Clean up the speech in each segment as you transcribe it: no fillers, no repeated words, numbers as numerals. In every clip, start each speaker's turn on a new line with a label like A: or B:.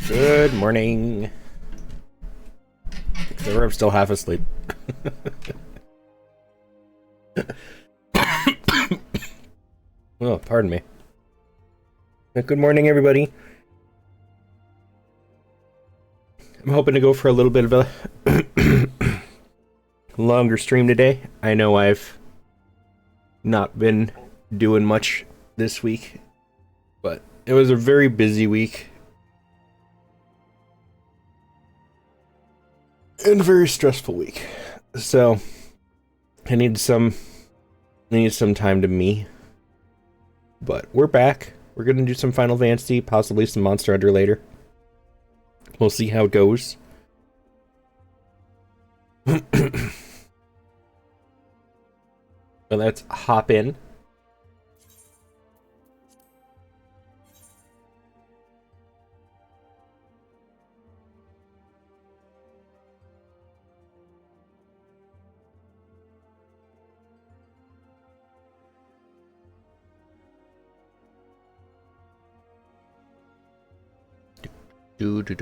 A: Good morning. Except I'm still half asleep. Oh, pardon me. Good morning, everybody. I'm hoping to go for a little bit of a longer stream today. I know I've not been doing much this week, but it was a very busy week. And a very stressful week. So I need some time to me. But we're back. We're gonna do some Final Fantasy, possibly some Monster Hunter later. We'll see how it goes. But let's hop in. Do.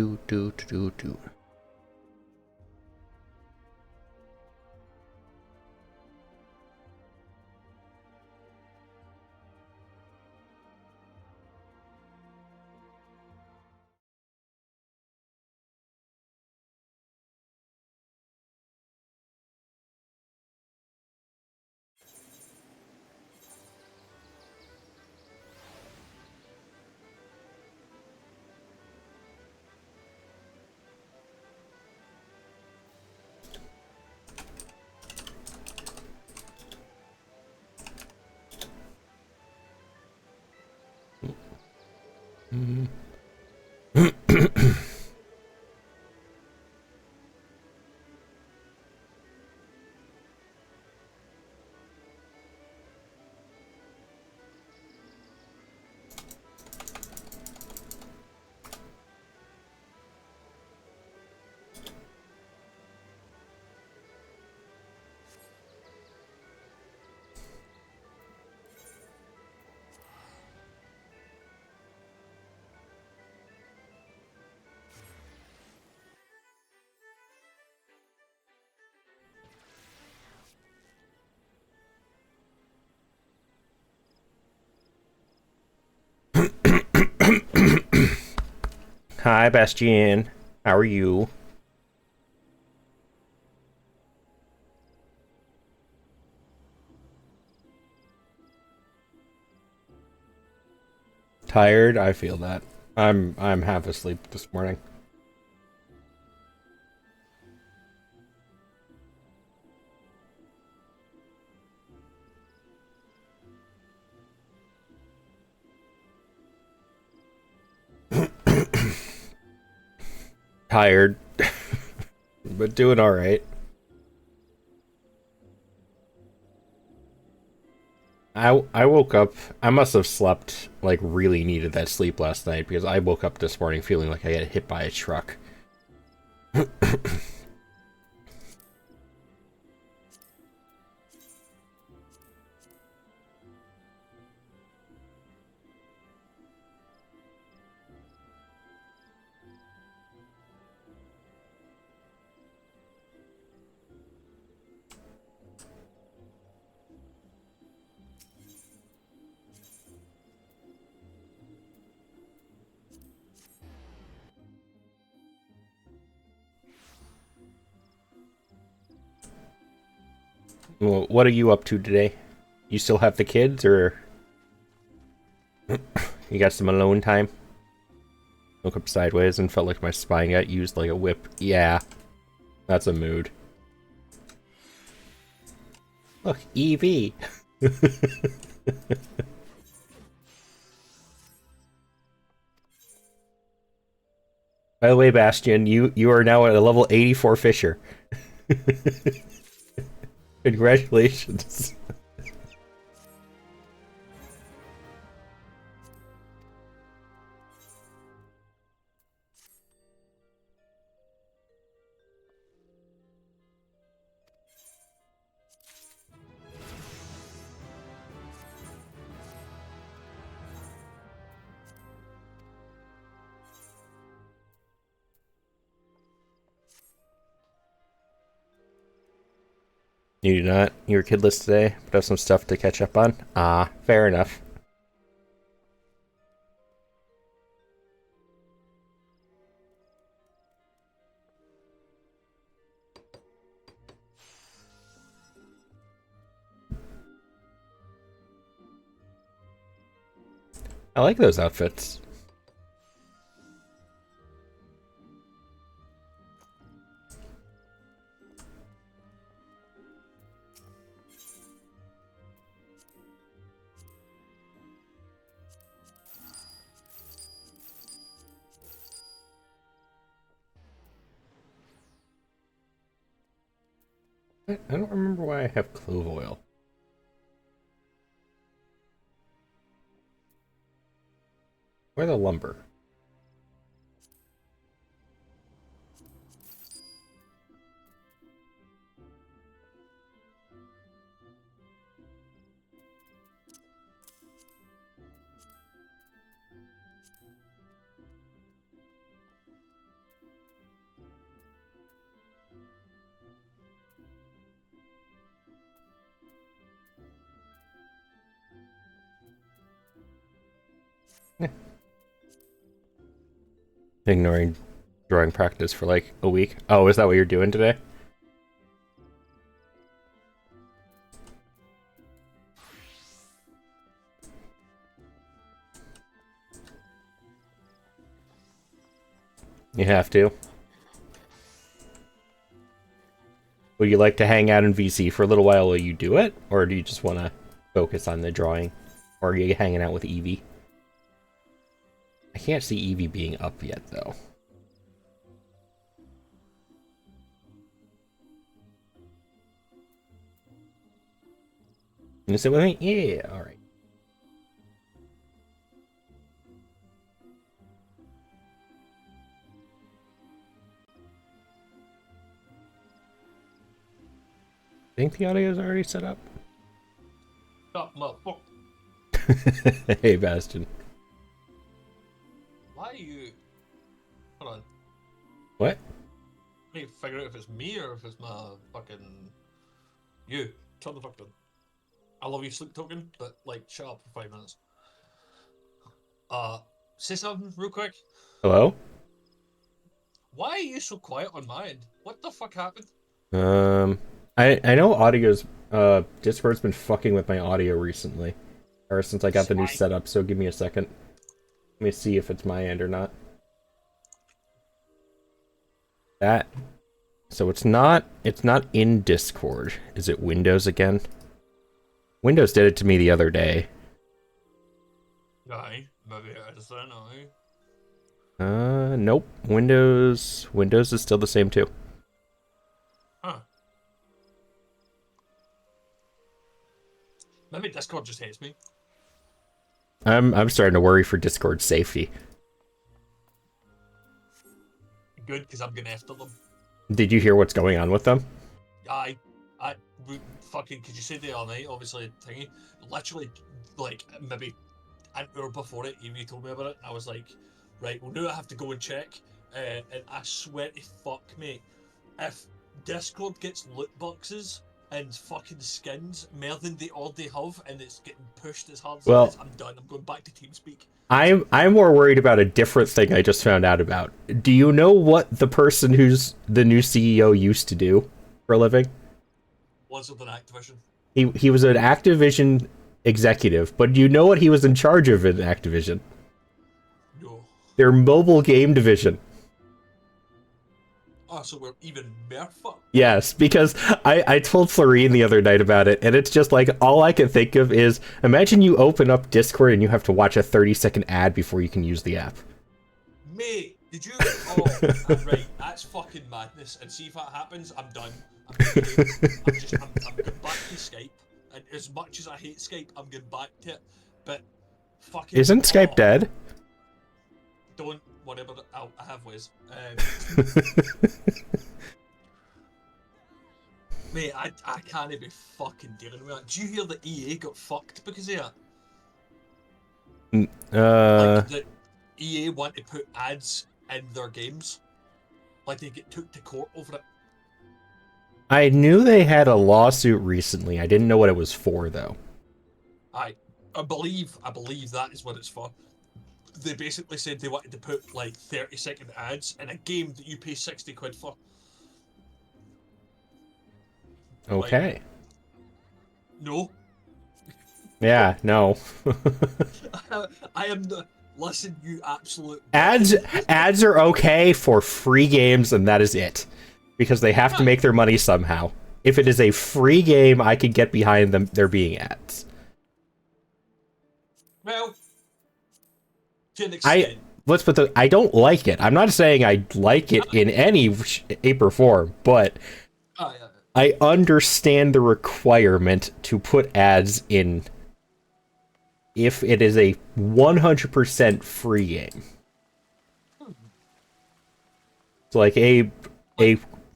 A: Hi, Bastian. How are you? Tired? I feel that. I'm half asleep this morning. Tired, but doing all right. I woke up. I must have slept like really needed that sleep last night because I woke up this morning feeling like I got hit by a truck. Well, what are you up to today? You still have the kids, or you got some alone time? Woke up sideways and felt like my spine got used like a whip. Yeah, that's a mood. Look, EV. By the way, Bastion, you are now at a level 84 Fisher. Congratulations. You do not? You were kidless today, but have some stuff to catch up on? Ah, fair enough. I like those outfits. I don't remember why I have clove oil. Why the lumber? Ignoring drawing practice for like a week. Oh, is that what you're doing today? You have to. Would you like to hang out in VC for a little while you do it? Or do you just want to focus on the drawing? Or are you hanging out with Evie? I can't see Evie being up yet, though. You sit with me? Yeah, alright. I think the audio is already set up.
B: Stop, motherfucker.
A: Hey, Bastion.
B: Why are you... Hold on.
A: What?
B: I need to figure out if it's me or if it's my fucking... You. Turn the fuck down. I love you, sleep token, but, like, shut up for 5 minutes. Say something real quick.
A: Hello?
B: Why are you so quiet on my end? What the fuck happened?
A: I know audio's, Discord's been fucking with my audio recently. Or since I got the new setup, so give me a second. Let me see if it's my end or not. That... So it's not in Discord. Is it Windows again? Windows did it to me the other day.
B: Aye, maybe it is then, aye.
A: Nope. Windows is still the same too.
B: Huh. Maybe Discord just hates me.
A: I'm starting to worry for Discord's safety.
B: Good, because I'm getting after them.
A: Did you hear what's going on with them?
B: I fucking, because you said the other night, obviously, thingy, literally, like, maybe an hour before it, you told me about it, I was like, right, well, now I have to go and check, and I swear to fuck, mate, if Discord gets loot boxes and fucking skins more than they already have, and it's getting pushed as hard as it is, I'm done, I'm going back to TeamSpeak.
A: I'm more worried about a different thing I just found out about. Do you know what the person who's the new CEO used to do for a living?
B: Was it an Activision?
A: He was an Activision executive, but do you know what he was in charge of in Activision?
B: No.
A: Their mobile game division.
B: Oh, so we're even more fucked.
A: Yes, because I told Florine the other night about it, and it's just like, all I can think of is, imagine you open up Discord and you have to watch a 30-second ad before you can use the app.
B: Mate, did you... Oh, right, that's fucking madness. And see if that happens, I'm done. I'm going back to Skype. And as much as I hate Skype, I'm going back to it. But fucking...
A: Isn't Skype dead?
B: Don't worry about it. I have ways. Mate, I can't be fucking dealing with that. Do you hear that EA got fucked because of that? Like, that EA want to put ads in their games. Like, they get took to court over it.
A: I knew they had a lawsuit recently. I didn't know what it was for, though.
B: I believe that is what it's for. They basically said they wanted to put like 30-second ads in a game that you pay 60 quid for.
A: Okay.
B: Like, no.
A: Yeah, no.
B: I am the listen, you absolute
A: Ads are okay for free games, and that is it. Because they have to make their money somehow. If it is a free game, I can get behind them there being ads.
B: Well, to an extent.
A: I don't like it. I'm not saying I like it in any shape or form, but I understand the requirement to put ads in if it is a 100% free game. It's like a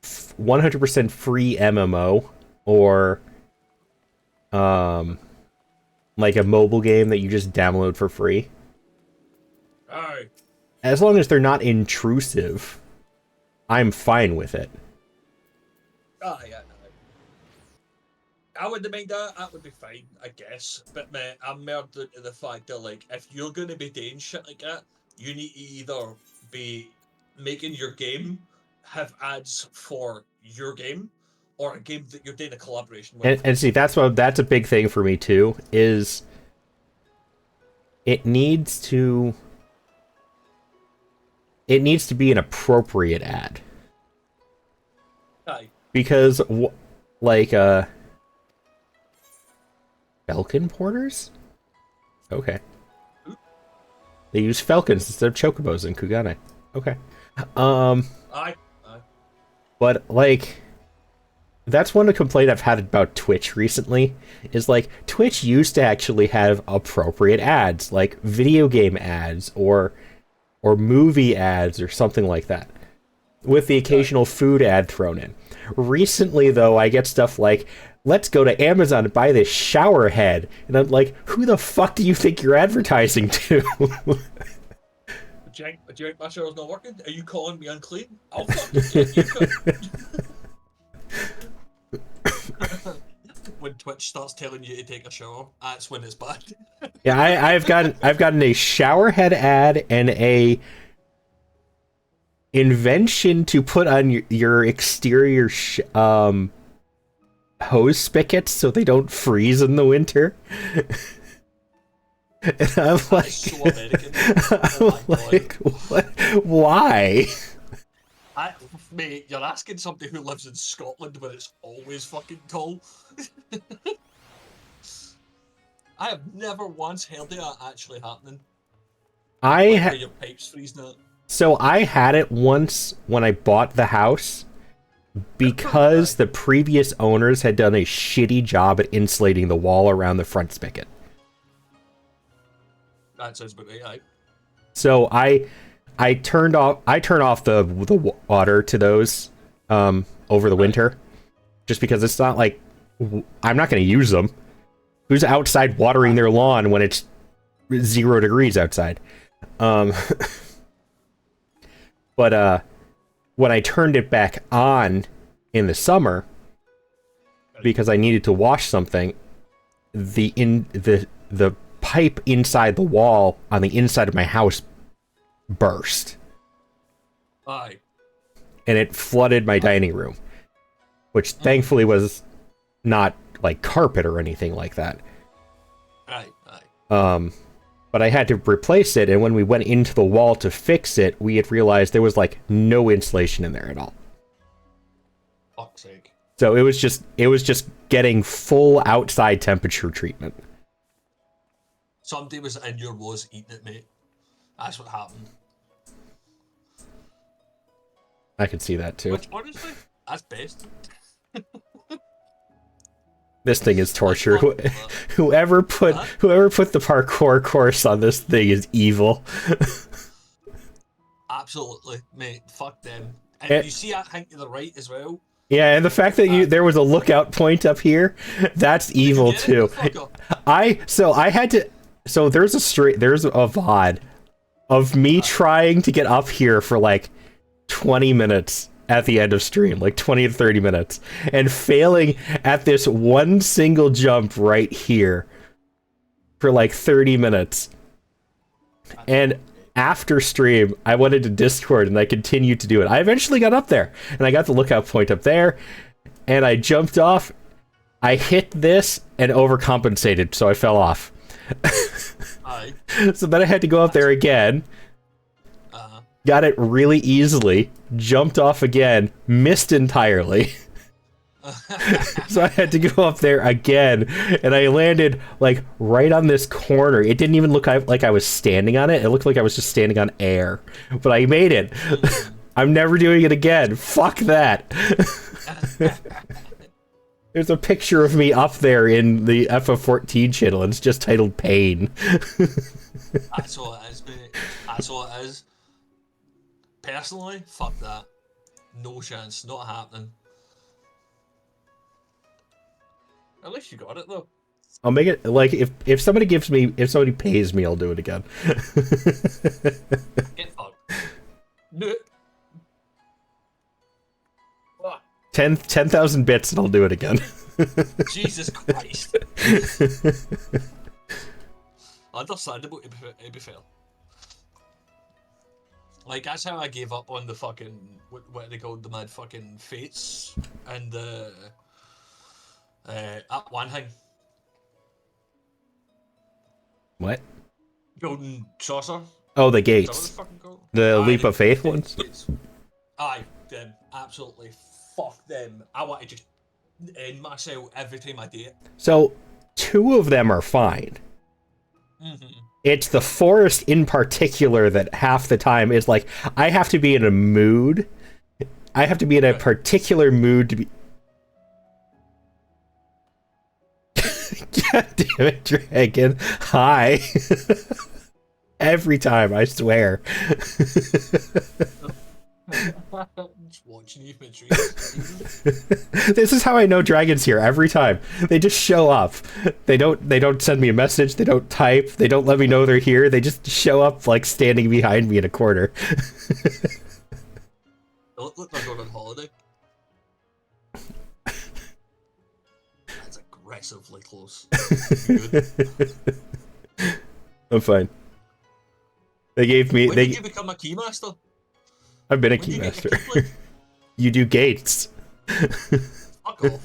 A: 100% free MMO or like a mobile game that you just download for free.
B: Aye.
A: As long as they're not intrusive, I'm fine with it.
B: I wouldn't mind that. That would be fine, I guess. But man, I'm more to the fact that like, if you're going to be doing shit like that, you need to either be making your game have ads for your game, or a game that you're doing a collaboration with.
A: And see, that's a big thing for me too. Is it needs to be an appropriate ad.
B: Aye.
A: Because like Falcon porters? Okay. They use falcons instead of chocobos in Kugane. Okay.
B: Aye.
A: But like that's one complaint I've had about Twitch recently, is like Twitch used to actually have appropriate ads, like video game ads or movie ads or something like that, with the occasional food ad thrown in. Recently, though, I get stuff like, let's go to Amazon and buy this shower head. And I'm like, who the fuck do you think you're advertising to?
B: Do you think my shower's not working? Are you calling me unclean? I'll fucking get you. When Twitch starts telling you to take a shower, that's when it's bad.
A: Yeah, I've gotten a shower head ad and a invention to put on your exterior hose spigots so they don't freeze in the winter. And I'm like,
B: so American.
A: I'm like, what? Why?
B: Mate, you're asking somebody who lives in Scotland where it's always fucking cold. I have never once heard of that actually happening. Your pipes freezing out.
A: So I had it once when I bought the house because the previous owners had done a shitty job at insulating the wall around the front spigot.
B: That sounds about right.
A: So I turn off the water to those over the winter, just because it's not like I'm not going to use them. Who's outside watering their lawn when it's 0 degrees outside? But when I turned it back on in the summer, because I needed to wash something, the pipe inside the wall on the inside of my house burst.
B: Aye.
A: And it flooded my dining room, which thankfully was not like carpet or anything like that.
B: Aye.
A: But I had to replace it, and when we went into the wall to fix it, we had realized there was like no insulation in there at all.
B: Fuck's sake.
A: So it was just getting full outside temperature treatment.
B: Somebody was in your walls eating it, mate. That's what happened.
A: I could see that too.
B: Which honestly, that's best.
A: This thing is torture. Whoever put the parkour course on this thing is evil.
B: Absolutely, mate. Fuck them. And you see that hint to the right as well.
A: Yeah, and the fact that there was a lookout point up here, that's evil too. So there's a VOD of me trying to get up here for like 20 minutes at the end of stream, like 20 to 30 minutes, and failing at this one single jump right here for like 30 minutes. And after stream, I went into Discord and I continued to do it. I eventually got up there, and I got the lookout point up there, and I jumped off. I hit this and overcompensated, so I fell off. So then I had to go up there again. Got it really easily, jumped off again, missed entirely. So I had to go up there again, and I landed like right on this corner. It didn't even look like I was standing on it. It looked like I was just standing on air, but I made it. I'm never doing it again. Fuck that. There's a picture of me up there in the FF14 channel, and it's just titled Pain.
B: That's all it is, mate. That's all it is. Personally, fuck that. No chance. Not happening. At least you got it, though.
A: I'll make it, like, if somebody pays me, I'll do it again.
B: Get fucked. No.
A: 10,000 bits and I'll do it again.
B: Jesus Christ. Understandable, to be fair. Like, that's how I gave up on the fucking, what are they called, the mad fucking fates and the, that one thing.
A: What?
B: Golden Saucer.
A: Oh, the
B: Is that what
A: gates.
B: it's fucking called?
A: The
B: Aye,
A: Leap of Faith ones?
B: Aye, them. Absolutely fuck them. I want to just end myself every time I do it.
A: So, 2 of them are fine.
B: Mm-hmm.
A: It's the forest in particular that half the time is like, I have to be in a mood. I have to be in a particular mood to be... God damn it, Dragon. Hi. Every time, I swear.
B: Just watching you,
A: This is how I know Dragon's here every time. They just show up. They don't send me a message, they don't type, they don't let me know they're here, they just show up like standing behind me in a corner.
B: They look like they're going on holiday. That's aggressively close. Good.
A: I'm fine. They gave me
B: When did you become a keymaster?
A: I've been a
B: When did you get your
A: keymaster.
B: keyblade?
A: You do gates.
B: Fuck off.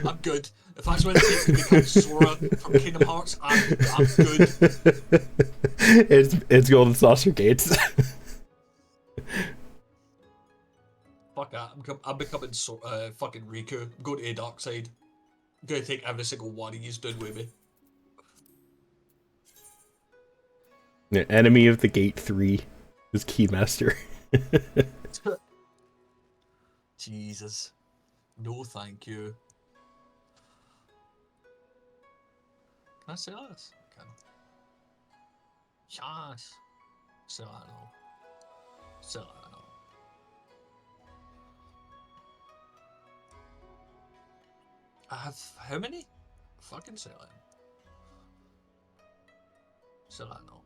B: I'm good. If that's when it takes to become Sora from Kingdom Hearts, I'm good.
A: It's Golden Saucer gates.
B: Fuck that. I'm becoming fucking Riku. I'm going to a dark side. I'm gonna take every single one he's doing with me.
A: Yeah, enemy of the gate 3 is Keymaster.
B: Jesus. No thank you. Can I say this? I can. Yes. Say that now. Say that now. I have how many? Fucking say that. Say that now.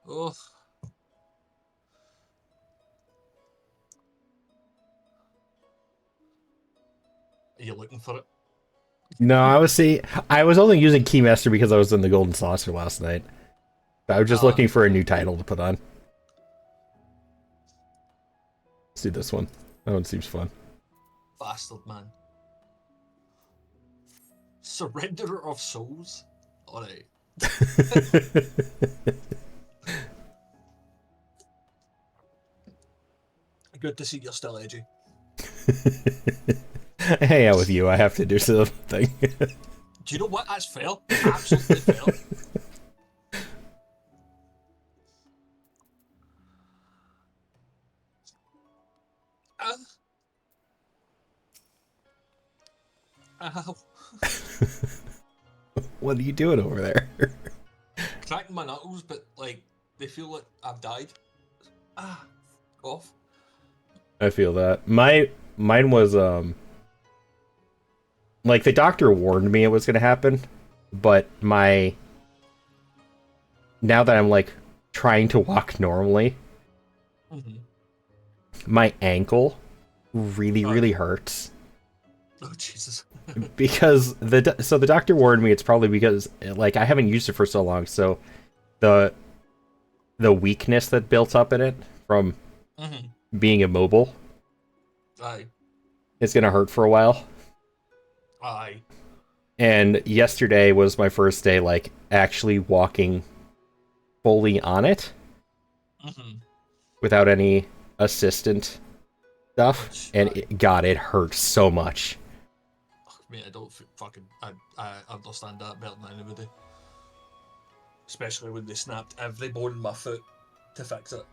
B: Oh. Are you looking for it?
A: No, I was only using Keymaster because I was in the Golden Saucer last night. I was just looking for a new title to put on. Let's do this one. That one seems fun.
B: Bastard man. Surrenderer of Souls? Alright. Good to see you're still edgy.
A: I hang out with you, I have to do something.
B: Do you know what? That's fair. Absolutely fair. Ow.
A: What are you doing over there?
B: Cracking my knuckles, but like they feel like I've died. Ah, off.
A: I feel that. Mine was like the doctor warned me it was gonna happen, but now that I'm like trying to walk normally,
B: Mm-hmm.
A: my ankle really hurts.
B: Oh Jesus.
A: Because the doctor warned me it's probably because like I haven't used it for so long, so the weakness that built up in it from being immobile
B: Aye.
A: is gonna hurt for a while.
B: Aye.
A: And yesterday was my first day like actually walking fully on it without any assistant stuff, and it hurt so much.
B: Mate, I don't fucking I understand that better than anybody. Especially when they snapped every bone in my foot to fix it.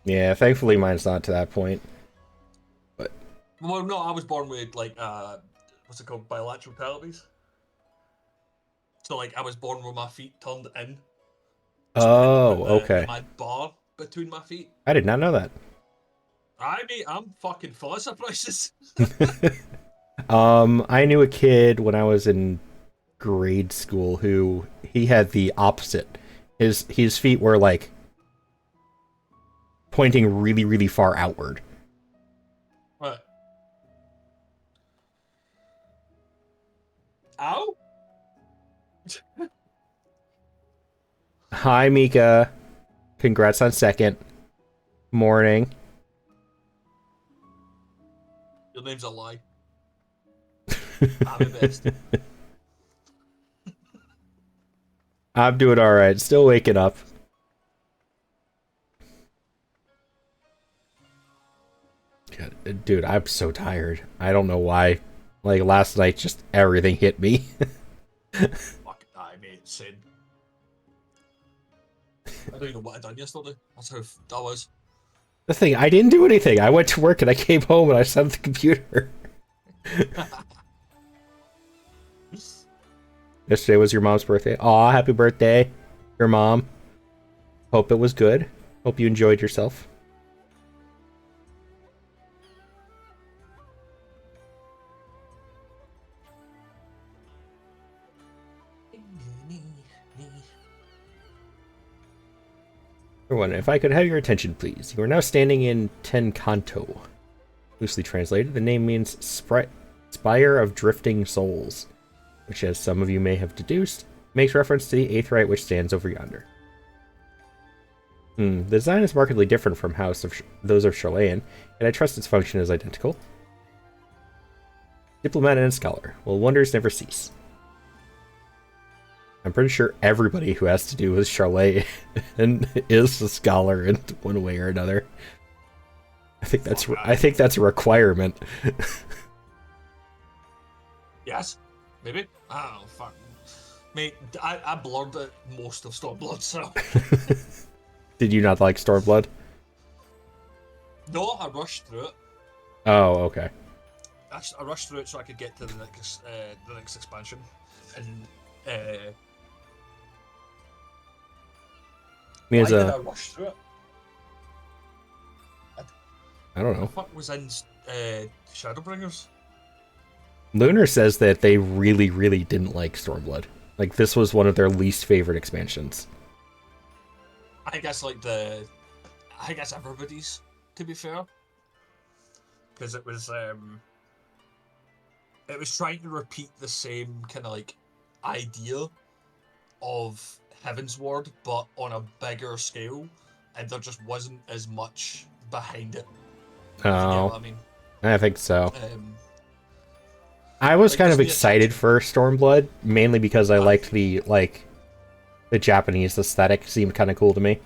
A: Yeah, thankfully mine's not to that point. But
B: well, no, I was born with like what's it called, bilateral pelvis. So like I was born with my feet turned in. So
A: oh, okay.
B: My bar between my feet.
A: I did not know that.
B: Mate, I'm fucking full of surprises.
A: I knew a kid when I was in grade school who he had the opposite. His feet were like pointing really far outward.
B: Right. Ow?
A: Hi, Mika. Congrats on second. Morning.
B: Your name's a lie. I'm the best.
A: I'm doing alright. Still waking up. God, dude, I'm so tired. I don't know why. Like, last night, just everything hit me.
B: Fucking mate, sin. I don't even know what I done yesterday. That's how that was.
A: The thing, I didn't do anything. I went to work and I came home and I sat at the computer. Yesterday was your mom's birthday. Aw, happy birthday, your mom. Hope it was good. Hope you enjoyed yourself. Everyone, if I could have your attention, please. You are now standing in Tenkanto. Loosely translated, the name means Spire of Drifting Souls, which, as some of you may have deduced, makes reference to the 8th rite which stands over yonder. The design is markedly different from those of Charlayan, and I trust its function is identical. Diplomat and scholar. Well, wonders never cease. I'm pretty sure everybody who has to do with Charlayan is a scholar in one way or another. I think that's a requirement.
B: Yes, maybe. I don't know. Fuck, mate. I blurred at most of Stormblood, so.
A: Did you not like Stormblood?
B: No, I rushed through it.
A: Oh, okay.
B: I rushed through it so I could get to the next expansion, and why did I rush through it?
A: I don't know.
B: What the fuck was in Shadowbringers?
A: Lunar says that they really didn't like Stormblood. Like, this was one of their least favorite expansions.
B: I guess everybody's, to be fair, because it was trying to repeat the same kind of like idea of Heavensward, but on a bigger scale, and there just wasn't as much behind it.
A: Oh,
B: you know what I mean?
A: I think so. I was kind of excited for Stormblood, mainly because I liked the Japanese aesthetic. Seemed kind of cool to me.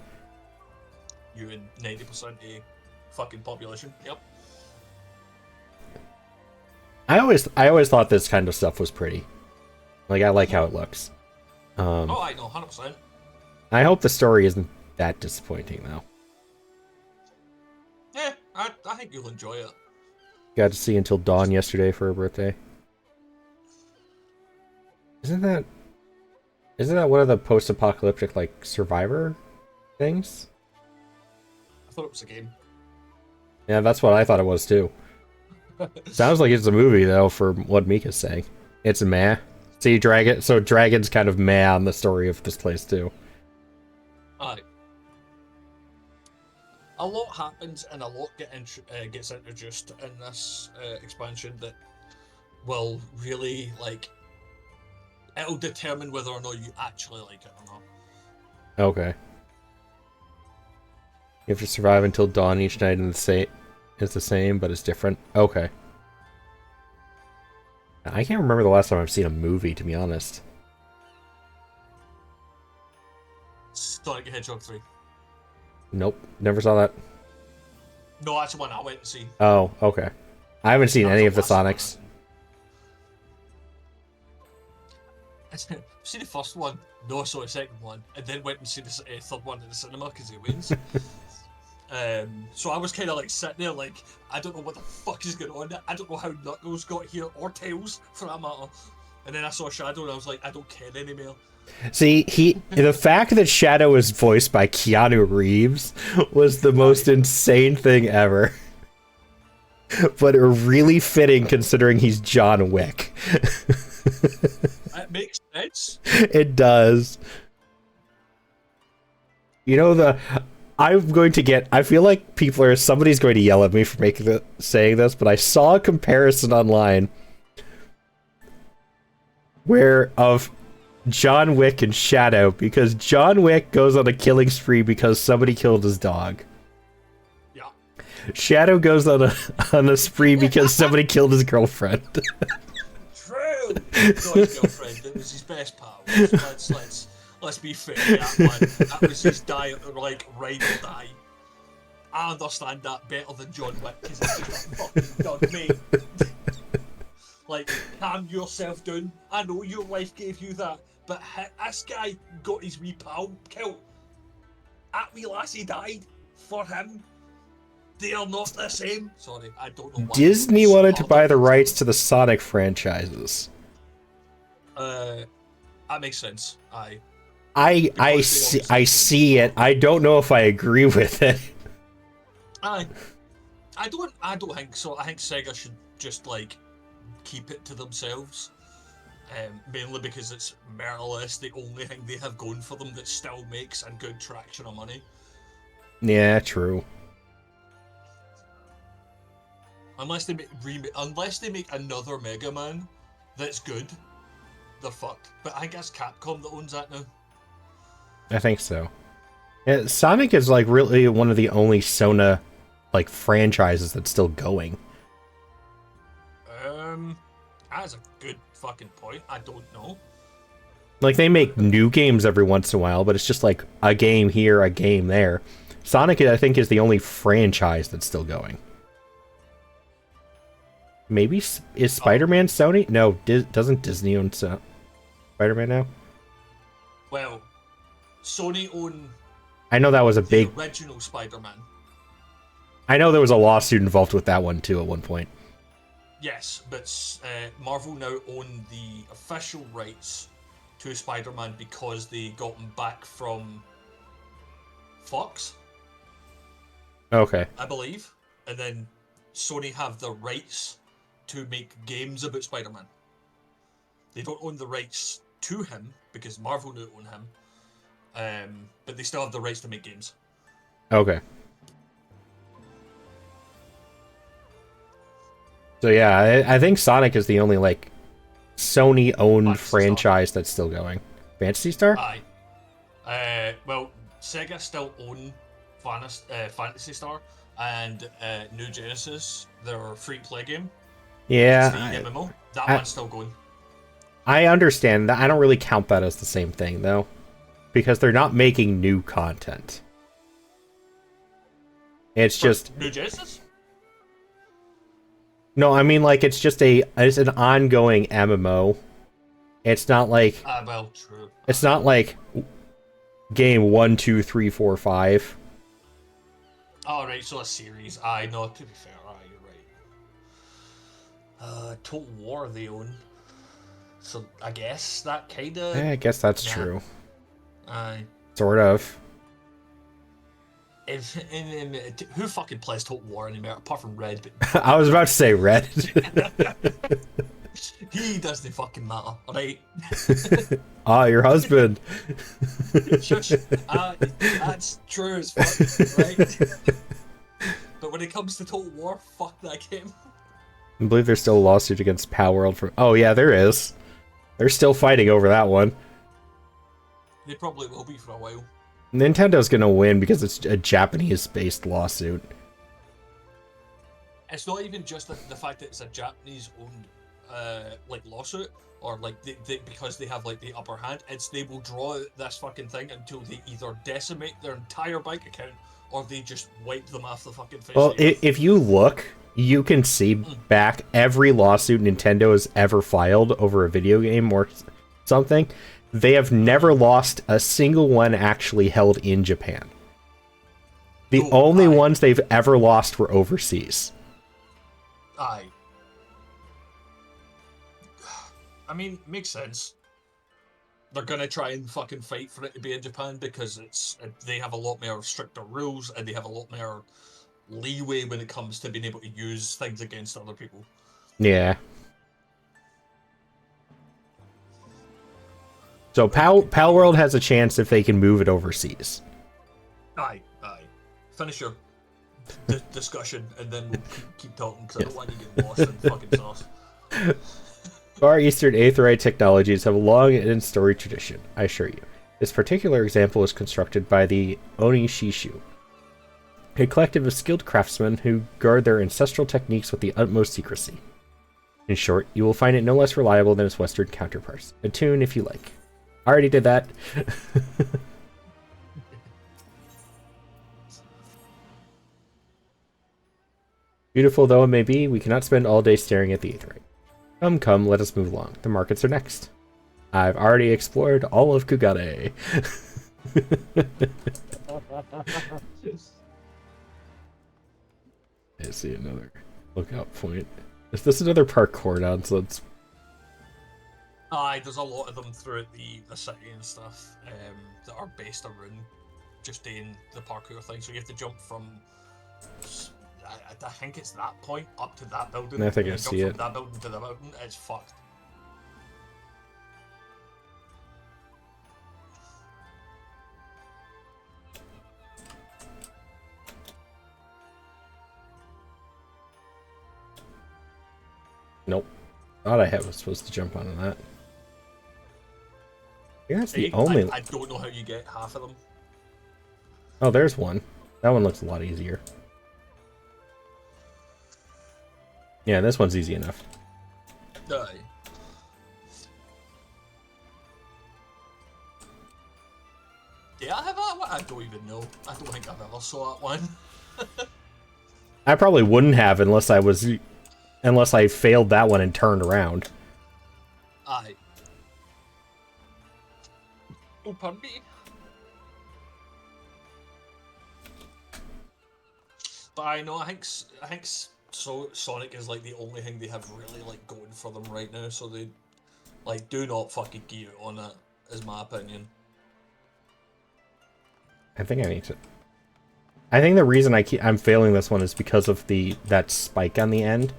B: You and 90% of fucking population. Yep.
A: I always thought this kind of stuff was pretty. Like, I like how it looks.
B: I know, 100%.
A: I hope the story isn't that disappointing, though.
B: Yeah, I think you'll enjoy it.
A: Got to see Until Dawn yesterday for her birthday. Isn't that one of the post-apocalyptic, like, Survivor things?
B: I thought it was a game.
A: Yeah, that's what I thought it was, too. Sounds like it's a movie, though, for what Mika's saying. It's meh. See, Dragon's kind of meh on the story of this place, too.
B: Aye. A lot happens and a lot gets introduced in this expansion that will really, like, it'll determine whether or not you actually like it or not.
A: Okay. You have to survive until dawn each night, and it's the same, but it's different. Okay. I can't remember the last time I've seen a movie, to be honest.
B: Sonic the Hedgehog 3.
A: Nope, never saw that.
B: No, that's the one I went to see.
A: Oh, okay. I haven't seen any of the Sonics.
B: See the first one, no, I saw the second one, and then went and see the third one in the cinema because it wins. So I was kind of like sitting there like, I don't know what the fuck is going on. I don't know how Knuckles got here, or Tails for that matter. And then I saw Shadow and I was like, I don't care anymore.
A: See, the fact that Shadow is voiced by Keanu Reeves was the most insane thing ever. But really fitting considering he's John Wick.
B: It makes sense.
A: It does. You know, I feel like somebody's going to yell at me for saying this, but I saw a comparison online of John Wick and Shadow, because John Wick goes on a killing spree because somebody killed his dog.
B: Yeah.
A: Shadow goes on a spree because somebody killed his girlfriend.
B: True. Not his girlfriend. It was his best pal. Let's be fair. That man. That was his ride or die. I understand that better than John Wick because it's just a fucking dog, mate. Like, calm yourself down. I know your wife gave you that, but this guy got his wee pal killed. That wee lassie died for him. They are not the same. Sorry, I don't know why.
A: Disney wanted to buy the rights to the Sonic franchises.
B: That makes sense.
A: I see it. I don't know if I agree with it.
B: I don't think so. I think Sega should just keep it to themselves. Mainly because it's more or less the only thing they have going for them that still makes a good traction of money.
A: Yeah, true.
B: Unless they make another Mega Man that's good, they're fucked. But I think it's Capcom that owns that now.
A: I think so. Yeah, Sonic is really one of the only Sona franchises that's still going.
B: That's a good fucking point. I don't know.
A: They make new games every once in a while, but it's just a game here, a game there. Sonic, I think, is the only franchise that's still going. Maybe is Spider-Man Sony? No, doesn't Disney own Spider-Man now?
B: Well, Sony own.
A: I know that was a big
B: original Spider-Man.
A: I know there was a lawsuit involved with that one too at one point.
B: Yes, but Marvel now own the official rights to Spider-Man because they got him back from Fox.
A: Okay.
B: I believe. And then Sony have the rights to make games about Spider-Man. They don't own the rights to him because Marvel now own him. But they still have the rights to make games.
A: Okay. So yeah, I think Sonic is the only Sony-owned franchise that's still going. Phantasy Star?
B: Aye. Well, Sega still own Phantasy Star and New Genesis, their free-to-play game.
A: Yeah.
B: The MMO. That one's still going.
A: I understand that. I don't really count that as the same thing, though. Because they're not making new content. It's just...
B: New Genesis?
A: No, I mean, it's an ongoing MMO. It's not
B: well, true.
A: It's not game 1, 2, 3, 4, 5.
B: Alright, so a series. Aye, no, to be fair, you're right. Total War they own. So I guess that kinda...
A: I guess that's true.
B: Aye.
A: Sort of.
B: Who fucking plays Total War anymore apart from Red?
A: I was about to say Red.
B: He doesn't fucking matter, alright?
A: Ah, your husband.
B: Shush. That's true as fuck, right? But when it comes to Total War, fuck that game.
A: I believe there's still a lawsuit against Palworld for... Oh, yeah, there is. They're still fighting over that one.
B: They probably will be for a while.
A: Nintendo's gonna win because it's a Japanese-based lawsuit.
B: It's not even just the fact that it's a Japanese-owned like lawsuit, or like because they have like the upper hand. It's they will draw out this fucking thing until they either decimate their entire bank account or they just wipe them off the fucking face.
A: Well, if you look, you can see back every lawsuit Nintendo has ever filed over a video game or something. They have never lost a single one actually held in Japan. The only ones they've ever lost were overseas.
B: I mean, makes sense. They're gonna try and fucking fight for it to be in Japan because they have a lot more stricter rules and they have a lot more leeway when it comes to being able to use things against other people.
A: Yeah. So Palworld has a chance if they can move it overseas.
B: Aye. Finish your discussion and then we'll keep talking because I don't want you to get lost in fucking sauce.
A: Far Eastern Aetheryte technologies have a long and storied tradition, I assure you. This particular example is constructed by the Onishishu, a collective of skilled craftsmen who guard their ancestral techniques with the utmost secrecy. In short, you will find it no less reliable than its Western counterparts. Attune if you like. I already did that. Beautiful though it may be, we cannot spend all day staring at the Aetheryte. Come, let us move along. The markets are next. I've already explored all of Kugane. I see another lookout point. Is this another parkour nonsense?
B: Aye, there's a lot of them throughout the city and stuff that are based around just doing the parkour thing. So you have to jump from, I think it's that point up to that building.
A: I think I see it.
B: From that building to the building, it's fucked.
A: Nope. Thought I was supposed to jump onto that. Yeah, that's the only...
B: I don't know how you get half of them.
A: Oh, there's one. That one looks a lot easier. Yeah, this one's easy enough.
B: Aye. Yeah, I have that one. I don't even know. I don't think I've ever saw that one.
A: I probably wouldn't have unless I failed that one and turned around.
B: Aye. Oh, pardon me. But I know, I think Sonic is like the only thing they have really like going for them right now. So they like do not fucking gear on it, is my opinion.
A: I think I need to. I think the reason I'm failing this one is because of that spike on the end.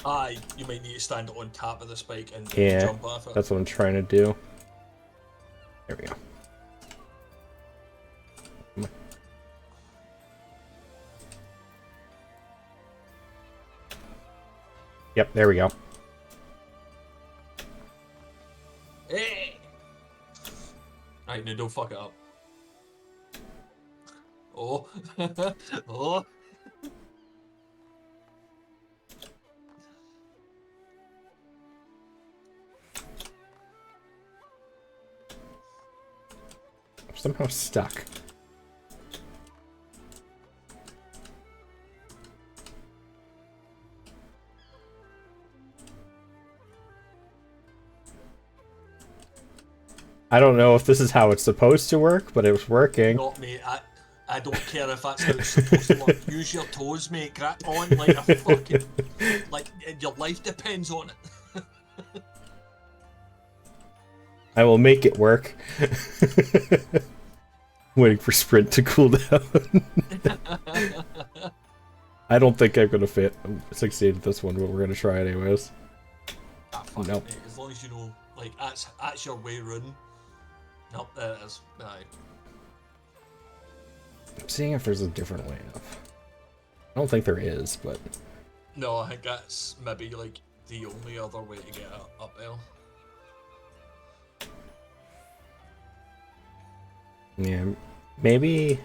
B: Aye, you might need to stand on top of the spike and jump off it.
A: That's what I'm trying to do. There we go. Come on. Yep, there we go.
B: Hey! Alright, now don't fuck it up. Oh. Oh.
A: I'm somehow stuck. I don't know if this is how it's supposed to work, but it was working.
B: Not me. I don't care if that's how it's supposed to work. Use your toes, mate. Grab on like a fucking... Like, your life depends on it.
A: I will make it work. Waiting for sprint to cool down. I don't think I'm gonna succeed at this one, but we're gonna try anyways.
B: Ah, fuck
A: Nope.
B: it, mate. As long as you know, like, that's your way round. Nope, there it is. Aye.
A: I'm seeing if there's a different way up. I don't think there is, but...
B: No, I think that's maybe, like, the only other way to get up there.
A: Yeah, maybe...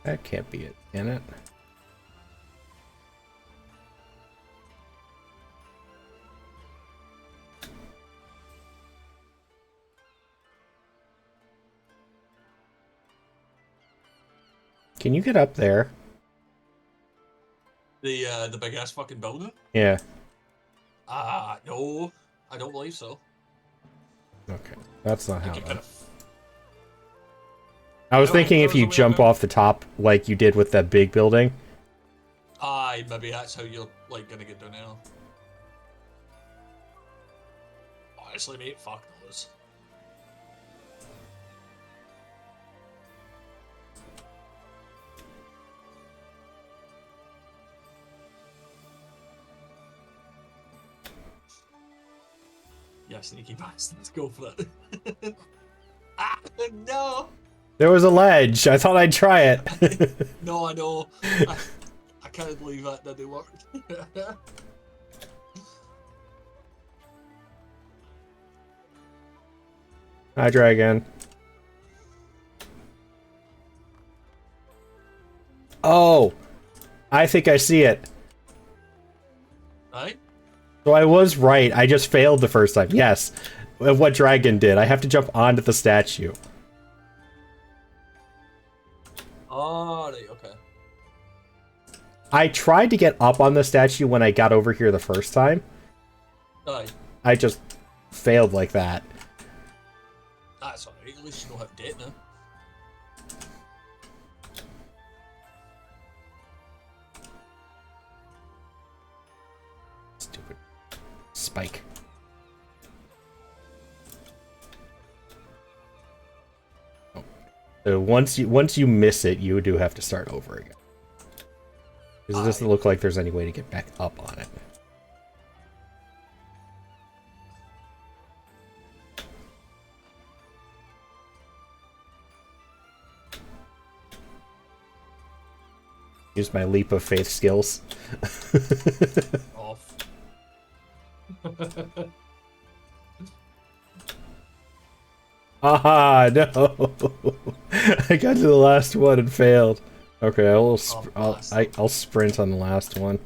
A: That can't be it, can it? Can you get up there?
B: The big ass fucking building?
A: Yeah.
B: No, I don't believe so.
A: Okay, that's not how.
B: Kind
A: I was thinking if you jump off the top like you did with that big building.
B: Aye, maybe that's how you're like gonna get down there. Honestly, mate, fuck those. Yeah, sneaky bastard. Let's go for it. No!
A: There was a ledge. I thought I'd try it.
B: No, I know. I can't believe that didn't work.
A: I try again. Oh! I think I see it.
B: Right?
A: So I was right. I just failed the first time. Yes. What Dragon did. I have to jump onto the statue.
B: Oh, right, okay.
A: I tried to get up on the statue when I got over here the first time.
B: Aye.
A: I just failed like that.
B: That's alright, at least you know how to do it now.
A: Stupid spike. Oh. So once you miss it, you do have to start over again. Because it doesn't look like there's any way to get back up on it. Use my leap of faith skills.
B: Off.
A: Aha, no. I got to the last one and failed. Okay, I'll sprint on the last one.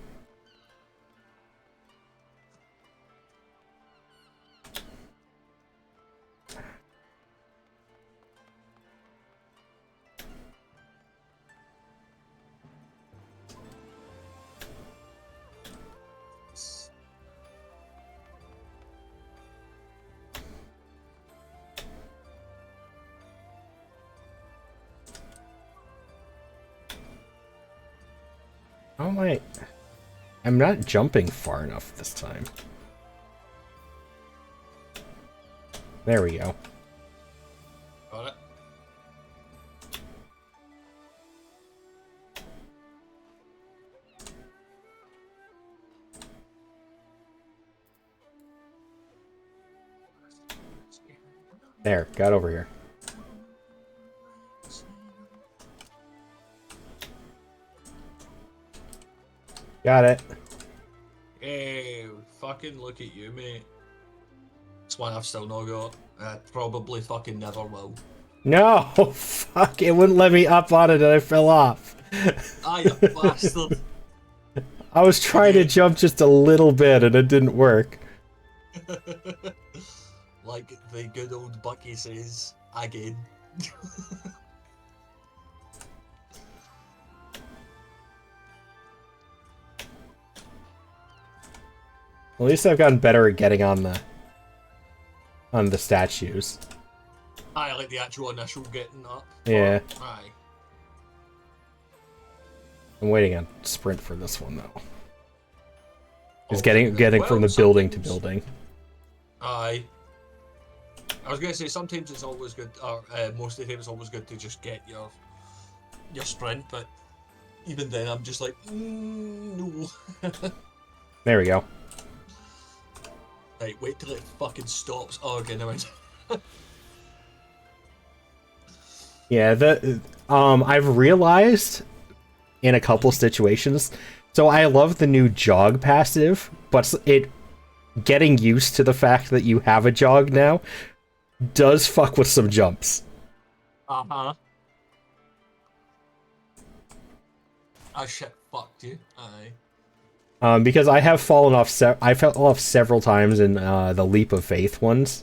A: How am I? I'm not jumping far enough this time. There we go.
B: Got it.
A: There, got over here. Got it.
B: Hey, fucking look at you, mate. That's one I've still not got. Probably fucking never will.
A: No! Fuck, it wouldn't let me up on it and I fell off.
B: Ah, you bastard.
A: I was trying to jump just a little bit and it didn't work.
B: Like the good old Bucky says, again.
A: At least I've gotten better at getting on the statues.
B: Aye, like the actual initial getting up.
A: Yeah.
B: Aye.
A: I'm waiting on sprint for this one though. It's getting from the building to building.
B: Aye. I was gonna say sometimes it's always good, or most of the time it's always good to just get your sprint, but even then I'm just like, no.
A: There we go.
B: Right, wait till it fucking stops. Oh, okay, never mind.
A: Yeah, I've realized in a couple situations. So I love the new jog passive, but getting used to the fact that you have a jog now does fuck with some jumps.
B: Uh-huh. Oh shit, fucked you. Aye.
A: Because I have fallen off. I fell off several times in the leap of faith ones.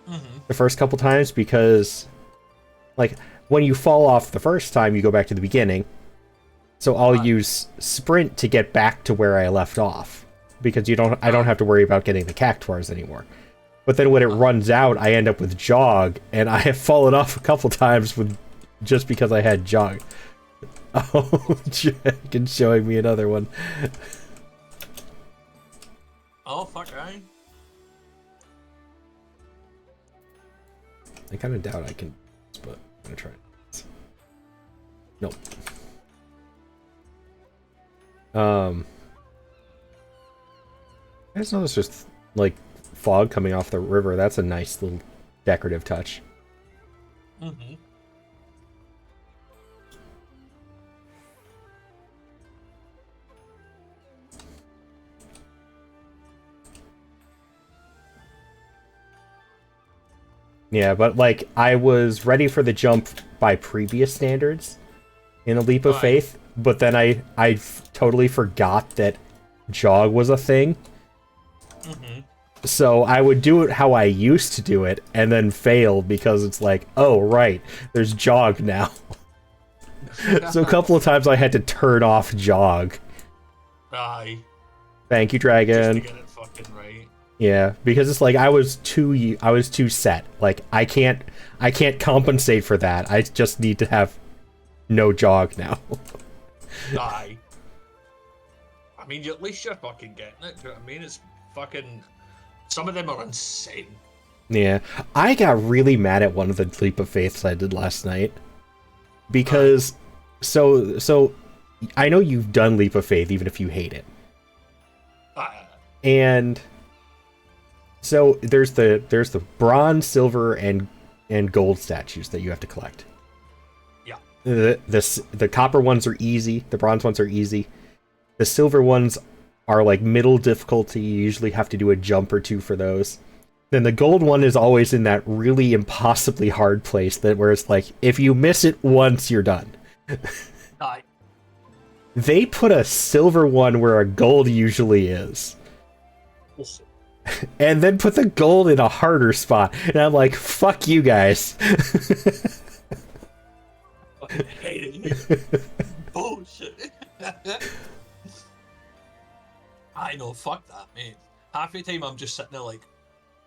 B: Mm-hmm.
A: The first couple times, because like when you fall off the first time, you go back to the beginning. So I'll use sprint to get back to where I left off, because I don't have to worry about getting the cactuars anymore. But then when it runs out, I end up with jog, and I have fallen off a couple times just because I had jog. Oh, Dragon's showing me another one.
B: Oh, fuck, right.
A: I kind of doubt I can, but I'm gonna try it. Nope. I just noticed there's like fog coming off the river. That's a nice little decorative touch.
B: Mm-hmm.
A: Yeah, but like I was ready for the jump by previous standards in a leap of faith, but then I totally forgot that jog was a thing.
B: Mm-hmm. So
A: I would do it how I used to do it, and then fail because it's like, oh right, there's jog now. So a couple of times I had to turn off jog.
B: Aye.
A: Thank you, Dragon.
B: Just to get it fucking right.
A: Yeah, because it's like I was too set. Like I can't compensate for that. I just need to have no jog now.
B: Aye. I mean, at least you're fucking getting it. Do you know what I mean? It's fucking. Some of them are insane.
A: Yeah, I got really mad at one of the leap of faiths I did last night because so I know you've done leap of faith even if you hate it. And so there's the bronze, silver, and gold statues that you have to collect.
B: Yeah.
A: The copper ones are easy. The bronze ones are easy. The silver ones are like middle difficulty. You usually have to do a jump or two for those. Then the gold one is always in that really impossibly hard place where it's like if you miss it once, you're done.
B: Aye.
A: They put a silver one where a gold usually is. And then put the gold in a harder spot. And I'm like, fuck you guys.
B: Fucking hate it. Bullshit. I know, fuck that, mate. Half the time I'm just sitting there like,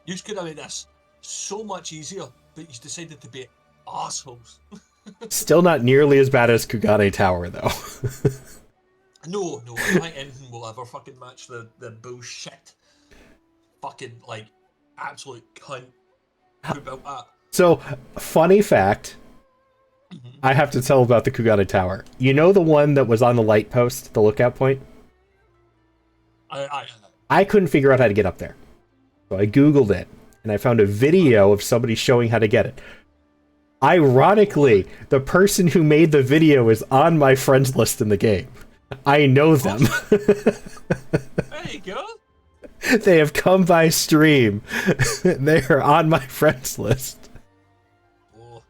B: you could have made this so much easier, but you decided to be assholes.
A: Still not nearly as bad as Kugane Tower, though.
B: No, I don't think anything will ever fucking match the bullshit. Fucking, like, absolute cunt who built that.
A: So, funny fact, I have to tell about the Kugane Tower. You know the one that was on the light post, the lookout point? I couldn't figure out how to get up there. So I Googled it, and I found a video of somebody showing how to get it. Ironically, the person who made the video is on my friends list in the game. I know them.
B: There you go.
A: They have come by stream. They are on my friends list.
B: Oh.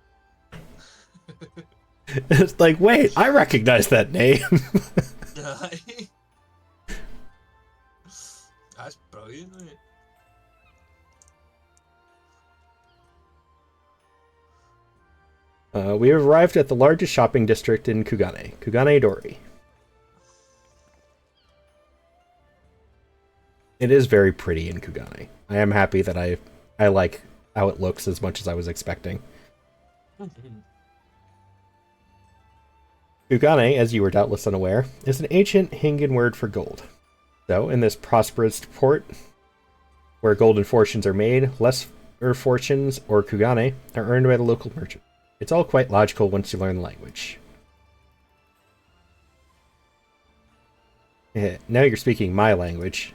A: It's like, wait, I recognize that name.
B: That's brilliant, isn't it?
A: We have arrived at the largest shopping district in Kugane, Kugane-dori. It is very pretty in Kugane. I am happy that I like how it looks as much as I was expecting. Kugane, as you were doubtless unaware, is an ancient Hingan word for gold. So, in this prosperous port, where golden fortunes are made, lesser fortunes, or kugane, are earned by the local merchant. It's all quite logical once you learn the language. Yeah, now you're speaking my language.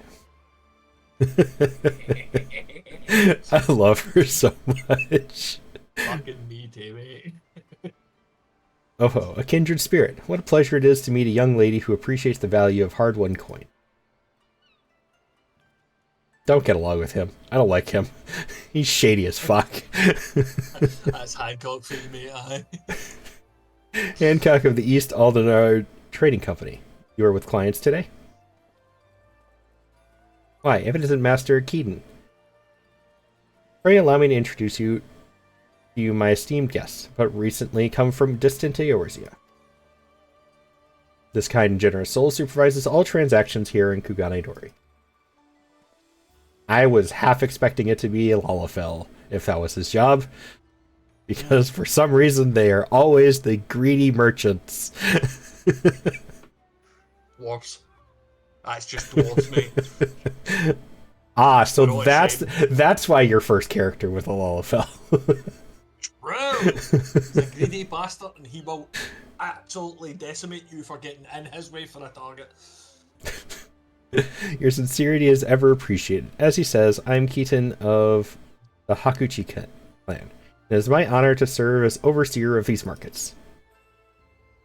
A: I love her so much.
B: Fucking me too, mate.
A: Oh, a kindred spirit. What a pleasure it is to meet a young lady who appreciates the value of hard-won coin. Don't get along with him. I don't like him. He's shady as fuck.
B: That's Hancock for you, mate. Aye.
A: Hancock of the East Aldenar Trading Company. You are with clients today? Why, if it isn't Master Keaton. Pray allow me to introduce you to my esteemed guests, but recently come from distant Eorzea. This kind and generous soul supervises all transactions here in Kugane Dori. I was half expecting it to be a Lalafell, if that was his job, because for some reason they are always the greedy merchants.
B: Dwarves. That's just dwarves, mate.
A: Ah, so that's why your first character was a Lalafell.
B: True! He's a greedy bastard and he will absolutely decimate you for getting in his way for a target.
A: Your sincerity is ever appreciated. As he says, I'm Keaton of the Hakuchi clan. It is my honor to serve as overseer of these markets.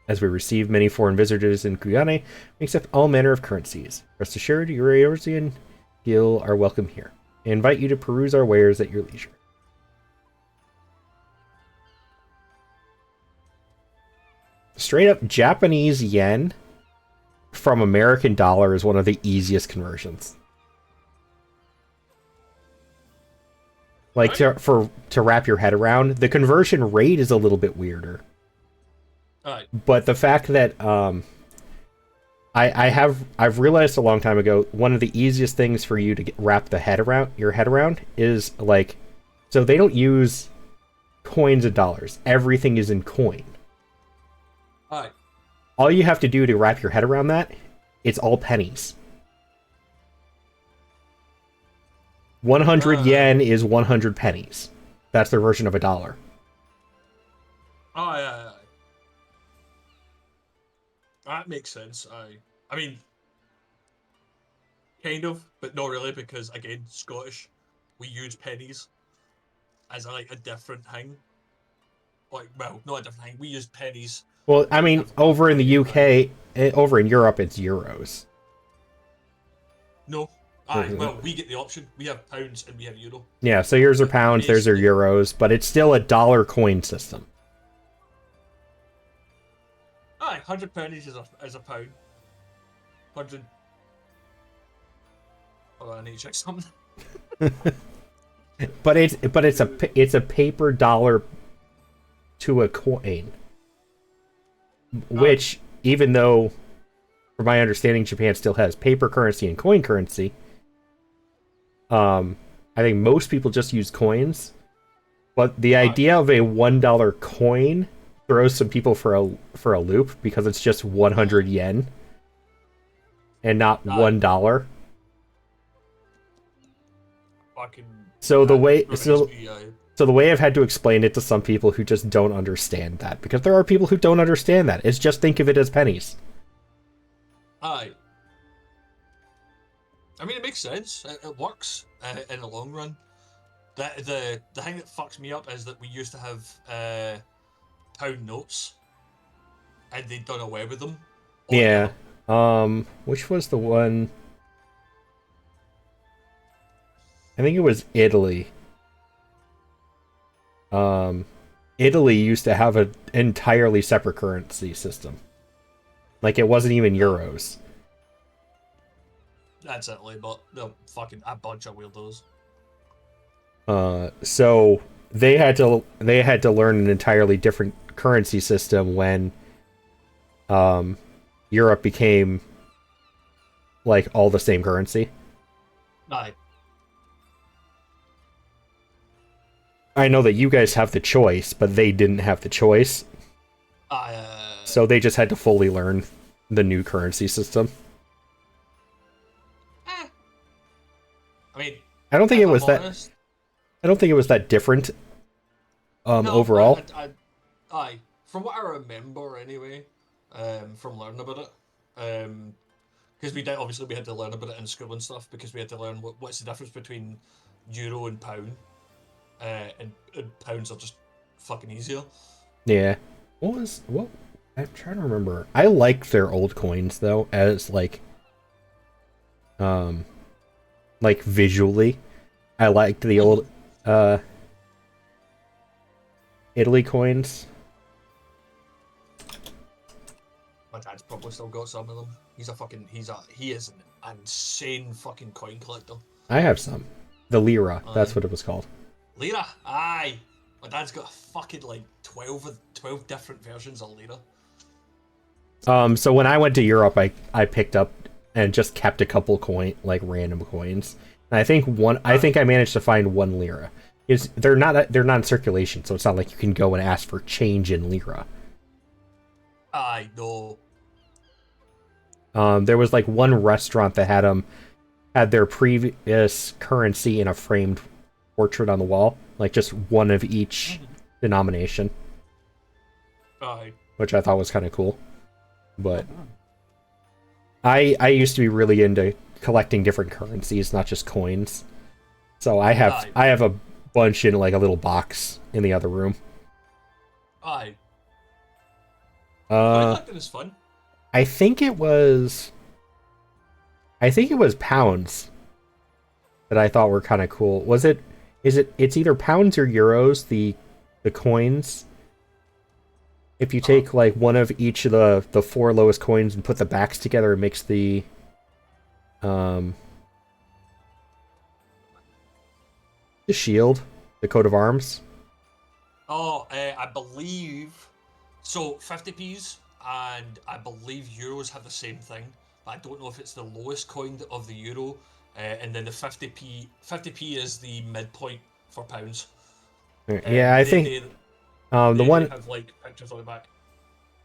A: As we receive many foreign visitors in Kugane, we accept all manner of currencies. Rest assured, your Eorzean Gil are welcome here. I invite you to peruse our wares at your leisure. Straight up Japanese yen from American dollar is one of the easiest conversions. Like to wrap your head around, the conversion rate is a little bit weirder. But the fact that I've realized a long time ago, one of the easiest things for you to wrap your head around is like, so they don't use coins and dollars. Everything is in coin.
B: Alright.
A: All you have to do to wrap your head around that, it's all pennies. 100 yen is 100 pennies. That's their version of a dollar.
B: Oh, yeah. That makes sense. I mean, kind of, but not really, because again, Scottish, we use pennies as a different thing. Like, well, not a different thing. We use pennies.
A: Well, I mean, over in the UK, over in Europe, it's euros.
B: No. Well, we get the option. We have pounds and we have euro.
A: Yeah, so yours are pounds, theirs are euros, but it's still a dollar coin system.
B: 100 pennies is a pound. 100. Oh, I need to check something.
A: But it's a paper dollar to a coin, which even though, from my understanding, Japan still has paper currency and coin currency. I think most people just use coins, but the idea of a $1 coin throws some people for a loop because it's just 100 yen and not $1. So the way I've had to explain it to some people who just don't understand that, because there are people who don't understand that, is just think of it as pennies.
B: Aye. I mean, it makes sense. It works in the long run. The thing that fucks me up is that we used to have pound notes, and they'd done away with them.
A: Yeah. Which was the one? I think it was Italy. Italy used to have an entirely separate currency system. Like, it wasn't even euros.
B: That's Italy, but they're fucking a bunch of weirdos.
A: So they had to learn an entirely different currency system when Europe became like all the same currency.
B: Aye.
A: I know that you guys have the choice, but they didn't have the choice. So they just had to fully learn the new currency system.
B: I mean,
A: I don't think
B: if
A: it
B: I'm
A: was that.
B: honest,
A: I don't think it was that different.
B: no,
A: Overall.
B: aye, from what I remember anyway, from learning about it, because we did obviously we had to learn about it in school and stuff because we had to learn what's the difference between euro and pound, and pounds are just fucking easier.
A: Yeah. What? I'm trying to remember. I liked their old coins though, as um like visually. I liked the
B: Mhm.
A: old uh Italy coins.
B: My dad's probably still got some of them. He is an insane fucking coin collector.
A: I have some. The lira, that's
B: Aye.
A: what it was called.
B: Lira, aye. My dad's got a fucking like 12 different versions of Lira.
A: So when I went to Europe, I picked up and just kept a couple random coins. And I
B: Aye.
A: think I managed to find one lira. They're not in circulation, so it's not like you can go and ask for change in lira.
B: Aye, no.
A: There was like one restaurant that had their previous currency in a framed portrait on the wall, like just one of each
B: Mhm.
A: denomination,
B: Aye.
A: which I thought was kind of cool. But I used to be really into collecting different currencies, not just coins. So
B: Aye.
A: I have a bunch in like a little box in the other room.
B: Aye. Coin
A: Uh,
B: collecting is fun.
A: I think it was I think it was pounds that I thought were kind of cool. Was it? Is it? It's either pounds or euros. The coins. If you
B: Uh-huh.
A: take like one of each of the four lowest coins and put the backs together, it makes um the shield, the coat of arms.
B: Oh, I believe so. 50p's and I believe euros have the same thing, but I don't know if it's the lowest coin of the euro, and then the 50p is the midpoint for pounds.
A: Yeah, I think the
B: They
A: one.
B: have like pictures on the back.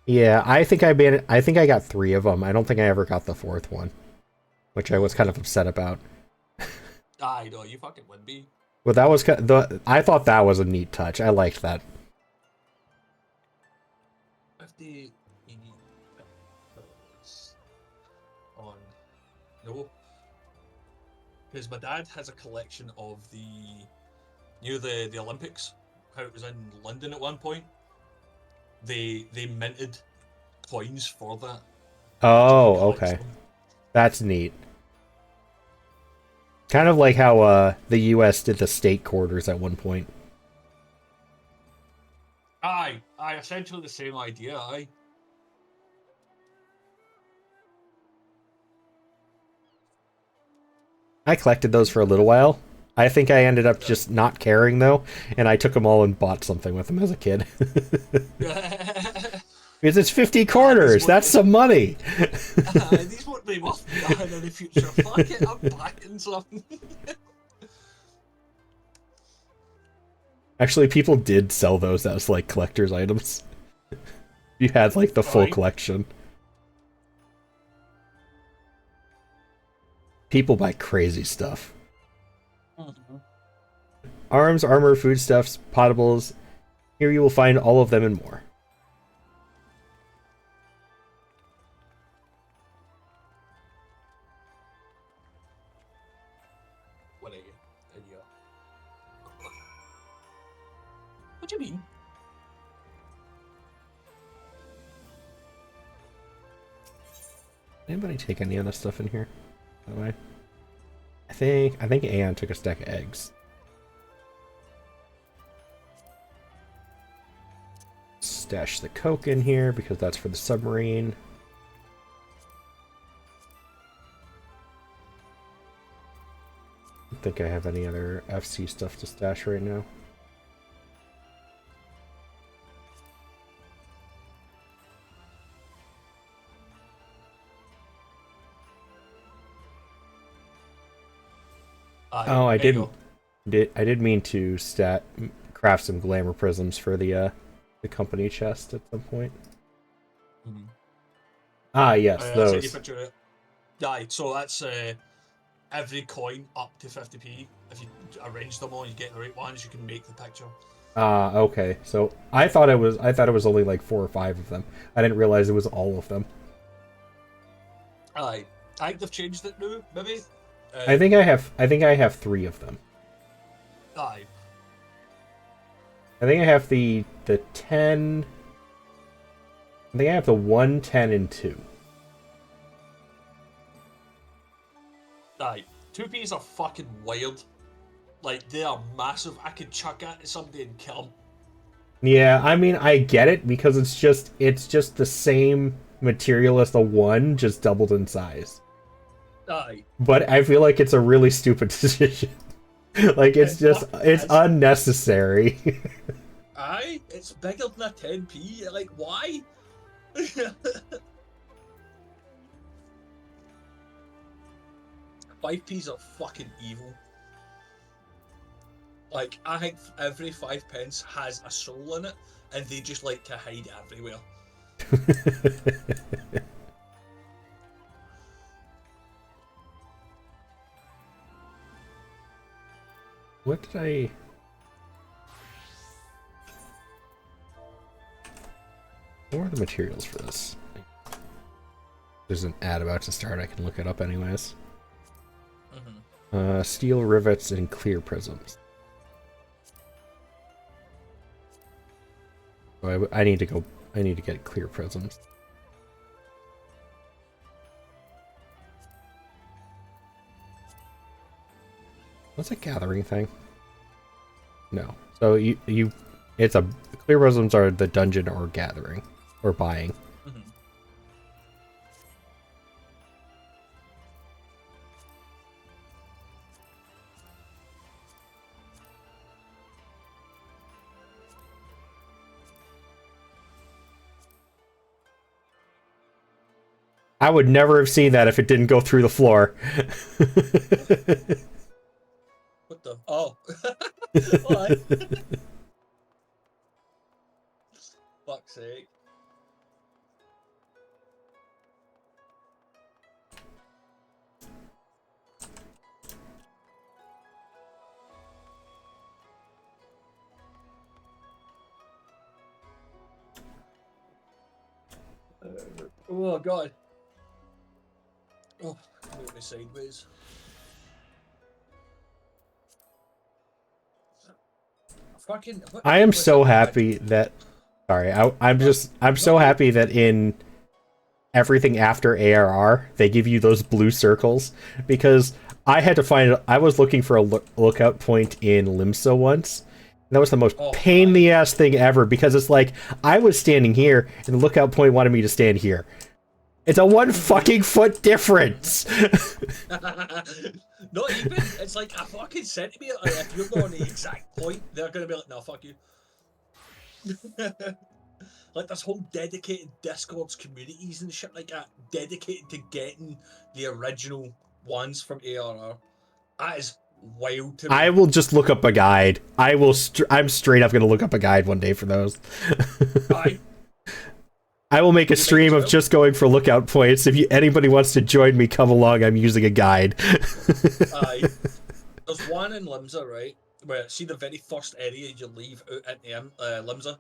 A: Yeah, I think I got three of them. I don't think I ever got the fourth one, which I was kind of upset about.
B: I know you fucking would be.
A: But that was the. I thought that was a neat touch. I liked that.
B: 50 on no, because my dad has a collection of the Olympics, how it was in London at one point. They minted coins for that, so he
A: Oh,
B: collects
A: okay.
B: them.
A: That's neat. Kind of like how the U.S. did the state quarters at one point.
B: Aye, essentially the same idea. Aye.
A: I collected those for a little while. I think I ended up just not caring though, and I took them all and bought something with them as a kid. Because it's 50
B: These
A: quarters.
B: won't
A: That's
B: be.
A: some money.
B: These won't be worth nothing in the future. Fuck it, I'm backing something.
A: Actually, people did sell those as like collector's items. You had like the full
B: Aye.
A: collection. People buy crazy stuff.
B: Mhm.
A: Arms, armor, foodstuffs, potables. Here you will find all of them and more.
B: What are you? Are you? What do you mean?
A: Anybody take any of this stuff in here? By the way, I think Aeon took a stack of eggs. Stash the coke in here because that's for the submarine. I don't think I have any other FC stuff to stash right now.
B: Aye,
A: Oh,
B: there you go.
A: I did mean to craft some glamour prisms for the company chest at some point.
B: Mhm.
A: Ah, yes,
B: I'll send you a
A: those.
B: picture of it. Aye, so every coin up to 50p. If you arrange them all and you get the right ones, you can make the picture.
A: Okay. So I thought it was only like 4 or 5 of them. I didn't realize it was all of them.
B: Aye. I think they've changed it now, maybe.
A: I think I have 3 of them.
B: Aye.
A: I think I have the 10. I think I have the 1, 10, and 2.
B: Aye. 2p's are fucking wild. Like, they are massive. I could chuck at somebody and kill them.
A: Yeah, I mean, I get it because it's just the same material as the 1, just doubled in size.
B: Aye.
A: But I feel like it's a really stupid decision. Like, it's unnecessary.
B: Aye, it's bigger than a 10p. Like, why? 5p's are fucking evil. Like, I think every 5 pence has a soul in it, and they just like to hide everywhere.
A: What did I... What are the materials for this? There's an ad about to start. I can look it up anyways. Steel rivets and clear prisms. So I need to get clear prisms. What's a gathering thing? No. So it's a clear prisms are the dungeon or gathering or buying. I would never have seen that if it didn't go through the floor.
B: What the? Oh. What? Fuck's sake. Oh god. Oh, move me sideways. Fucking.
A: I am so happy that. Sorry, I'm so happy that in everything after ARR they give you those blue circles, because I had to find. I was looking for a lookout point in Limsa once. That was the most pain in the ass thing ever, because it's like I was standing here and the lookout point wanted me to stand here. It's a 1 fucking foot difference.
B: Not even. It's like a fucking centimeter. If you're not on the exact point, they're gonna be like, "No, fuck you." Like, there's whole dedicated Discords, communities and shit like that, dedicated to getting the original ones from ARR. That is wild to me.
A: I will just look up a guide. I'm straight up gonna look up a guide one day for those. I will make a stream of just going for lookout points. If anybody wants to join me, come along. I'm using a guide.
B: Aye. There's one in Limsa, right? Where, see the very first area you leave out into Limsa?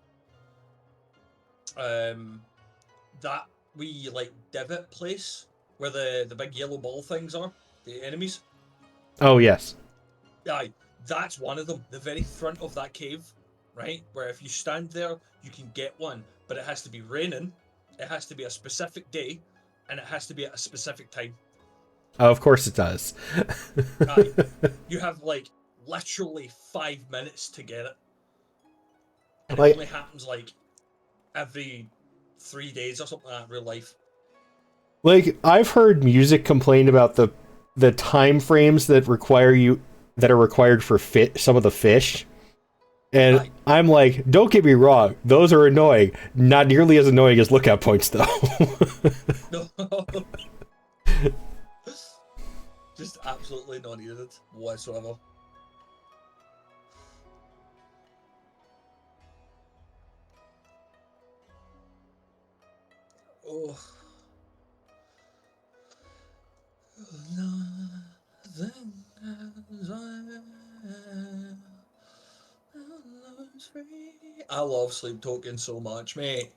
B: That wee, like, divot place where the big yellow ball things are, the enemies.
A: Oh, yes.
B: Aye, that's one of them. The very front of that cave, right? Where if you stand there, you can get one, but it has to be raining, it has to be a specific day, and it has to be at a specific time.
A: Oh, of course it does.
B: Aye. You have, like, literally 5 minutes to get it. And it only happens, like, every 3 days or something like that in real life.
A: Like, I've heard music complain about the time frames that are required for some of the fish. And I'm like, don't get me wrong, those are annoying. Not nearly as annoying as lookout points, though.
B: No. Just absolutely not needed whatsoever. Oh. free. I love Sleep Token so much, mate.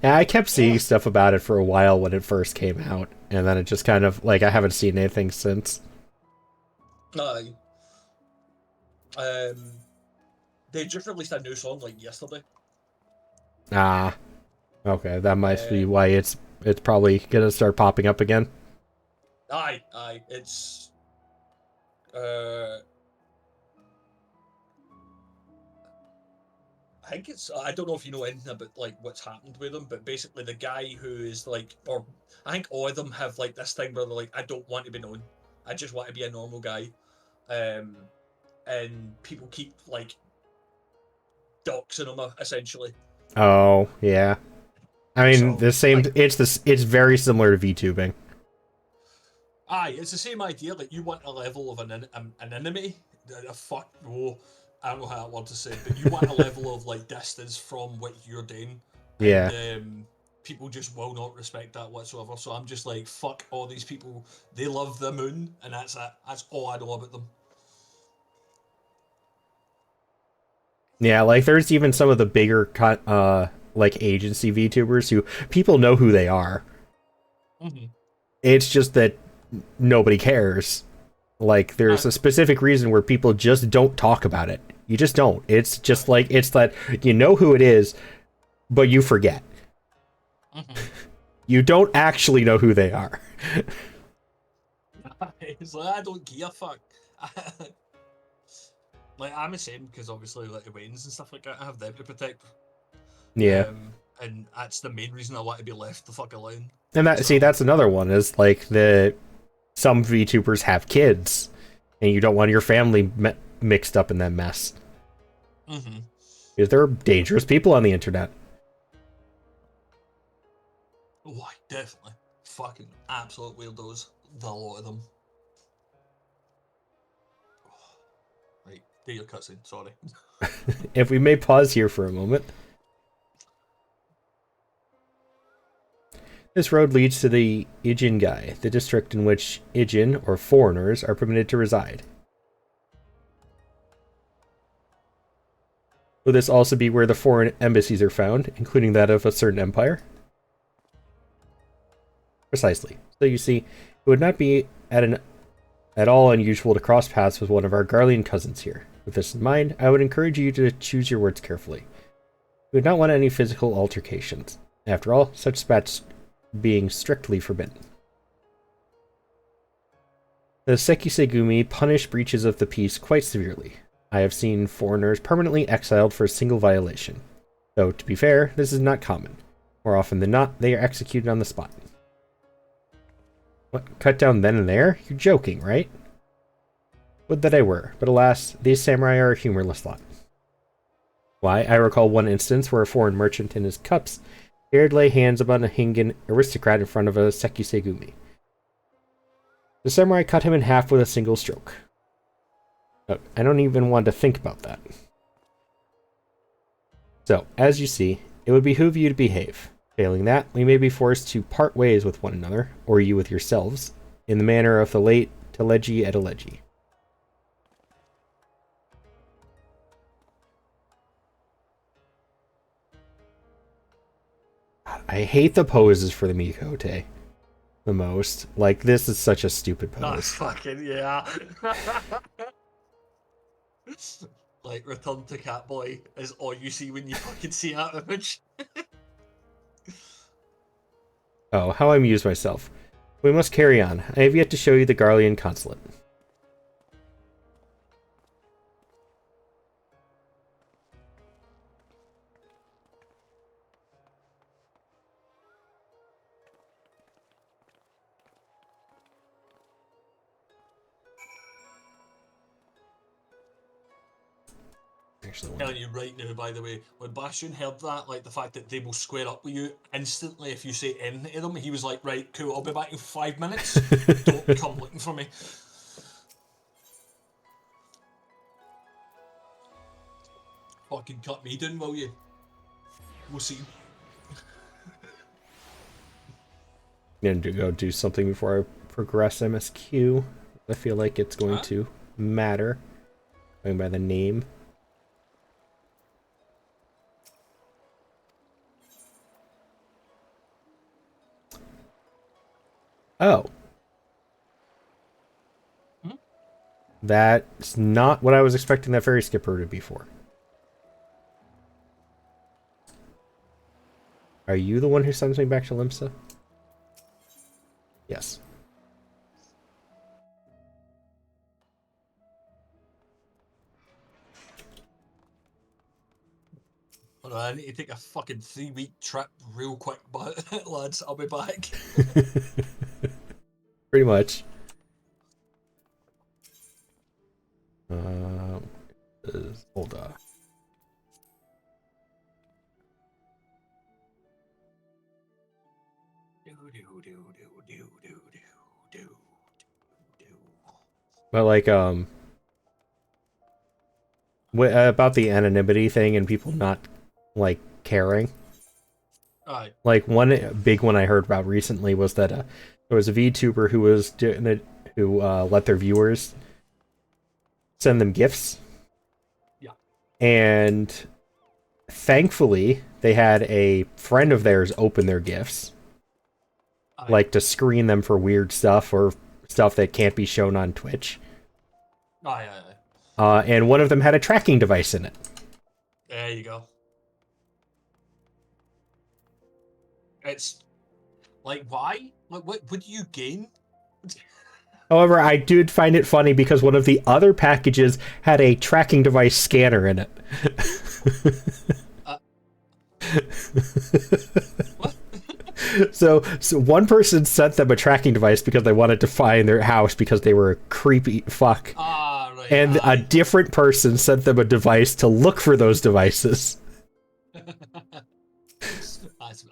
A: Yeah, I kept
B: Oh,
A: seeing stuff about it for a while when it first came out, and then it just kind of, like, I haven't seen anything since.
B: aye. Um, they just released a new song like yesterday.
A: Ah, okay, that might be
B: Um,
A: why it's probably gonna start popping up again.
B: aye. It's uh, I think it's I don't know if you know anything about like what's happened with them, but basically the guy who is like, or I think all of them have like this thing where they're like, I don't want to be known. I just want to be a normal guy. Um, and people keep like doxing him essentially.
A: Oh, yeah. I mean,
B: So
A: the same.
B: like,
A: It's very similar to VTubing.
B: aye, it's the same idea. Like you want a level of an enemy. A fuck, oh, I don't know how I want to say, but you want a level of like distance from what you're doing, and
A: Yeah.
B: people just will not respect that whatsoever. So I'm just like, fuck all these people. They love the moon, and that's it. That's all I know about them.
A: Yeah, like there's even some of the bigger like agency VTubers who people know who they are.
B: Mm-hmm.
A: It's just that nobody cares. Like there's
B: Aye.
A: a specific reason where people just don't talk about it. You just don't. It's just
B: Aye.
A: like it's that you know who it is, but you forget.
B: Mm-hmm.
A: You don't actually know who they are.
B: It's like I don't give a fuck. Like I'm the same because obviously like the weddings and stuff like that, I have them to protect.
A: Yeah.
B: And that's the main reason I want to be left the fuck alone.
A: And that see
B: So,
A: that's another one is like the some VTubers have kids and you don't want your family mixed up in that mess.
B: mm-hmm.
A: Because there are dangerous people on the internet.
B: Oh, definitely. Fucking absolute weirdos. The lot of them. Right, do your cutscene, sorry.
A: If we may pause here for a moment. This road leads to the Ijingai, the district in which Ijin, or foreigners, are permitted to reside. Will this also be where the foreign embassies are found, including that of a certain empire? Precisely. So you see, it would not be at all unusual to cross paths with one of our Garlean cousins here. With this in mind, I would encourage you to choose your words carefully. We would not want any physical altercations. After all, such spats being strictly forbidden. The Sekisegumi punish breaches of the peace quite severely. I have seen foreigners permanently exiled for a single violation. Though, to be fair, this is not common. More often than not, they are executed on the spot. What, cut down then and there? You're joking, right? Would that I were, but alas, these samurai are a humorless lot. Why, I recall one instance where a foreign merchant in his cups dared lay hands upon a Hingan aristocrat in front of a Sekisegumi. The samurai cut him in half with a single stroke. I don't even want to think about that. So, as you see, it would behoove you to behave. Failing that, we may be forced to part ways with one another, or you with yourselves, in the manner of the late Teleji et Eleji. I hate the poses for the Mikote the most. Like, this is such a stupid
B: That's
A: pose.
B: fucking, yeah. Like, Return to Catboy is all you see when you fucking see that image.
A: Oh, how I amuse myself. We must carry on. I have yet to show you the Garlean consulate. Actually,
B: Telling you right now, by the way, when Bastion heard that, like the fact that they will square up with you instantly if you say anything to them, he was like, right, cool, I'll be back in 5 minutes. Don't come looking for me. Fucking cut me down, will you? We'll see.
A: I'm gonna go do something before I progress MSQ. I feel like it's going to matter. Going by the name. Oh.
B: Hmm?
A: That's not what I was expecting that ferry skipper to be for. Are you the one who sends me back to Limsa? Yes.
B: Hold on, I need to take a fucking 3-week trip real quick, but lads, I'll be back.
A: Pretty much. Hold on. But like, about the anonymity thing and people not like caring.
B: Aye.
A: Like one big one I heard about recently was that there was a VTuber who was doing it, who let their viewers send them gifts.
B: Yeah.
A: And thankfully, they had a friend of theirs open their gifts,
B: Aye.
A: like to screen them for weird stuff or stuff that can't be shown on Twitch.
B: Aye, aye, aye.
A: And one of them had a tracking device in it.
B: There you go. It's like, why? Like, what do you gain?
A: However, I did find it funny because one of the other packages had a tracking device scanner in it.
B: What?
A: So one person sent them a tracking device because they wanted to find their house because they were a creepy fuck.
B: Ah, right.
A: And
B: aye.
A: a different person sent them a device to look for those devices.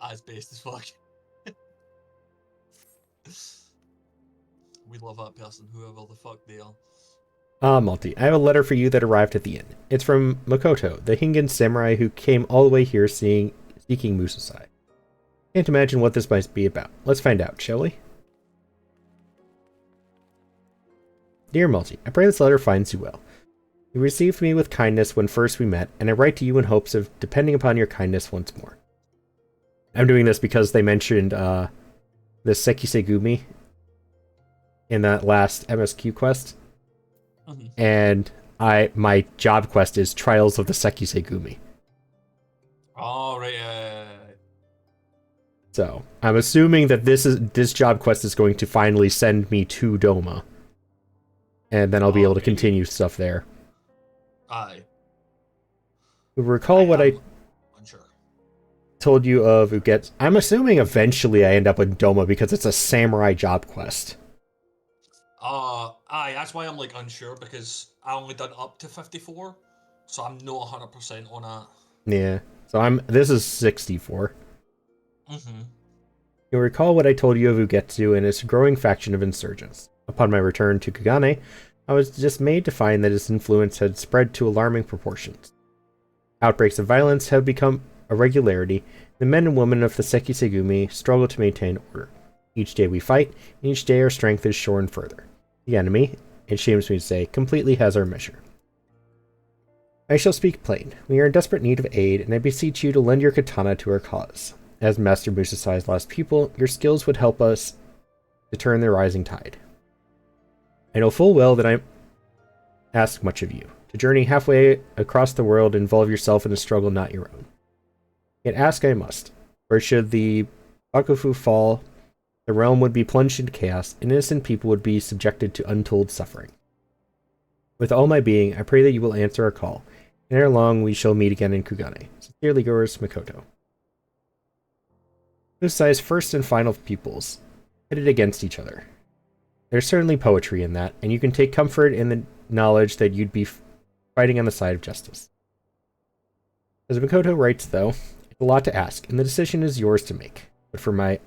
B: That's based as fuck. We love that person, whoever the fuck they are.
A: Multi, I have a letter for you that arrived at the inn. It's from Makoto, the Hingan samurai who came all the way here seeking Musasai. Can't imagine what this might be about. Let's find out, shall we? Dear Multi, I pray this letter finds you well. You received me with kindness when first we met, and I write to you in hopes of depending upon your kindness once more. I'm doing this because they mentioned the Sekisegumi in that last MSQ quest.
B: Mm-hmm.
A: And my job quest is Trials of the Sekisegumi.
B: Oh, right.
A: So I'm assuming that this job quest is going to finally send me to Doma, and then I'll be able to continue stuff there.
B: Aye.
A: Recall what I
B: unsure.
A: told you of Ugetsu. I'm assuming eventually I end up in Doma because it's a samurai job quest.
B: Aye, that's why I'm like unsure, because I only done up to 54, so I'm not 100% on that.
A: Yeah. So this is 64.
B: Mm-hmm.
A: You'll recall what I told you of Ugetsu and its growing faction of insurgents. Upon my return to Kagane, I was dismayed to find that its influence had spread to alarming proportions. Outbreaks of violence have become a regularity. The men and women of the Sekisegumi struggle to maintain order. Each day we fight, and each day our strength is shorn further. The enemy, it shames me to say, completely has our measure. I shall speak plain. We are in desperate need of aid, and I beseech you to lend your katana to our cause. As Master Musasai's last pupil, your skills would help us to turn the rising tide. I know full well that I ask much of you. To journey halfway across the world and involve yourself in a struggle not your own. Yet ask I must, for should the Bakufu fall, the realm would be plunged into chaos, and innocent people would be subjected to untold suffering. With all my being, I pray that you will answer our call, and ere long we shall meet again in Kugane. Sincerely yours, Makoto. Musasai's first and final pupils, pitted against each other. There's certainly poetry in that, and you can take comfort in the knowledge that you'd be fighting on the side of justice. As Makoto writes, though, it's a lot to ask, and the decision is yours to make. But for my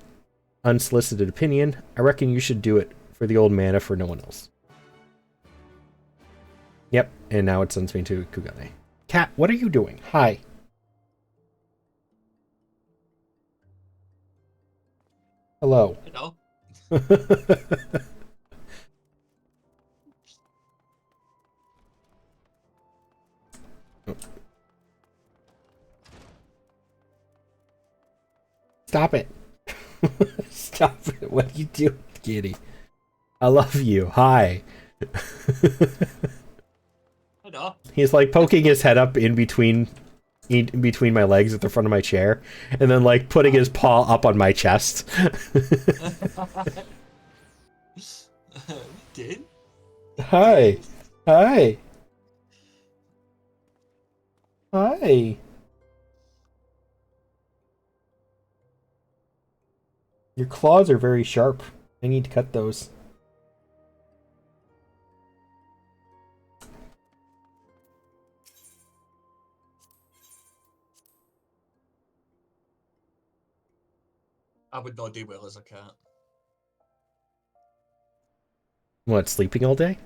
A: unsolicited opinion, I reckon you should do it for the old man if for no one else. Yep, and now it sends me to Kugane. Cat, what are you doing? Hi. Hello.
B: Hello.
A: Stop it. Stop it. What are you doing, kitty? I love you. Hi.
B: I know.
A: He's like poking his head up in between my legs at the front of my chair, and then like putting his paw up on my chest.
B: Did?
A: Hi. Hi. Hi. Your claws are very sharp. I need to cut those.
B: I would not do well as a cat.
A: What, sleeping all day?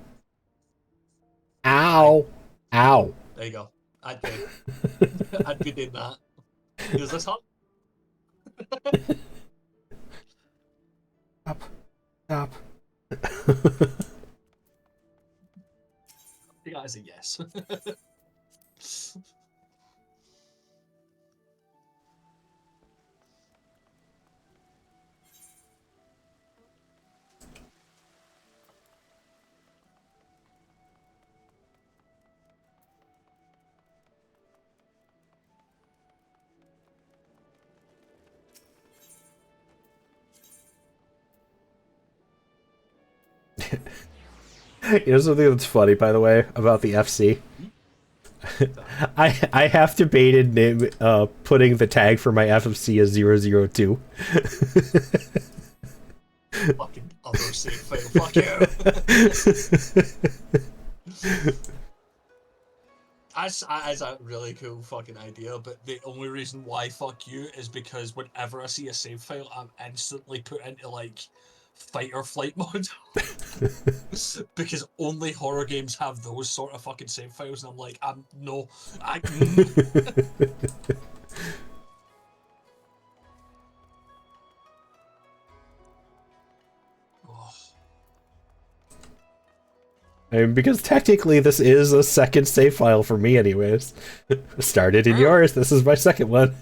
B: Aye.
A: Ow. Ow.
B: There you go. I'd be, I'd be doing that. Is this hot?
A: Stop. Stop.
B: The guy's a yes.
A: You know something that's funny, by the way, about the FC? I have debated putting the tag for my FFC as 002.
B: Fucking other save file. Fuck you. That's a really cool fucking idea, but the only reason why fuck you is because whenever I see a save file, I'm instantly put into like fight or flight mode. Because only horror games have those sort of fucking save files, and I'm like, no, Oh.
A: I mean, because technically this is a second save file for me anyways. Started in yours, this is my second one.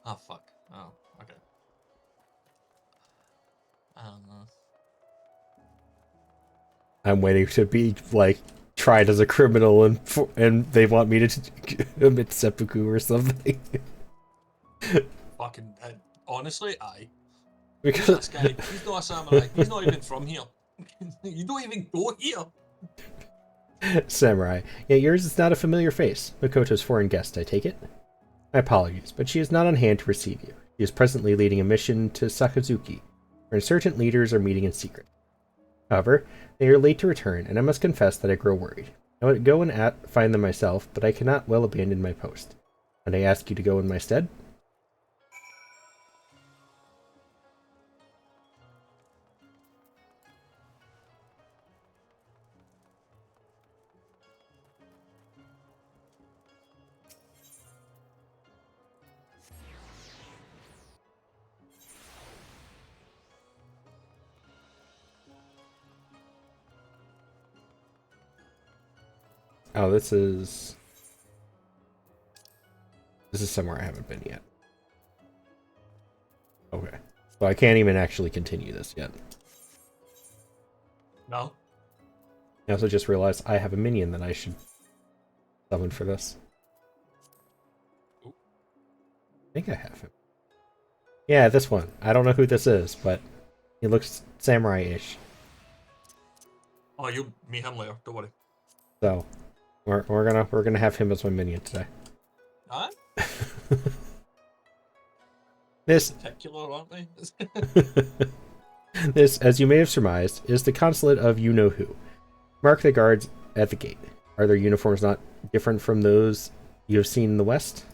B: Oh fuck. Oh, okay. I don't know.
A: I'm waiting to be, like, tried as a criminal and they want me to commit seppuku or something.
B: Fucking, honestly,
A: Because
B: this guy, he's not a samurai. He's not even from here. You don't even go here.
A: Samurai. Yeah, yours is not a familiar face. Makoto's foreign guest, I take it? My apologies, but she is not on hand to receive you. She is presently leading a mission to Sakazuki, where insurgent leaders are meeting in secret. However, they are late to return, and I must confess that I grow worried. I would go and find them myself, but I cannot well abandon my post. And I ask you to go in my stead? Oh, this is somewhere I haven't been yet. Okay. So I can't even actually continue this yet.
B: No.
A: I also just realized I have a minion that I should summon for this.
B: Ooh.
A: I think I have him. Yeah, this one. I don't know who this is, but he looks samurai-ish.
B: Oh, you'll meet him later. Don't worry.
A: So we're gonna have him as my minion today.
B: Huh?
A: This
B: Particular, aren't they?
A: this, as you may have surmised, is the consulate of you-know-who. Mark the guards at the gate. Are their uniforms not different from those you have seen in the West?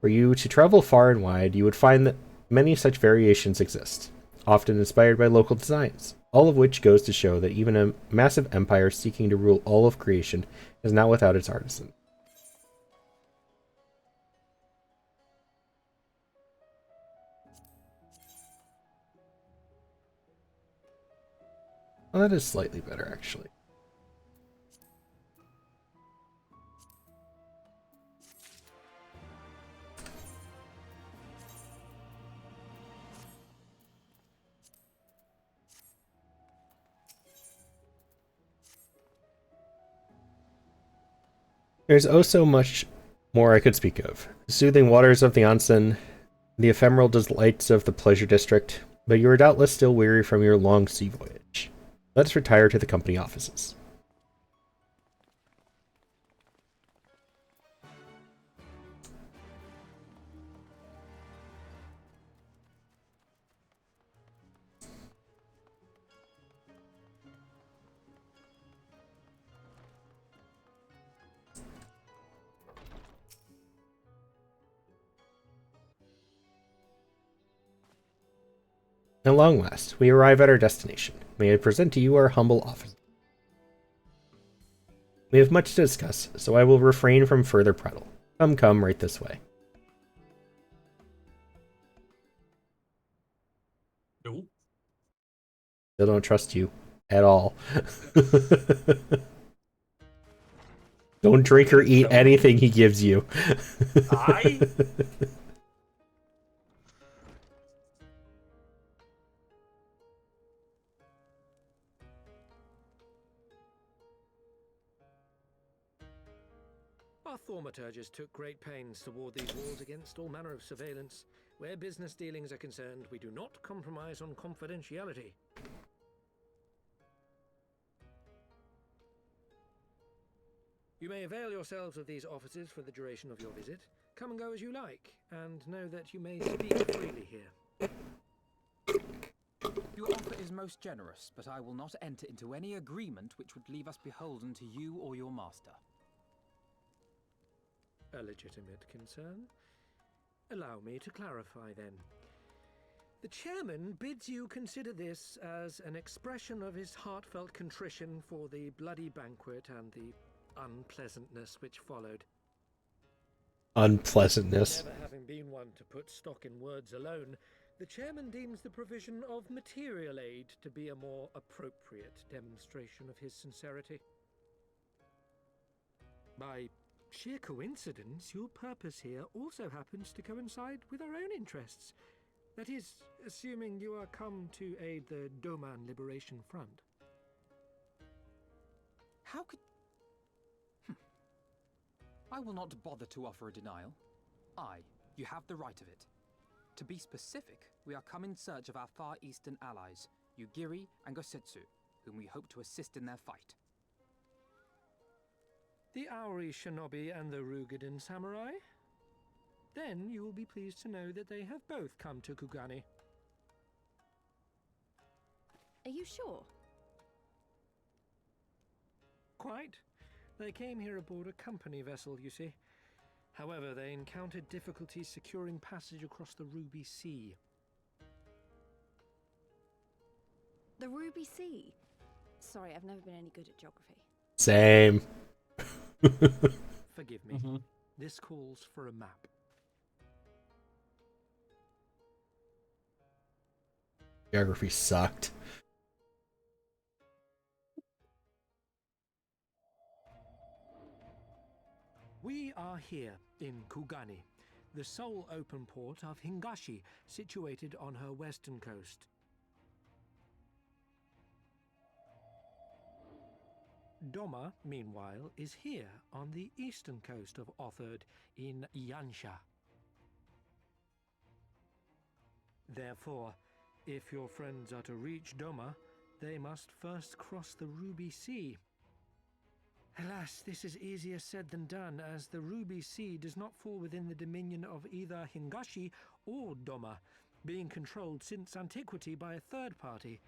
A: Were you to travel far and wide, you would find that many such variations exist, often inspired by local designs, all of which goes to show that even a massive empire seeking to rule all of creation is not without its artisans. Well, that is slightly better, actually. There's oh so much more I could speak of. The soothing waters of the onsen, the ephemeral delights of the pleasure district, but you are doubtless still weary from your long sea voyage. Let us retire to the company offices. At long last, we arrive at our destination. May I present to you our humble office. We have much to discuss, so I will refrain from further prattle. Come, right this way.
B: No.
A: I don't trust you at all. Don't drink or eat anything he gives you.
B: Aye.
C: Our thaumaturgists took great pains to ward these walls against all manner of surveillance. Where business dealings are concerned, we do not compromise on confidentiality. You may avail yourselves of these offices for the duration of your visit. Come and go as you like, and know that you may speak freely here.
D: Your offer is most generous, but I will not enter into any agreement which would leave us beholden to you or your master.
C: A legitimate concern. Allow me to clarify then. The chairman bids you consider this as an expression of his heartfelt contrition for the bloody banquet and the unpleasantness which followed.
A: Unpleasantness.
C: Never having been one to put stock in words alone, the chairman deems the provision of material aid to be a more appropriate demonstration of his sincerity. By sheer coincidence, your purpose here also happens to coincide with our own interests. That is, assuming you are come to aid the Doman Liberation Front.
D: How could... I will not bother to offer a denial. You have the right of it. To be specific, we are come in search of our Far Eastern allies, Yugiri and Gosetsu, whom we hope to assist in their fight.
C: The Aori Shinobi and the Rugadan Samurai? Then you will be pleased to know that they have both come to Kugani.
E: Are you sure?
C: Quite. They came here aboard a company vessel, you see. However, they encountered difficulties securing passage across the Ruby Sea.
E: The Ruby Sea? Sorry, I've never been any good at geography.
A: Same.
C: Forgive me. This calls for a map.
A: Geography sucked.
C: We are here in Kugani, the sole open port of Hingashi, situated on her western coast. Doma, meanwhile, is here on the eastern coast of Otherd in Yansha. Therefore, if your friends are to reach Doma, they must first cross the Ruby Sea. Alas, this is easier said than done, as the Ruby Sea does not fall within the dominion of either Hingashi or Doma, being controlled since antiquity by a third party,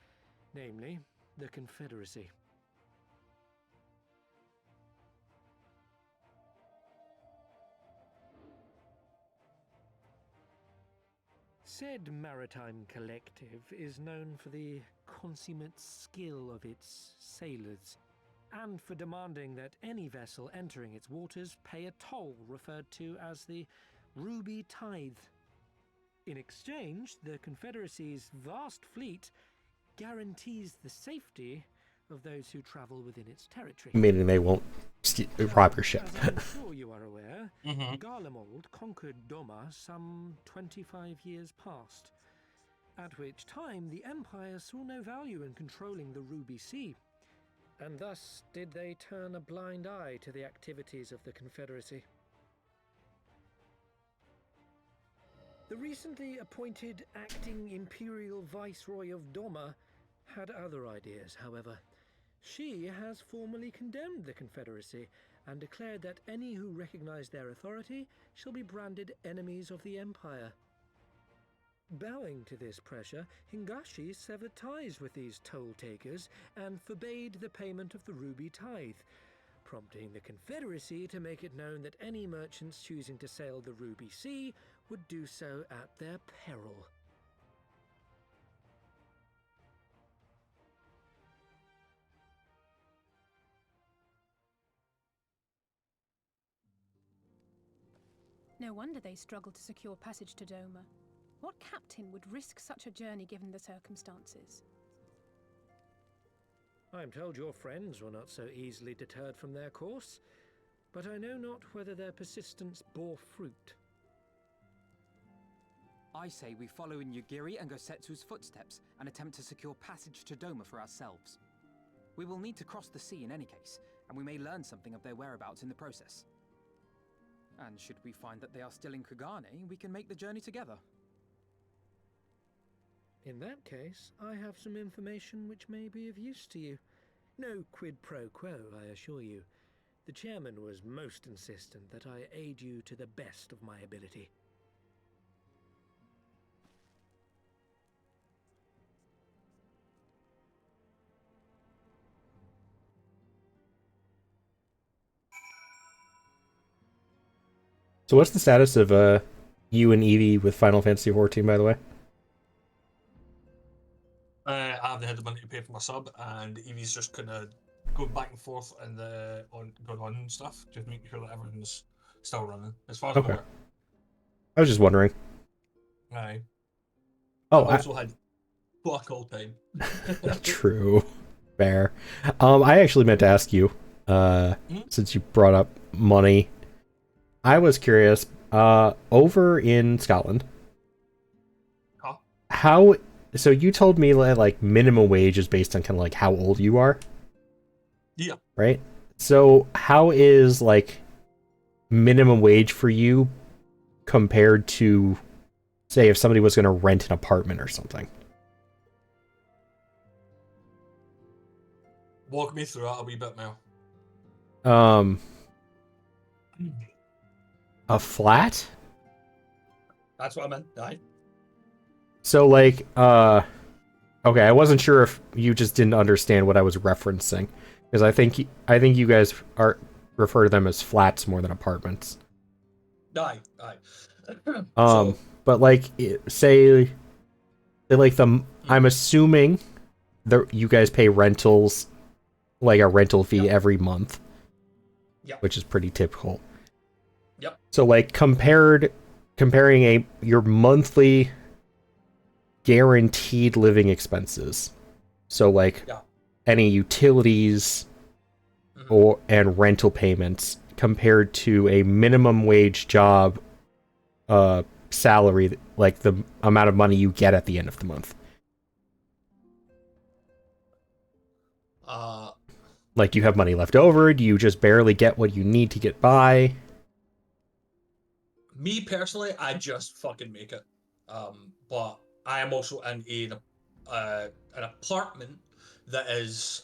C: namely the Confederacy. Said maritime collective is known for the consummate skill of its sailors, and for demanding that any vessel entering its waters pay a toll referred to as the Ruby Tithe. In exchange, the Confederacy's vast fleet guarantees the safety of those who travel within its territory.
A: Meaning they won't rob your ship.
C: As I'm sure you are aware,
B: Mm-hmm.
C: Garlemald conquered Doma some 25 years past, at which time the Empire saw no value in controlling the Ruby Sea, and thus did they turn a blind eye to the activities of the Confederacy. The recently appointed acting Imperial Viceroy of Doma had other ideas, however. She has formally condemned the Confederacy and declared that any who recognize their authority shall be branded enemies of the Empire. Bowing to this pressure, Hingashi severed ties with these toll-takers and forbade the payment of the ruby tithe, prompting the Confederacy to make it known that any merchants choosing to sail the Ruby Sea would do so at their peril.
F: No wonder they struggled to secure passage to Doma. What captain would risk such a journey given the circumstances?
C: I am told your friends were not so easily deterred from their course, but I know not whether their persistence bore fruit.
D: I say we follow in Yugiri and Gosetsu's footsteps and attempt to secure passage to Doma for ourselves. We will need to cross the sea in any case, and we may learn something of their whereabouts in the process. And should we find that they are still in Kugane, we can make the journey together.
C: In that case, I have some information which may be of use to you. No quid pro quo, I assure you. The chairman was most insistent that I aid you to the best of my ability.
A: So what's the status of you and Evie with Final Fantasy XIV, by the way?
B: I haven't had the money to pay for my sub, and Evie's just kind of going back and forth and going on and stuff, just making sure that everything's still running. As far as I'm
A: Okay.
B: aware.
A: I was just wondering.
B: Aye.
A: Oh,
B: I've also had fuck all time.
A: true. Fair. I actually meant to ask you, since you brought up money, I was curious, over in Scotland,
B: Huh?
A: how, so you told me like minimum wage is based on kind of like how old you are,
B: Yeah.
A: right? So how is like minimum wage for you compared to, say, if somebody was going to rent an apartment or something?
B: Walk me through it a wee bit, Mel.
A: A flat?
B: That's what I meant. Aye.
A: So like, okay, I wasn't sure if you just didn't understand what I was referencing, because I think you guys refer to them as flats more than apartments.
B: Aye. So,
A: But like, say like I'm assuming that you guys pay rentals, like a rental fee every month.
B: Yep.
A: Which is pretty typical.
B: Yep.
A: So like comparing your monthly guaranteed living expenses. So like any utilities and rental payments compared to a minimum wage job salary, like the amount of money you get at the end of the month. Like, you have money left over? Do you just barely get what you need to get by?
B: Me personally, I just fucking make it. But I am also in an apartment that is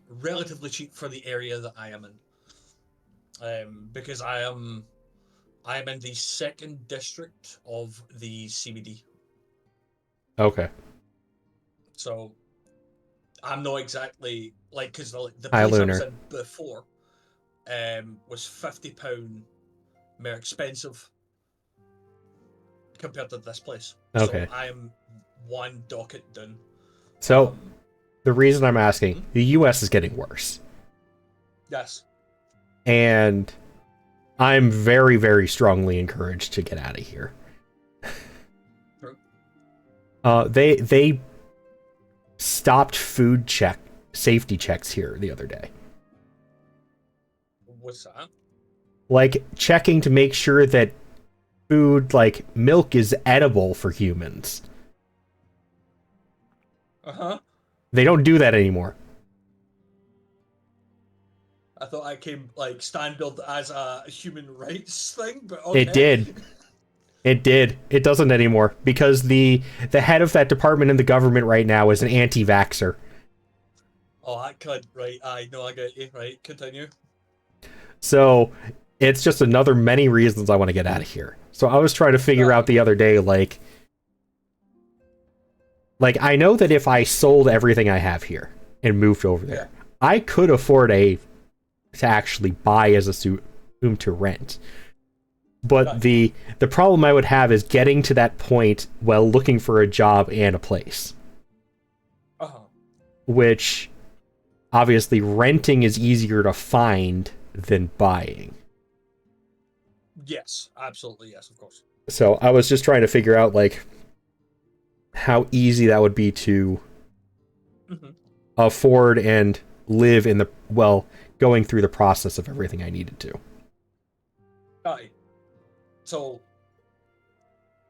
B: relatively cheap for the area that I am in. Because I am in the 2nd district of the CBD.
A: Okay.
B: So I'm not exactly like, because the
A: Hi,
B: place I
A: Lunar.
B: was in before was £50 more expensive compared to this place.
A: Okay.
B: So I am one docket down.
A: So the reason I'm asking, the US is getting worse.
B: Yes.
A: And I'm very, very strongly encouraged to get out of here.
B: True.
A: They stopped safety checks here the other day.
B: What's that?
A: Like, checking to make sure that food, like milk, is edible for humans.
B: Uh-huh.
A: They don't do that anymore.
B: I thought I came, like, stand-billed as a human rights thing, but okay.
A: It did. It did. It doesn't anymore, because the head of that department in the government right now is an anti-vaxxer.
B: Oh, I could. Right, I know, I get you. Right, continue.
A: So, it's just another many reasons I want to get out of here. So I was trying to figure out the other day, like, I know that if I sold everything I have here and moved over there, I could afford to actually buy as a room to rent. But the problem I would have is getting to that point while looking for a job and a place.
B: Uh-huh.
A: Which, obviously, renting is easier to find than buying.
B: Yes, absolutely, yes, of course.
A: So I was just trying to figure out, like, how easy that would be to afford and live in going through the process of everything I needed to.
B: Aye. So,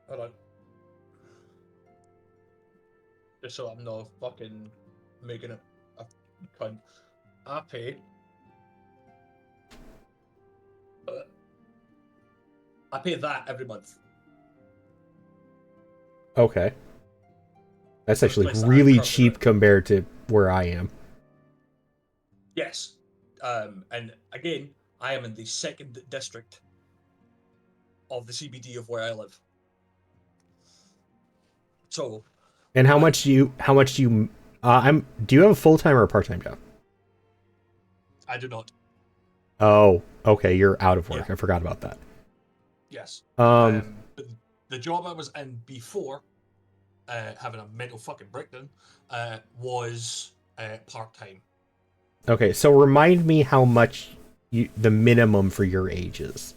B: hold on. Just so I'm not fucking making a cunt. I pay. I pay that every month.
A: Okay. That's actually really cheap compared to where I am.
B: Yes. And again, I am in the 2nd district of the CBD of where I live. So.
A: And do you have a full-time or a part-time job?
B: I do not.
A: Oh, okay, you're out of work.
B: Yeah.
A: I forgot about that.
B: Yes.
A: But
B: The job I was in before, having a mental fucking breakdown, was part-time.
A: okay, so remind me how much the minimum for your age is.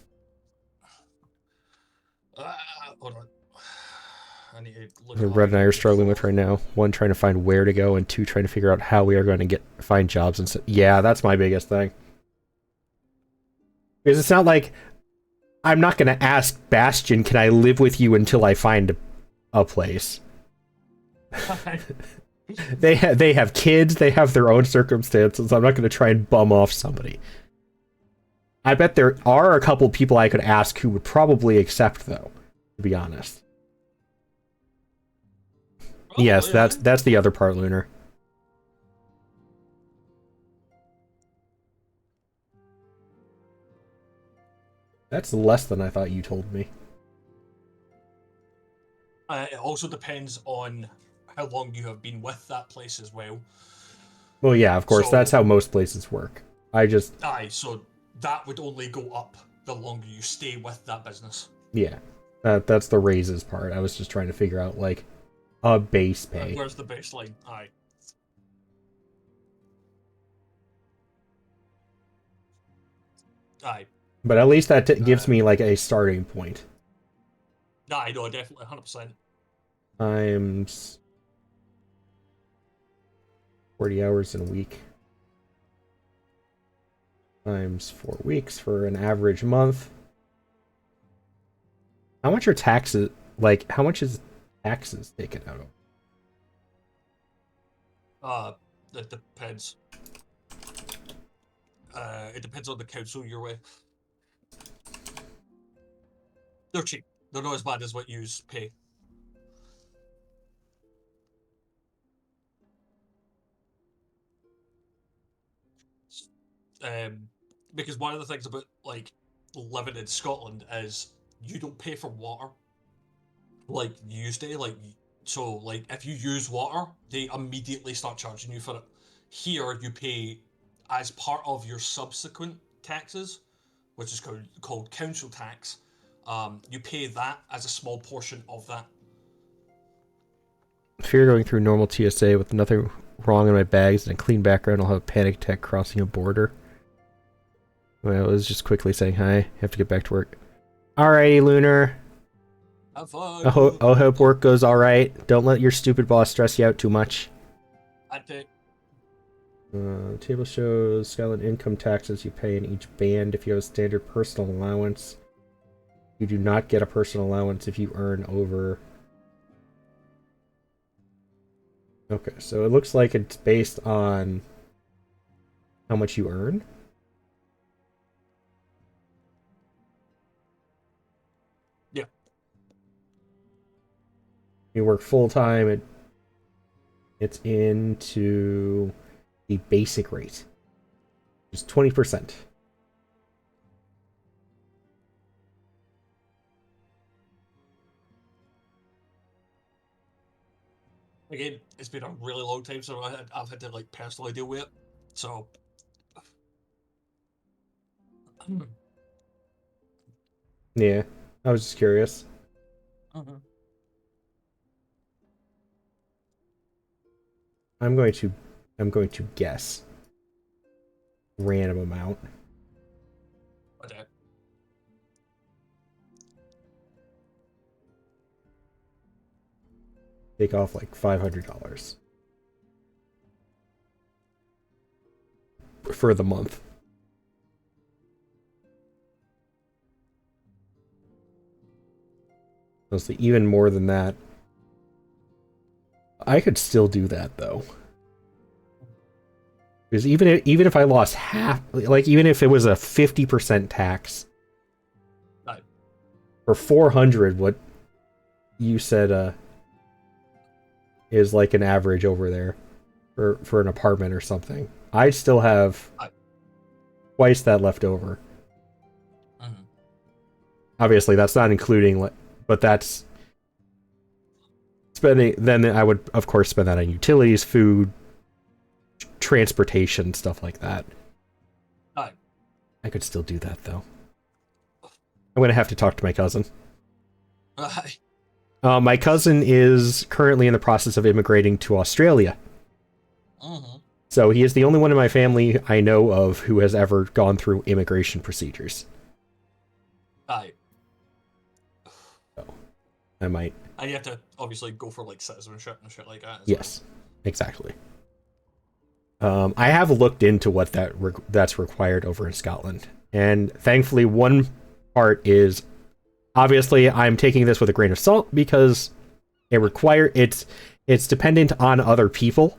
B: Hold on. I need to look.
A: Red and I are struggling with right now. 1, trying to find where to go, and 2, trying to figure out how we are going to find jobs. And so, yeah, that's my biggest thing. Because it's not like I'm not going to ask Bastion, can I live with you until I find a place? They have kids, they have their own circumstances. I'm not going to try and bum off somebody. I bet there are a couple people I could ask who would probably accept, though, to be honest. Oh, yes, yeah. That's the other part, Lunar. That's less than I thought you told me.
B: It also depends on how long you have been with that place as well.
A: Well, yeah, of course, that's how most places work.
B: Aye, so that would only go up the longer you stay with that business.
A: Yeah, that's the raises part. I was just trying to figure out, like, a base pay.
B: Where's the baseline? Aye. Aye.
A: But at least that gives me, like, a starting point.
B: Aye, no, definitely, 100%.
A: Times 40 hours in a week. Times 4 weeks for an average month. How much are taxes, like, how much is taxes taken out of?
B: It depends. It depends on the council you're with. They're cheap. They're not as bad as what you pay. Because one of the things about, like, living in Scotland is you don't pay for water like you used to. Like, so, like, if you use water, they immediately start charging you for it. Here, you pay as part of your subsequent taxes, which is called council tax. You pay that as a small portion of that.
A: If you're going through normal TSA with nothing wrong in my bags and a clean background, I'll have a panic attack crossing a border. Well, I was just quickly saying hi. I have to get back to work. Alrighty, Lunar.
B: Have fun.
A: I hope work goes alright. Don't let your stupid boss stress you out too much.
B: At the
A: Table shows Scotland income taxes you pay in each band if you have a standard personal allowance. You do not get a personal allowance if you earn over... Okay, so it looks like it's based on how much you earn.
B: Yeah.
A: You work full-time, it's into the basic rate. Just 20%.
B: Again, it's been a really long time, so I've had to like personally deal with it. So,
A: Yeah, I was just curious. I'm going to guess random amount.
B: okay.
A: Take off like $500 for the month. Honestly, even more than that. I could still do that though. Because even if I lost half, like even if it was a 50% tax,
B: Right.
A: for 400, what you said is like an average over there for an apartment or something. I'd still have twice that left over. Obviously, that's not including, but that's spending. Then I would, of course, spend that on utilities, food, transportation, stuff like that.
B: Right.
A: I could still do that though. I'm gonna have to talk to my cousin.
B: Right.
A: My cousin is currently in the process of immigrating to Australia. So he is the only one in my family I know of who has ever gone through immigration procedures.
B: Right.
A: So I might.
B: And you have to obviously go for like citizenship and shit like that.
A: Yes, exactly. I have looked into what that's required over in Scotland, and thankfully, one part is obviously I'm taking this with a grain of salt because it's dependent on other people.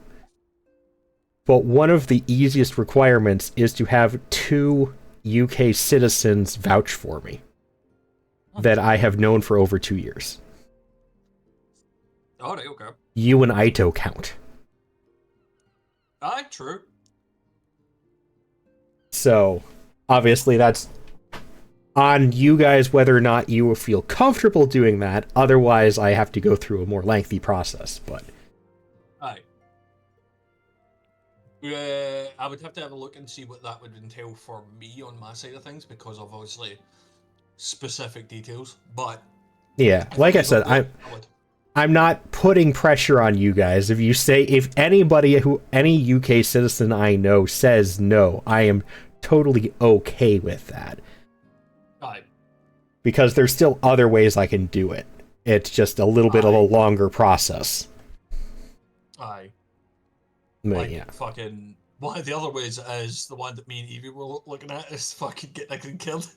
A: But one of the easiest requirements is to have 2 UK citizens vouch for me that I have known for over 2 years.
B: Oh, right, okay.
A: You and Ito count.
B: Aye, true.
A: So, obviously, that's on you guys whether or not you will feel comfortable doing that. Otherwise, I have to go through a more lengthy process. But
B: aye. I would have to have a look and see what that would entail for me on my side of things because of obviously specific details. But
A: yeah, like I said, I'm not putting pressure on you guys. If any UK citizen I know says no, I am totally okay with that.
B: Aye.
A: Because there's still other ways I can do it. It's just a little bit of a longer process.
B: Aye.
A: But,
B: like,
A: yeah.
B: fucking one of the other ways is the one that me and Evie were looking at is fucking getting everything killed.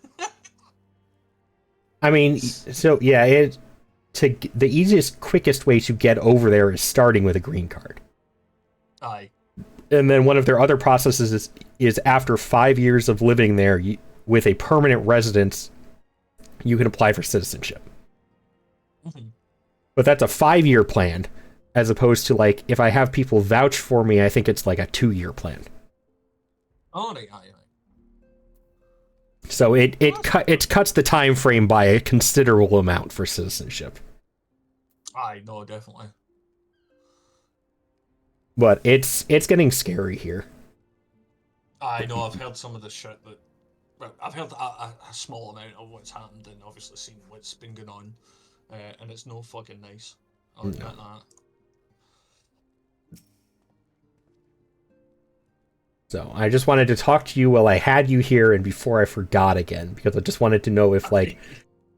A: I mean, so yeah, the easiest, quickest way to get over there is starting with a green card.
B: Aye.
A: And then one of their other processes is after 5 years of living there with a permanent residence, you can apply for citizenship. But that's a 5-year plan, as opposed to like if I have people vouch for me, I think it's like a 2-year plan.
B: Oh, aye, aye.
A: So it cuts the time frame by a considerable amount for citizenship.
B: Aye, no, definitely.
A: But it's getting scary here.
B: I know I've heard some of the shit that. Well, I've heard a small amount of what's happened and obviously seen what's been going on, and it's no fucking nice. I'll admit that.
A: So I just wanted to talk to you while I had you here and before I forgot again, because I just wanted to know if like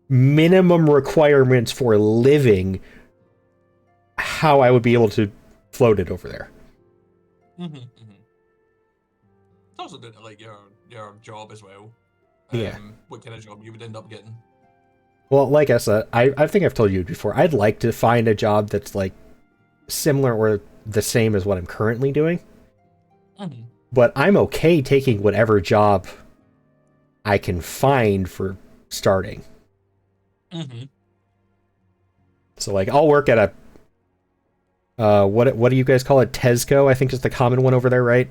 A: minimum requirements for living, how I would be able to float it over there.
B: It's also down to like your job as well.
A: Yeah.
B: What kind of job you would end up getting?
A: Well, like I said, I think I've told you before, I'd like to find a job that's like similar or the same as what I'm currently doing. But I'm okay taking whatever job I can find for starting. So like I'll work at a what do you guys call it? Tesco, I think is the common one over there, right?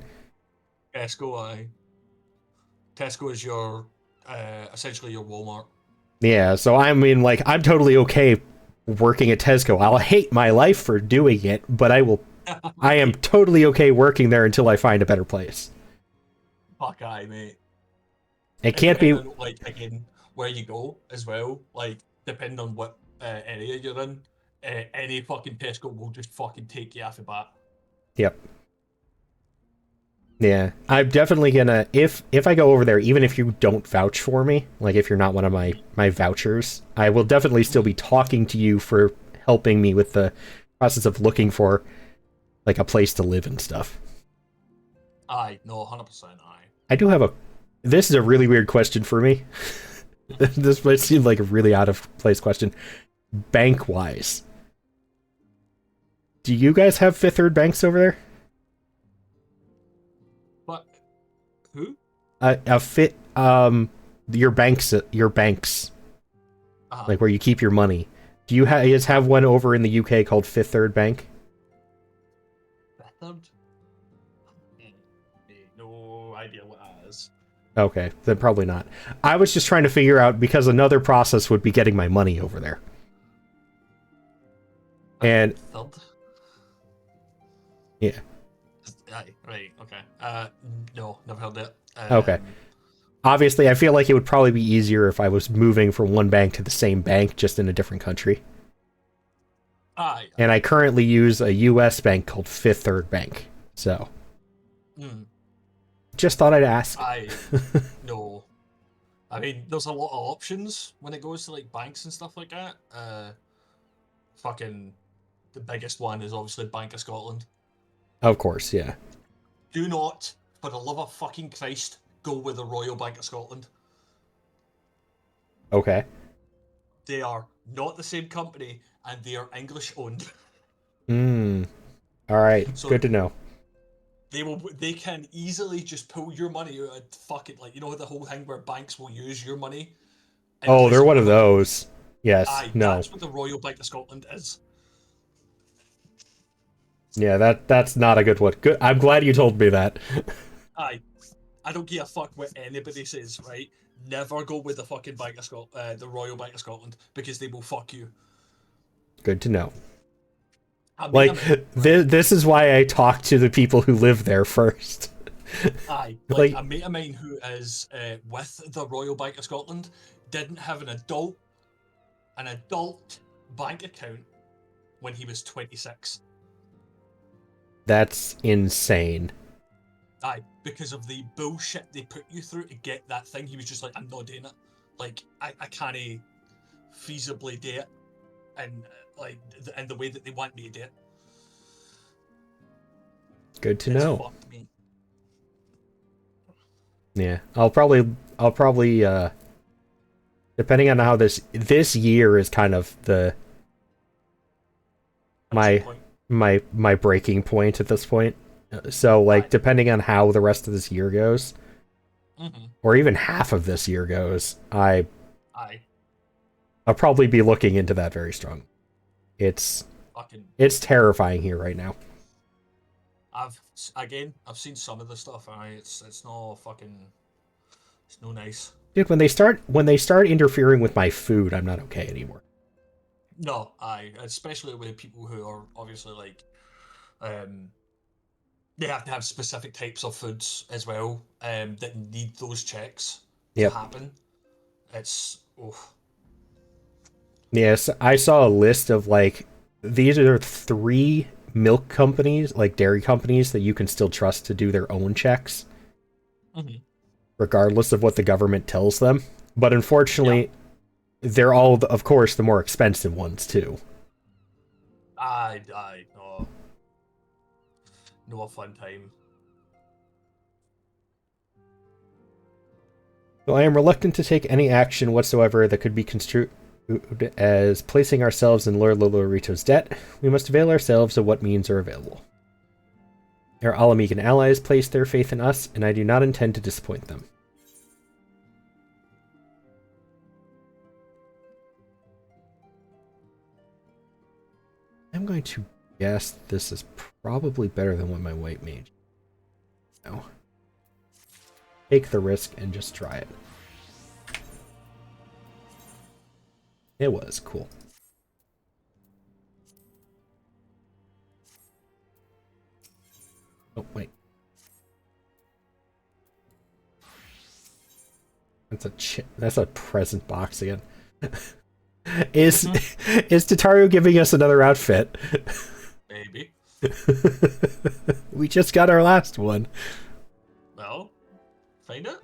B: Tesco, Tesco is your essentially your Walmart.
A: Yeah, so I mean, like, I'm totally okay working at Tesco. I'll hate my life for doing it, but I am totally okay working there until I find a better place.
B: Fuck aye, mate.
A: It can't be...
B: On, like, again, where you go as well, like, depending on what area you're in, any fucking Tesco will just fucking take you off the bat.
A: Yep. Yeah, I'm definitely gonna, if I go over there, even if you don't vouch for me, like if you're not one of my vouchers, I will definitely still be talking to you for helping me with the process of looking for, like, a place to live and stuff.
B: Aye, no, 100% aye.
A: I do have this is a really weird question for me. This might seem like a really out of place question. Bank-wise, do you guys have Fifth Third banks over there?
B: Who?
A: Your banks, like where you keep your money. Do you guys have one over in the UK called Fifth Third Bank?
B: Fifth Third? No idea what that is.
A: Okay, then probably not. I was just trying to figure out, because another process would be getting my money over there. And
B: Third?
A: yeah.
B: Right, okay. No, never heard that.
A: Okay. Obviously, I feel like it would probably be easier if I was moving from one bank to the same bank, just in a different country.
B: Aye.
A: And I currently use a US bank called Fifth Third Bank, so... Just thought I'd ask.
B: No. I mean, there's a lot of options when it goes to, like, banks and stuff like that. Fucking... The biggest one is obviously Bank of Scotland.
A: Of course, yeah.
B: Do not, for the love of fucking Christ, go with the Royal Bank of Scotland.
A: Okay.
B: They are not the same company, and they are English owned.
A: Alright,
B: So
A: good to know.
B: They can easily just pull your money out of fucking, like, you know, the whole thing where banks will use your money.
A: Oh, they're one of those. Yes,
B: Aye,
A: no.
B: that's what the Royal Bank of Scotland is.
A: Yeah, that's not a good one. Good. I'm glad you told me that.
B: Aye. I don't give a fuck what anybody says, right? Never go with the fucking the Royal Bank of Scotland, because they will fuck you.
A: Good to know. This is why I talk to the people who live there first.
B: Aye. Like, a mate of mine who is with the Royal Bank of Scotland didn't have an adult bank account when he was 26.
A: That's insane.
B: Aye, because of the bullshit they put you through to get that thing. He was just like, I'm not doing it. Like, I can't feasibly do it, and the way that they want me to do it.
A: Good to know.
B: Fucked me.
A: Yeah, I'll probably depending on how this year is kind of my breaking point at this point. So, like, depending on how the rest of this year goes, or even half of this year goes, I'll probably be looking into that very strong. It's terrifying here right now.
B: I've seen some of the stuff. It's no nice.
A: Dude, when they start interfering with my food, I'm not okay anymore.
B: No, especially with people who are obviously like, they have to have specific types of foods as well, that need those checks to happen. It's
A: Yes, I saw a list of, like, these are 3 milk companies, like dairy companies, that you can still trust to do their own checks, regardless of what the government tells them. But unfortunately, they're all, of course, the more expensive ones too.
B: No fun time.
A: Though I am reluctant to take any action whatsoever that could be construed as placing ourselves in Lord Lolorito's debt, we must avail ourselves of what means are available. Our Alamegan allies place their faith in us, and I do not intend to disappoint them. I'm going to guess this is probably better than what my white mage. No. Take the risk and just try it. It was cool. Oh, wait. That's a present box again. Is Tataru giving us another outfit?
B: Maybe.
A: We just got our last one.
B: Well, find it.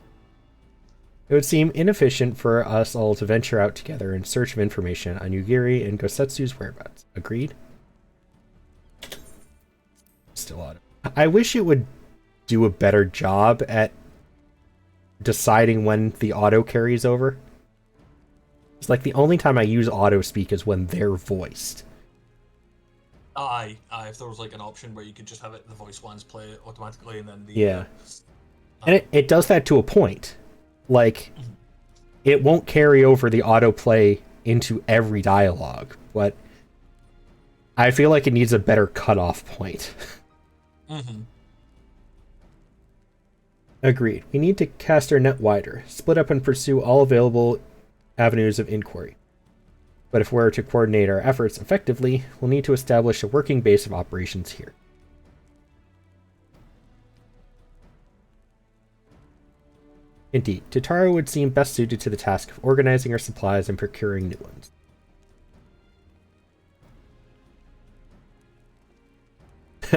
A: It would seem inefficient for us all to venture out together in search of information on Yugiri and Gosetsu's whereabouts. Agreed? Still auto. I wish it would do a better job at deciding when the auto carries over. It's like the only time I use auto speak is when they're voiced.
B: Aye, if there was like an option where you could just have it, the voice ones play it automatically, and then the
A: yeah, and it does that to a point. Like, it won't carry over the autoplay into every dialogue, but I feel like it needs a better cutoff point.
B: Mm-hmm.
A: Agreed. We need to cast our net wider, split up and pursue all available avenues of inquiry. But if we're to coordinate our efforts effectively, we'll need to establish a working base of operations here. Indeed, Tataru would seem best suited to the task of organizing our supplies and procuring new ones.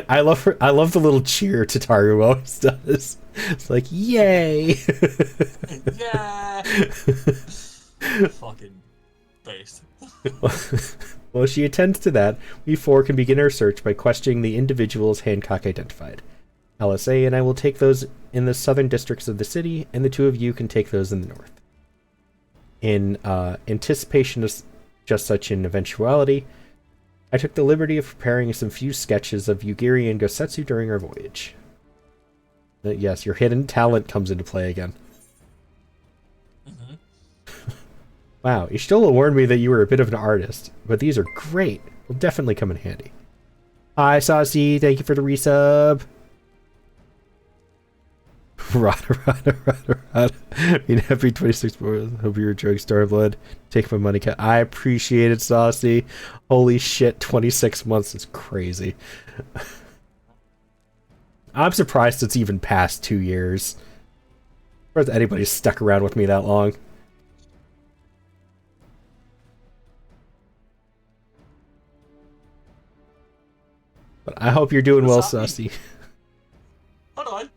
A: I love the little cheer Tataru always does. It's like, yay!
B: Yeah! Fucking based.
A: While she attends to that, we four can begin our search by questioning the individuals Hancock identified. LSA and I will take those in the southern districts of the city, and the two of you can take those in the north. In anticipation of just such an eventuality, I took the liberty of preparing some few sketches of Yugiri and Gosetsu during our voyage. Yes, your hidden talent comes into play again.
B: Mm-hmm.
A: Wow, Ishtola warned me that you were a bit of an artist, but these are great. Will definitely come in handy. Hi, Saucy. Thank you for the resub. Rada. Happy 26 boys. Hope you're enjoying Starblood. Take my money. I appreciate it, Saucy. Holy shit, 26 months is crazy. I'm surprised it's even past 2 years. I'm surprised anybody's stuck around with me that long. But I hope you're doing well, Saucy.
B: Hold on.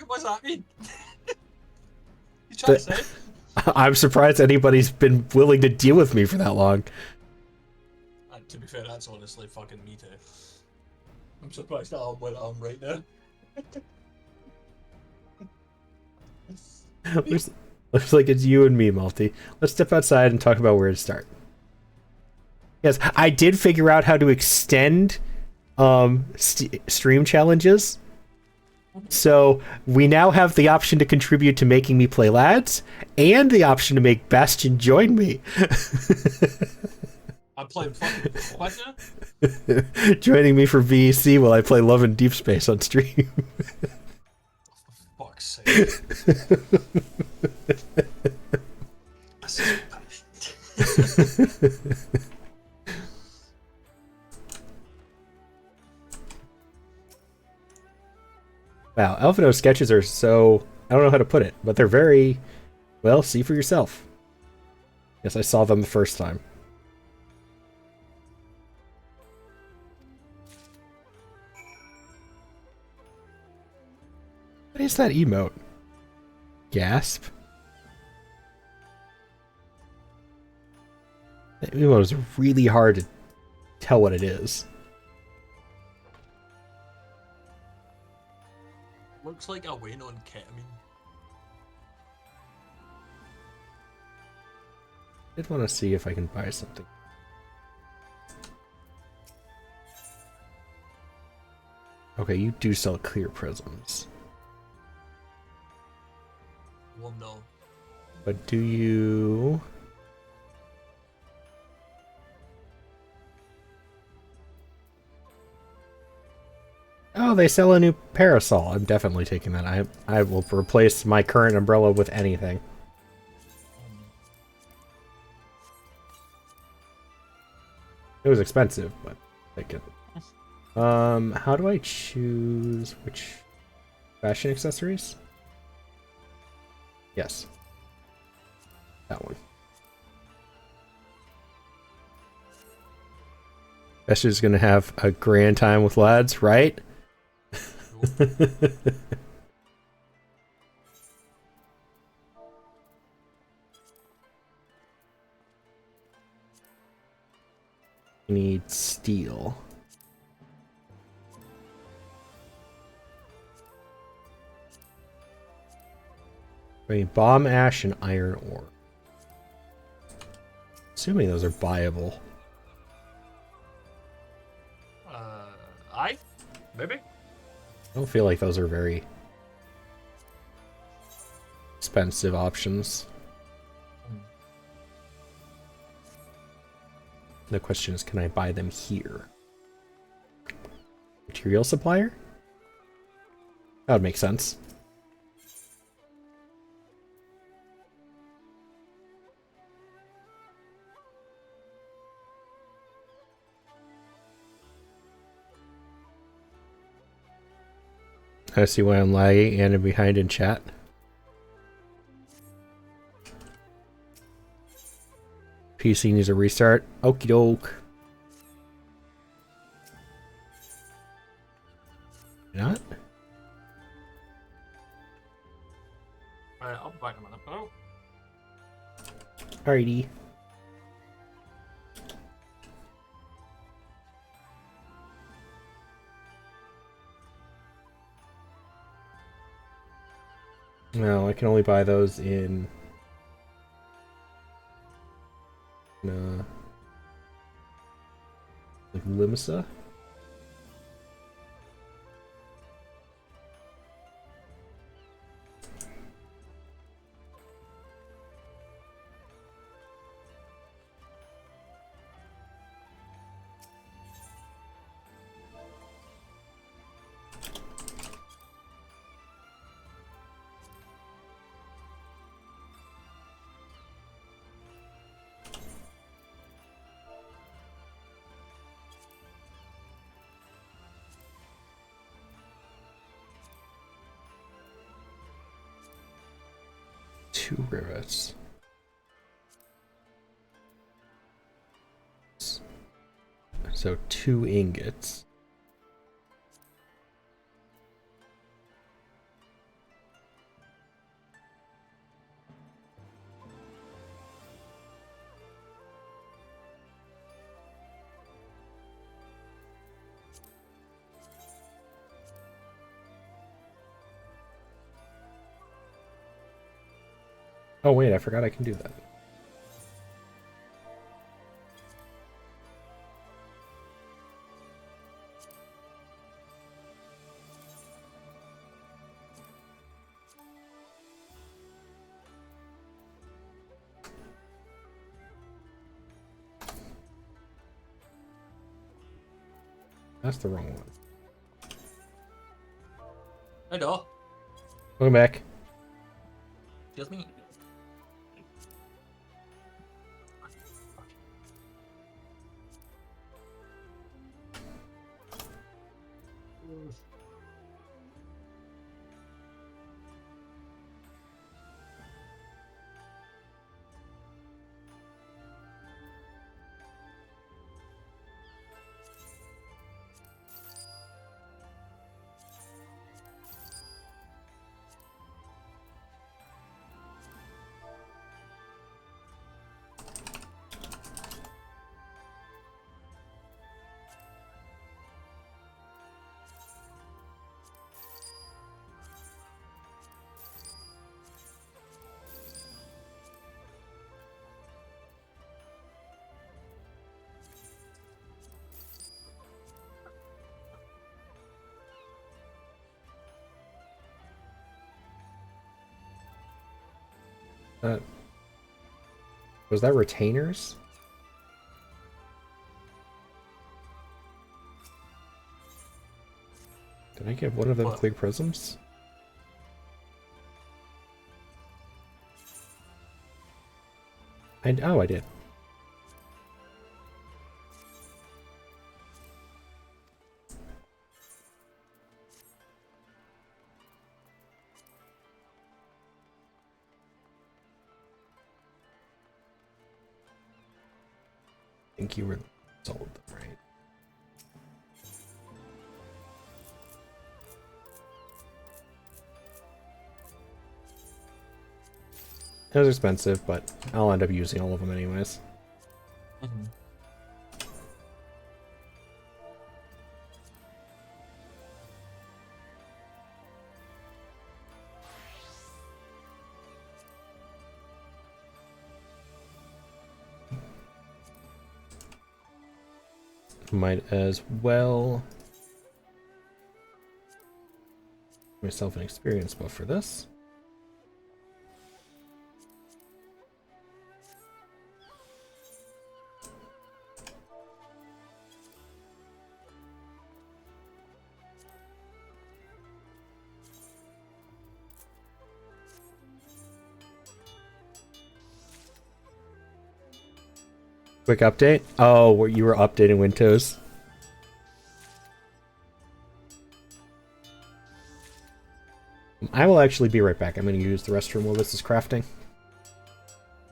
B: What's that mean? You trying to say?
A: I'm surprised anybody's been willing to deal with me for that long.
B: To be fair, that's honestly fucking me too. I'm surprised that I'm where I'm right now.
A: Looks like it's you and me, Malty. Let's step outside and talk about where to start. Yes, I did figure out how to extend stream challenges. So we now have the option to contribute to making me play lads, and the option to make Bastion join me.
B: I'm playing fucking what now?
A: Joining me for VEC while I play Love and Deep Space on stream.
B: For fuck's sake.
A: Wow, Alphino sketches are so... I don't know how to put it, but they're very... Well, see for yourself. Yes, I saw them the first time. What is that emote? Gasp? That emote is really hard to tell what it is.
B: Looks like a Wayne on ketamine.
A: did want to see if I can buy something. Okay, you do sell clear prisms.
B: Well, no.
A: But do you... Oh, they sell a new parasol. I'm definitely taking that. I will replace my current umbrella with anything. It was expensive, but take it. How do I choose which fashion accessories? Yes. That one. Best's gonna have a grand time with lads, right? Need steel. I mean, bomb ash and iron ore. Assuming those are buyable.
B: Aye? Maybe?
A: I don't feel like those are very expensive options. The question is, can I buy them here? Material supplier? That would make sense. I see why I'm lagging and behind in chat. PC needs a restart. Okie doke. Not?
B: I'll be back in a minute. Oh.
A: Alrighty. No, I can only buy those in... like Limsa? Two rivets. So 2 ingots. Oh wait, I forgot I can do that. That's the wrong one.
B: Hey, doll.
A: Welcome back.
B: Excuse me.
A: Was that retainers? Did I give one of them
B: What?
A: clear prisms? Oh, I did. I think you were sold them, right? It was expensive, but I'll end up using all of them anyways.
B: Mm-hmm.
A: Might as well give myself an experience buff for this. Quick update. Oh, you were updating Windows. I will actually be right back. I'm going to use the restroom while this is crafting.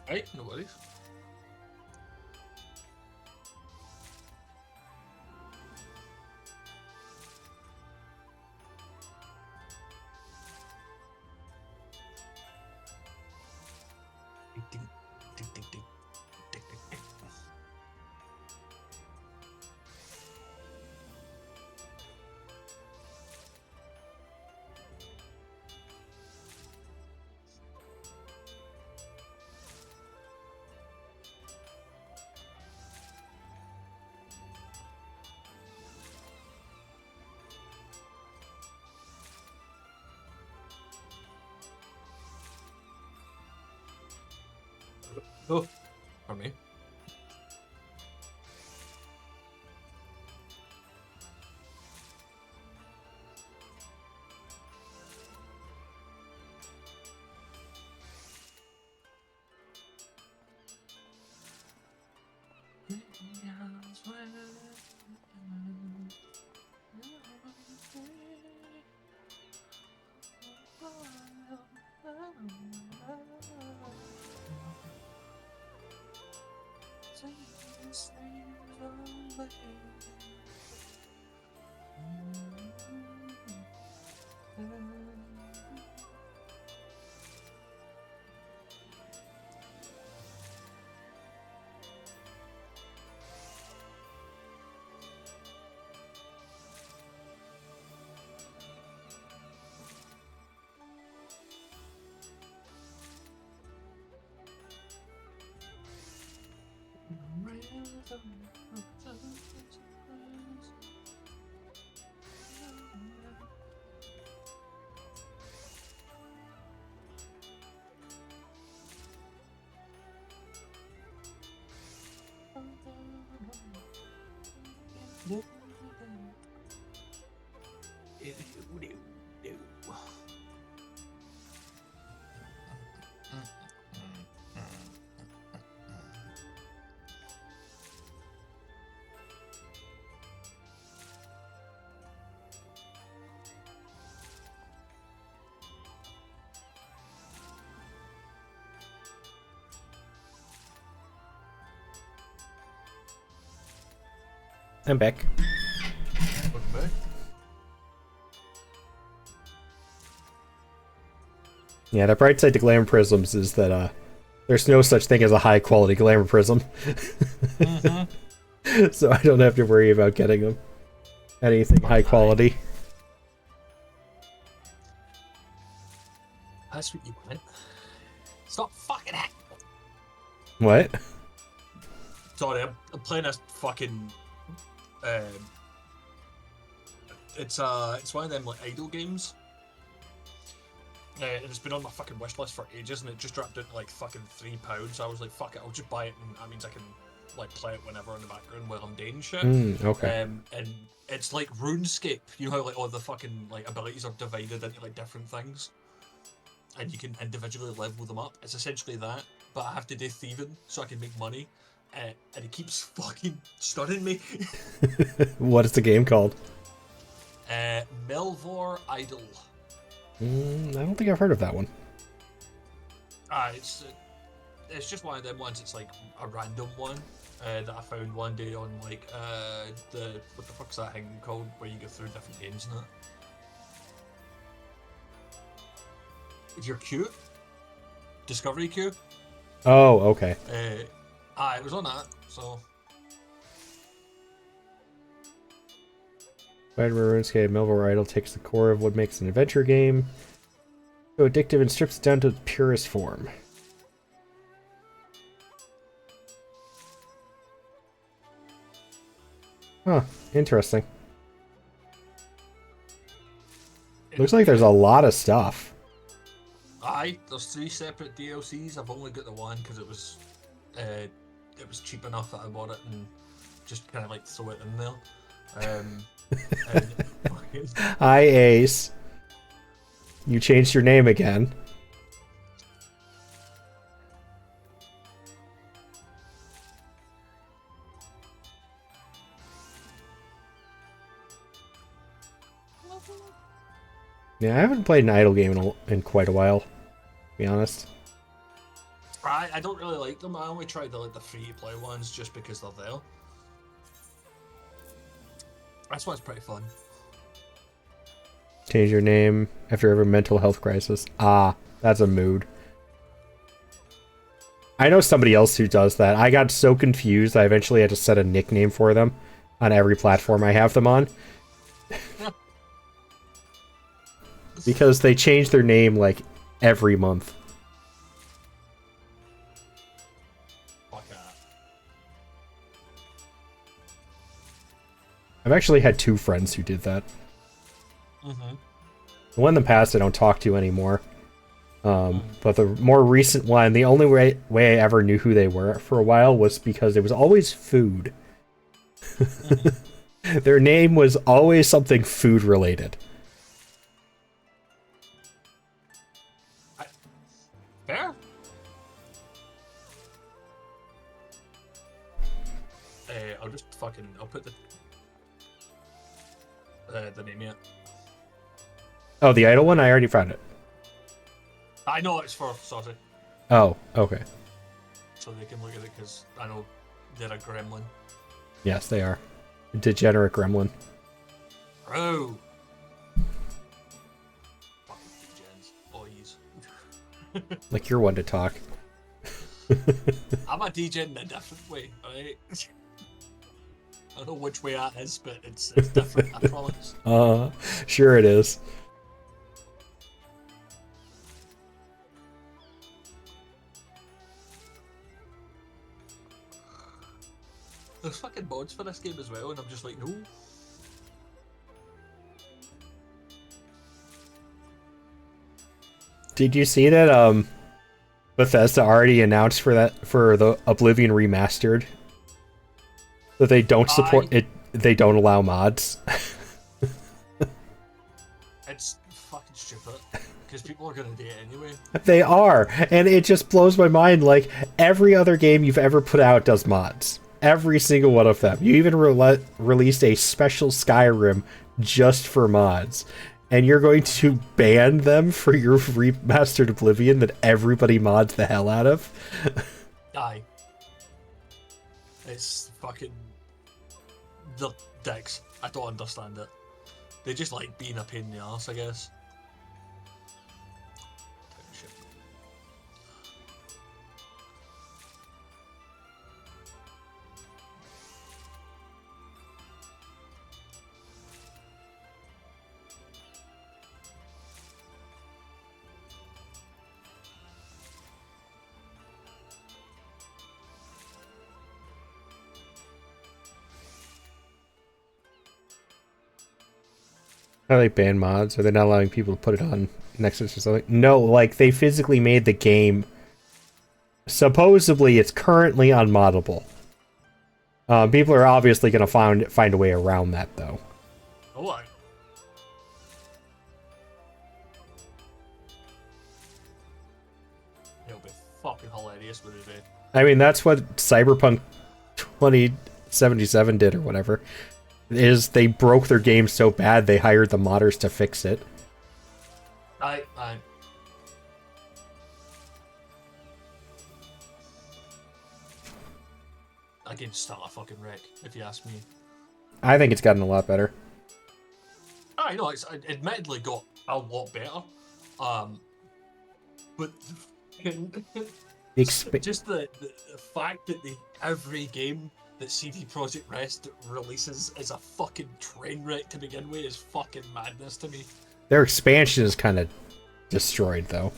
B: Right, no worries. Oh, for me.
A: I'm back.
B: Welcome back.
A: Yeah, the bright side to glamour prisms is that there's no such thing as a high quality glamour prism.
B: Mm-hmm.
A: So I don't have to worry about getting them. Anything high quality.
B: That's what you want. Stop fucking it.
A: What?
B: Sorry, I'm playing this fucking. It's one of them like idle games. And it's been on my fucking wish list for ages, and it just dropped into like fucking £3. I was like, fuck it, I'll just buy it, and that means I can like play it whenever in the background while I'm doing shit.
A: Okay.
B: And it's like RuneScape. You know how like all the fucking like abilities are divided into like different things, and you can individually level them up. It's essentially that, but I have to do thieving so I can make money, and it keeps fucking stunning me.
A: What is the game called?
B: Melvor Idol.
A: I don't think I've heard of that one.
B: It's just one of them ones. It's like a random one that I found one day on like what the fuck's that thing called where you go through different games and that. If you're queue, Discovery queue.
A: Oh, okay.
B: It was on that. So.
A: RuneScape, Melvor Idol takes the core of what makes an adventure game so addictive and strips it down to its purest form. Huh, interesting. Looks like there's a lot of stuff.
B: There's 3 separate DLCs. I've only got the one because it was cheap enough that I bought it and just kind of like throw it in there.
A: Hi, Ace. You changed your name again. Yeah, I haven't played an idle game in quite a while, to be honest.
B: I don't really like them. I only tried the free-to-play ones just because they're there. That's why it's pretty fun.
A: Change your name after every mental health crisis. Ah, that's a mood. I know somebody else who does that. I got so confused I eventually had to set a nickname for them on every platform I have them on. Because they change their name like every month.
B: Fuck that.
A: I've actually had 2 friends who did that.
B: Mm-hmm.
A: The one in the past I don't talk to anymore. But the more recent one, the only way I ever knew who they were for a while was because it was always food.
B: Mm-hmm.
A: Their name was always something food related.
B: Fair. I'll put the name yet.
A: Oh, the idle one? I already found it.
B: I know it's for Saucy,
A: Oh, okay.
B: so they can look at it because I know they're a gremlin.
A: Yes, they are. A degenerate gremlin.
B: Oh. Fucking degens. Boys.
A: Like you're one to talk.
B: I'm a degen in a different way, alright? I don't know which way that is, but it's different, I promise.
A: Sure it is.
B: There's fucking mods for this game as well, and I'm just like, no.
A: Did you see that Bethesda already announced for the Oblivion Remastered that they don't support it, they don't allow mods?
B: It's fucking stupid, because people are gonna do it anyway.
A: They are, and it just blows my mind. Like, every other game you've ever put out does mods. Every single one of them. You even released a special Skyrim just for mods. And you're going to ban them for your remastered Oblivion that everybody mods the hell out of?
B: Aye. It's fucking... the dicks. I don't understand it. They just like being a pain in the arse, I guess. Shit.
A: How do they ban mods? Are they not allowing people to put it on Nexus or something. No, like they physically made the game. Supposedly, it's currently unmoddable. People are obviously going to find a way around that, though.
B: Oh, I. It'll be fucking hilarious with it.
A: I mean, that's what Cyberpunk 2077 did, or whatever. Is they broke their game so bad they hired the modders to fix it.
B: I. That game's still a fucking wreck, if you ask me.
A: I think it's gotten a lot better.
B: I know it's admittedly got a lot better, but just the fact that every game that CD Projekt Red releases is a fucking train wreck to begin with is fucking madness to me.
A: Their expansion is kind of destroyed, though.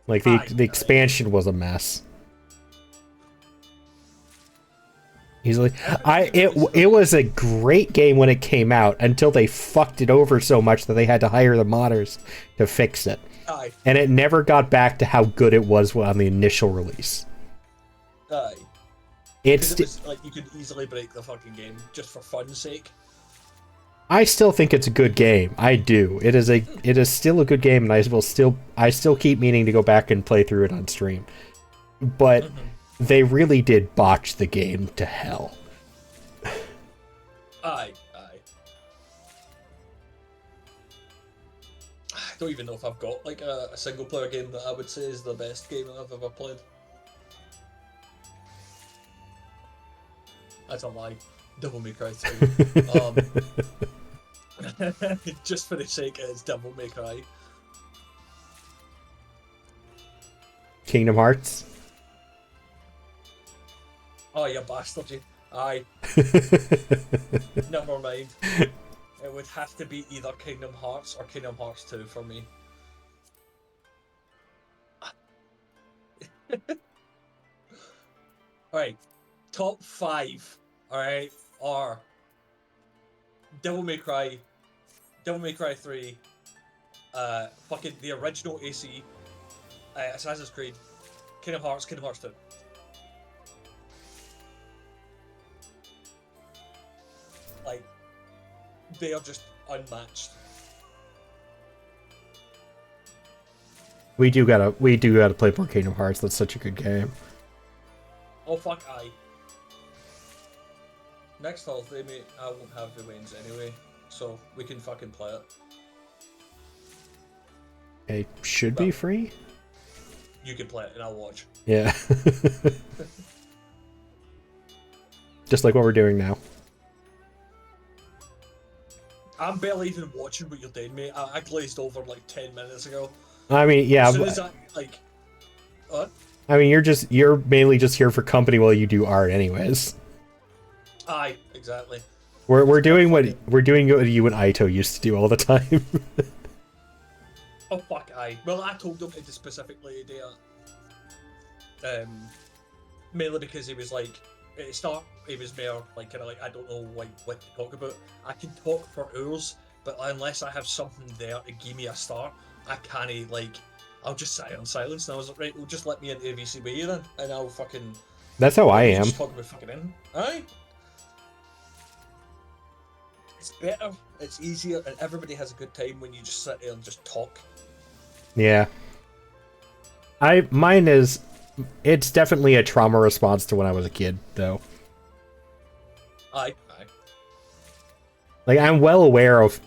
A: Like the expansion was a mess. Easily, it was a great game when it came out until they fucked it over so much that they had to hire the modders to fix it.
B: Aye.
A: And it never got back to how good it was on the initial release.
B: Aye.
A: It
B: was like you could easily break the fucking game just for fun's sake.
A: I still think it's a good game. I do. It is still a good game, and I still keep meaning to go back and play through it on stream. But they really did botch the game to hell.
B: Aye. I don't even know if I've got like a single player game that I would say is the best game I've ever played. That's a lie. Devil May Cry 3. Just for the sake of it's Devil May Cry.
A: Kingdom Hearts.
B: Oh, you bastard, you. Aye. Never mind. It would have to be either Kingdom Hearts or Kingdom Hearts 2 for me. Alright. Top 5, alright, are Devil May Cry 3, fucking the original AC, Assassin's Creed, Kingdom Hearts 2. Like, they are just unmatched.
A: We do gotta play more Kingdom Hearts. That's such a good game.
B: Oh fuck, aye. Next Thursday, mate, I won't have the wins anyway, so we can fucking play it.
A: It should be free?
B: You can play it and I'll watch.
A: Yeah. Just like what we're doing now.
B: I'm barely even watching what you're doing, mate. I glazed over like 10 minutes ago.
A: I mean, yeah.
B: As soon as what?
A: I mean, you're mainly just here for company while you do art, anyways.
B: Aye, exactly.
A: We're doing what you and Aito used to do all the time.
B: Oh fuck, aye. Well, I told him to specifically do it. Mainly because he was like, at the start, he was more like kind of like, I don't know what to talk about. I can talk for hours, but unless I have something there to give me a start, I can't like. I'll just sit in silence. And I was like, right, well, just let me into VCB then, and I'll fucking.
A: That's how I am.
B: Just talk about fucking in. Aye. It's better, it's easier, and everybody has a good time when you just sit there and just talk.
A: Yeah. It's definitely a trauma response to when I was a kid, though.
B: Aye.
A: Like, I'm well aware of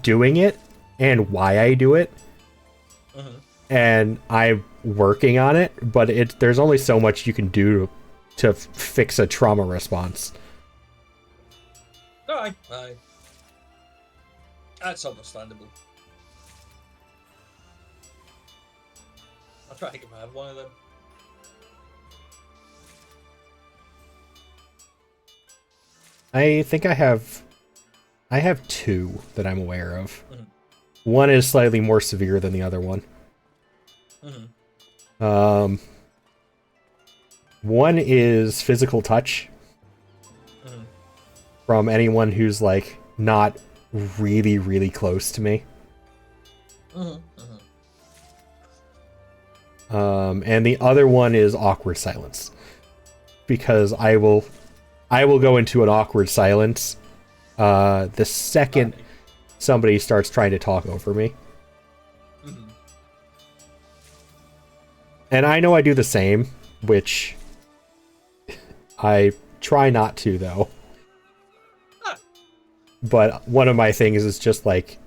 A: doing it and why I do it. And I'm working on it, but there's only so much you can do to fix a trauma response.
B: Aye. That's understandable. I'll try to think if I have one of them.
A: I think I have two that I'm aware of. One is slightly more severe than the other one. One is physical touch from anyone who's like not really close to me. And the other one is awkward silence, because I will go into an awkward silence the second somebody starts trying to talk over me. And I know I do the same, which I try not to, though. But one of my things is just like,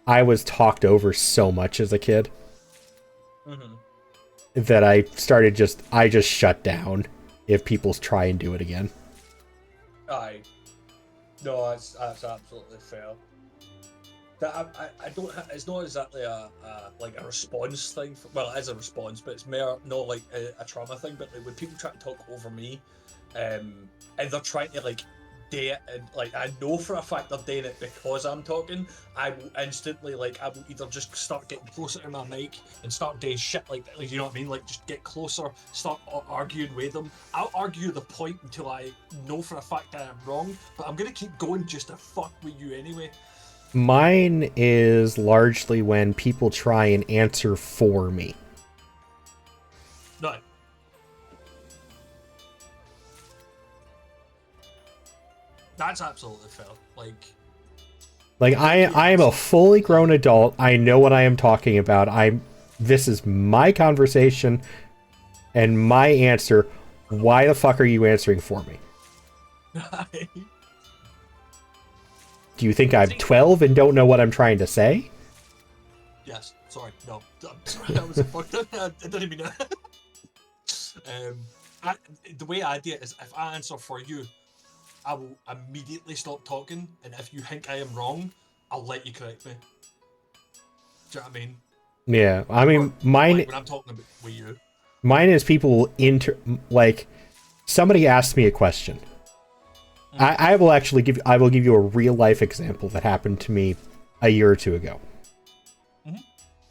A: I was talked over so much as a kid that I just shut down if people try and do it again.
B: Aye. No, that's absolutely fair. That I don't. It's not exactly a like a response thing. Well, it is a response, but it's more not like a trauma thing. But like when people try to talk over me, and they're trying to like do it, and like I know for a fact they're doing it because I'm talking, I will instantly I will either just start getting closer to my mic and start doing shit like you know what I mean, like just get closer, start arguing with them. I'll argue the point until I know for a fact that I'm wrong, but I'm gonna keep going just to fuck with you anyway.
A: Mine is largely when people try and answer for me.
B: No. That's absolutely fair. Like
A: I am a fully grown adult. I know what I am talking about. This is my conversation and my answer. Why the fuck are you answering for me? Do you think I'm 12 and don't know what I'm trying to say?
B: Yes. Sorry. No. I'm sorry. That was a fucked up. I didn't mean that. The way I do it is if I answer for you, I will immediately stop talking, and if you think I am wrong, I'll let you correct me. Do you know what I mean?
A: Yeah. I mean, mine...
B: Like when I'm talking about with you.
A: Mine is people like, somebody asked me a question. I will give you a real life example that happened to me a year or two ago.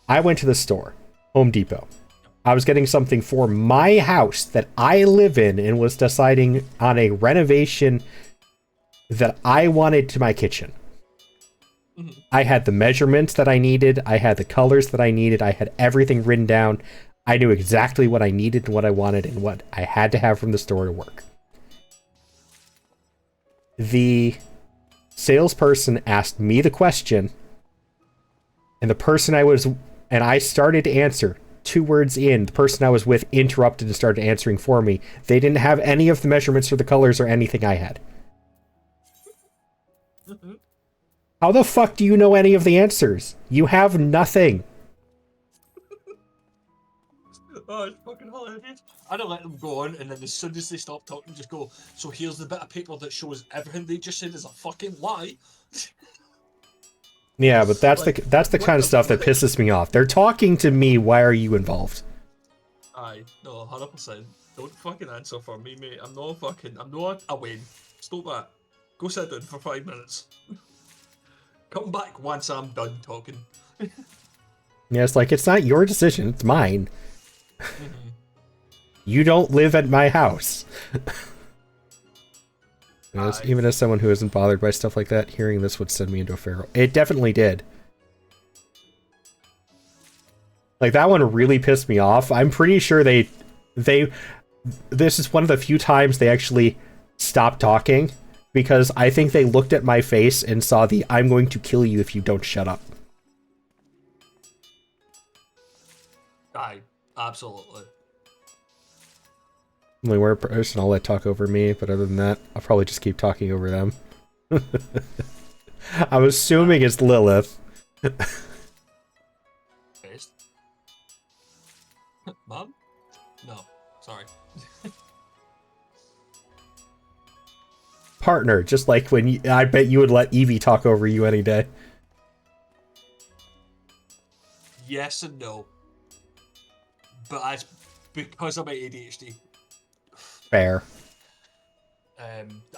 A: I went to the store, Home Depot. I was getting something for my house that I live in and was deciding on a renovation that I wanted to my kitchen. I had the measurements that I needed. I had the colors that I needed. I had everything written down. I knew exactly what I needed and what I wanted and what I had to have from the store to work. The salesperson asked me the question, and I started to answer. 2 words in, the person I was with interrupted and started answering for me. They didn't have any of the measurements or the colors or anything I had. How the fuck do you know any of the answers? You have nothing.
B: Oh, it's fucking hilarious. I don't let them go on, and then as soon as they stop talking, just go, so here's the bit of paper that shows everything they just said is a fucking lie.
A: Yeah, but that's the kind of stuff that pisses me off. They're talking to me, why are you involved?
B: Aye, no, 100%. Don't fucking answer for me, mate. I'm not a Wayne. Stop that. Go sit down for 5 minutes. Come back once I'm done talking.
A: Yeah, it's like, it's not your decision, it's mine. You don't live at my house. Even as someone who isn't bothered by stuff like that, hearing this would send me into a feral. It definitely did. Like, that one really pissed me off. I'm pretty sure this is one of the few times they actually stopped talking, because I think they looked at my face and saw the "I'm going to kill you if you don't shut up."
B: Aye, absolutely.
A: Only one person I'll let talk over me, but other than that, I'll probably just keep talking over them. I'm assuming it's Lilith.
B: Based? Mom? No, sorry.
A: Partner, just like when I bet you would let Evie talk over you any day.
B: Yes and no. But that's because of my ADHD.
A: Fair.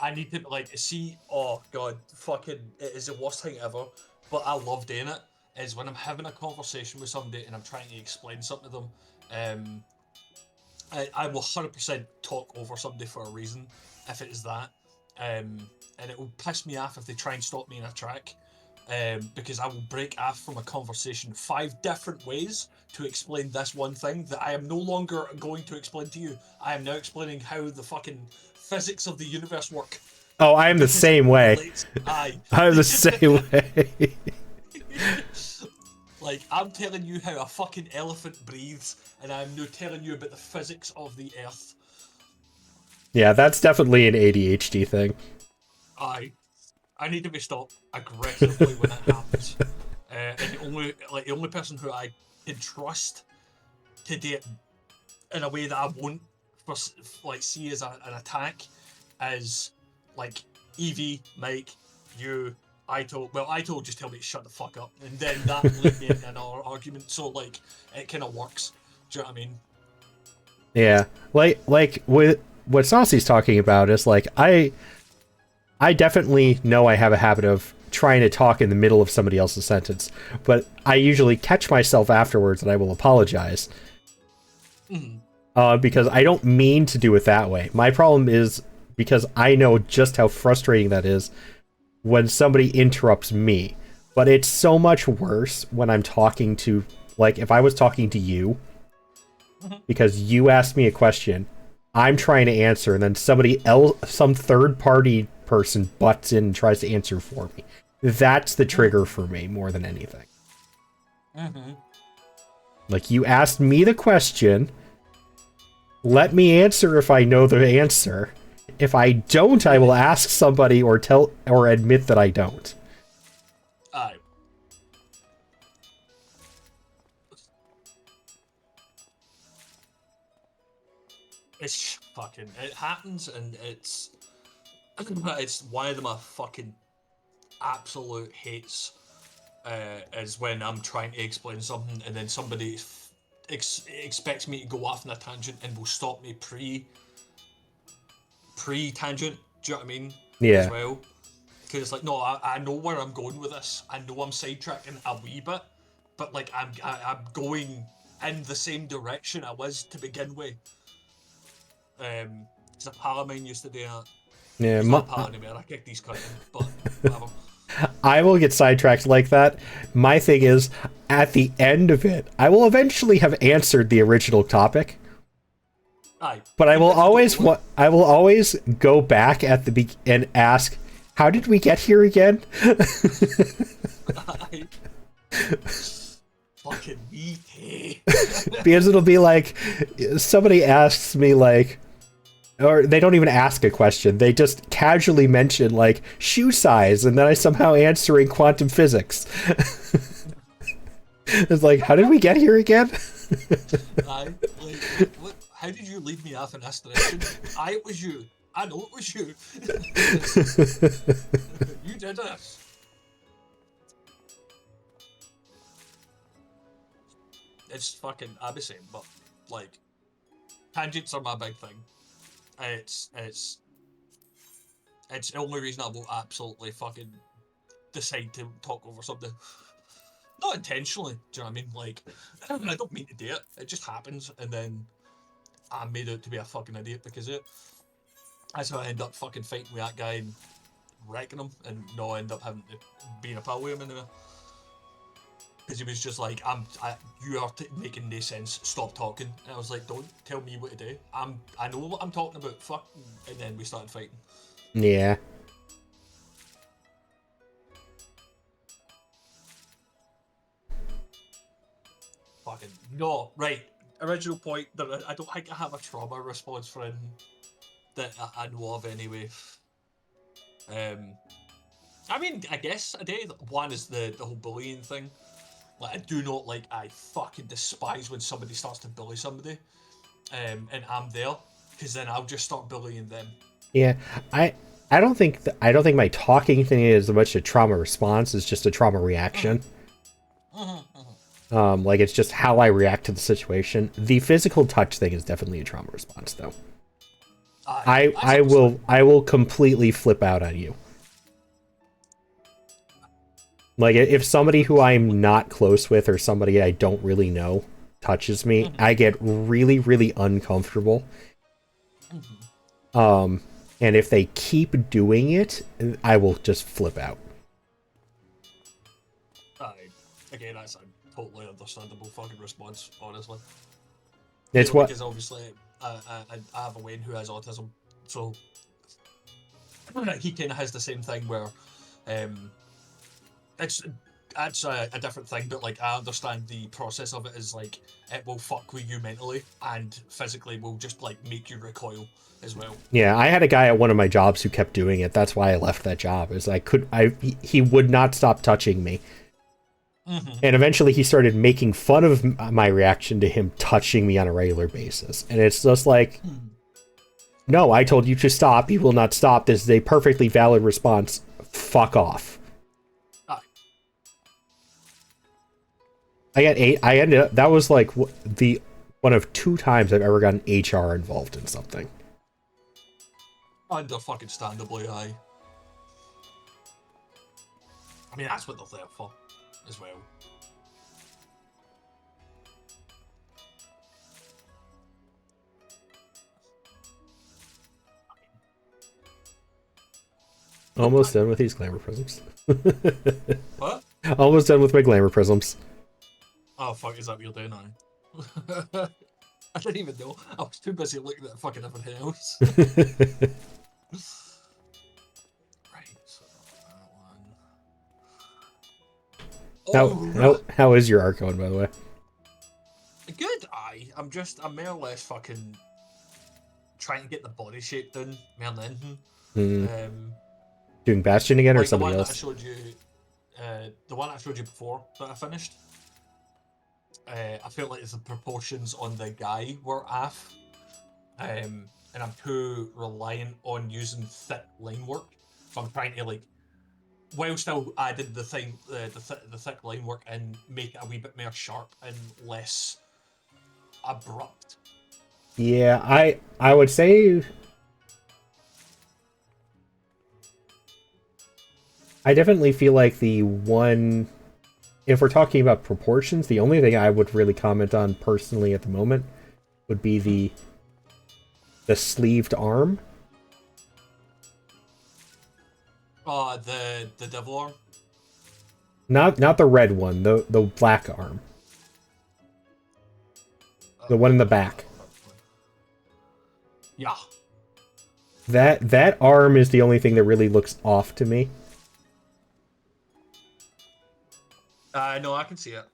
B: I need to see. Oh god, fucking! It is the worst thing ever. But I love doing it. Is when I'm having a conversation with somebody and I'm trying to explain something to them. I will 100% talk over somebody for a reason, if it is that. And it will piss me off if they try and stop me in a track. because I will break off from a conversation 5 different ways to explain this one thing that I am no longer going to explain to you. I am now explaining how the fucking physics of the universe work.
A: Oh, I am the
B: Because it
A: same way.
B: relates. Aye.
A: I'm the same way.
B: Like, I'm telling you how a fucking elephant breathes, and I'm now telling you about the physics of the earth.
A: Yeah, that's definitely an ADHD thing.
B: I need to be stopped aggressively when it happens. And the only person who I can trust to do it in a way that I won't see as an attack is like Evie, Mike, you, Ito just tell me to shut the fuck up, and then that will lead me into another argument. So like it kind of works. Do you know what I mean?
A: Yeah, like with what Saucy's talking about is like I definitely know I have a habit of trying to talk in the middle of somebody else's sentence, but I usually catch myself afterwards and I will apologize. Because I don't mean to do it that way. My problem is because I know just how frustrating that is when somebody interrupts me. But it's so much worse when I'm talking to, like, if I was talking to you, because you asked me a question, I'm trying to answer, and then somebody else, some third-party person butts in and tries to answer for me. That's the trigger for me more than anything. Like, you asked me the question, let me answer if I know the answer. If I don't, I will ask somebody or admit that I don't.
B: Aye. It's fucking. It happens, and it's one of my fucking absolute hates. Is when I'm trying to explain something, and then somebody expects me to go off on a tangent and will stop me pre-tangent. Do you know what I mean?
A: Yeah.
B: As well. Because it's like, no, I know where I'm going with this. I know I'm sidetracking a wee bit, but like I'm going in the same direction I was to begin with. It's a pal of mine used to do that.
A: Yeah,
B: He's not a pal anymore. I kicked these cutting, but whatever.
A: I will get sidetracked like that. My thing is, at the end of it, I will eventually have answered the original topic.
B: Aye.
A: But I will always go back at the and ask, how did we get here again?
B: Aye. Fucking me.
A: Because it'll be like, somebody asks me like, or they don't even ask a question. They just casually mention like shoe size, and then I somehow answer in quantum physics. It's like, how did we get here again?
B: Aye. Like, what? How did you lead me off in this direction? It was you. I know it was you. You did it. It's fucking I'm the same, but like tangents are my big thing. It's the only reason I will absolutely fucking decide to talk over something. Not intentionally, do you know what I mean? Like, I don't mean to do it. It just happens, and then I'm made out to be a fucking idiot because of it. That's how I end up fucking fighting with that guy and wrecking him, and no, I end up having to being a pal with him anyway. Because he was just like, you are making no sense, stop talking. And I was like, don't tell me what to do. I know what I'm talking about, fuck. And then we started fighting.
A: Yeah.
B: Fucking, no, right. Original point, that I don't think I have a trauma response for anything that I know of anyway. I mean, I guess I do. One is the whole bullying thing. Like, I fucking despise when somebody starts to bully somebody, and I'm there, because then I'll just start bullying them.
A: Yeah, I don't think my talking thing is as much a trauma response as just a trauma reaction. Like, it's just how I react to the situation. The physical touch thing is definitely a trauma response, though. I will completely flip out on you. Like, if somebody who I'm not close with or somebody I don't really know touches me, I get really, really uncomfortable. And if they keep doing it, I will just flip out.
B: Aye. Again, that's a totally understandable fucking response, honestly.
A: It's what
B: Because obviously, I have a Wayne who has autism, so he kind of has the same thing where, it's a different thing, but like I understand the process of it is like it will fuck with you mentally and physically will just like make you recoil as well.
A: Yeah, I had a guy at one of my jobs who kept doing it. That's why I left that job. Is he would not stop touching me. And eventually he started making fun of my reaction to him touching me on a regular basis. And it's just like, no, I told you to stop. You will not stop. This is a perfectly valid response. Fuck off. I got 8. I ended up, that was like the one of 2 times I've ever gotten HR involved in something.
B: Understandably, aye. I mean, that's what they're there for, as well.
A: Almost done with these glamour prisms.
B: What?
A: Almost done with my glamour prisms.
B: Oh, fuck, is that what you're doing now? I didn't even know. I was too busy looking at fucking everything else. Right, so that one.
A: How is your arc going, by the way?
B: Good, aye. I'm more or less fucking trying to get the body shape done more than anything.
A: Doing Bastion again, or
B: like
A: somebody else?
B: The one I showed you before that I finished. I felt like the proportions on the guy were off, and I'm too reliant on using thick line work. So I'm trying to like, while still adding the thick line work and make it a wee bit more sharp and less abrupt.
A: Yeah, I would say I definitely feel like the one, if we're talking about proportions, the only thing I would really comment on personally at the moment would be the sleeved arm.
B: The devil arm?
A: Not the red one, the black arm. The one in the back.
B: Yeah.
A: That arm is the only thing that really looks off to me.
B: No, I can see it.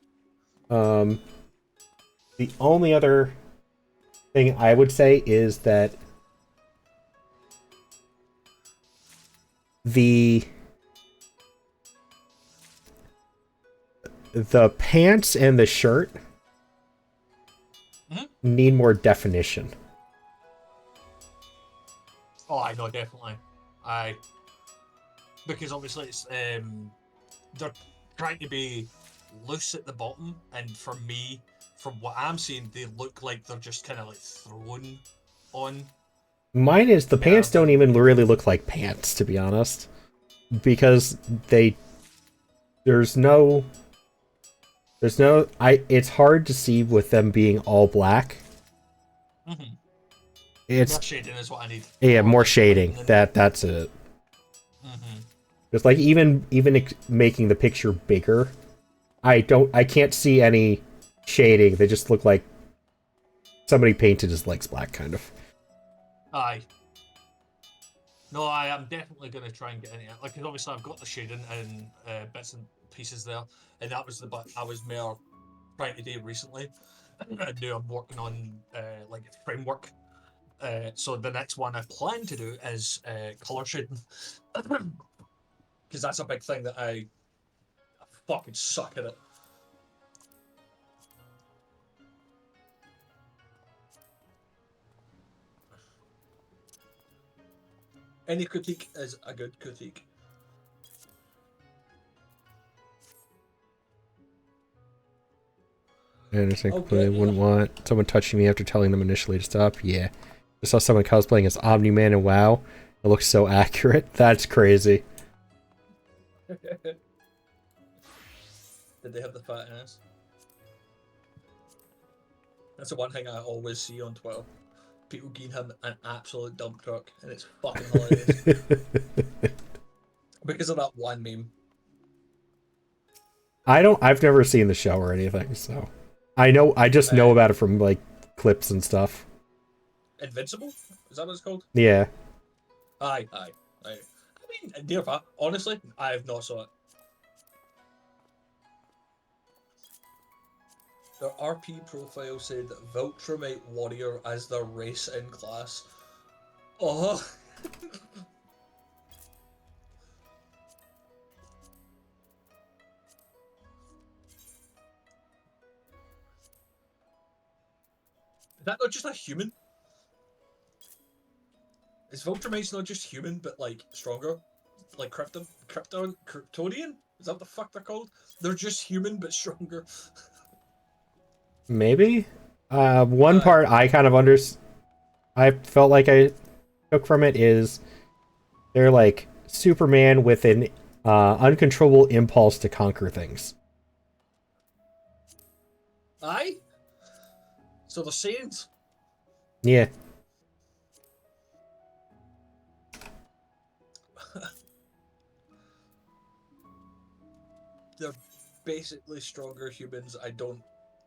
A: The only other thing I would say is that the pants and the shirt need more definition.
B: Oh, I know, definitely. Because obviously it's they're trying to be loose at the bottom, and for me, from what I'm seeing, they look like they're just kind of like thrown on.
A: Mine is the pants don't even really look like pants, to be honest, because it's hard to see with them being all black. It's
B: more shading is what I need.
A: Yeah, more shading. That's it. It's like even making the picture bigger, I can't see any shading. They just look like somebody painted his legs black, kind of.
B: Aye. No, I am definitely going to try and get into it. Like, 'cause obviously I've got the shading and bits and pieces there, and that was the bit I was more trying to do recently. I knew I'm working on like a framework. So the next one I plan to do is color shading, because that's a big thing that I fucking suck at it. Any critique is a good critique.
A: I understand completely. Wouldn't want someone touching me after telling them initially to stop. Yeah. I saw someone cosplaying as Omni-Man and WoW. It looks so accurate. That's crazy.
B: Did they have the fat ass? That's the one thing I always see on Twitter. People giving him an absolute dump truck, and it's fucking hilarious. Because of that one meme.
A: I've never seen the show or anything, so I just know about it from like clips and stuff.
B: Invincible? Is that what it's called?
A: Yeah.
B: Aye. I mean, dear Pat, honestly, I have not saw it. Their RP profile said Viltrumite Warrior as their race in class. Oh. Is that not just a human? Is Viltrumites not just human, but like stronger? Like Kryptonian? Is that what the fuck they're called? They're just human, but stronger.
A: Maybe. One part I kind of I felt like I took from it is they're like Superman with an uncontrollable impulse to conquer things.
B: Aye? So they're Saiyans?
A: Yeah.
B: They're basically stronger humans. I don't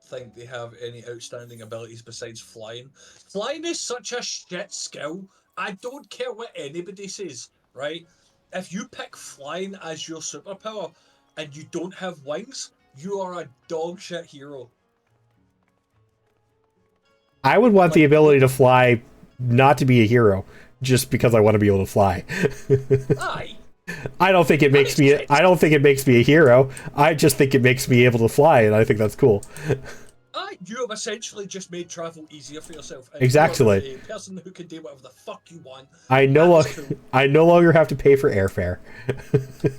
B: think they have any outstanding abilities besides flying. Flying is such a shit skill. I don't care what anybody says, right? If you pick flying as your superpower and you don't have wings, you are a dog shit hero.
A: I would want
B: Like,
A: the ability to fly, not to be a hero, just because I want to be able to fly.
B: aye.
A: I don't think it makes me. I don't think it makes me a hero. I just think it makes me able to fly, and I think that's cool.
B: Aye, you have essentially just made travel easier for yourself. And
A: Exactly.
B: you're a person who can do whatever the fuck you want.
A: I no longer have to pay for airfare.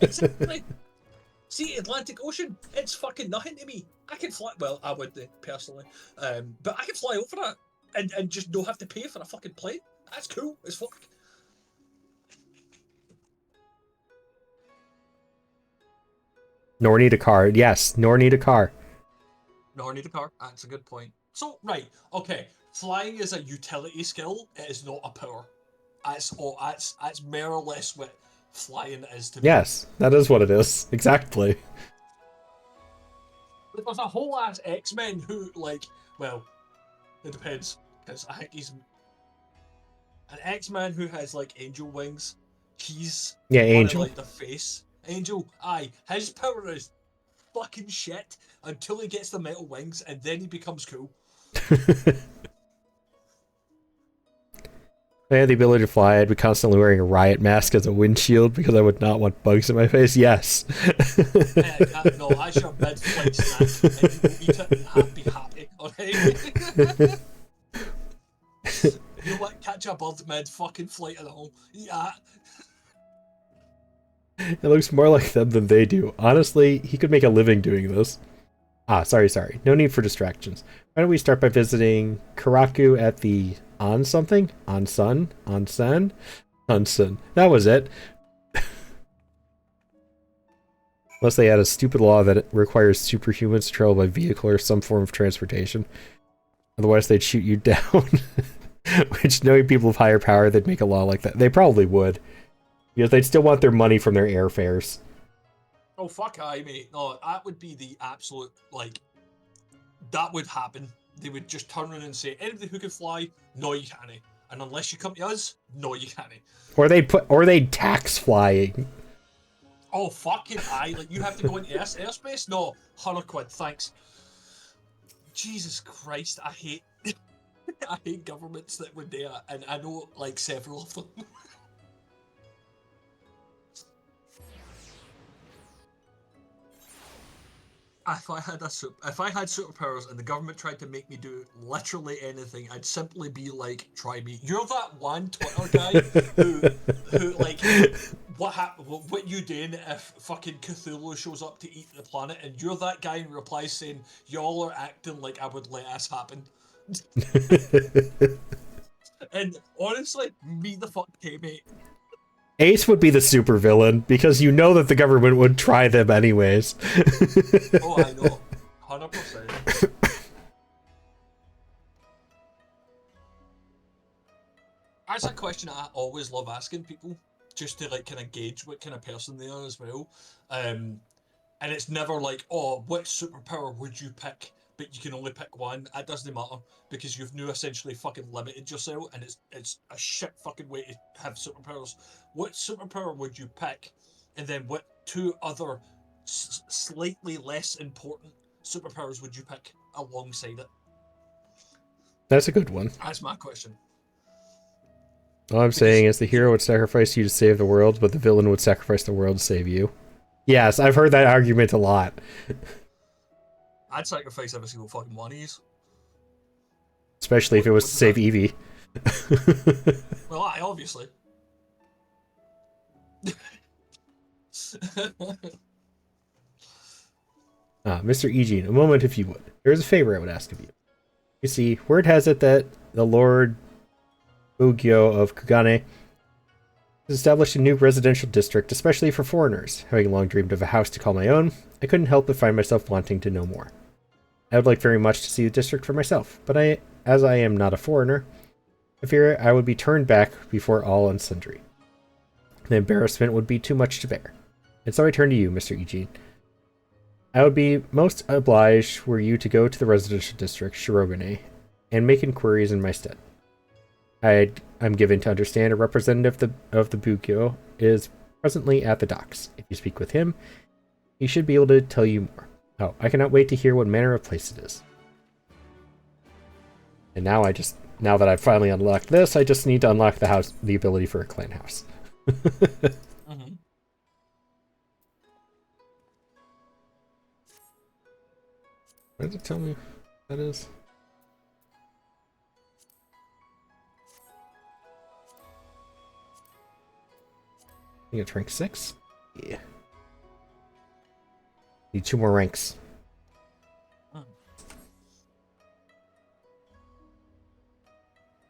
B: Exactly. See, Atlantic Ocean, it's fucking nothing to me. I can fly. Well, I would personally, but I can fly over it and just don't have to pay for a fucking plane. That's cool as fuck.
A: Nor need a car. Yes, nor need a car.
B: Nor need a car. That's a good point. So, right, okay. Flying is a utility skill. It is not a power. That's more or less what flying is to me.
A: Yes, that is what it is. Exactly.
B: But there's a whole ass X-Men who, like, well, it depends. Because I think he's an X-Man who has, like, angel wings. He's
A: Angel.
B: one of, like, the face. Angel, aye. His power is fucking shit until he gets the metal wings, and then he becomes cool.
A: If I had the ability to fly, I'd be constantly wearing a riot mask as a windshield because I would not want bugs in my face. Yes.
B: No, that's your mid-flight snack, and you will eat it and be happy, alright? You know what? Catch a bird mid-fucking flight and all. Yeah.
A: It looks more like them than they do. Honestly, he could make a living doing this. Sorry. No need for distractions. Why don't we start by visiting Karaku at the Onsen? That was it. Unless they add a stupid law that it requires superhumans to travel by vehicle or some form of transportation. Otherwise, they'd shoot you down. Which, knowing people of higher power, they'd make a law like that. They probably would. Because they'd still want their money from their airfares.
B: Oh, fuck aye, mate. No, that would be the absolute, like, that would happen. They would just turn around and say, anybody who can fly, no, you can't. And unless you come to us, no, you can't.
A: Or they'd tax flying.
B: Oh, fucking aye. Like, you have to go into airspace? No, 100 quid, thanks. Jesus Christ, I hate I hate governments that would do that, and I know, like, several of them. If I had superpowers and the government tried to make me do literally anything, I'd simply be like, "Try me." You're that one Twitter guy who like, what you doing if fucking Cthulhu shows up to eat the planet? And you're that guy who replies saying, "Y'all are acting like I would let this happen." And honestly, me the fuck hey, mate.
A: Ace would be the supervillain, because you know that the government would try them anyways.
B: Oh, I know. 100%. That's a question I always love asking people, just to like kind of gauge what kind of person they are as well. And it's never like, oh, what superpower would you pick? But you can only pick one. That doesn't matter because you've now essentially fucking limited yourself, and it's a shit fucking way to have superpowers. What superpower would you pick? And then what two other slightly less important superpowers would you pick alongside it?
A: That's a good one.
B: That's my question.
A: All I'm
B: Because
A: saying is the hero would sacrifice you to save the world, but the villain would sacrifice the world to save you. Yes, I've heard that argument a lot.
B: I'd sacrifice every single fucking one of these.
A: Especially if it was to save Evie.
B: Well, I obviously.
A: Mr. Eugene, a moment if you would. There is a favor I would ask of you. You see, word has it that the Lord Bugyo of Kugane has established a new residential district, especially for foreigners. Having long dreamed of a house to call my own, I couldn't help but find myself wanting to know more. I would like very much to see the district for myself, but as I am not a foreigner, I fear I would be turned back before all and sundry. The embarrassment would be too much to bear. And so I turn to you, Mr. Eugene. I would be most obliged were you to go to the residential district, Shirogane, and make inquiries in my stead. I'm given to understand a representative of the Bugyo is presently at the docks. If you speak with him, he should be able to tell you more. Oh, I cannot wait to hear what manner of place it is. And now that I've finally unlocked this, I just need to unlock the ability for a clan house.
B: Mm-hmm.
A: What did it tell me that is? I think it's rank 6? Yeah. Need 2 more ranks.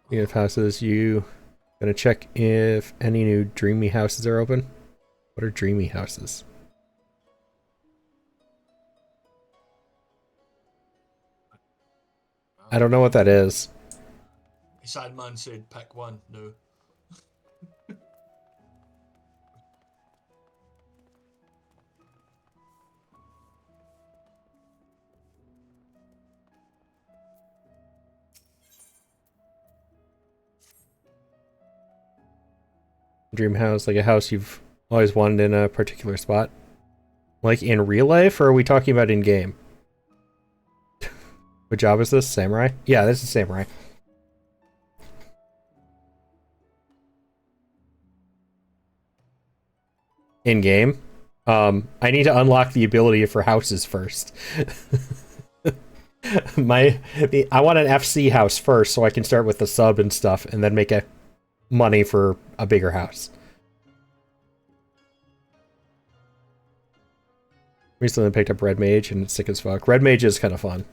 A: If houses, you gonna check if any new dreamy houses are open? What are dreamy houses? I don't know what that is.
B: Sadman said pick one. No.
A: Dream house, like a house you've always wanted in a particular spot? Like in real life, or are we talking about in game? What job is this? Samurai? Yeah, this is samurai. In game? I need to unlock the ability for houses first. I want an FC house first so I can start with the sub and stuff and then make money for a bigger house. Recently picked up Red Mage and it's sick as fuck. Red Mage is kind of fun.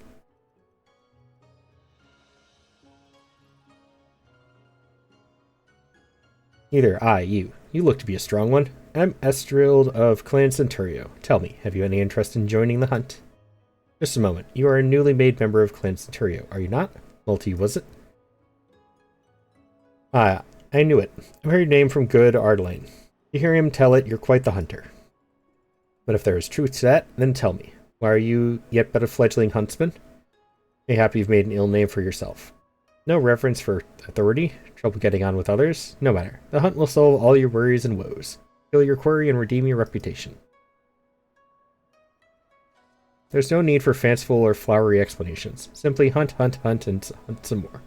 A: Either you look to be a strong one. I'm Estrild of Clan Centurio. Tell me, have you any interest in joining the hunt? Just a moment. You are a newly made member of Clan Centurio, are you not? Multi, was it? I knew it. I've heard your name from good Ardlane. You hear him tell it, you're quite the hunter. But if there is truth to that, then tell me. Why are you yet but a fledgling huntsman? Mayhap you've made an ill name for yourself. No reverence for authority, trouble getting on with others, no matter. The hunt will solve all your worries and woes. Kill your quarry and redeem your reputation. There's no need for fanciful or flowery explanations. Simply hunt, hunt, hunt, and hunt some more.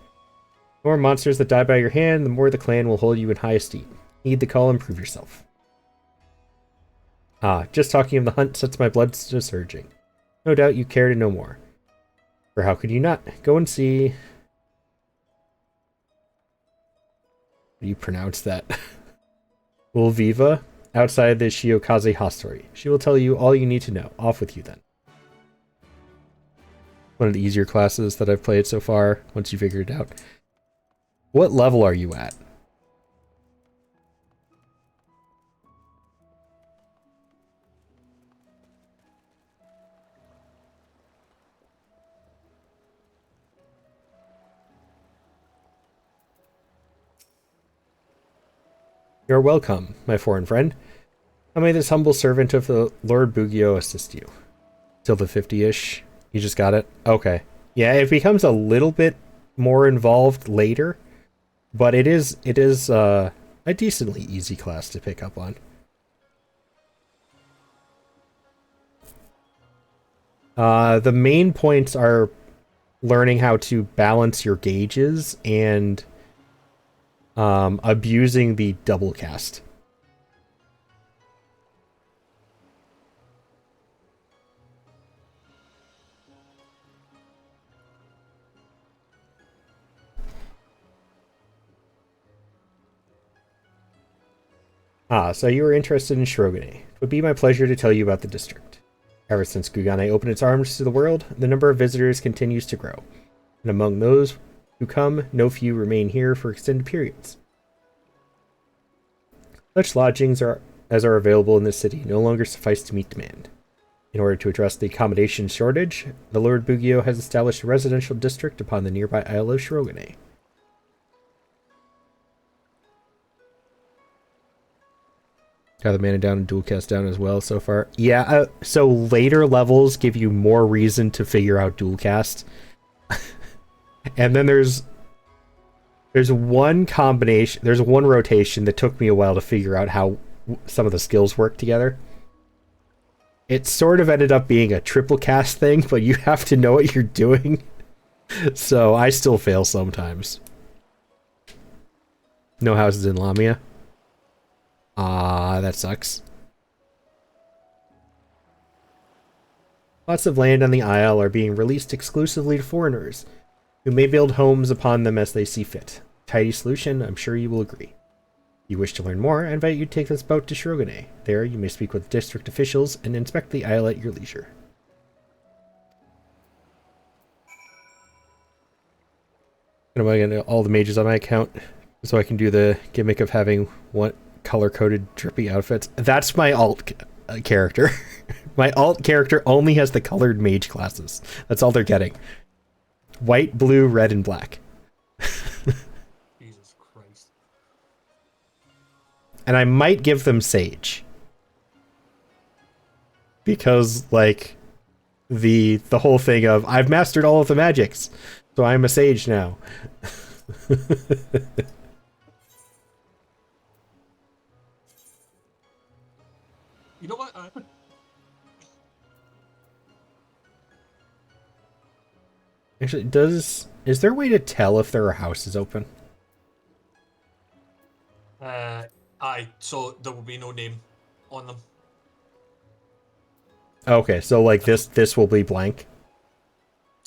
A: The more monsters that die by your hand, the more the clan will hold you in high esteem. Heed the call and prove yourself. Just talking of the hunt sets my blood to surging. No doubt you care to know more. For how could you not? Go and see... How do you pronounce that? Ulviva, outside the Shiokaze Hostelry. She will tell you all you need to know. Off with you then. One of the easier classes that I've played so far, once you figure it out. What level are you at? You're welcome, my foreign friend. How may this humble servant of the Lord Bugio assist you? Till the 50-ish. You just got it? Okay. Yeah, it becomes a little bit more involved later, but it is a decently easy class to pick up on. The main points are learning how to balance your gauges and abusing the double cast. So you were interested in Shirogane. It would be my pleasure to tell you about the district. Ever since Gugane opened its arms to the world, the number of visitors continues to grow. And among those who come, no few remain here for extended periods. Such lodgings as are available in this city no longer suffice to meet demand. In order to address the accommodation shortage, the Lord Bugio has established a residential district upon the nearby Isle of Shirogane. Got the mana down and dual cast down as well so far. Yeah, so later levels give you more reason to figure out dual cast. And then there's one combination, there's one rotation that took me a while to figure out how some of the skills work together. It sort of ended up being a triple cast thing, but you have to know what you're doing. So I still fail sometimes. No houses in Lamia. That sucks. Lots of land on the Isle are being released exclusively to foreigners, who may build homes upon them as they see fit. Tidy solution, I'm sure you will agree. If you wish to learn more, I invite you to take this boat to Shirogane. There, you may speak with district officials and inspect the Isle at your leisure. And I'm going to get all the mages on my account, so I can do the gimmick of having one color-coded drippy outfits. That's my alt character. My alt character only has the colored mage classes. That's all they're getting. White, blue, red, and black.
B: Jesus Christ.
A: And I might give them sage. Because, like, the whole thing of, I've mastered all of the magics, so I'm a sage now.
B: You know what?
A: Actually, is there a way to tell if there are houses open?
B: Aye, so there will be no name on them.
A: Okay, so like this will be blank.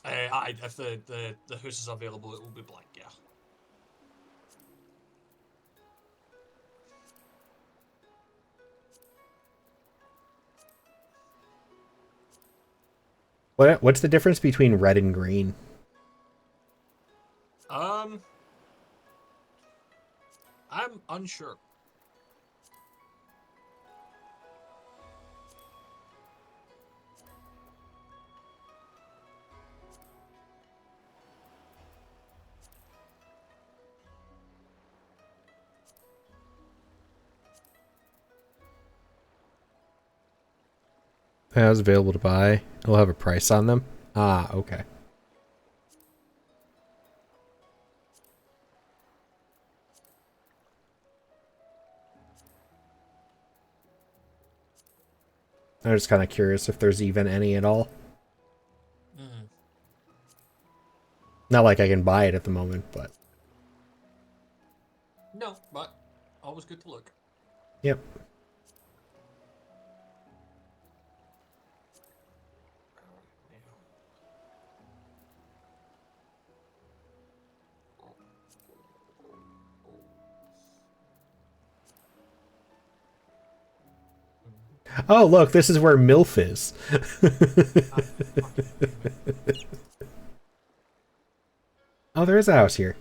B: Aye, if the house is available, it will be blank, yeah.
A: What's the difference between red and green?
B: I'm unsure.
A: As available to buy. It'll have a price on them. Ah, okay. I'm just kind of curious if there's even any at all. Not like I can buy it at the moment, but...
B: No, but always good to look.
A: Yep. Oh, look, this is where MILF is. Oh, there is a house here.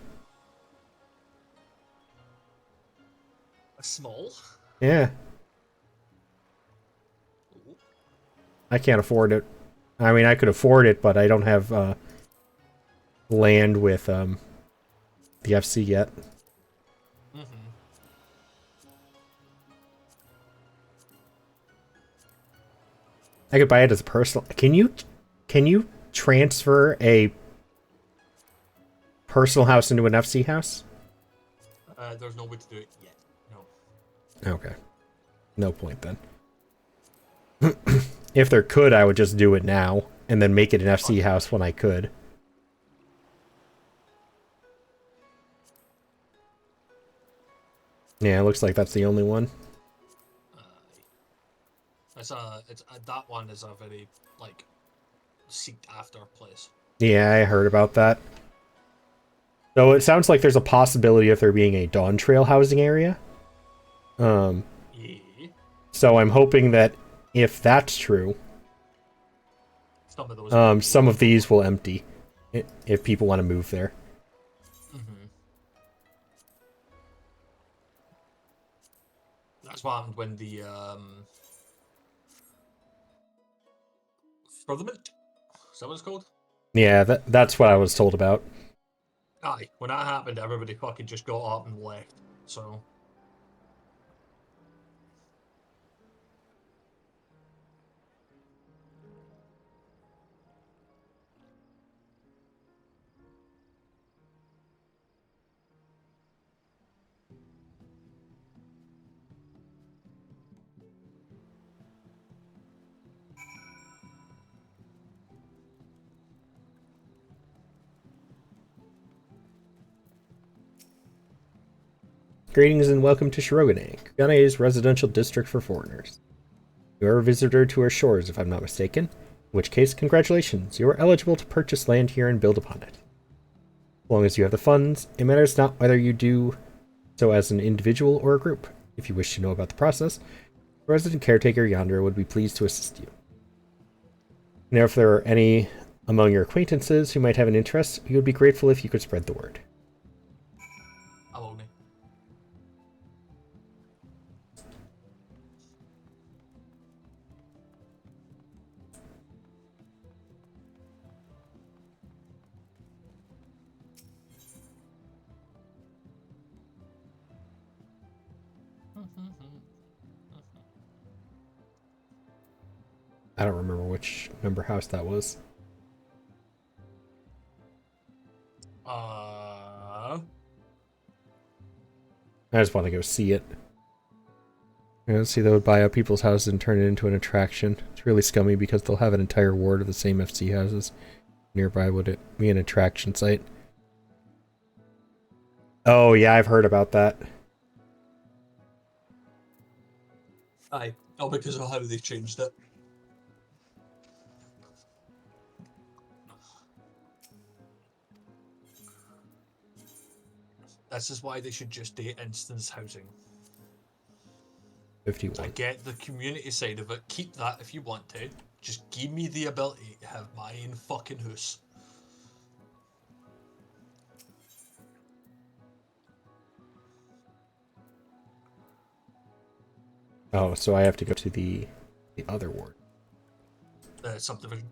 B: A small?
A: Yeah. I can't afford it. I mean, I could afford it, but I don't have land with the FC yet. I could buy it as a personal. Can you transfer a personal house into an FC house?
B: There's no way to do it yet. No.
A: Okay. No point then. If there could, I would just do it now and then make it an FC house when I could. Yeah, it looks like that's the only one.
B: That one is a very like seeked after place.
A: Yeah, I heard about that. So it sounds like there's a possibility of there being a Dawn Trail housing area.
B: Yeah.
A: So I'm hoping that if that's true, some of these will empty if people want to move there.
B: That's what happened when the Firmament? Is that what it's called?
A: Yeah, that's what I was told about.
B: Aye, when that happened, everybody fucking just got up and left. So.
A: Greetings and welcome to Shirogane, Kugane's residential district for foreigners. You are a visitor to our shores, if I'm not mistaken, in which case, congratulations, you are eligible to purchase land here and build upon it. As long as you have the funds, it matters not whether you do so as an individual or a group. If you wish to know about the process, the resident caretaker yonder would be pleased to assist you. Now, if there are any among your acquaintances who might have an interest, you would be grateful if you could spread the word. I don't remember which member house that was. I just want to go see it. Let's see, they would buy up people's houses and turn it into an attraction. It's really scummy because they'll have an entire ward of the same FC houses. Nearby would it be an attraction site? Oh yeah, I've heard about that.
B: Aye. Oh, because of how they changed it. This is why they should just do instance housing.
A: 51.
B: I get the community side of it. Keep that if you want to. Just give me the ability to have my own fucking house.
A: Oh, so I have to go to the other ward.
B: Subdivision.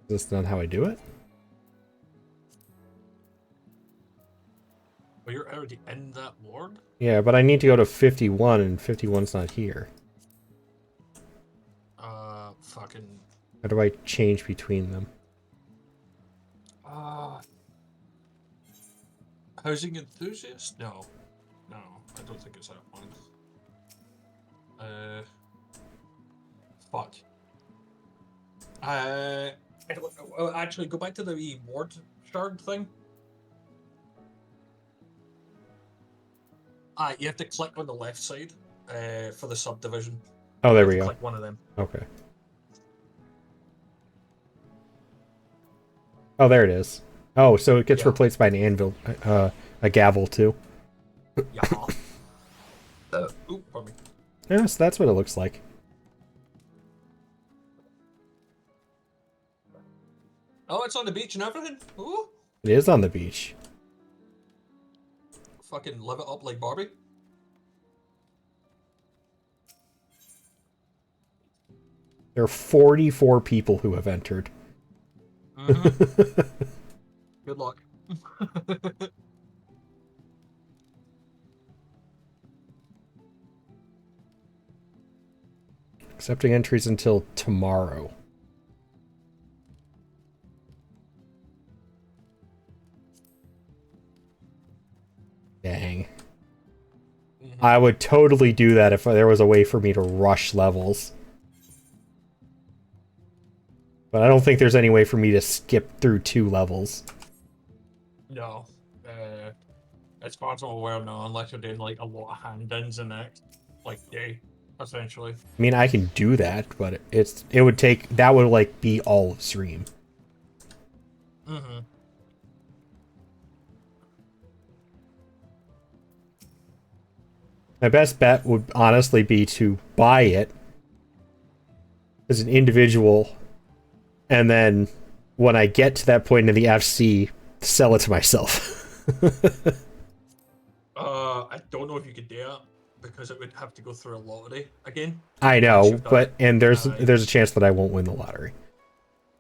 A: Is this not how I do it?
B: Well, you're already in that ward?
A: Yeah, but I need to go to 51, and 51's not here.
B: Fucking...
A: How do I change between them?
B: Housing enthusiast? No. No, I don't think it's that one. Fuck. Actually, go back to the wee ward shard thing. You have to click on the left side for the subdivision.
A: Oh, there we go.
B: Click one of them.
A: Okay. Oh, there it is. Oh, so it gets replaced by an anvil, a gavel too.
B: Yeah. Ooh, pardon me.
A: Yeah, so that's what it looks like.
B: Oh, it's on the beach and everything. Ooh.
A: It is on the beach.
B: Fucking live it up like Barbie.
A: There are 44 people who have entered.
B: Mm-hmm. Good luck.
A: Accepting entries until tomorrow. Dang.
B: Mm-hmm.
A: I would totally do that if there was a way for me to rush levels. But I don't think there's any way for me to skip through 2 levels.
B: No. As far as I'm aware, no, unless you're doing like a lot of hand-ins in that like day, essentially.
A: I mean, I can do that, but it would take, that would like be all of stream.
B: Mm-hmm.
A: My best bet would honestly be to buy it as an individual, and then when I get to that point in the FC, sell it to myself.
B: I don't know if you could do it because it would have to go through a lottery again.
A: I know, but there's
B: Aye.
A: a chance that I won't win the lottery.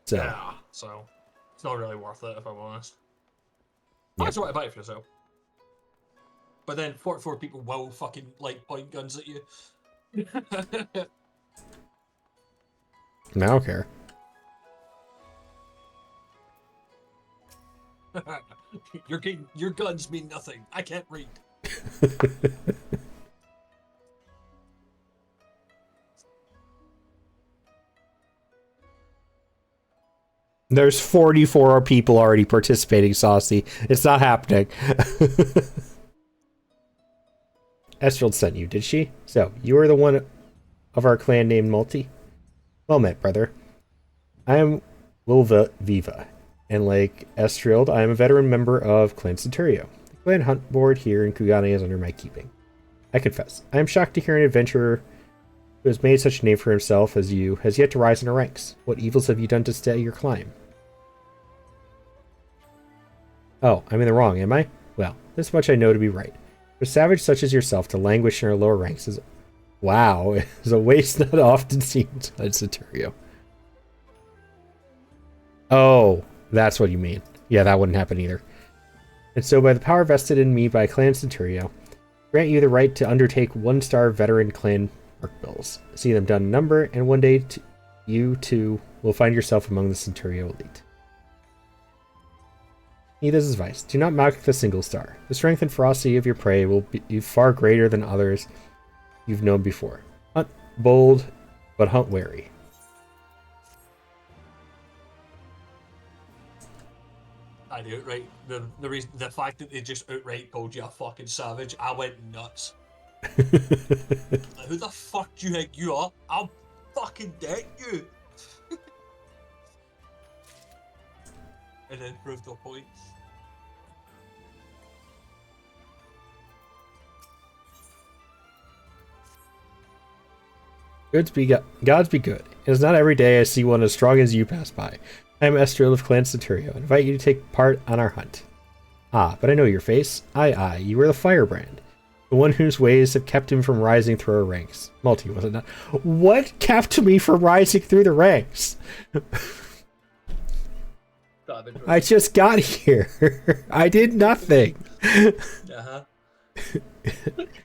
A: So
B: Yeah, so it's not really worth it if I'm honest.
A: Yep.
B: That's what I buy it for yourself. But then 44 people will fucking like point guns at you.
A: I don't care.
B: Your guns mean nothing. I can't read.
A: There's 44 people already participating, Saucy. It's not happening. Estreld sent you, did she? So, you are the one of our clan named Multi? Well met, brother. I am Wilva Viva, and like Estreld, I am a veteran member of Clan Centurio. The clan hunt board here in Kugane is under my keeping. I confess, I am shocked to hear an adventurer who has made such a name for himself as you has yet to rise in the ranks. What evils have you done to stay your climb? Oh, I'm in the wrong, am I? Well, this much I know to be right. For a savage such as yourself to languish in our lower ranks is... Wow, is a waste not often seen inside Centurio. Oh, that's what you mean. Yeah, that wouldn't happen either. And so by the power vested in me by Clan Centurio, grant you the right to undertake 1-star veteran clan work bills. See them done in number, and one day you too will find yourself among the Centurio elite. Heed this advice. Do not mock the single star. The strength and ferocity of your prey will be far greater than others you've known before. Hunt bold, but hunt wary.
B: I do, right? The fact that they just outright called you a fucking savage, I went nuts. Like, who the fuck do you think you are? I'll fucking deck you. And then prove the point.
A: Gods be good. It is not every day I see one as strong as you pass by. I am Estrel of Clan Centurio, and invite you to take part on our hunt. Ah, but I know your face. Aye, you are the Firebrand. The one whose ways have kept him from rising through our ranks. Multi, was it not? What kept me from rising through the ranks? I just got here. I did nothing.
B: Uh-huh.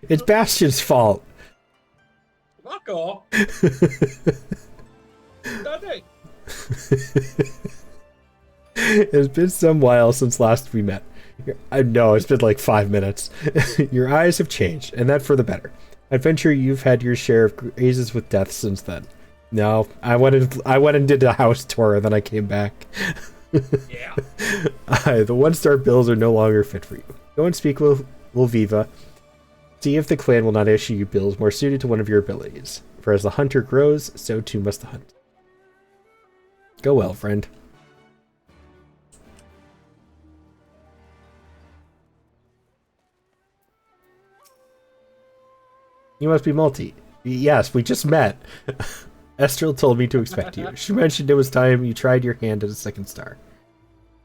A: It's Bastion's fault.
B: Fuck off. Daddy.
A: It's been some while since last we met. I know, it's been like 5 minutes. Your eyes have changed, and that for the better. I venture you've had your share of grazes with death since then. No, I went and did a house tour, and then I came back.
B: Yeah.
A: The 1-star bills are no longer fit for you. Go and speak with Viva. See if the clan will not issue you bills more suited to one of your abilities. For as the hunter grows, so too must the hunt. Go well, friend. You must be Multi. Yes, we just met. Estrel told me to expect you. She mentioned it was time you tried your hand at a 2nd star.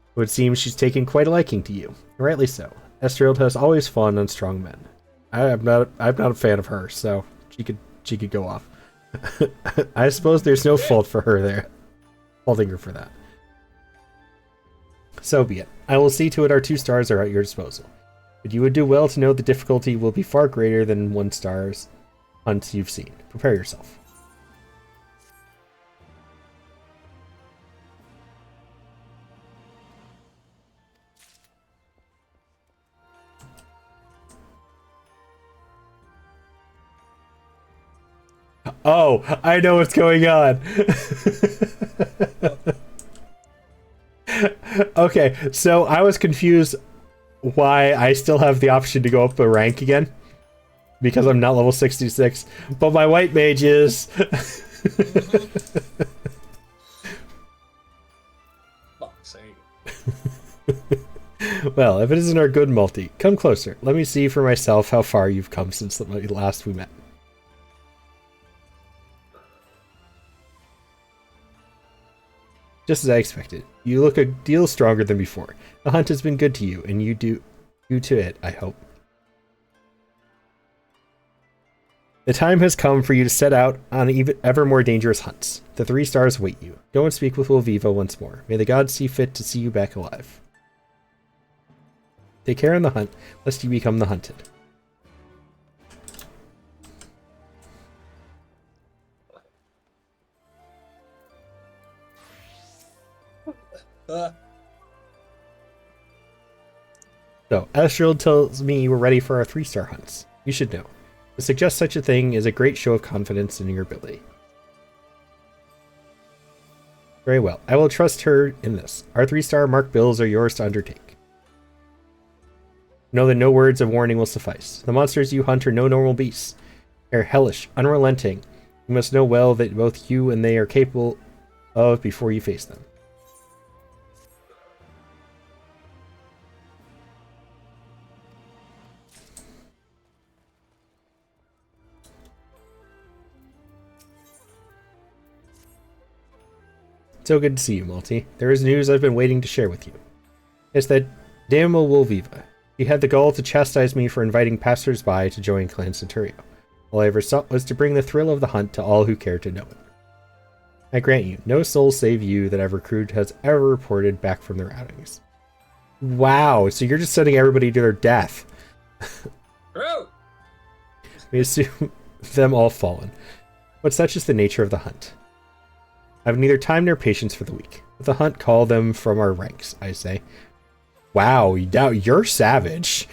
A: It would seem she's taken quite a liking to you. Rightly so. Estrel has always fawned on strong men. I'm not a fan of her, so she could go off. I suppose there's no fault for her there. Faulting her for that. So be it. I will see to it our 2 stars are at your disposal. But you would do well to know the difficulty will be far greater than 1 star's hunts you've seen. Prepare yourself. Oh, I know what's going on. Okay, so I was confused why I still have the option to go up a rank again. Because I'm not level 66. But my white mage is.
B: Fuck's sake.
A: Well, if it isn't our good multi, come closer. Let me see for myself how far you've come since the last we met. Just as I expected. You look a deal stronger than before. The hunt has been good to you, and you to it, I hope. The time has come for you to set out on even ever more dangerous hunts. The 3 stars await you. Go and speak with Wolviva once more. May the gods see fit to see you back alive. Take care on the hunt, lest you become the hunted. So, Astrid tells me you were ready for our 3-star hunts. You should know. To suggest such a thing is a great show of confidence in your ability. Very well. I will trust her in this. Our 3-star marked bills are yours to undertake. Know that no words of warning will suffice. The monsters you hunt are no normal beasts. They are hellish, unrelenting. You must know well that both you and they are capable of before you face them. So good to see you, Malty. There is news I've been waiting to share with you. It's that damnable Wolviva. She had the gall to chastise me for inviting passers-by to join Clan Centurio. All I ever sought was to bring the thrill of the hunt to all who cared to know it. I grant you, no soul save you that I've recruited has ever reported back from their outings. Wow, so you're just sending everybody to their death.
B: Bro!
A: We assume them all fallen. But such is the nature of the hunt. I've neither time nor patience for the weak. With the hunt, call them from our ranks, I say. Wow, you're savage.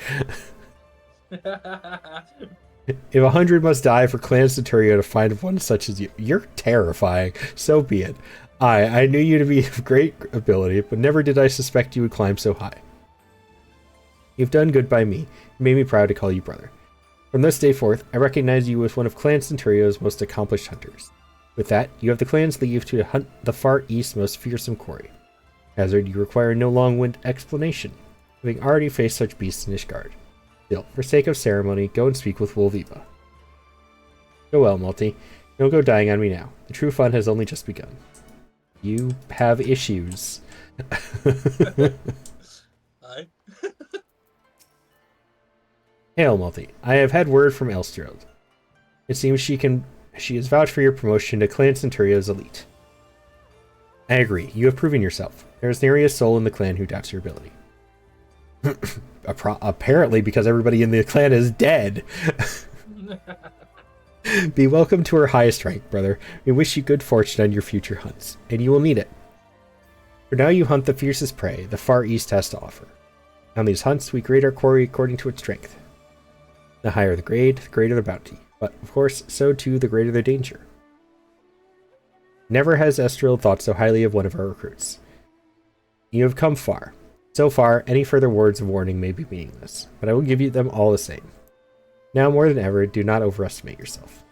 A: If 100 must die for Clan Centurio to find one such as you, you're terrifying. So be it. I knew you to be of great ability, but never did I suspect you would climb so high. You've done good by me. It made me proud to call you brother. From this day forth, I recognize you as one of Clan Centurio's most accomplished hunters. With that, you have the clan's leave to hunt the far east's most fearsome quarry. Hazard, you require no long-winded explanation, having already faced such beasts in Ishgard. Still, for sake of ceremony, go and speak with Wolviva. Go well, Malty. Don't go dying on me now. The true fun has only just begun. You have issues.
B: Aye.
A: Hail, Malty. I have had word from Elstrode. It seems she has vouched for your promotion to Clan Centurio's elite. I agree. You have proven yourself. There is nary a soul in the clan who doubts your ability. Apparently, because everybody in the clan is dead. Be welcome to our highest rank, brother. We wish you good fortune on your future hunts, and you will need it. For now you hunt the fiercest prey the Far East has to offer. On these hunts, we grade our quarry according to its strength. The higher the grade, the greater the bounty. But, of course, so too the greater the danger. Never has Estril thought so highly of one of our recruits. You have come far. So far, any further words of warning may be meaningless, but I will give you them all the same. Now more than ever, do not overestimate yourself.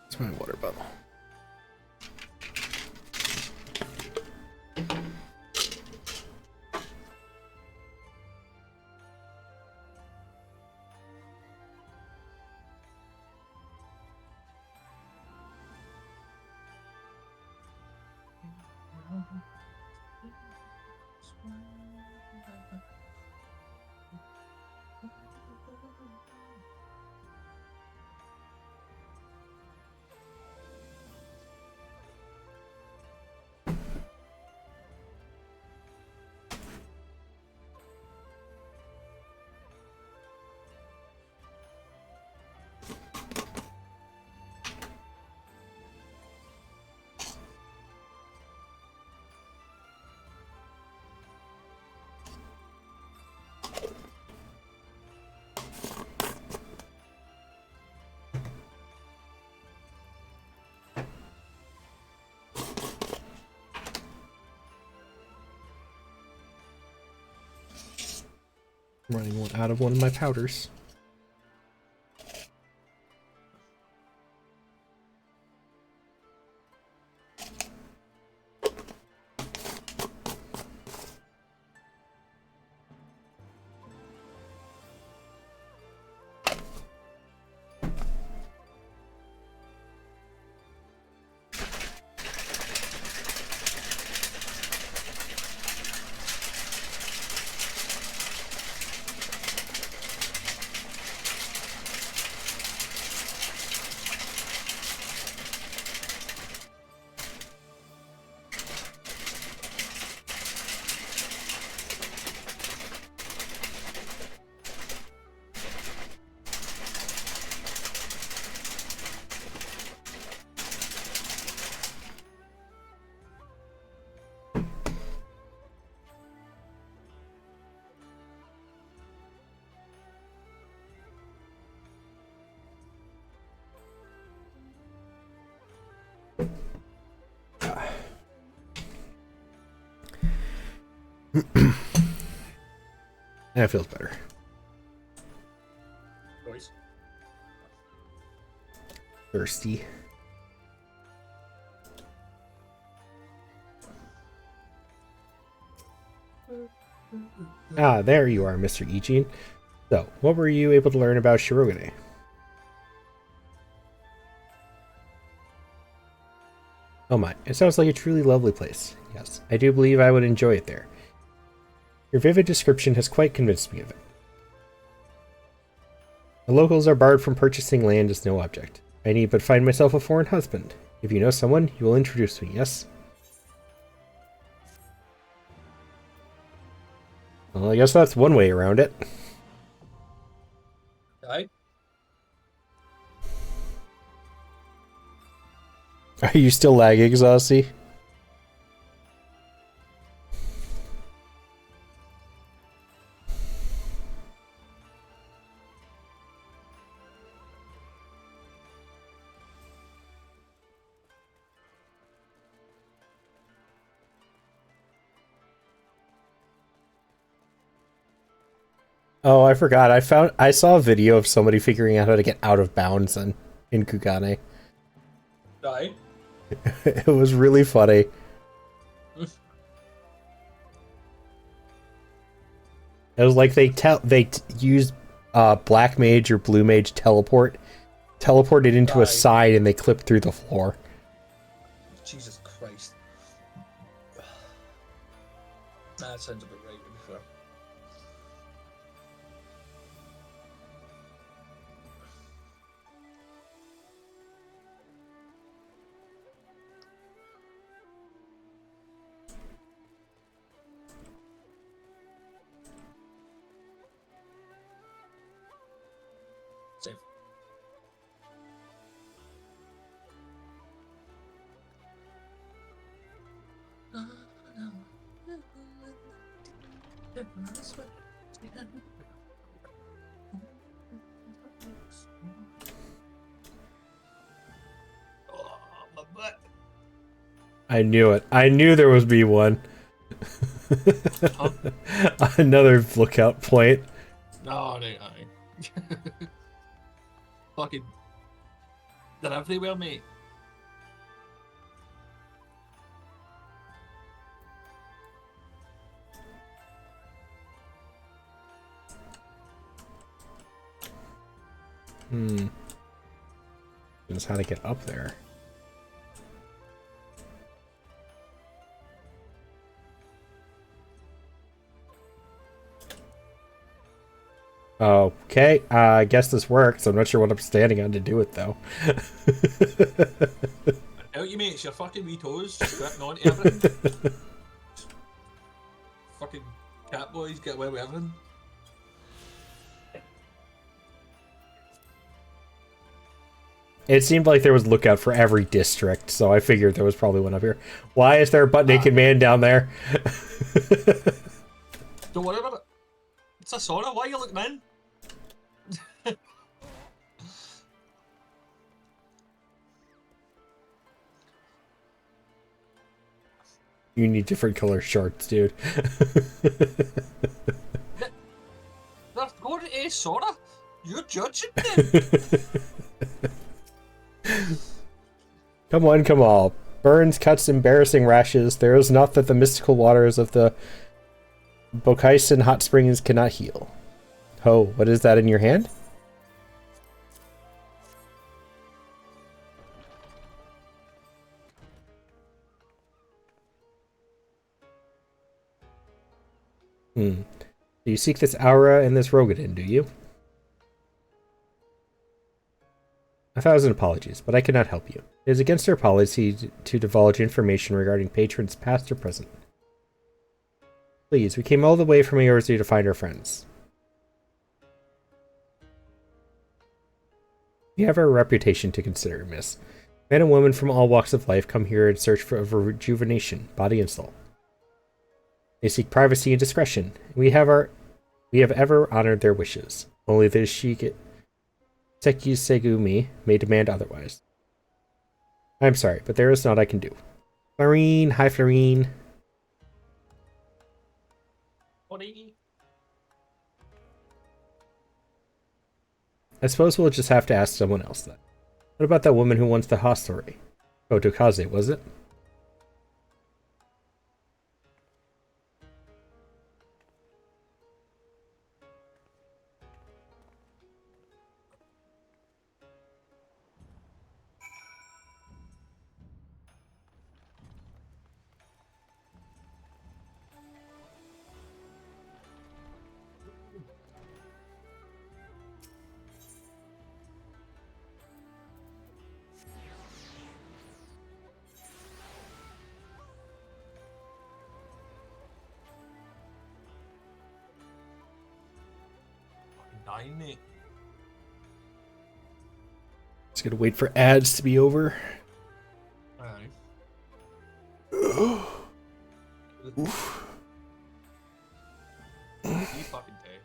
A: It's my water bottle. I'm running out of one of my powders. That feels better.
B: Boys.
A: Thirsty. Ah, there you are, Mr. Ichin. So, what were you able to learn about Shirogane? Oh my, it sounds like a truly lovely place. Yes, I do believe I would enjoy it there. Your vivid description has quite convinced me of it. The locals are barred from purchasing land as no object. I need but find myself a foreign husband. If you know someone, you will introduce me, yes? Well, I guess that's one way around it.
B: Aye.
A: Are you still lagging, Zossie? Oh, I forgot. I saw a video of somebody figuring out how to get out of bounds in Kugane.
B: Aye.
A: It was really funny. It was like they used black mage or blue mage teleported into a side, and they clipped through the floor.
B: Jesus Christ. That sounds a bit right, to be fair. Save. Oh, my butt.
A: I knew it. I knew there was B1.
B: Huh?
A: Another lookout point.
B: No, no, no. Fucking. They're everywhere, mate.
A: Just how to get up there. Okay, I guess this works. I'm not sure what I'm standing on to do it, though.
B: Out you, mate. It's your fucking wee toes. Just gripping on to everything. Fucking cat boys get away with everything.
A: It seemed like there was lookout for every district, so I figured there was probably one up here. Why is there a butt-naked man down there?
B: Don't worry about it. It's a sauna. Why are you looking in?
A: You need different color shorts, dude.
B: We're going to Sora. You're judging them.
A: Come one, come all. Burns, cuts, embarrassing rashes. There is naught that the mystical waters of the Bokaisen hot springs cannot heal. Ho, what is that in your hand? Do you seek this aura and this Rogadin, do you? 1,000 apologies, but I cannot help you. It is against our policy to divulge information regarding patrons past or present. Please, we came all the way from Eorzea to find our friends. You have our reputation to consider, miss. Men and women from all walks of life come here in search for rejuvenation, body and soul. They seek privacy and discretion. We have ever honored their wishes. Only the Sekiseigumi may demand otherwise. I'm sorry, but there is naught I can do. Florine, hi Florine. I suppose we'll just have to ask someone else then. What about that woman who wants the hostelry? Otokaze, was it?
B: Mate.
A: Just gonna wait for ads to be over.
B: Aye.
A: Oof.
B: You fucking day.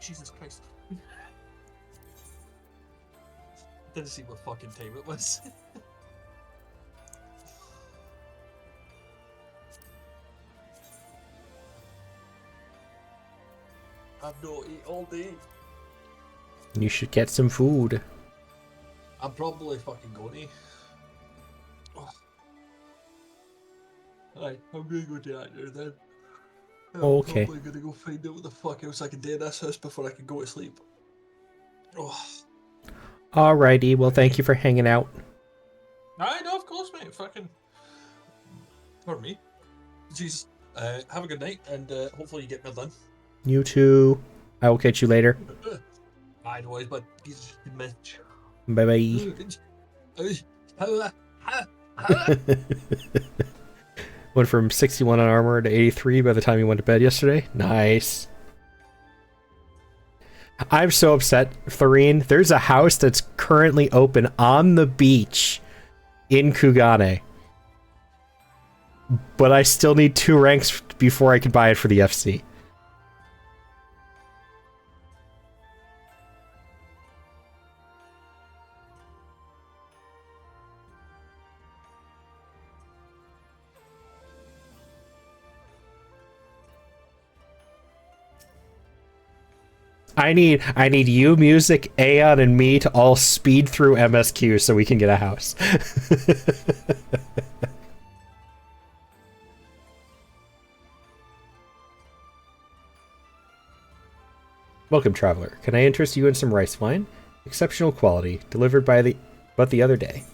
B: Jesus Christ. Didn't see what fucking time it was. I've not eaten all day.
A: You should get some food.
B: I'm probably fucking going to. Oh. Alright, I'm gonna go do that now then.
A: Oh, okay.
B: I'm probably gonna go find out what the fuck else I can do in this house before I can go to sleep. Oh.
A: Alrighty, well thank you for hanging out.
B: I know, of course, mate. Fucking. Pardon me. Jesus. Have a good night, and hopefully you get me done.
A: You too. I will catch you later.
B: I know, but he's Mitch.
A: Bye bye. Went from 61 on armor to 83 by the time you went to bed yesterday. Nice. I'm so upset, Florine. There's a house that's currently open on the beach in Kugane. But I still need 2 ranks before I can buy it for the FC. I need you, Music, Aeon, and me to all speed through MSQ so we can get a house. Welcome, traveler. Can I interest you in some rice wine? Exceptional quality, delivered by the other day.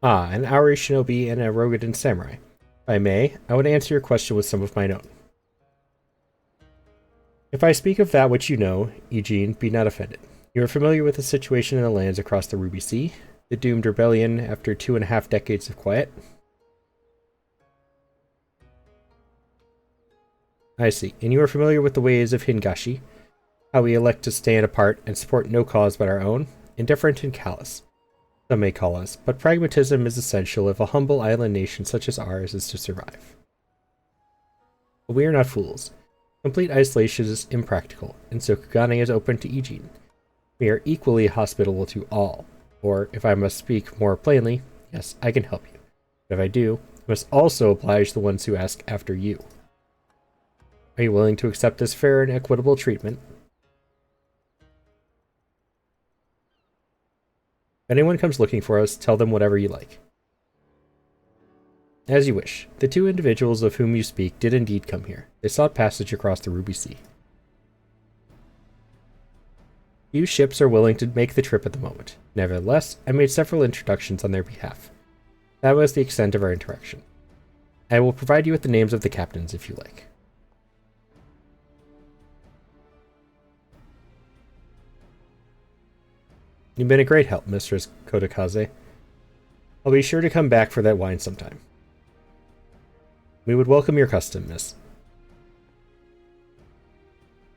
A: Ah, an Auri shinobi and a Rogadin samurai. If I may, I would answer your question with some of mine own. If I speak of that which you know, Eugene, be not offended. You are familiar with the situation in the lands across the Ruby Sea, the doomed rebellion after 2.5 decades of quiet. I see, and you are familiar with the ways of Hingashi, how we elect to stand apart and support no cause but our own, indifferent and callous. Some may call us, but pragmatism is essential if a humble island nation such as ours is to survive. But we are not fools. Complete isolation is impractical, and so Kugane is open to Eugene. We are equally hospitable to all, or, if I must speak more plainly, yes, I can help you. But if I do, you must also oblige the ones who ask after you. Are you willing to accept this fair and equitable treatment? If anyone comes looking for us, tell them whatever you like. As you wish. The two individuals of whom you speak did indeed come here. They sought passage across the Ruby Sea. Few ships are willing to make the trip at the moment. Nevertheless, I made several introductions on their behalf. That was the extent of our interaction. I will provide you with the names of the captains if you like. You've been a great help, Mistress Kodakaze. I'll be sure to come back for that wine sometime. We would welcome your custom, miss.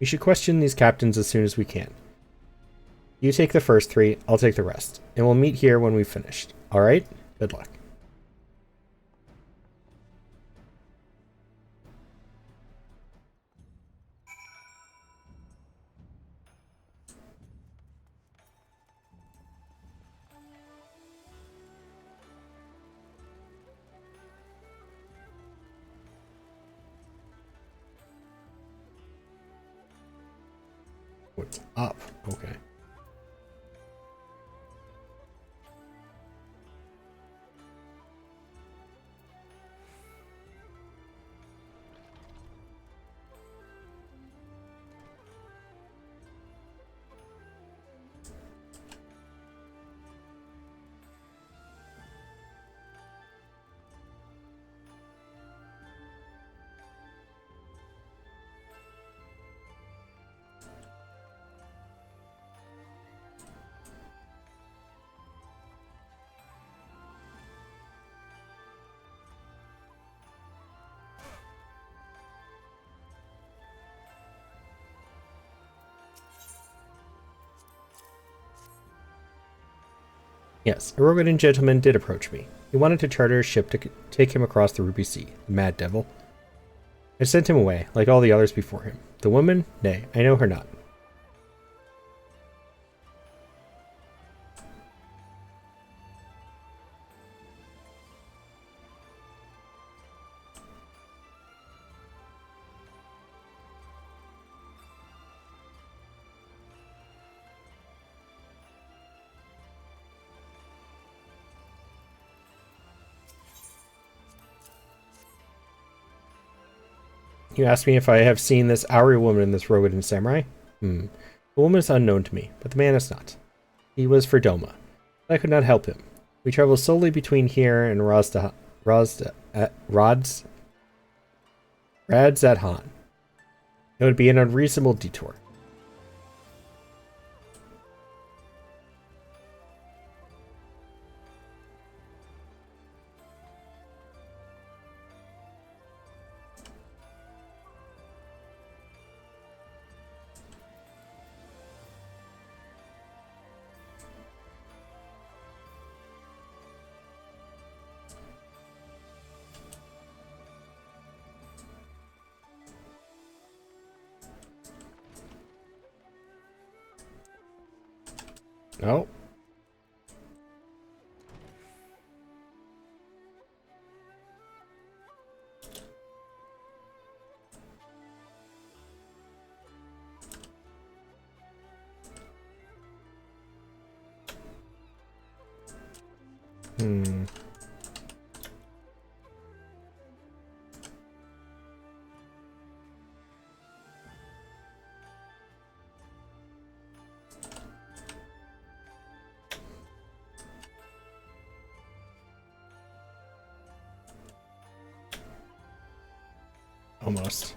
A: We should question these captains as soon as we can. You take the first 3, I'll take the rest, and we'll meet here when we've finished. Alright? Good luck. What's up? Okay. Yes, a Rogadin gentleman did approach me. He wanted to charter a ship to take him across the Ruby Sea, the mad devil. I sent him away, like all the others before him. The woman? Nay, I know her not. You asked me if I have seen this Auri woman in this Rogadin samurai? The woman is unknown to me, but the man is not. He was for Doma, but I could not help him. We travel solely between here and Radzat Han. It would be an unreasonable detour. Oh. Hmm. Almost.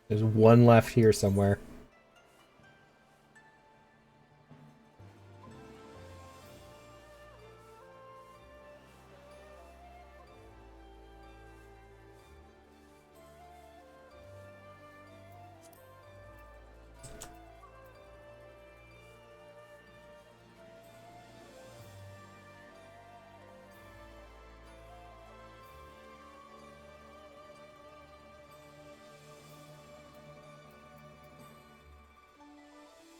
A: There's one left here somewhere.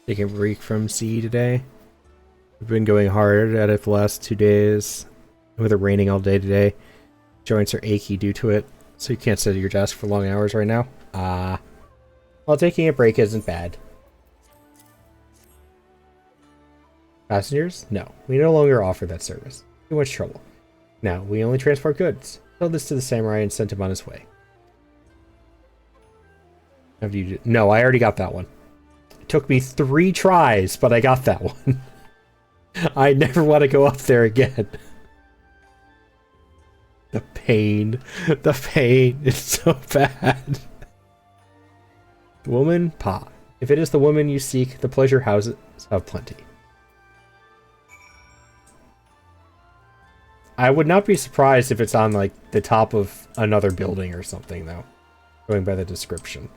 A: Taking a break from C today. We've been going hard at it the last 2 days. With it raining all day today. Joints are achy due to it, so you can't sit at your desk for long hours right now. Well, taking a break isn't bad. Passengers? No, we no longer offer that service. Too much trouble. Now, we only transport goods. Tell this to the samurai and send him on his way. Have you? No, I already got that one. It took me 3 tries, but I got that one. I never want to go up there again. The pain. The pain is so bad. Woman, Pa. If it is the woman you seek, the pleasure houses have plenty. I would not be surprised if it's on, like, the top of another building or something, though. Going by the description.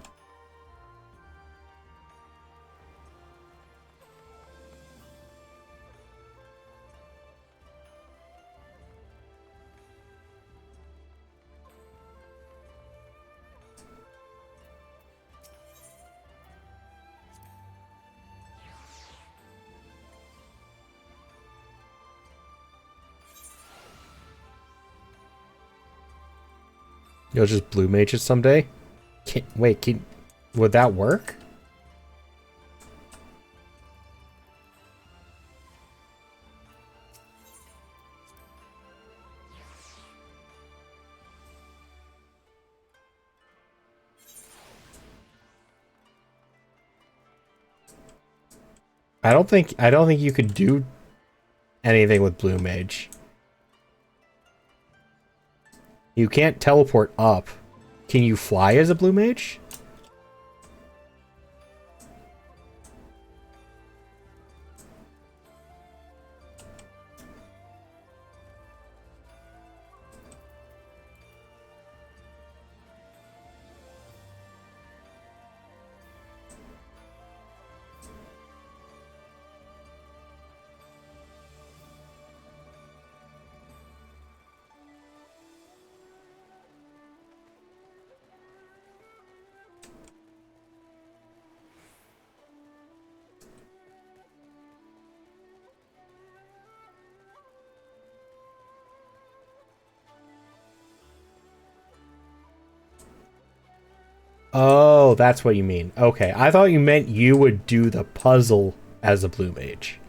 A: You'll just blue mage it someday? Would that work? I don't think you could do anything with blue mage. You can't teleport up. Can you fly as a blue mage? Oh, that's what you mean. Okay, I thought you meant you would do the puzzle as a blue mage.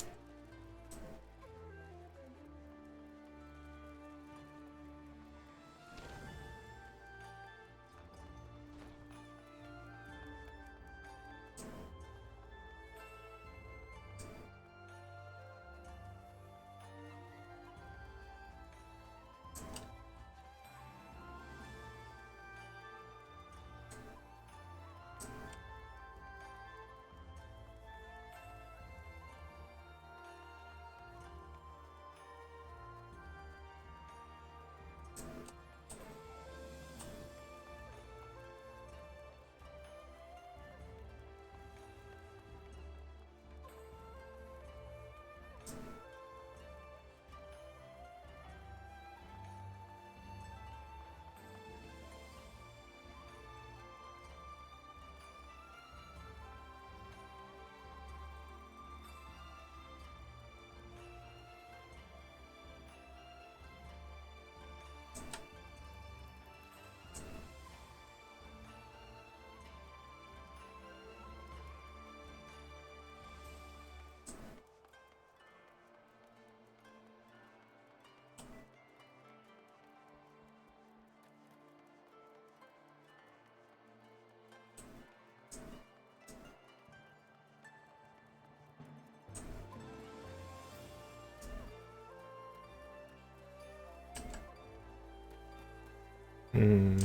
A: Hmm.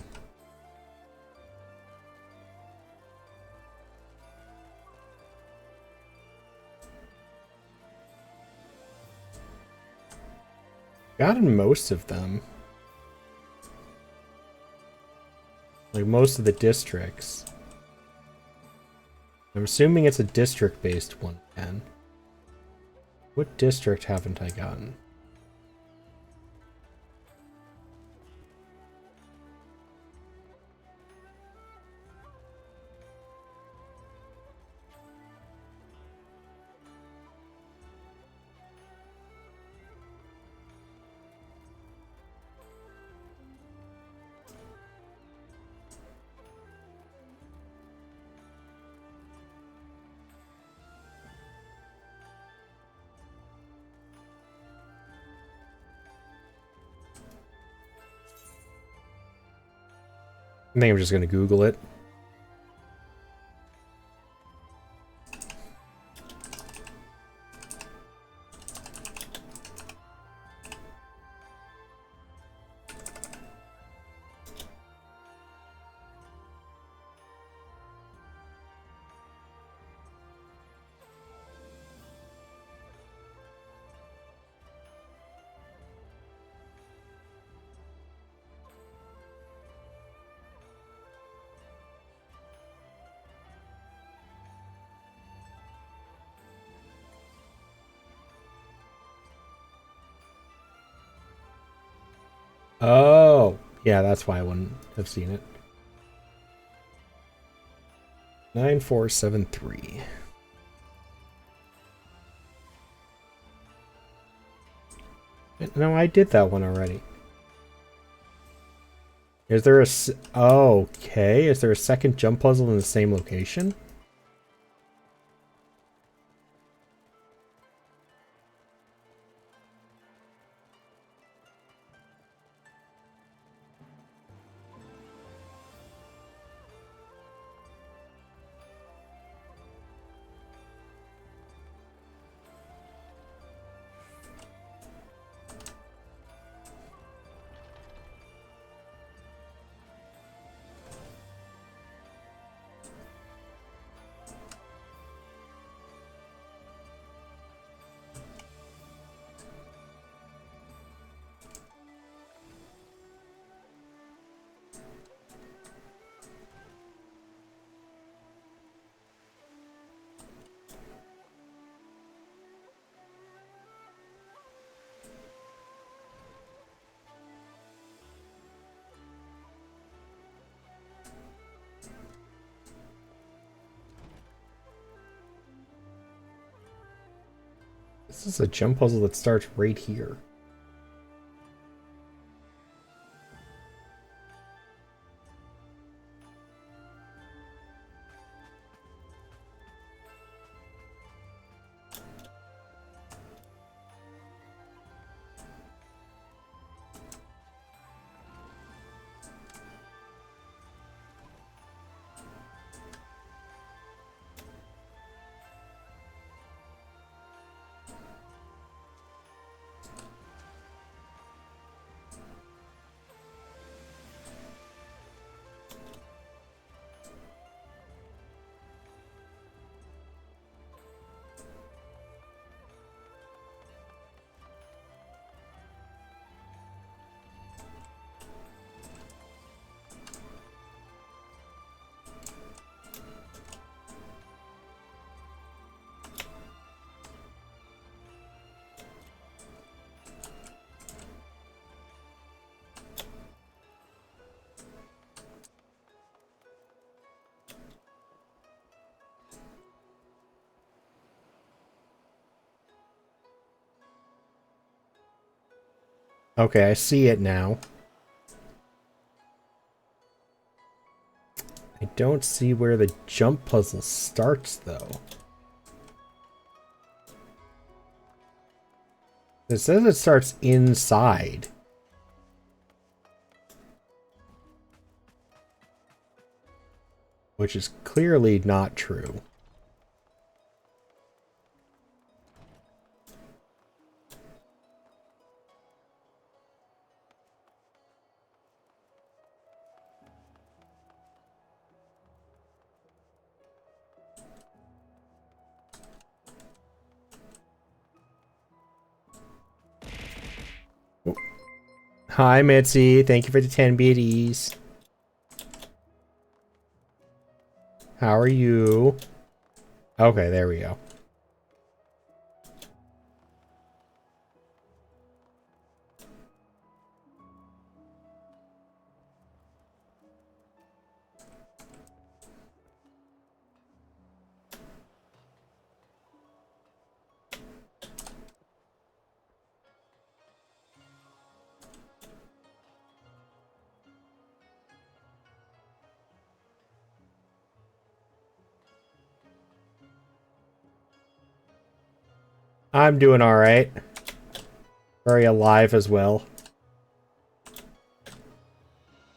A: Gotten most of them. Like most of the districts. I'm assuming it's a district-based one again. What district haven't I gotten? I think I'm just gonna Google it. Oh, yeah, that's why I wouldn't have seen it. 9473. No, I did that one already. Is there a... Oh, okay. Is there a second jump puzzle in the same location? This is a jump puzzle that starts right here. Okay, I see it now. I don't see where the jump puzzle starts, though. It says it starts inside. Which is clearly not true. Hi, Mitzi. Thank you for the 10 biddies. How are you? Okay, there we go. I'm doing alright. Very alive as well.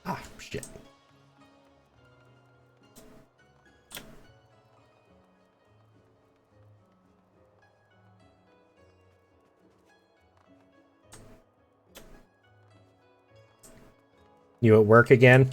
A: Ah, shit. You at work again?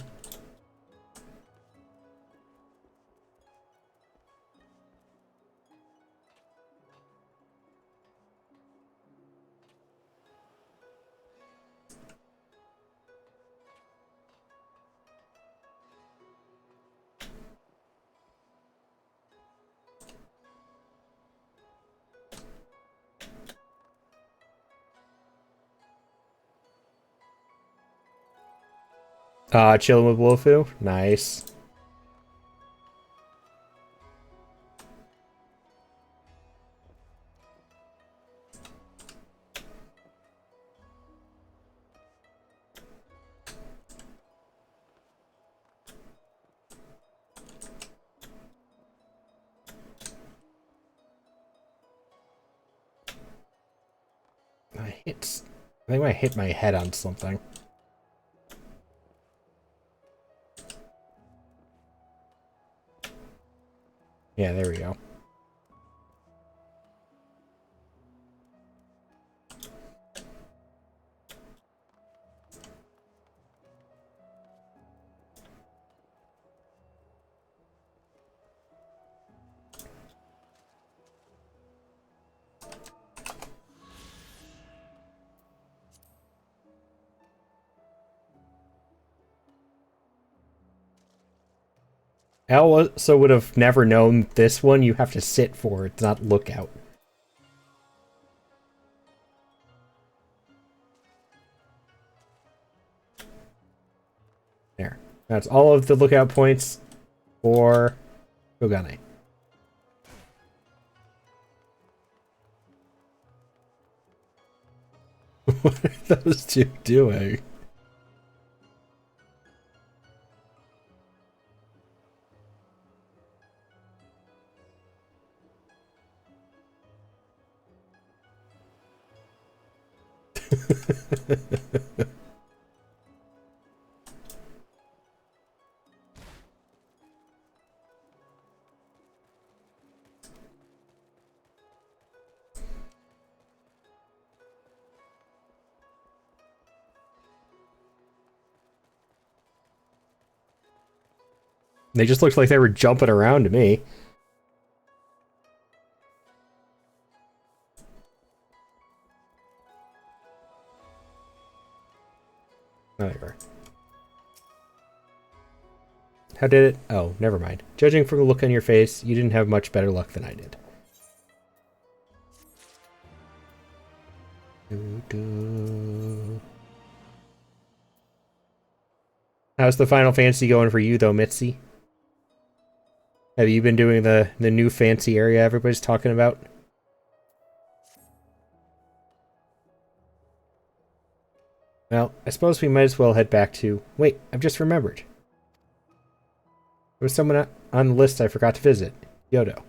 A: Chilling with Wolfu? Nice. I think I hit my head on something. Yeah, there we go. Al also would have never known this one. You have to sit for it, not look out. There. That's all of the lookout points for Kogane. What are those two doing? They just looked like they were jumping around to me. Oh, there you are. How did it? Oh, never mind. Judging from the look on your face, you didn't have much better luck than I did. How's the Final Fantasy going for you, though, Mitzi? Have you been doing the new fancy area everybody's talking about? Well, I suppose we might as well head back to... Wait, I've just remembered. There was someone on the list I forgot to visit. Yodo.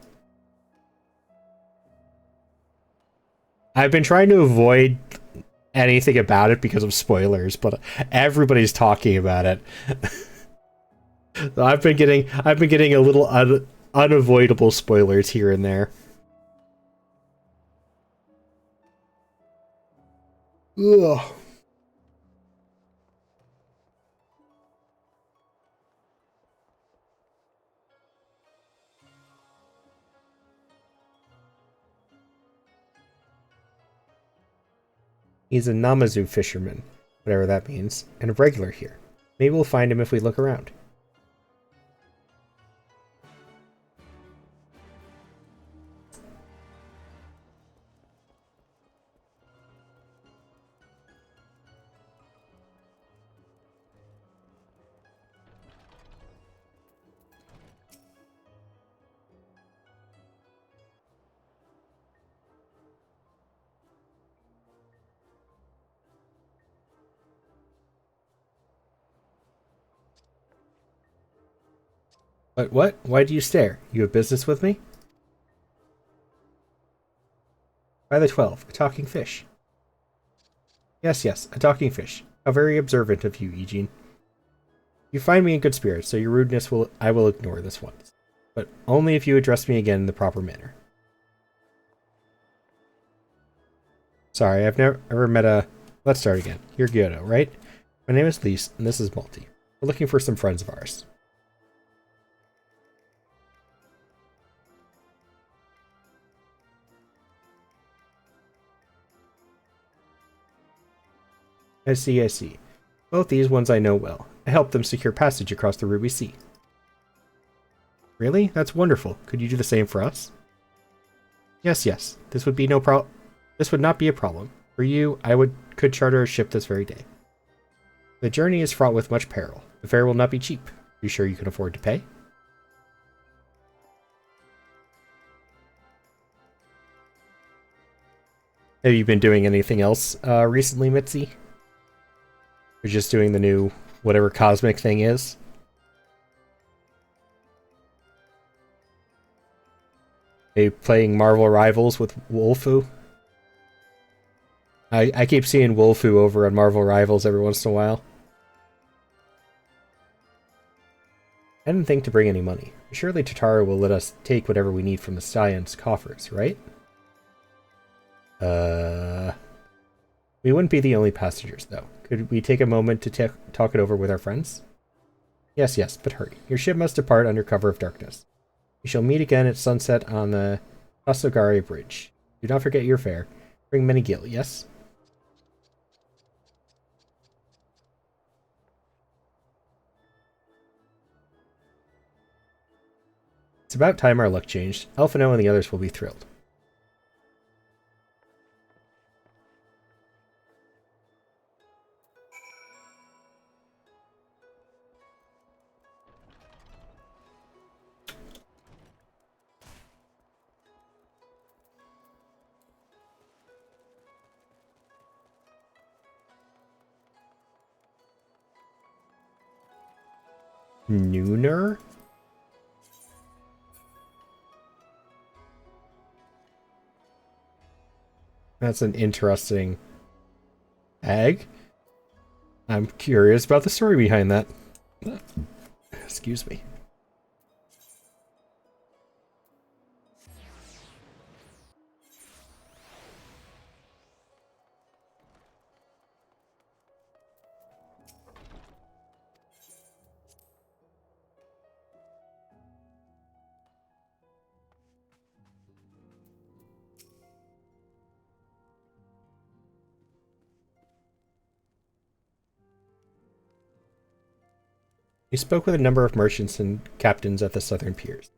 A: I've been trying to avoid anything about it because of spoilers, but everybody's talking about it. I've been getting a little unavoidable spoilers here and there. Ugh. He's a Namazu fisherman, whatever that means, and a regular here. Maybe we'll find him if we look around. But what? Why do you stare? You have business with me? By the 12, a talking fish. Yes, a talking fish. How very observant of you, Eugene. You find me in good spirits, so your rudeness I will ignore this once. But only if you address me again in the proper manner. Sorry, I've never met a... Let's start again. You're Gyoto, right? My name is Lise, and this is Multi. We're looking for some friends of ours. I see. Both these ones I know well. I helped them secure passage across the Ruby Sea. Really? That's wonderful. Could you do the same for us? Yes. This would not be a problem. For you, could charter a ship this very day. The journey is fraught with much peril. The fare will not be cheap. Are you sure you can afford to pay? Have you been doing anything else recently, Mitzi? Or just doing the new whatever cosmic thing is? Are you playing Marvel Rivals with Wolfu? I keep seeing Wolfu over on Marvel Rivals every once in a while. I didn't think to bring any money. Surely Tatara will let us take whatever we need from the Scion's coffers, right? We wouldn't be the only passengers, though. Could we take a moment to talk it over with our friends? Yes, but hurry. Your ship must depart under cover of darkness. We shall meet again at sunset on the Kasogare Bridge. Do not forget your fare. Bring many gil, yes? It's about time our luck changed. Elfino and the others will be thrilled. Nooner? That's an interesting egg. I'm curious about the story behind that. Excuse me. He spoke with a number of merchants and captains at the southern piers.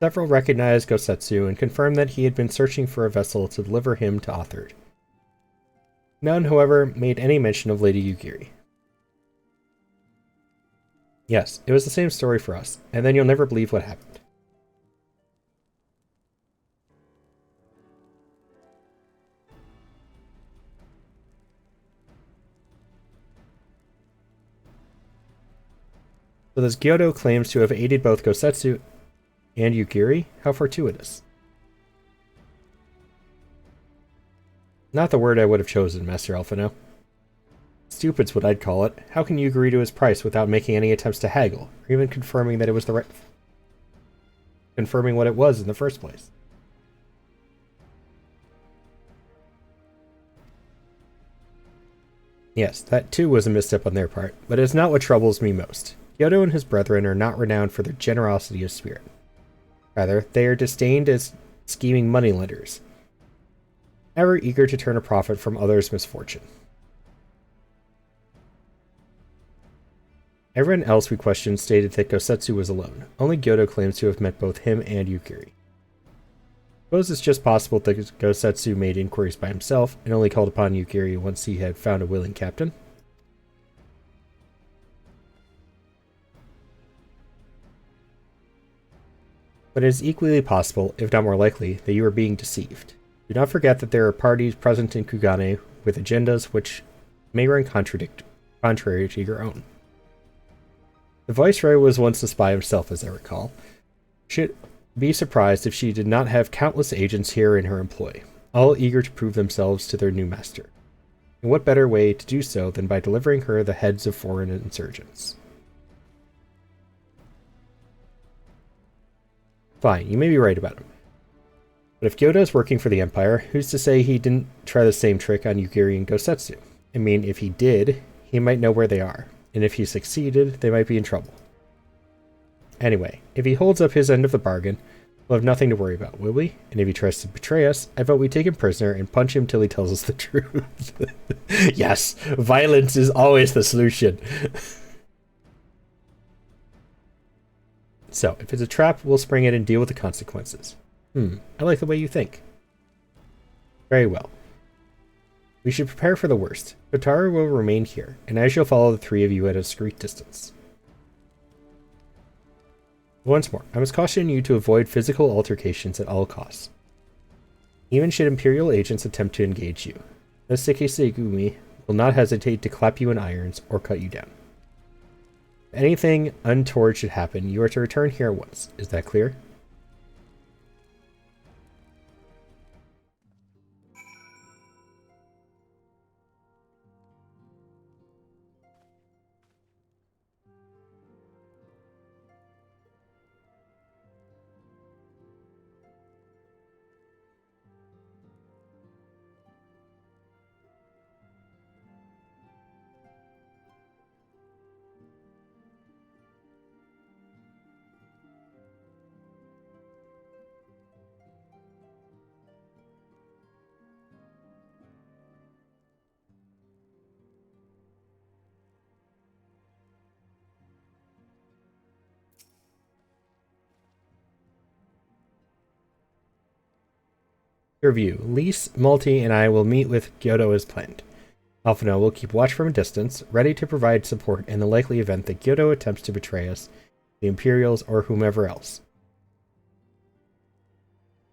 A: Several recognized Gosetsu and confirmed that he had been searching for a vessel to deliver him to Othard. None, however, made any mention of Lady Yugiri. Yes, it was the same story for us, and then you'll never believe what happened. So this Gyoto claims to have aided both Gosetsu and Yugiri? How fortuitous. Not the word I would have chosen, Master Alphino. Stupid's what I'd call it. How can you agree to his price without making any attempts to haggle, or even confirming that it was the right... confirming what it was in the first place? Yes, that too was a misstep on their part, but it is not what troubles me most. Kyoto and his brethren are not renowned for their generosity of spirit. Rather, they are disdained as scheming moneylenders, ever eager to turn a profit from others' misfortune. Everyone else we questioned stated that Gosetsu was alone. Only Gyoto claims to have met both him and Yukiri. Suppose it's just possible that Gosetsu made inquiries by himself and only called upon Yukiri once he had found a willing captain. But it is equally possible, if not more likely, that you are being deceived. Do not forget that there are parties present in Kugane with agendas which may run contrary to your own. The Viceroy was once a spy himself, as I recall. Should be surprised if she did not have countless agents here in her employ, all eager to prove themselves to their new master. And what better way to do so than by delivering her the heads of foreign insurgents? Fine, you may be right about him. But if Kyoto is working for the Empire, who's to say he didn't try the same trick on Yukiri and Gosetsu? I mean, if he did, he might know where they are, and if he succeeded, they might be in trouble. Anyway, if he holds up his end of the bargain, we'll have nothing to worry about, will we? And if he tries to betray us, I vote we take him prisoner and punch him till he tells us the truth. Yes, violence is always the solution. So, if it's a trap, we'll spring it and deal with the consequences. I like the way you think. Very well. We should prepare for the worst. Kotaro will remain here, and I shall follow the three of you at a discreet distance. Once more, I must caution you to avoid physical altercations at all costs. Even should Imperial agents attempt to engage you, the Sekisegumi will not hesitate to clap you in irons or cut you down. If anything untoward should happen, you are to return here at once. Is that clear? Review. Lise, Multi, and I will meet with Kyoto as planned. Alphino will keep watch from a distance, ready to provide support in the likely event that Kyoto attempts to betray us, the Imperials, or whomever else.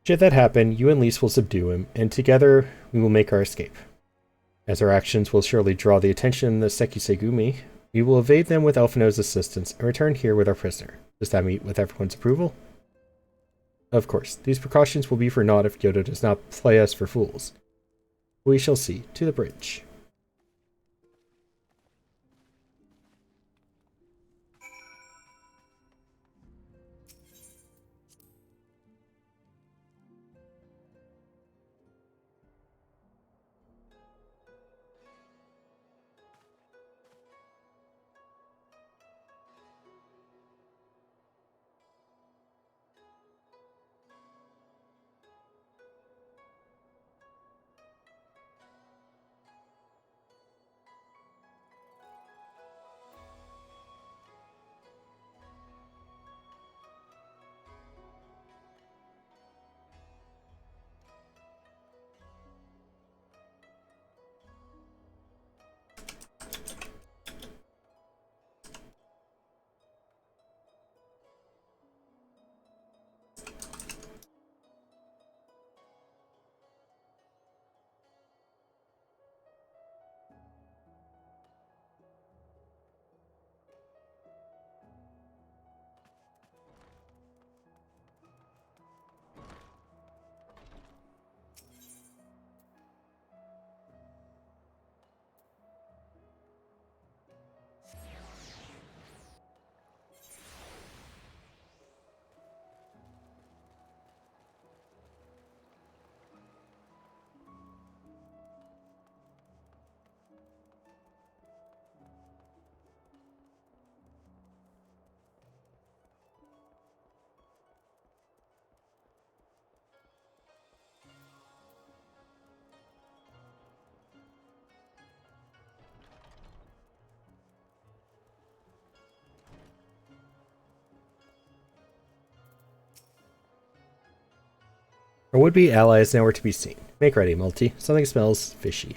A: Should that happen, you and Lise will subdue him, and together we will make our escape. As our actions will surely draw the attention of the Sekisegumi, we will evade them with Alphino's assistance and return here with our prisoner. Does that meet with everyone's approval? Of course, these precautions will be for naught if Kyoto does not play us for fools. We shall see. To the bridge. Our would-be ally is nowhere to be seen. Make ready, Multi. Something smells fishy.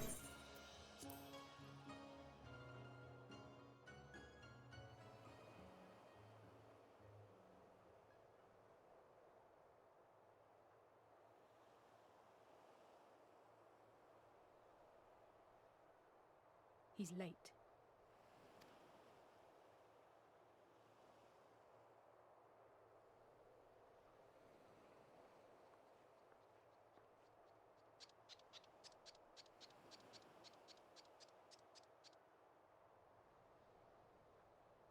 F: He's late.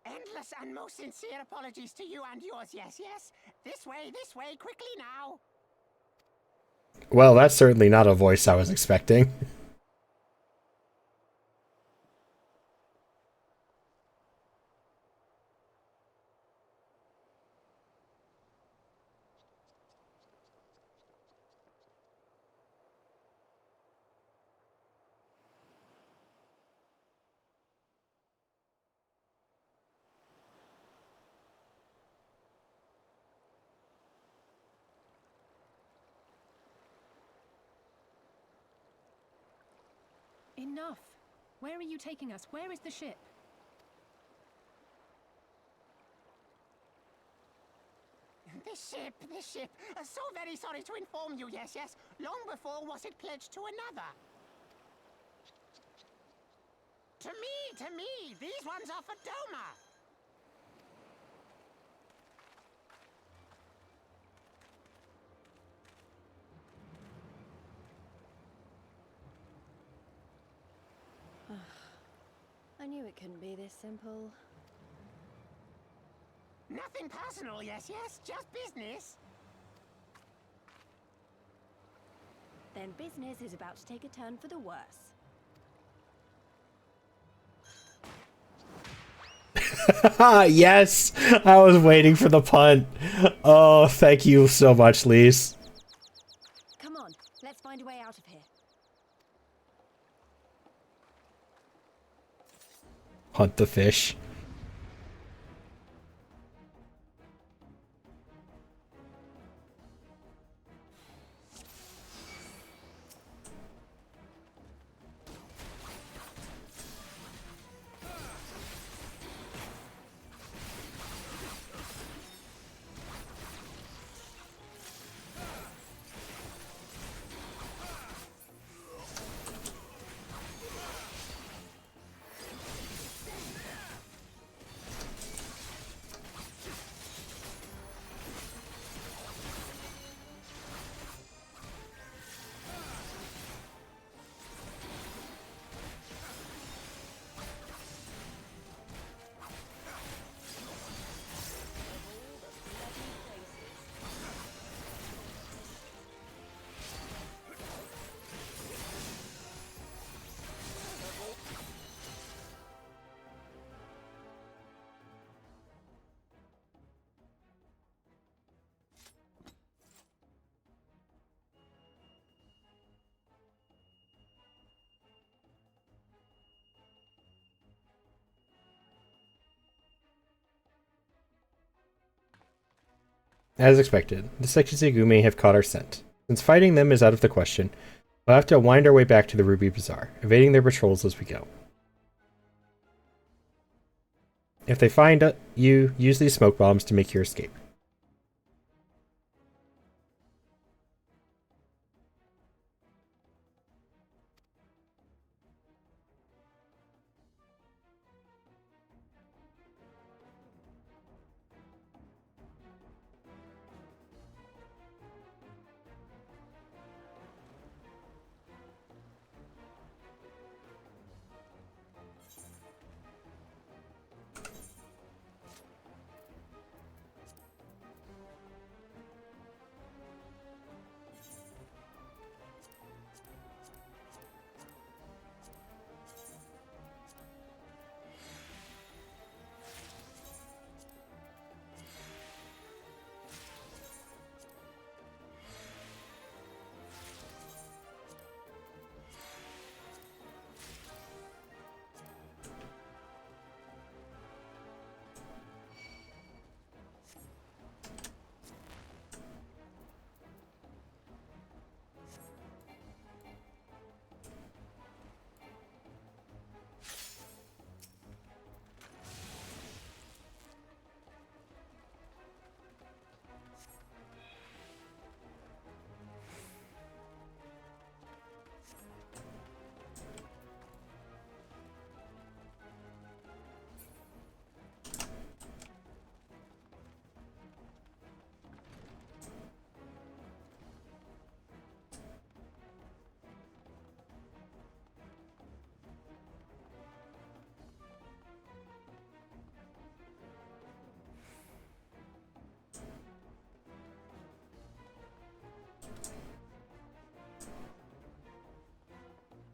G: Endless and most sincere apologies to you and yours, yes, yes. This way, quickly now.
A: Well, that's certainly not a voice I was expecting.
F: Enough! Where are you taking us? Where is the ship?
G: This ship. So very sorry to inform you, yes, yes. Long before was it pledged to another. To me. These ones are for Doma.
E: I knew it couldn't be this simple.
G: Nothing personal, yes, yes. Just business.
E: Then business is about to take a turn for the worse.
A: Yes! I was waiting for the punt. Oh, thank you so much, Lise.
E: Come on, let's find a way out of here.
A: Hunt the fish. As expected, the Sekizigumi have caught our scent. Since fighting them is out of the question, we'll have to wind our way back to the Ruby Bazaar, evading their patrols as we go. If they find you, use these smoke bombs to make your escape.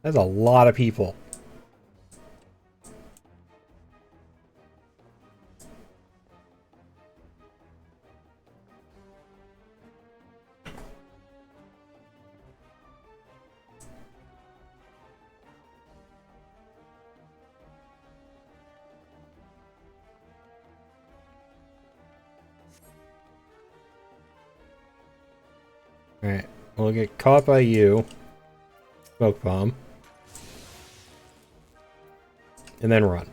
A: That's a lot of people. Alright, we'll get caught by you. Smoke bomb. And then run.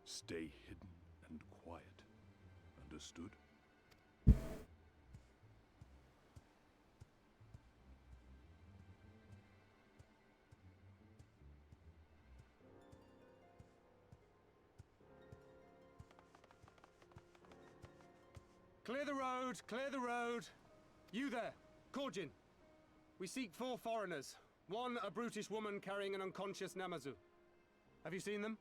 H: Stay hidden and quiet. Understood?
I: Clear the road! Clear the road! You there, Korjin. We seek 4 foreigners. One, a brutish woman carrying an unconscious Namazu. Have you seen them?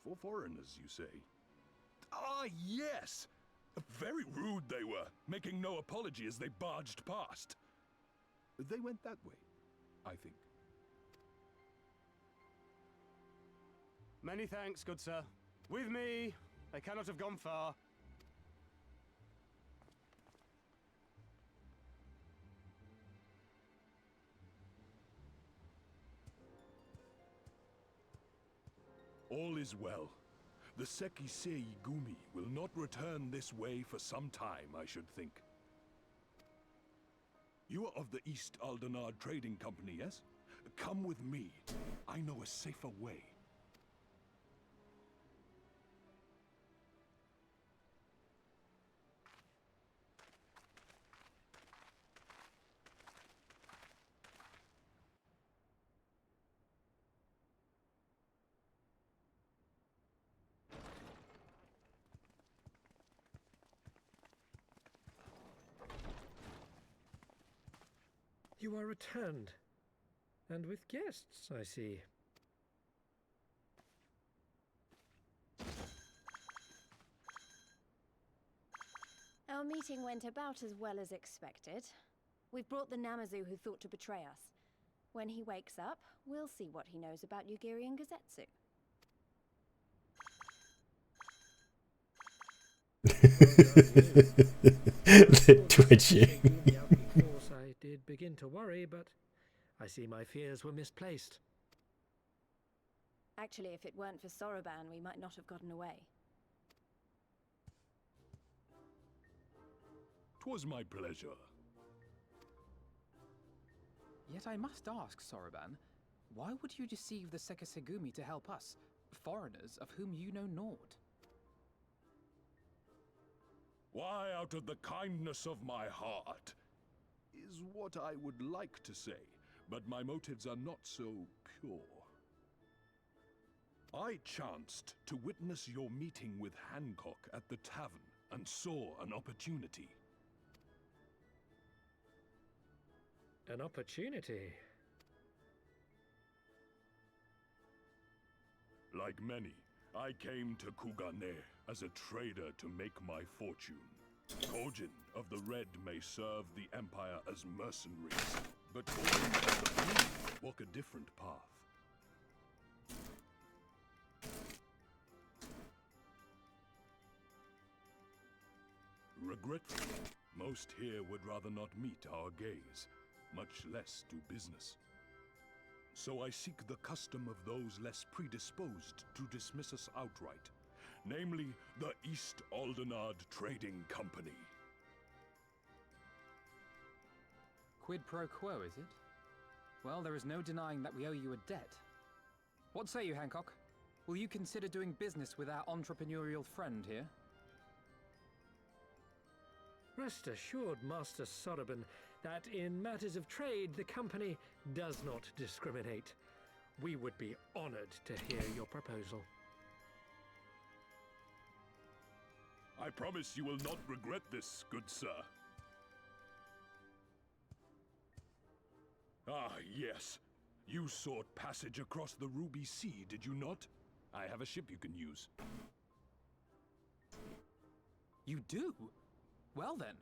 H: For foreigners, you say? Ah, yes! Very rude they were, making no apology as they barged past. They went that way, I think.
I: Many thanks, good sir. With me, they cannot have gone far.
H: All is well. The Sekisei Gumi will not return this way for some time, I should think. You are of the East Aldenard Trading Company, yes? Come with me. I know a safer way.
C: You are returned. And with guests, I see.
E: Our meeting went about as well as expected. We've brought the Namazu who thought to betray us. When he wakes up, we'll see what he knows about Yugiri and Gazetsu.
A: The twitching.
C: Of course, I did begin to worry, but I see my fears were misplaced.
E: Actually, if it weren't for Soroban, we might not have gotten away.
H: 'Twas my pleasure.
D: Yet I must ask, Soroban, why would you deceive the Sekisegumi to help us, foreigners of whom you know naught?
H: Why, out of the kindness of my heart, is what I would like to say, but my motives are not so pure. I chanced to witness your meeting with Hancock at the tavern and saw an opportunity.
C: An opportunity?
H: Like many, I came to Kugane as a trader to make my fortune. Kojin of the Red may serve the Empire as mercenaries, but Kojin of the Blue walk a different path. Regretfully, most here would rather not meet our gaze, much less do business. So I seek the custom of those less predisposed to dismiss us outright, namely the East Aldenard Trading Company.
D: Quid pro quo, is it? Well, there is no denying that we owe you a debt. What say you, Hancock? Will you consider doing business with our entrepreneurial friend here?
C: Rest assured, Master Soroban, that in matters of trade, the company does not discriminate. We would be honored to hear your proposal.
H: I promise you will not regret this, good sir. Ah, yes. You sought passage across the Ruby Sea, did you not? I have a ship you can use.
D: You do? Well then,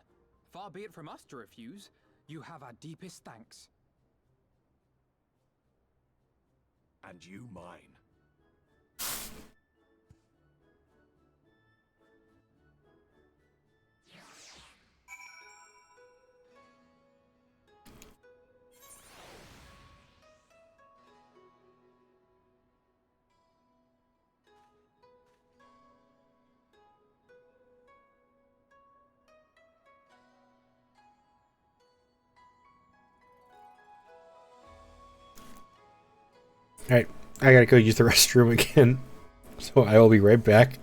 D: far be it from us to refuse. You have our deepest thanks.
H: And you mine.
A: Alright, I gotta go use the restroom again. So I will be right back.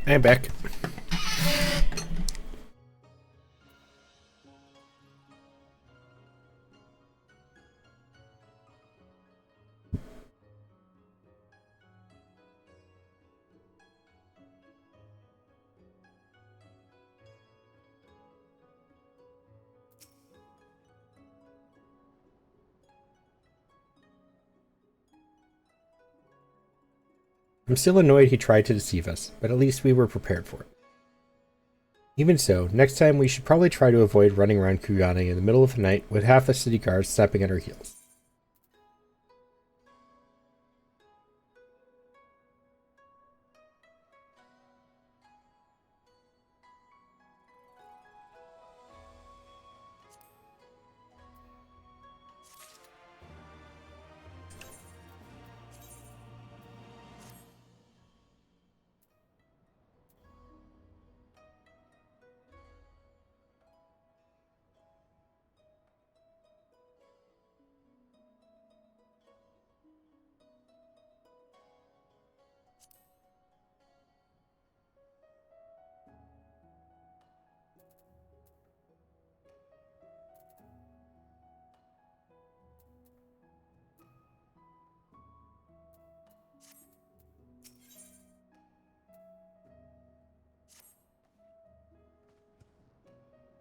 A: I'm back. I'm still annoyed he tried to deceive us, but at least we were prepared for it. Even so, next time we should probably try to avoid running around Kugane in the middle of the night with half the city guards snapping at our heels.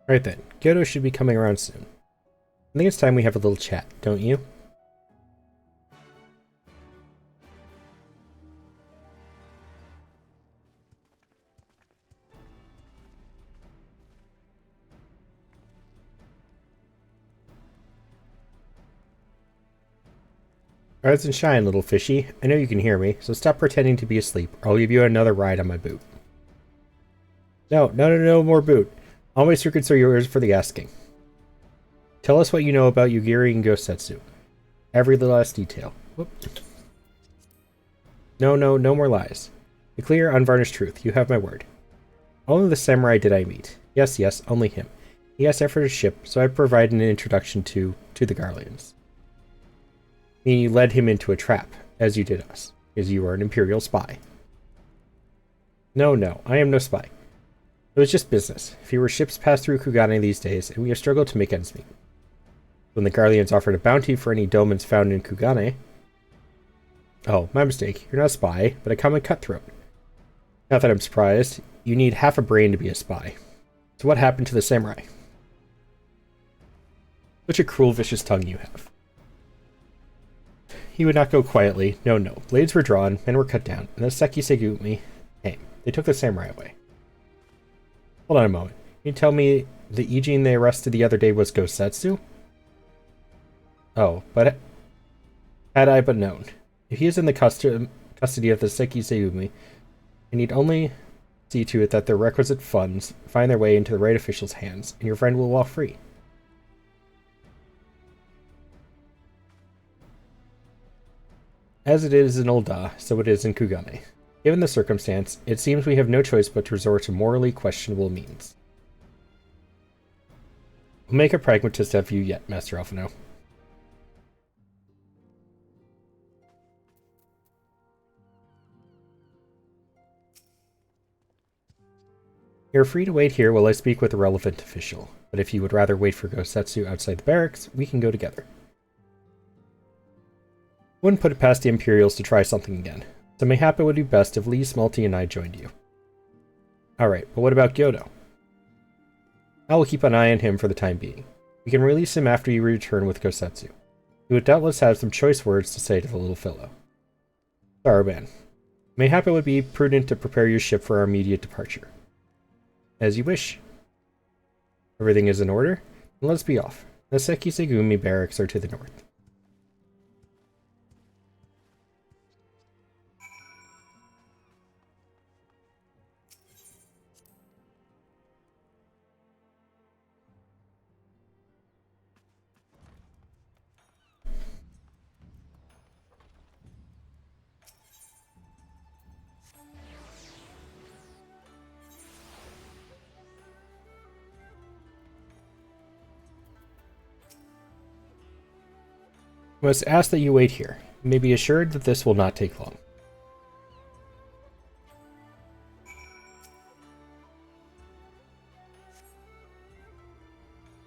A: Right then, Kyoto should be coming around soon. I think it's time we have a little chat, don't you? Rise and shine, little fishy. I know you can hear me, so stop pretending to be asleep, or I'll give you another ride on my boot. No more boot. All my secrets are yours for the asking. Tell us what you know about Yugiri and Gosetsu. Every last detail. Whoop. No more lies. The clear, unvarnished truth. You have my word. Only the samurai did I meet. Yes, only him. He asked after his ship, so I provided an introduction to the Garleans. Meaning you led him into a trap, as you did us, because you are an Imperial spy. No, I am no spy. It was just business. Fewer ships pass through Kugane these days, and we have struggled to make ends meet. When the Garleans offered a bounty for any domans found in Kugane... Oh, my mistake. You're not a spy, but a common cutthroat. Not that I'm surprised. You need half a brain to be a spy. So what happened to the samurai? Such a cruel, vicious tongue you have. He would not go quietly. No. Blades were drawn, men were cut down, and the Seki Segumi came. They took the samurai away. Hold on a moment. Can you tell me the Ijin they arrested the other day was Gosetsu? Oh, but had I but known. If he is in the custody of the Seki Segumi, I need only see to it that the requisite funds find their way into the right official's hands, and your friend will walk free. As it is in Ul'dah, so it is in Kugane. Given the circumstance, it seems we have no choice but to resort to morally questionable means. We'll make a pragmatist of you yet, Master Alphino. You're free to wait here while I speak with the relevant official, but if you would rather wait for Gosetsu outside the barracks, we can go together. Wouldn't put it past the Imperials to try something again, so mayhap it would be best if Lee, Smelty, and I joined you. Alright, but what about Gyodo? I will keep an eye on him for the time being. We can release him after you return with Gosetsu. He would doubtless have some choice words to say to the little fellow. Saraban, mayhap it would be prudent to prepare your ship for our immediate departure. As you wish. Everything is in order? Then let's be off. The Seki Segumi barracks are to the north. I must ask that you wait here. You may be assured that this will not take long.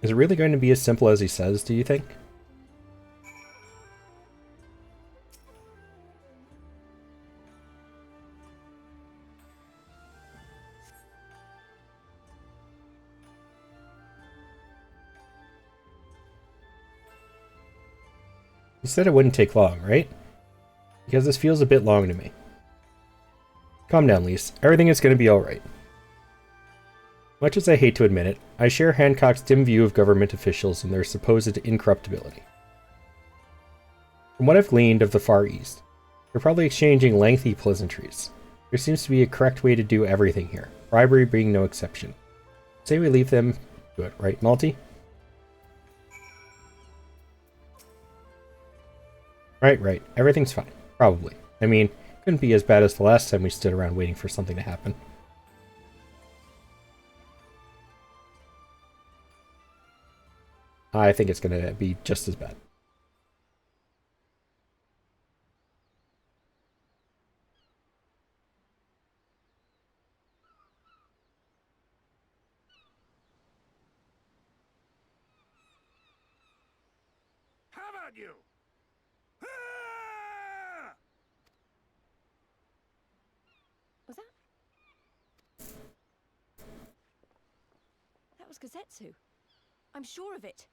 A: Is it really going to be as simple as he says, do you think? You said it wouldn't take long, right? Because this feels a bit long to me. Calm down, Lise. Everything is going to be alright. Much as I hate to admit it, I share Hancock's dim view of government officials and their supposed incorruptibility. From what I've gleaned of the Far East, they're probably exchanging lengthy pleasantries. There seems to be a correct way to do everything here, bribery being no exception. Say we leave them to it, right, Malty? Right. Everything's fine. Probably. I mean, couldn't be as bad as the last time we stood around waiting for something to happen. I think it's going to be just as bad.
H: How about you? Ah!
E: Was that? That was Gazetsu. I'm sure of it.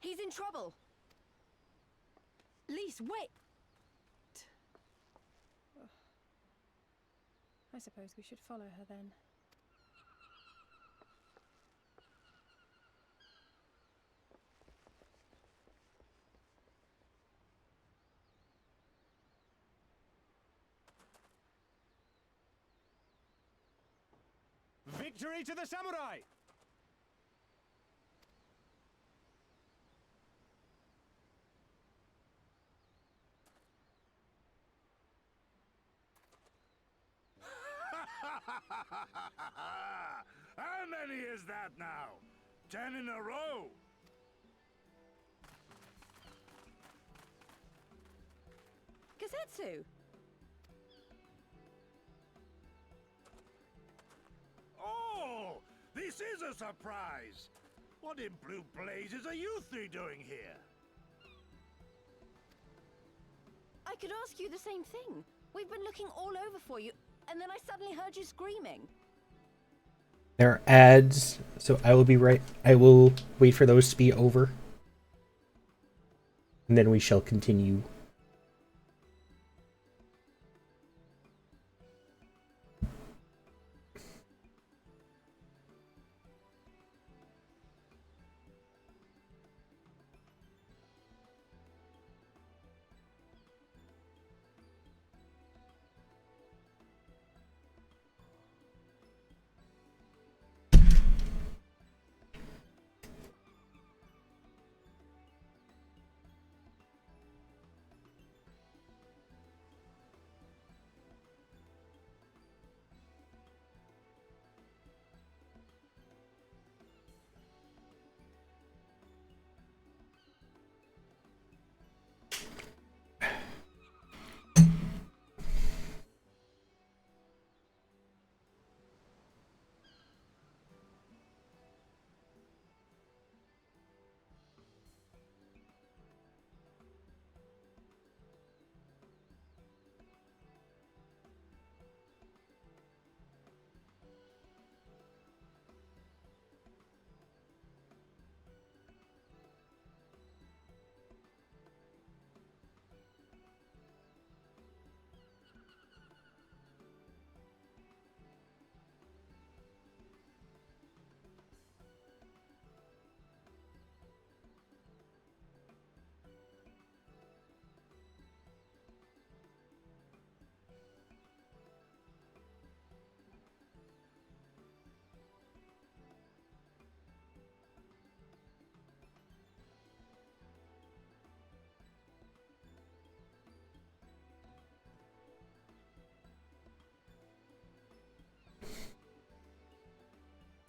E: He's in trouble. Lise, wait!
F: I suppose we should follow her then.
I: Victory to the samurai!
H: How many is that now? 10 in a row?
E: Gazetsu!
H: Oh, this is a surprise! What in blue blazes are you three doing here?
E: I could ask you the same thing. We've been looking all over for you, and then I suddenly heard you screaming.
A: There are ads, so I will be right. I will wait for those to be over. And then we shall continue.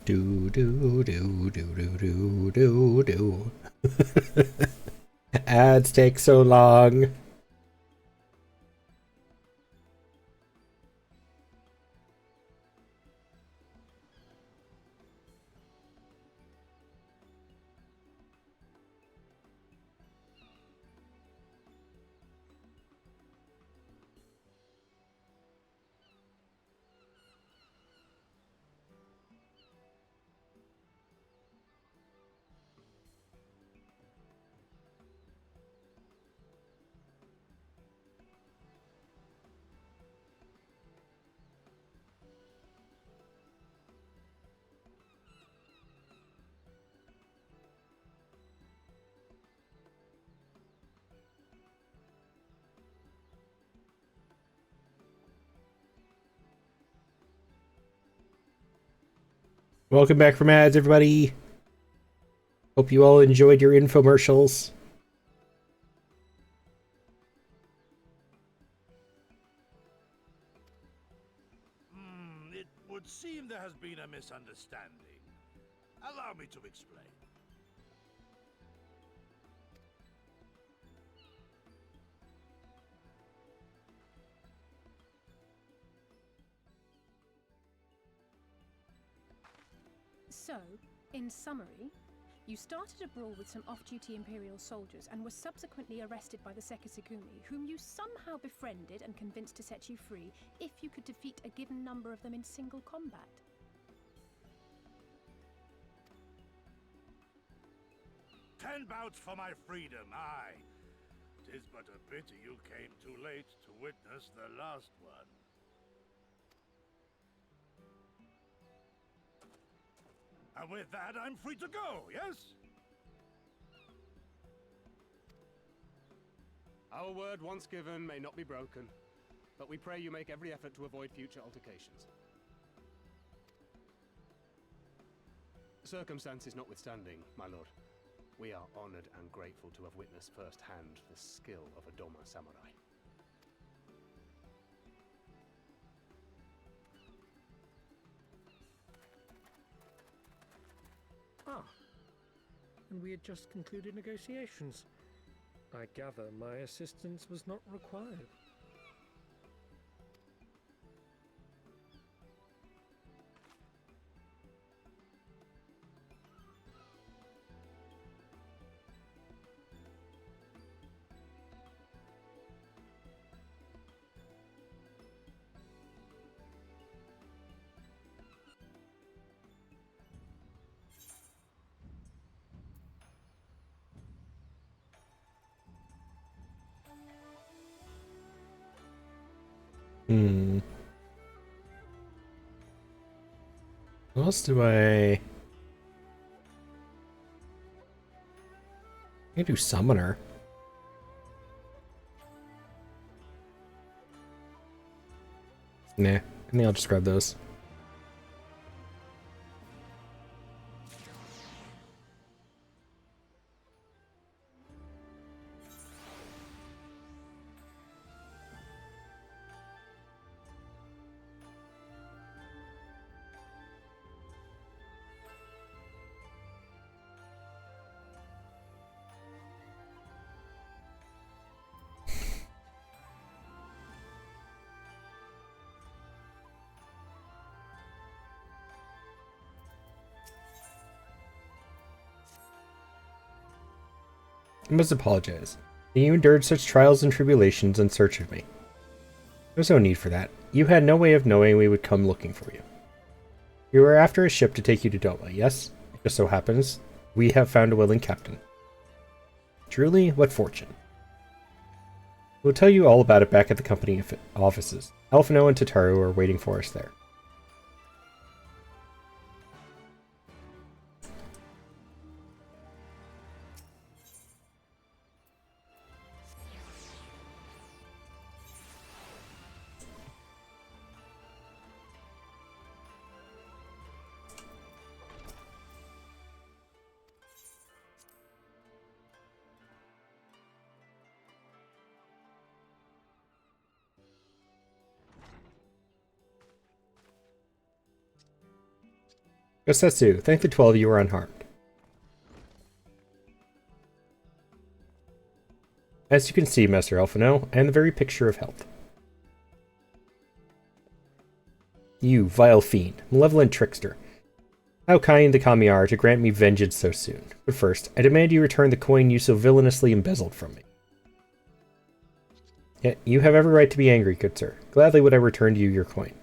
A: Do do do do do do do do. Ads take so long. Welcome back from ads, everybody. Hope you all enjoyed your infomercials.
J: It would seem there has been a misunderstanding. Allow me to explain.
F: So, in summary, you started a brawl with some off-duty Imperial soldiers and were subsequently arrested by the Sekisugumi, whom you somehow befriended and convinced to set you free if you could defeat a given number of them in single combat.
J: "10 bouts for my freedom, aye. 'Tis but a pity you came too late to witness the last one. And with that, I'm free to go, yes?
I: Our word once given may not be broken, but we pray you make every effort to avoid future altercations. Circumstances notwithstanding, my lord, we are honored and grateful to have witnessed firsthand the skill of a Doma samurai.
C: Ah, and we had just concluded negotiations. I gather my assistance was not required.
A: What else do I can do summoner. Nah, I think I'll just grab those. I must apologize. You endured such trials and tribulations in search of me. There was no need for that. You had no way of knowing we would come looking for you. You were after a ship to take you to Doma, yes? It just so happens we have found a willing captain. Truly, what fortune. We'll tell you all about it back at the company offices. Alphino and Tataru are waiting for us there. Gosetsu, thank the 12 you were unharmed. As you can see, Master Alphino, I am the very picture of health. You, vile fiend, malevolent trickster. How kind the kami are to grant me vengeance so soon. But first, I demand you return the coin you so villainously embezzled from me. Yet, you have every right to be angry, good sir. Gladly would I return to you your coin.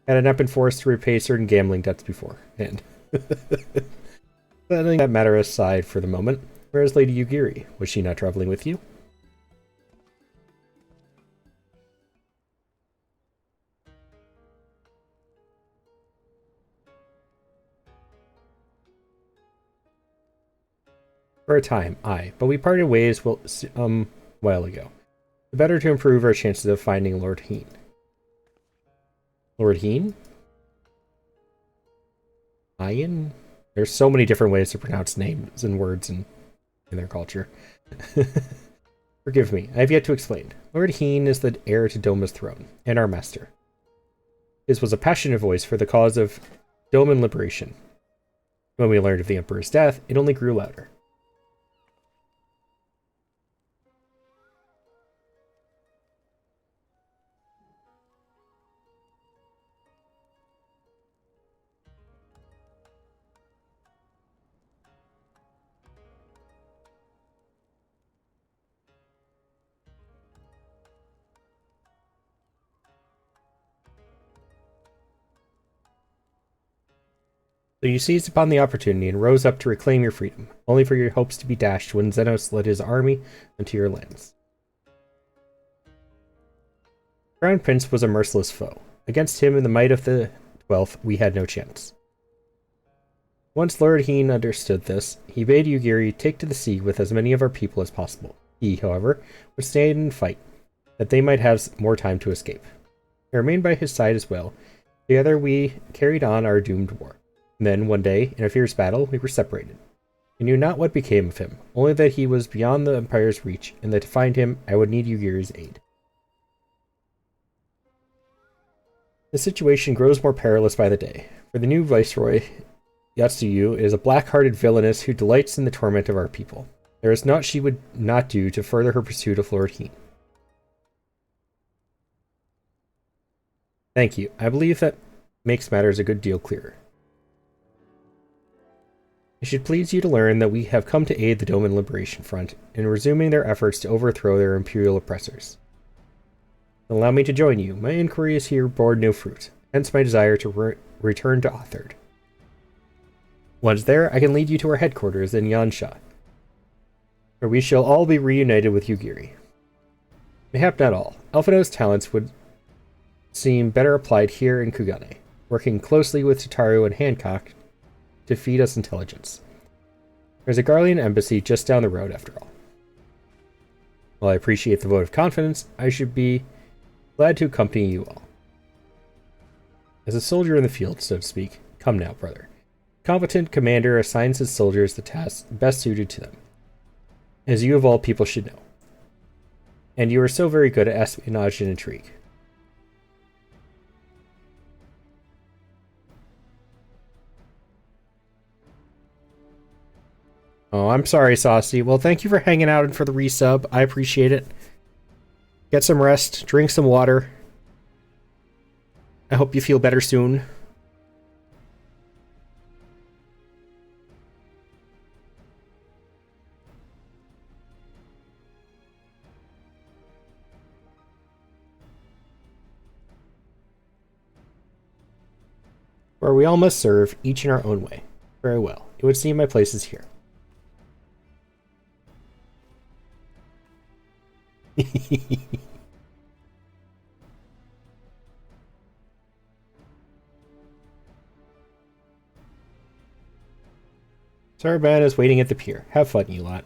A: Had I not been forced to repay certain gambling debts beforehand. Setting that matter aside for the moment, where is Lady Yugiri? Was she not traveling with you? For a time, aye, but we parted ways while ago. The better to improve our chances of finding Lord Heen. Lord Heen? Ian? There's so many different ways to pronounce names and words in their culture. Forgive me, I have yet to explain. Lord Heen is the heir to Doma's throne, and our master. His was a passionate voice for the cause of Doman liberation. When we learned of the Emperor's death, it only grew louder. So you seized upon the opportunity and rose up to reclaim your freedom, only for your hopes to be dashed when Xenos led his army into your lands. Crown Prince was a merciless foe. Against him and the might of the 12th, we had no chance. Once Lord Heen understood this, he bade Yugiri take to the sea with as many of our people as possible. He, however, would stay and fight, that they might have more time to escape. I remained by his side as well. Together we carried on our doomed war. And then, one day, in a fierce battle, we were separated. I knew not what became of him, only that he was beyond the Empire's reach, and that to find him, I would need Yugiri's aid. The situation grows more perilous by the day, for the new viceroy, Yatsuyu, is a black-hearted villainess who delights in the torment of our people. There is naught she would not do to further her pursuit of Lord Heen. Thank you. I believe that makes matters a good deal clearer. It should please you to learn that we have come to aid the Doman Liberation Front in resuming their efforts to overthrow their imperial oppressors. Allow me to join you. My inquiries here bore no fruit, hence my desire to return to Othard. Once there, I can lead you to our headquarters in Yansha, where we shall all be reunited with Yugiri. Mayhap not all. Alphino's talents would seem better applied here in Kugane, working closely with Tataru and Hancock to feed us intelligence. There's a Garlean embassy just down the road, after all. While I appreciate the vote of confidence, I should be glad to accompany you all. As a soldier in the field, so to speak, come now, brother. A competent commander assigns his soldiers the tasks best suited to them, as you of all people should know. And you are so very good at espionage and intrigue. Oh, I'm sorry, Saucy. Well, thank you for hanging out and for the resub. I appreciate it. Get some rest. Drink some water. I hope you feel better soon. Where we all must serve, each in our own way. Very well. It would seem my place is here. Sarban is waiting at the pier. Have fun, you lot.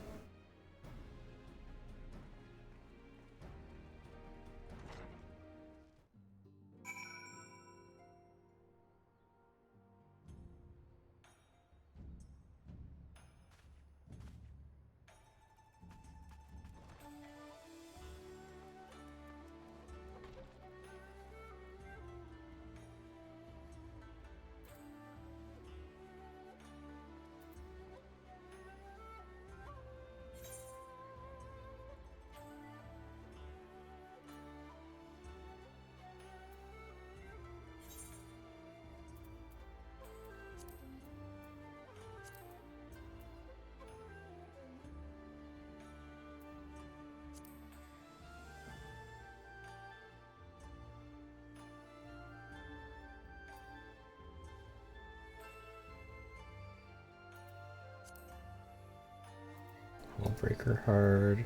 A: Breaker hard.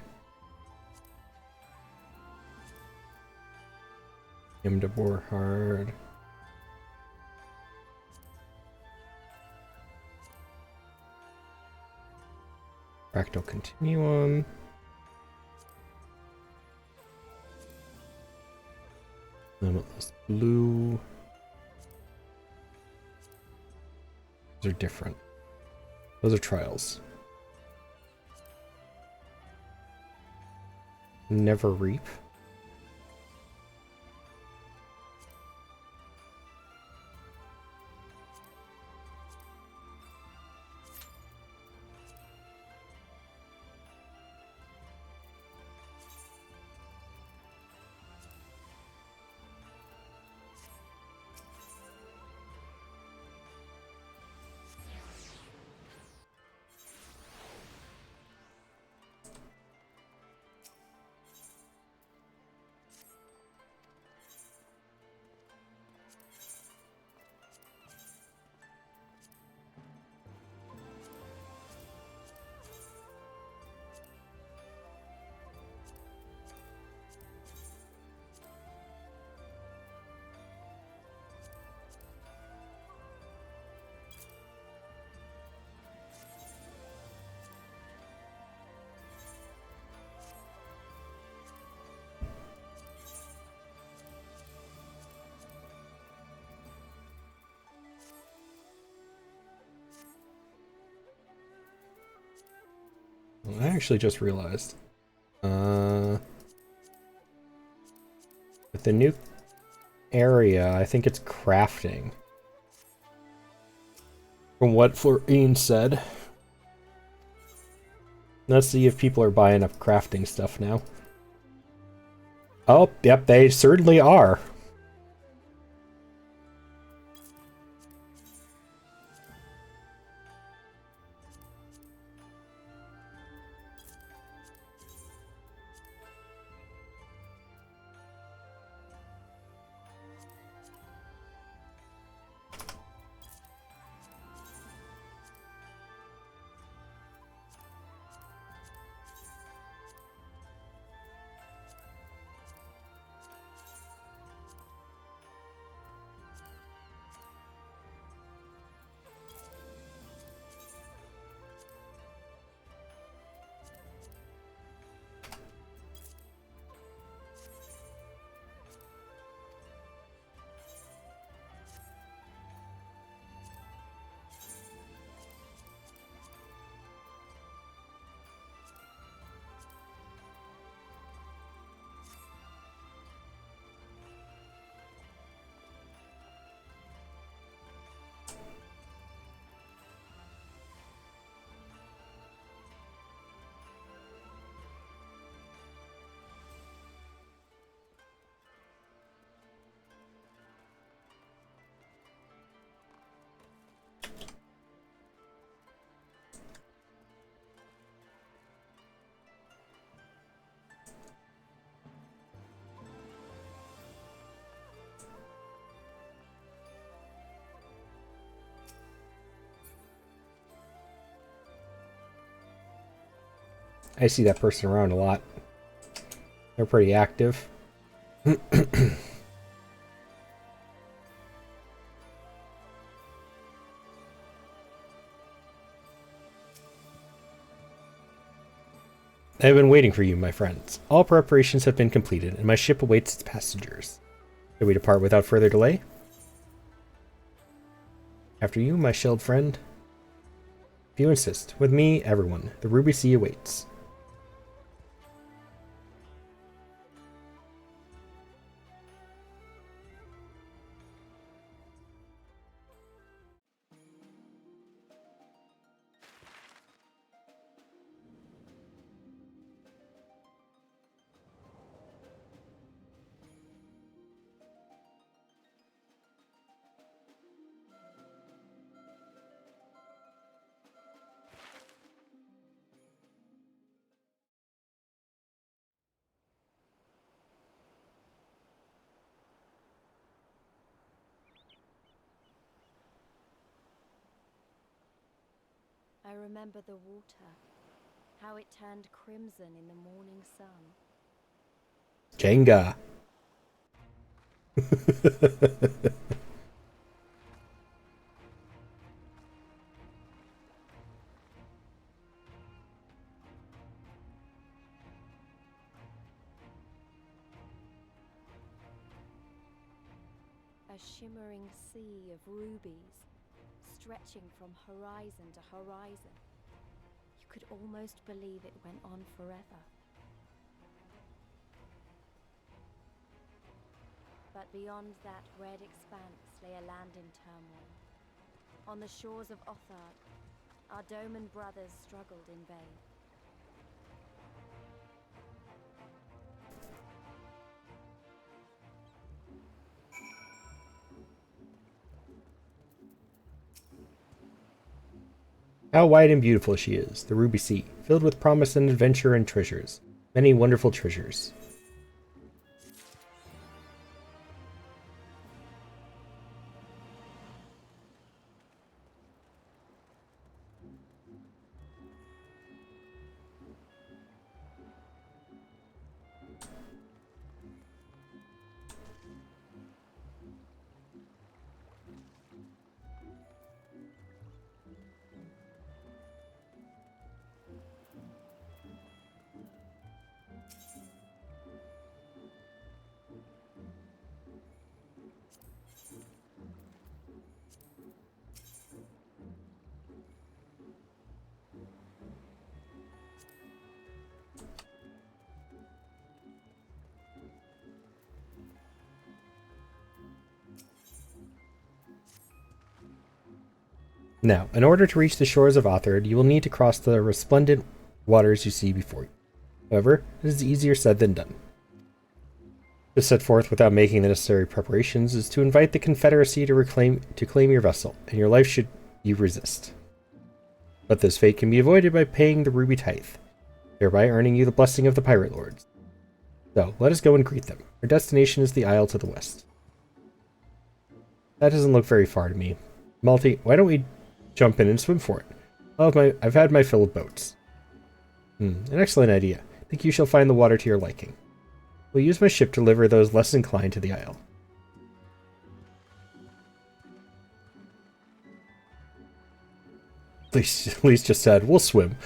A: Imdabor hard. Fractal Continuum. Limitless Blue. Those are different. Those are trials. Never reap. I actually just realized. With the new area, I think it's crafting. From what Florine said. Let's see if people are buying up crafting stuff now. Oh, yep, they certainly are. I see that person around a lot. They're pretty active. I have been waiting for you, my friends. All preparations have been completed, and my ship awaits its passengers. Shall we depart without further delay? After you, my shelled friend. If you insist. With me, everyone. The Ruby Sea awaits.
E: I remember the water, how it turned crimson in the morning sun.
A: Jenga.
E: A shimmering sea of rubies, stretching from horizon to horizon. You could almost believe it went on forever. But beyond that red expanse lay a land in turmoil. On the shores of Othard, our Doman brothers struggled in vain.
A: How wide and beautiful she is, the Ruby Sea, filled with promise and adventure and treasures. Many wonderful treasures. Now, in order to reach the shores of Othard, you will need to cross the resplendent waters you see before you. However, it is easier said than done. To set forth without making the necessary preparations is to invite the Confederacy to claim your vessel, and your life should you resist. But this fate can be avoided by paying the ruby tithe, thereby earning you the blessing of the pirate lords. So, let us go and greet them. Our destination is the isle to the west. That doesn't look very far to me. Malty, why don't we jump in and swim for it? I've had my fill of boats. An excellent idea. I think you shall find the water to your liking. We'll use my ship to deliver those less inclined to the isle. At least just said, we'll swim.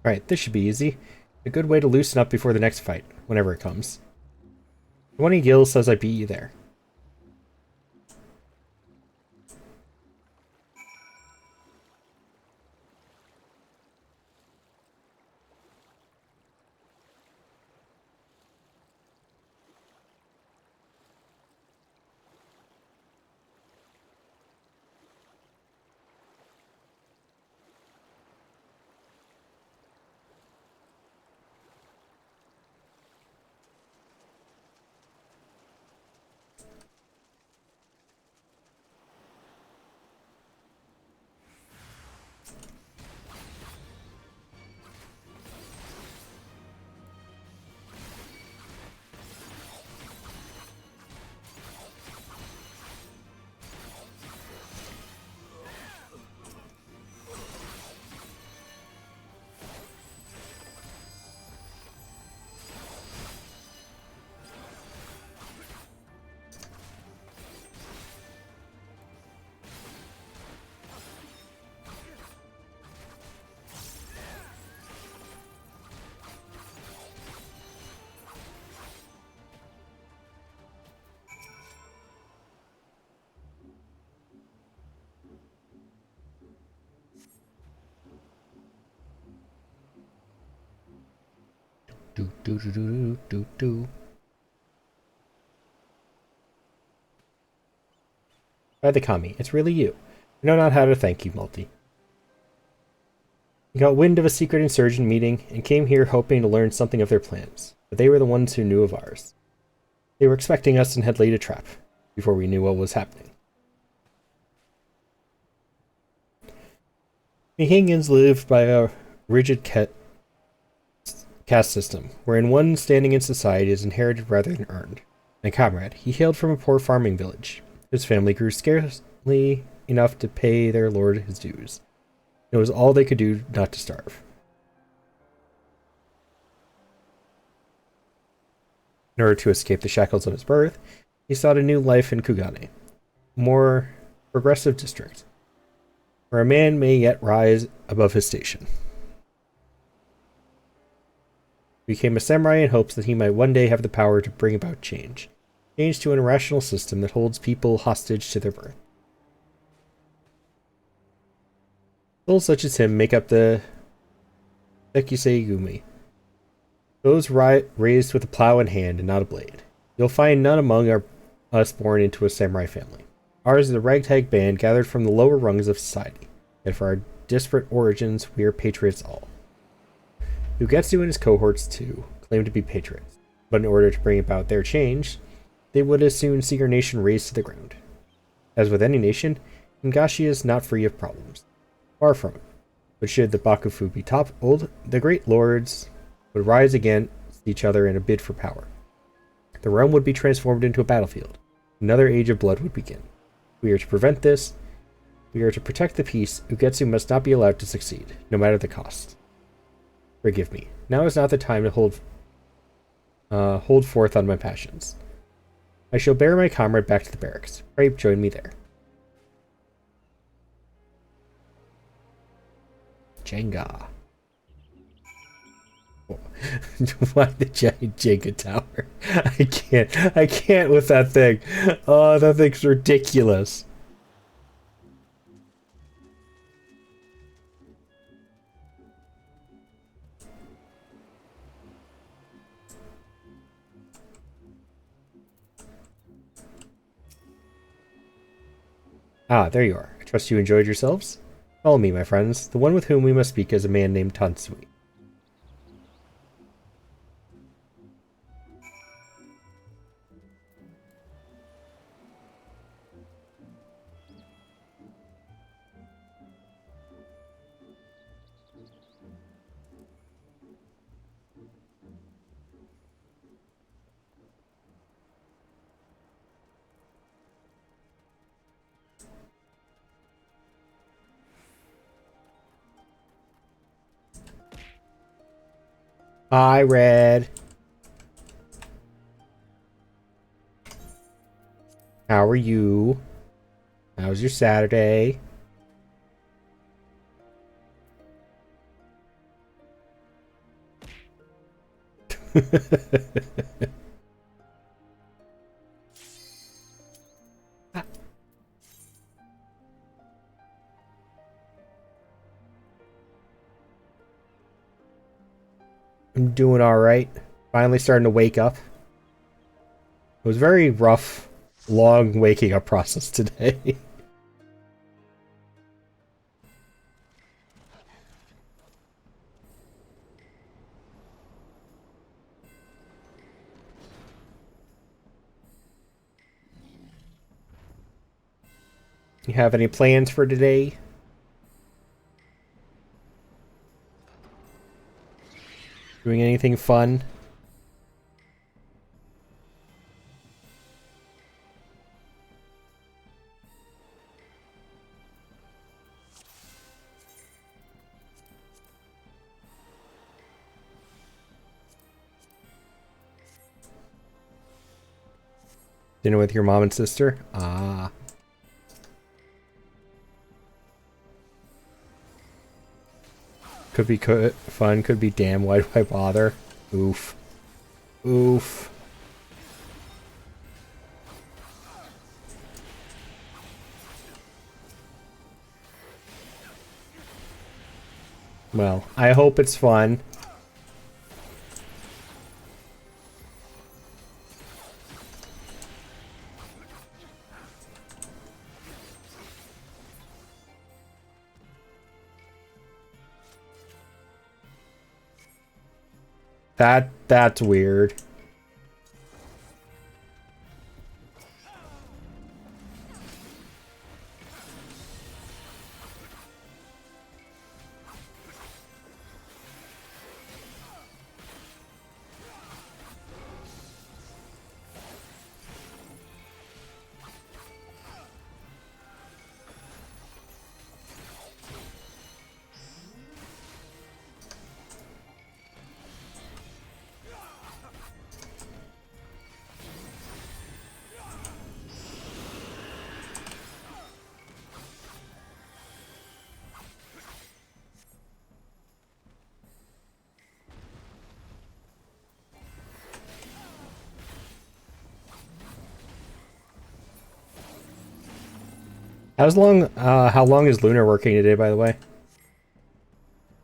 A: Alright, this should be easy. A good way to loosen up before the next fight, whenever it comes. 20 gills says I beat you there. Do. By the Kami, it's really you. I know not how to thank you, Multi. You got wind of a secret insurgent meeting and came here hoping to learn something of their plans, but they were the ones who knew of ours. They were expecting us and had laid a trap before we knew what was happening. Mahingans lived by a rigid caste system, wherein one standing in society is inherited rather than earned. My comrade, he hailed from a poor farming village. His family grew scarcely enough to pay their lord his dues. It was all they could do not to starve. In order to escape the shackles of his birth, he sought a new life in Kugane, a more progressive district, where a man may yet rise above his station. He became a samurai in hopes that he might one day have the power to bring about change to an irrational system that holds people hostage to their birth. Souls such as him make up the Sekiseigumi, those raised with a plow in hand and not a blade. You'll find none among us born into a samurai family. Ours is a ragtag band gathered from the lower rungs of society, and for our disparate origins, we are patriots all. Ugetsu and his cohorts, too, claim to be patriots, but in order to bring about their change, they would as soon see our nation razed to the ground. As with any nation, Ingashi is not free of problems. Far from it. But should the Bakufu be toppled, the great lords would rise against each other in a bid for power. The realm would be transformed into a battlefield. Another age of blood would begin. We are to prevent this. We are to protect the peace. Ugetsu must not be allowed to succeed, no matter the cost. Forgive me. Now is not the time to hold forth on my passions. I shall bear my comrade back to the barracks. Pray join me there. Jenga. Why the giant Jenga tower? I can't with that thing. Oh, that thing's ridiculous. Ah, there you are. I trust you enjoyed yourselves? Follow me, my friends. The one with whom we must speak is a man named Tansui. Hi, Red. How are you? How's your Saturday? I'm doing alright. Finally starting to wake up. It was very rough, long waking up process today. You have any plans for today? Doing anything fun? Dinner with your mom and sister? Ah. Could be fun, could be damn, why do I bother? Oof. Oof. Well, I hope it's fun. That's weird. How long is Luna working today, by the way?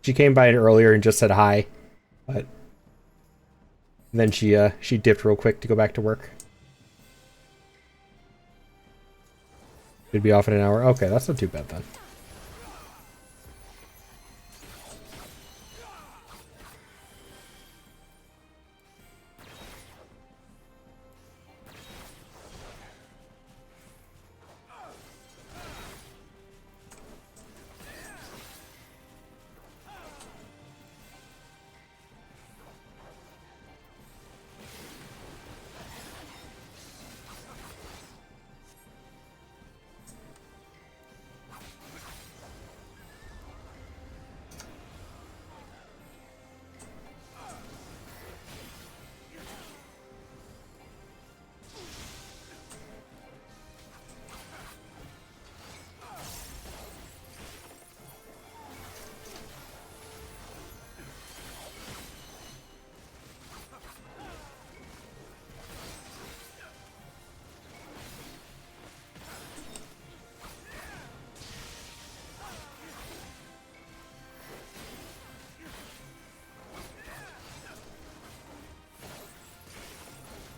A: She came by earlier and just said hi, but then she dipped real quick to go back to work. She'd be off in an hour. Okay, that's not too bad then.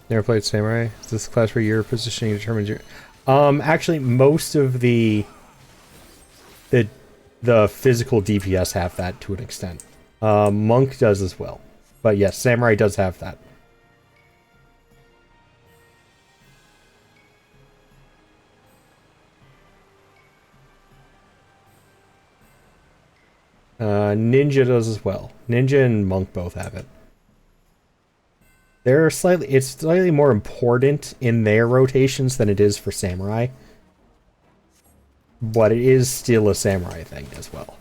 A: Never played Samurai? Is this class where your positioning determines your... actually, most of the physical DPS have that to an extent. Monk does as well. But yes, Samurai does have that. Ninja does as well. Ninja and Monk both have it. It's slightly more important in their rotations than it is for Samurai. But it is still a Samurai thing as well.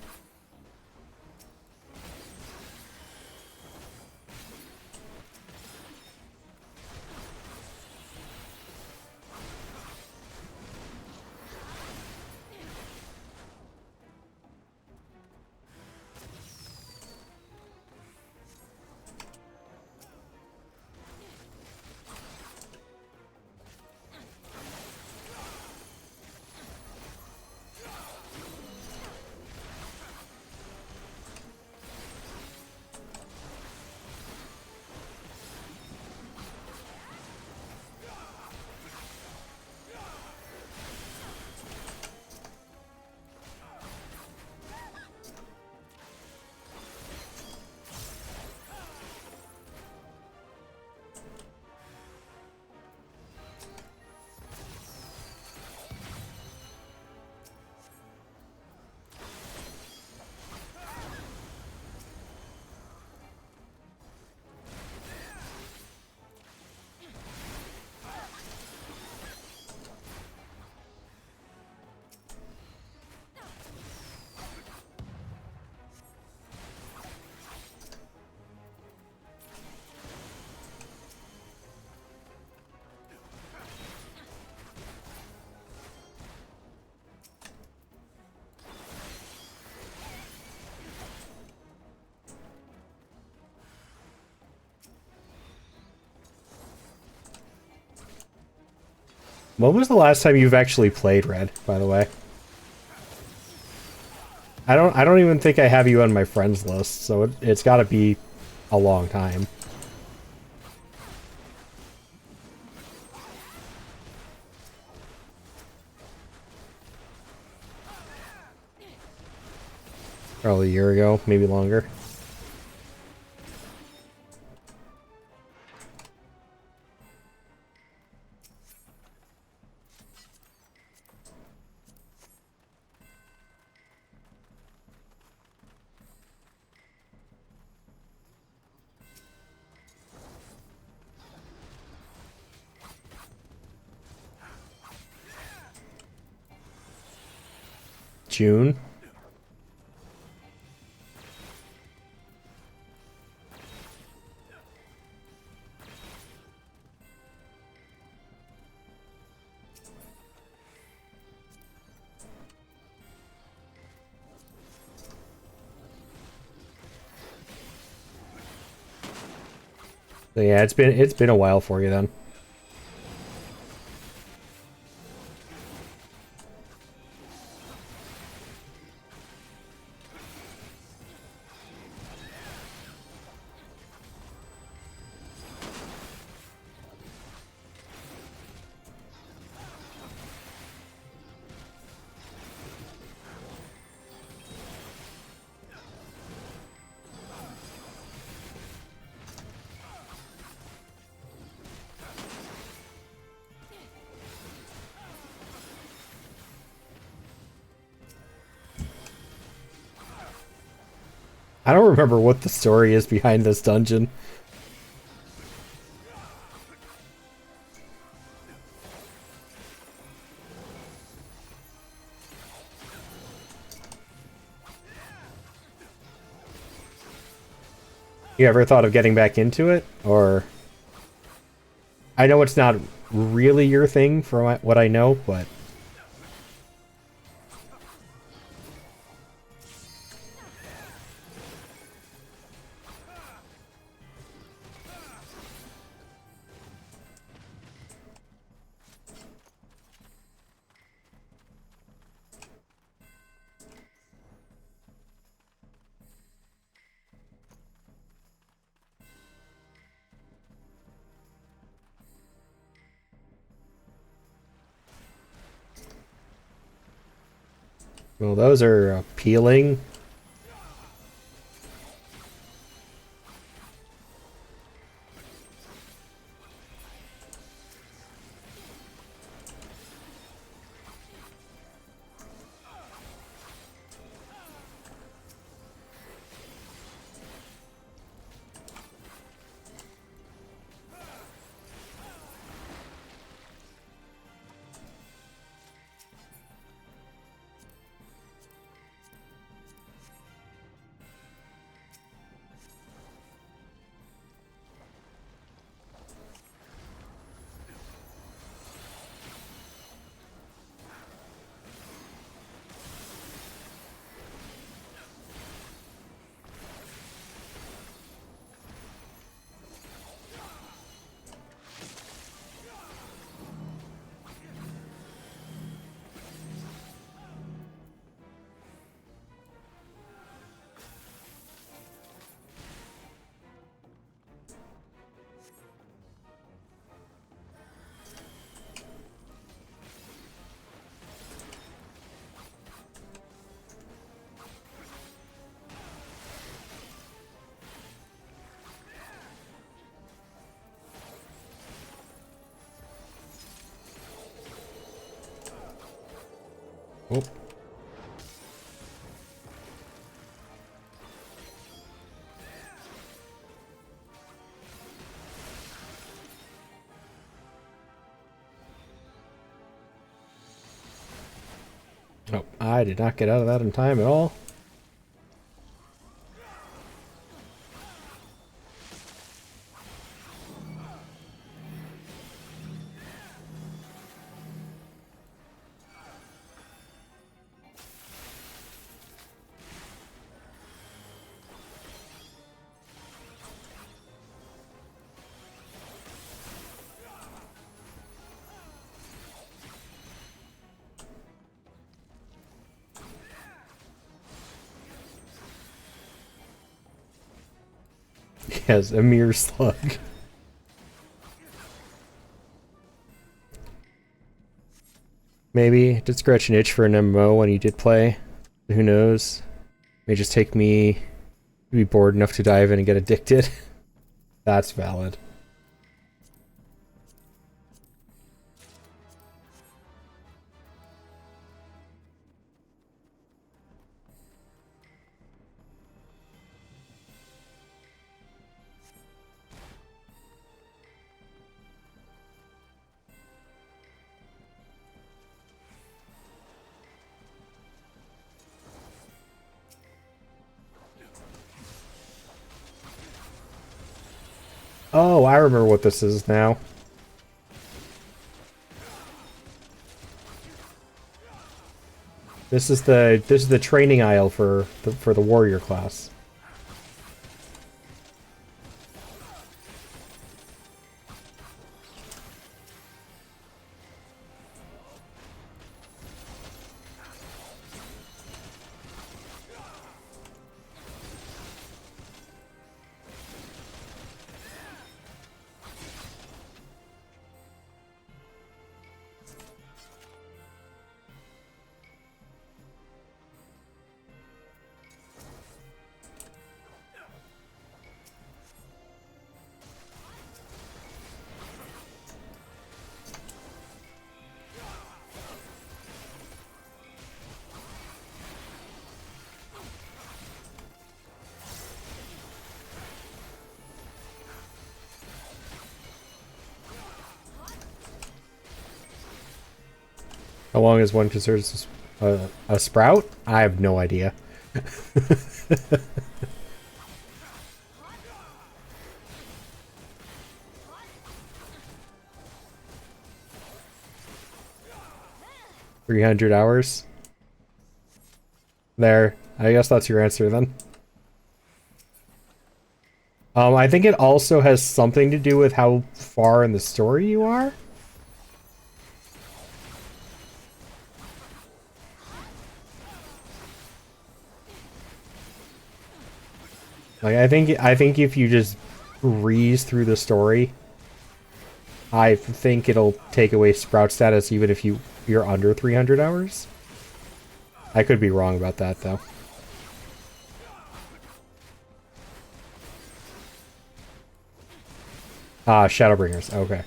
A: When was the last time you've actually played Red, by the way? I don't even think I have you on my friends list, so it's got to be a long time. Probably a year ago, maybe longer. June. So yeah, it's been a while for you then. I don't remember what the story is behind this dungeon. You ever thought of getting back into it? Or... I know it's not really your thing from what I know, but... Well, those are appealing. Oh. Oh, I did not get out of that in time at all. Yes, a mere slug. Maybe did scratch an itch for an MMO when you did play. Who knows? May just take me to be bored enough to dive in and get addicted. That's valid. Oh, I remember what this is now. This is the training aisle for the warrior class. How long is one considered a sprout? I have no idea. 300 hours? There. I guess that's your answer then. I think it also has something to do with how far in the story you are. Like, I think if you just breeze through the story, I think it'll take away Sprout status even if you're under 300 hours. I could be wrong about that, though. Ah, Shadowbringers. Okay.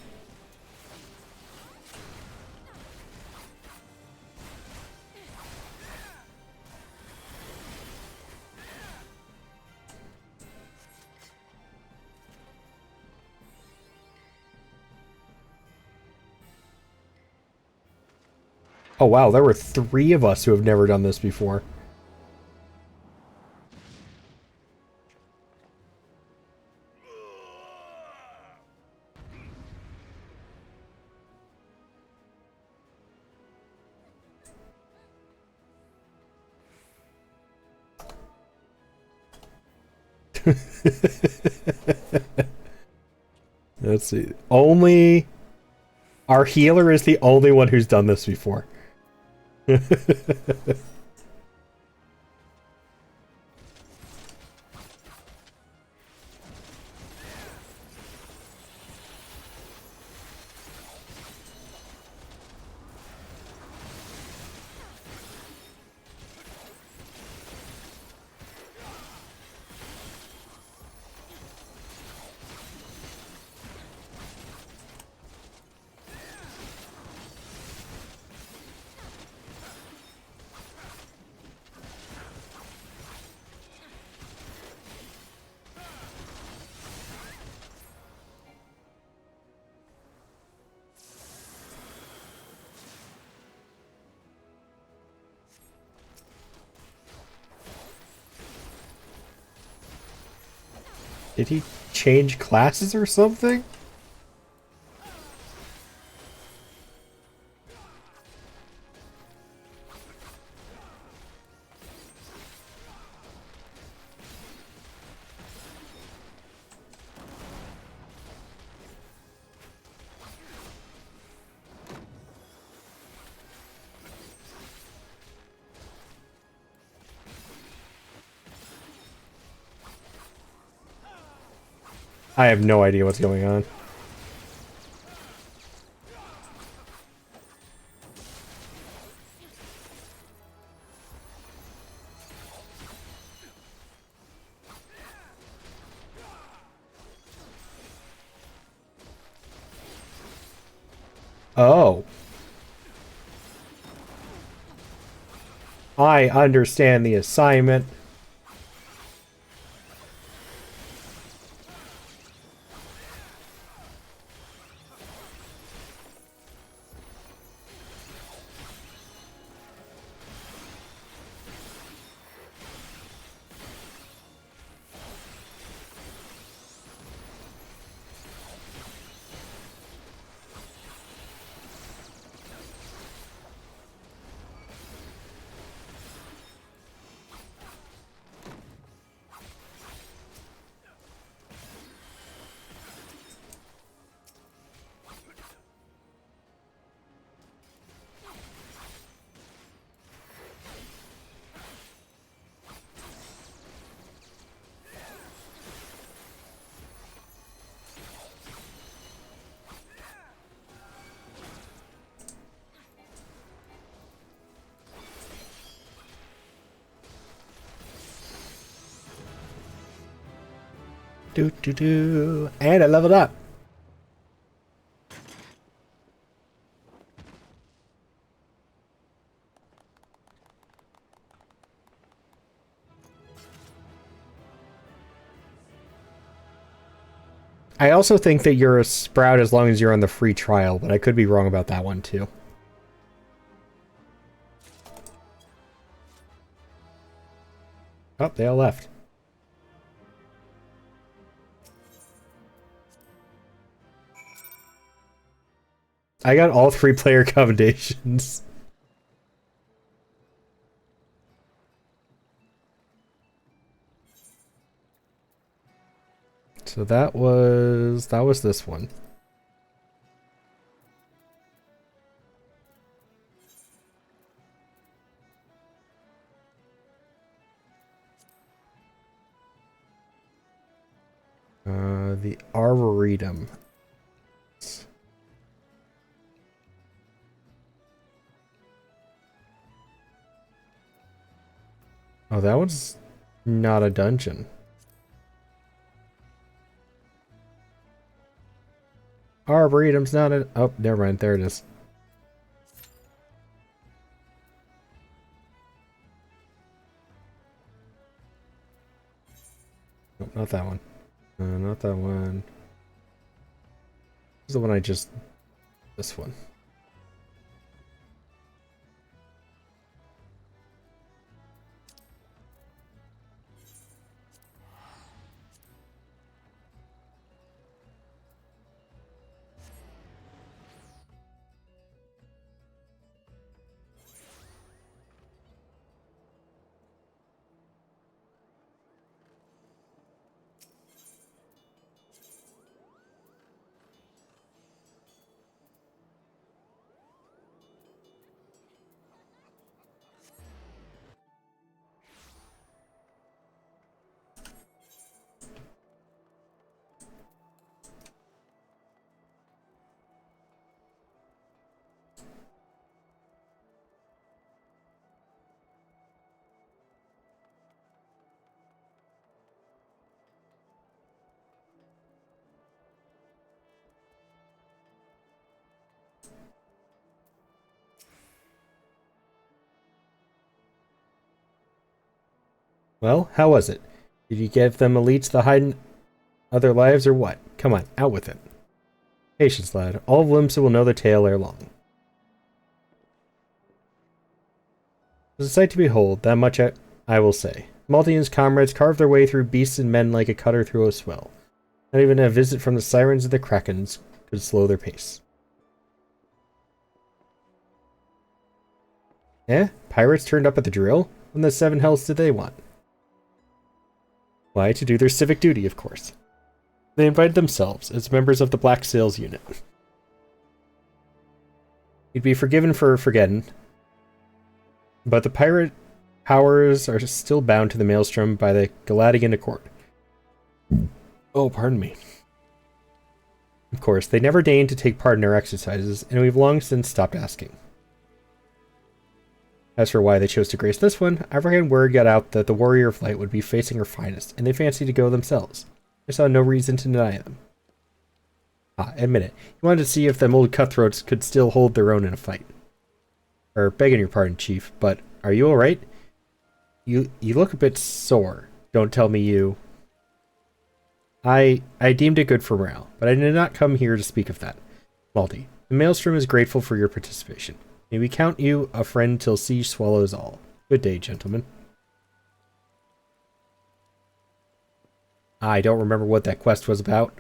A: Oh wow, there were 3 of us who have never done this before. Let's see. Only our healer is the only one who's done this before. Did he change classes or something? I have no idea what's going on. Oh. I understand the assignment. And I leveled up. I also think that you're a sprout as long as you're on the free trial, but I could be wrong about that one too. Oh, they all left. I got all 3 player commendations. So that was this one. The Arboretum. Oh, that one's not a dungeon. Arboretum's not a... Oh, never mind. There it is. Nope, not that one. Not that one. This is the one I just... This one. Well, how was it? Did you give them elites the hide other lives or what? Come on, out with it. Patience, lad. All of Limsa will know the tale ere long. It was a sight to behold, that much I will say. Malty and his comrades carved their way through beasts and men like a cutter through a swell. Not even a visit from the sirens of the Krakens could slow their pace. Eh? Pirates turned up at the drill? What in the 7 hells did they want? Why, to do their civic duty, of course. They invited themselves as members of the Black Sails unit. You'd be forgiven for forgetting, but the pirate powers are still bound to the Maelstrom by the Galadian Accord. Oh, pardon me. Of course, they never deigned to take part in our exercises, and we've long since stopped asking. As for why they chose to grace this one, I reckon word got out that the Warrior of Light would be facing her finest, and they fancied to go themselves. I saw no reason to deny them. Admit it. You wanted to see if them old cutthroats could still hold their own in a fight. Begging your pardon, Chief, but are you alright? You look a bit sore. Don't tell me you... I deemed it good for morale, but I did not come here to speak of that. Malty, the Maelstrom is grateful for your participation. May we count you a friend till siege swallows all. Good day, gentlemen. I don't remember what that quest was about.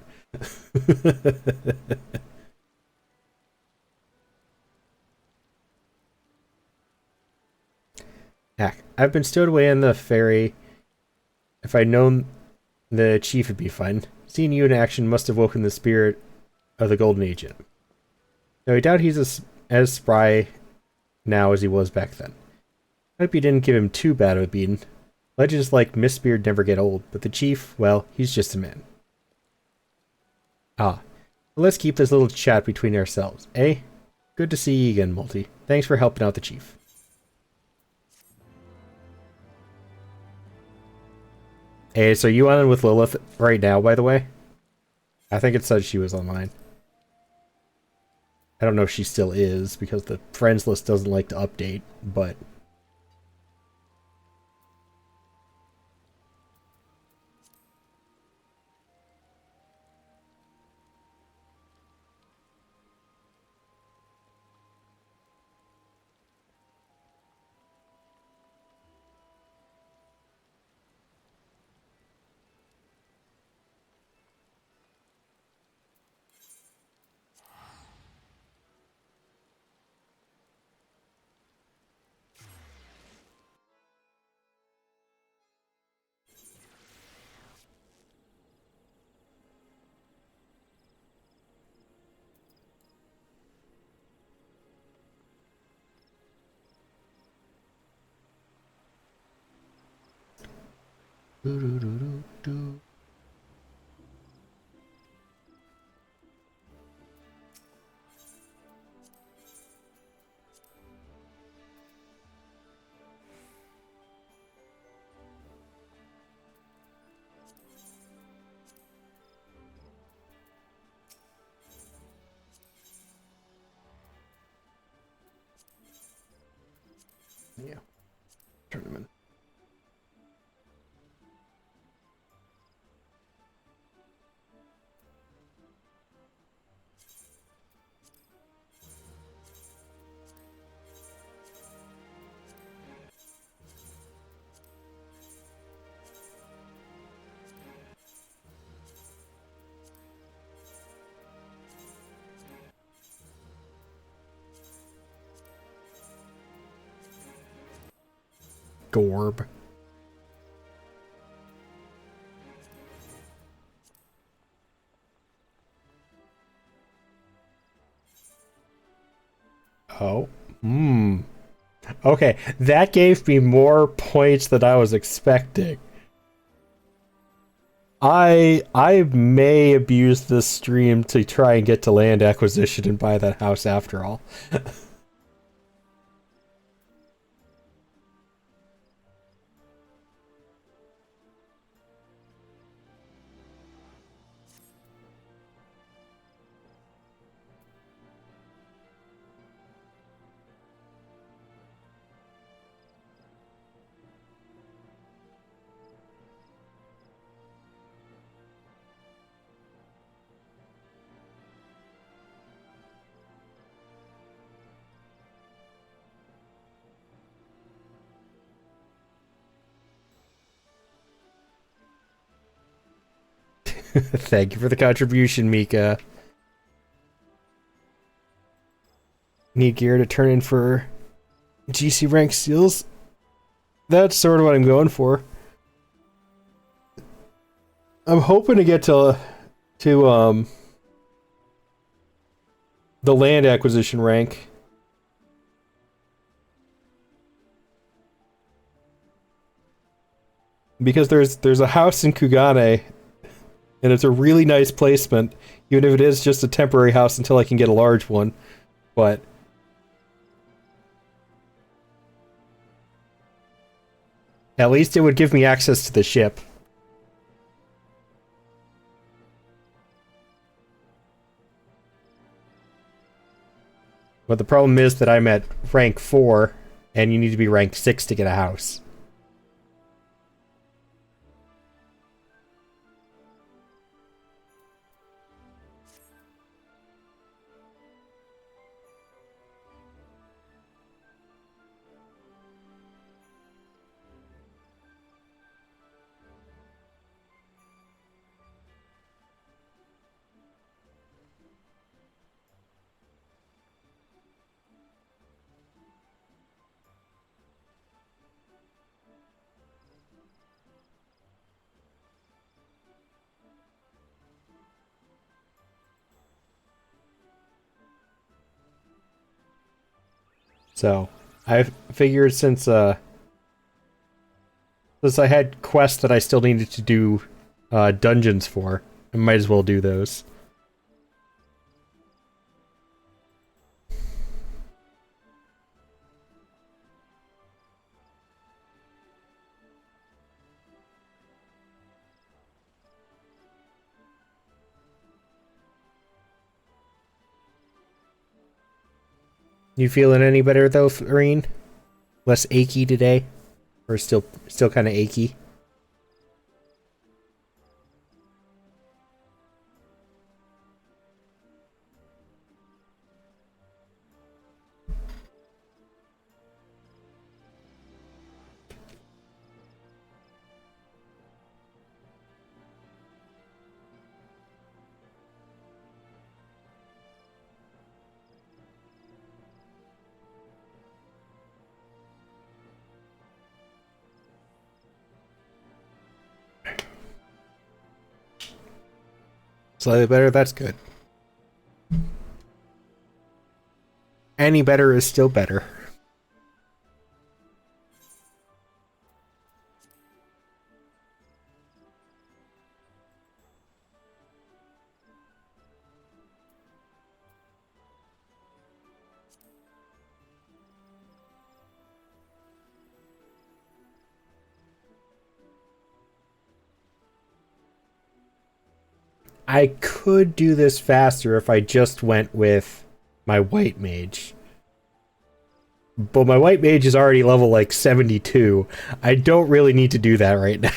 A: Heck, I've been stowed away on the ferry. If I'd known the chief would be fun. Seeing you in action must have woken the spirit of the Golden Agent. Though I doubt he's as spry now as he was back then. I hope you didn't give him too bad of a beating. Legends like Mistbeard never get old, but the chief, well, he's just a man. Let's keep this little chat between ourselves, eh? Good to see you again, Malty. Thanks for helping out the chief. Hey, so you on with Lilith right now, by the way? I think it said she was online. I don't know if she still is, because the friends list doesn't like to update, but... Do-do-do-do-do. Yeah. Turn them in. Gorb. Oh. Hmm. Okay, that gave me more points than I was expecting. I may abuse this stream to try and get to land acquisition and buy that house after all. Thank you for the contribution, Mika. Need gear to turn in for GC rank seals? That's sort of what I'm going for. I'm hoping to get to the land acquisition rank. Because there's a house in Kugane, and it's a really nice placement, even if it is just a temporary house until I can get a large one. But at least it would give me access to the ship. But the problem is that I'm at rank 4, and you need to be rank 6 to get a house. So, I figured since I had quests that I still needed to do dungeons for, I might as well do those. You feeling any better though, Fareen? Less achy today? Or still kind of achy? Slightly better, that's good. Any better is still better. I could do this faster if I just went with my white mage. But my white mage is already level like 72. I don't really need to do that right now.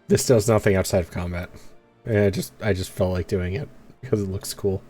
A: This does nothing outside of combat. I just felt like doing it because it looks cool.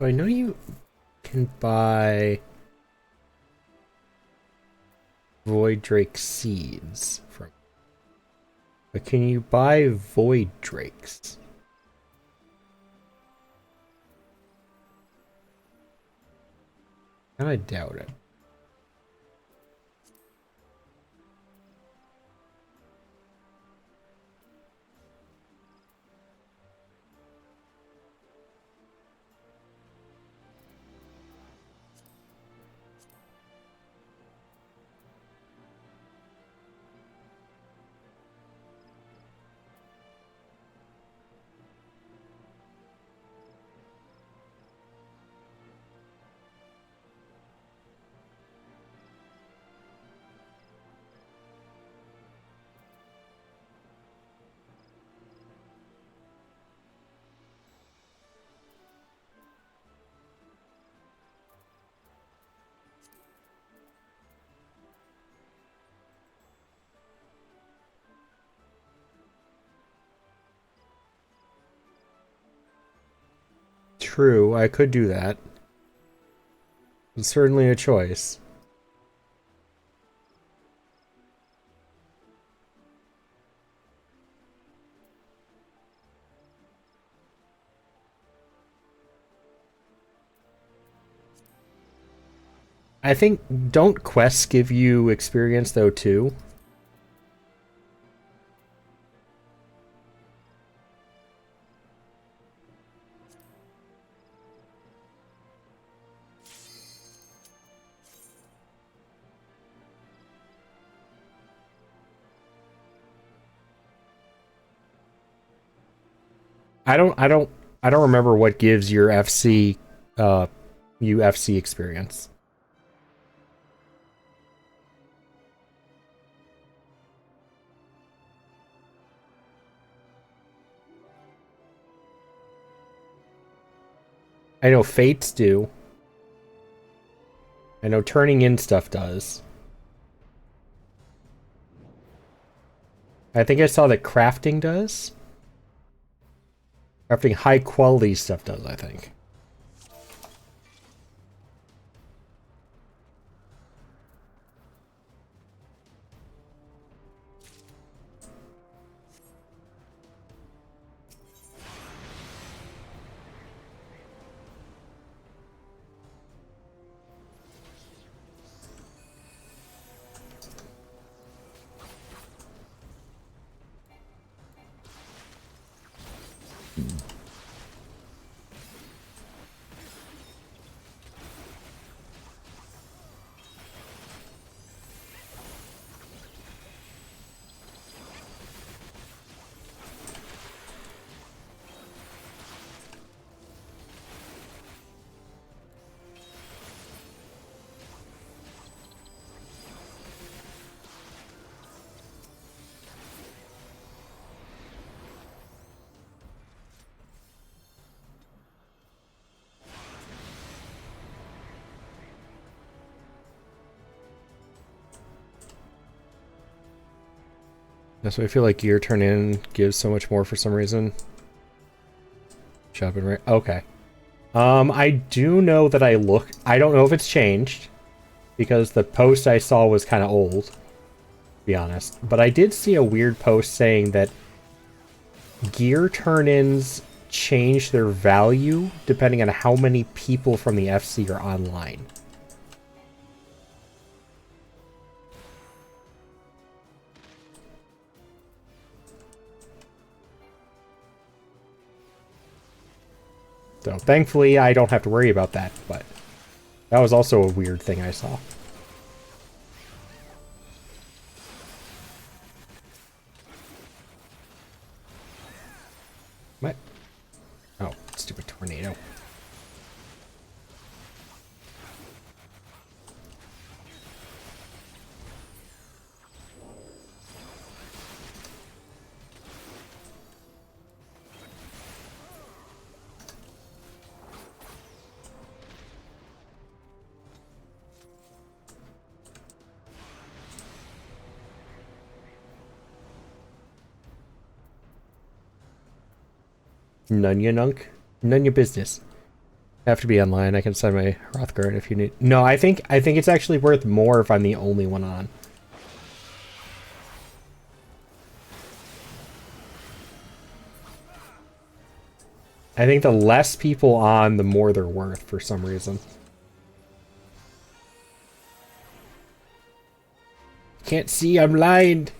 A: I know you can buy Void Drake seeds from, but can you buy Void Drakes? I doubt it. True, I could do that. It's certainly a choice. I think, don't quests give you experience though too? I don't remember what gives your FC UFC experience. I know fates do. I know turning in stuff does. I think I saw that crafting does. Crafting high quality stuff does, I think. So I feel like gear turn in gives so much more for some reason. Shopping right. Okay. I do know that I don't know if it's changed, because the post I saw was kind of old, to be honest. But I did see a weird post saying that gear turn-ins change their value depending on how many people from the FC are online. So thankfully I don't have to worry about that, but that was also a weird thing I saw. What? Oh, stupid tornado. None ya nunk. None your business. Have to be online. I can send my Hrothgar if you need. No, I think it's actually worth more if I'm the only one on. I think the less people on, the more they're worth for some reason. Can't see, I'm blind.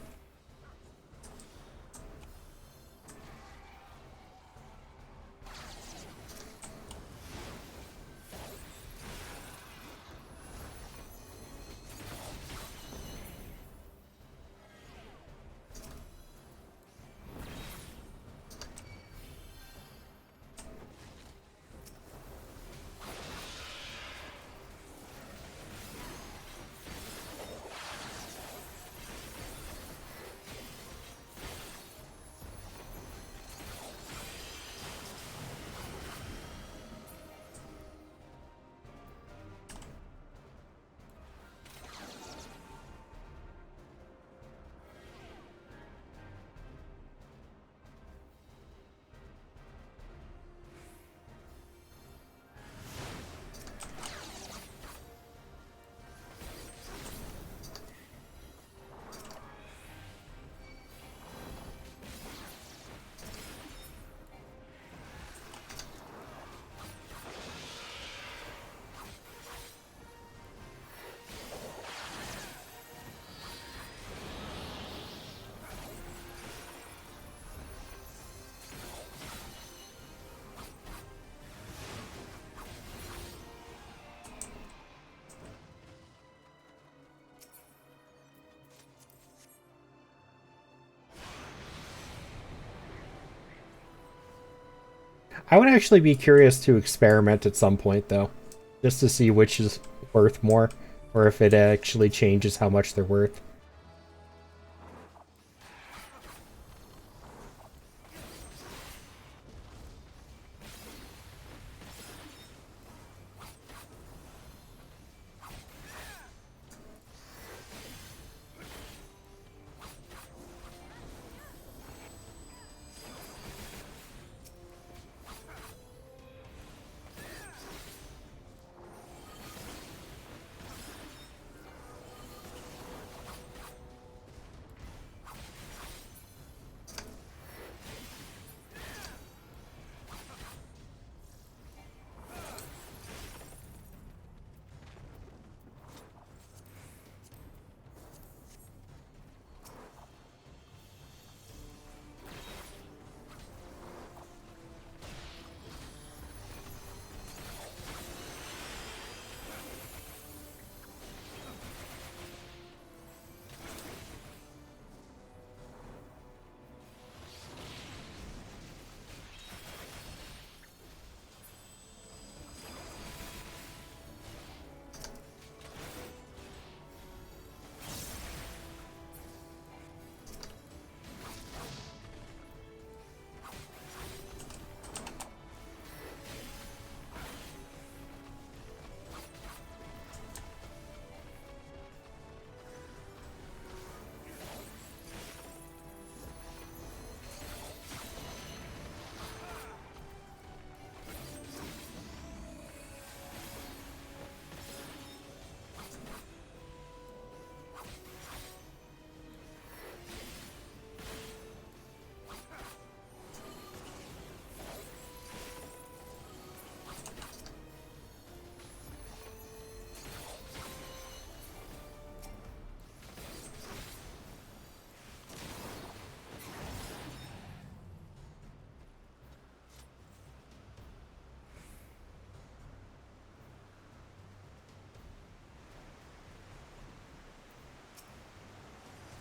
A: I would actually be curious to experiment at some point, though. Just to see which is worth more, or if it actually changes how much they're worth.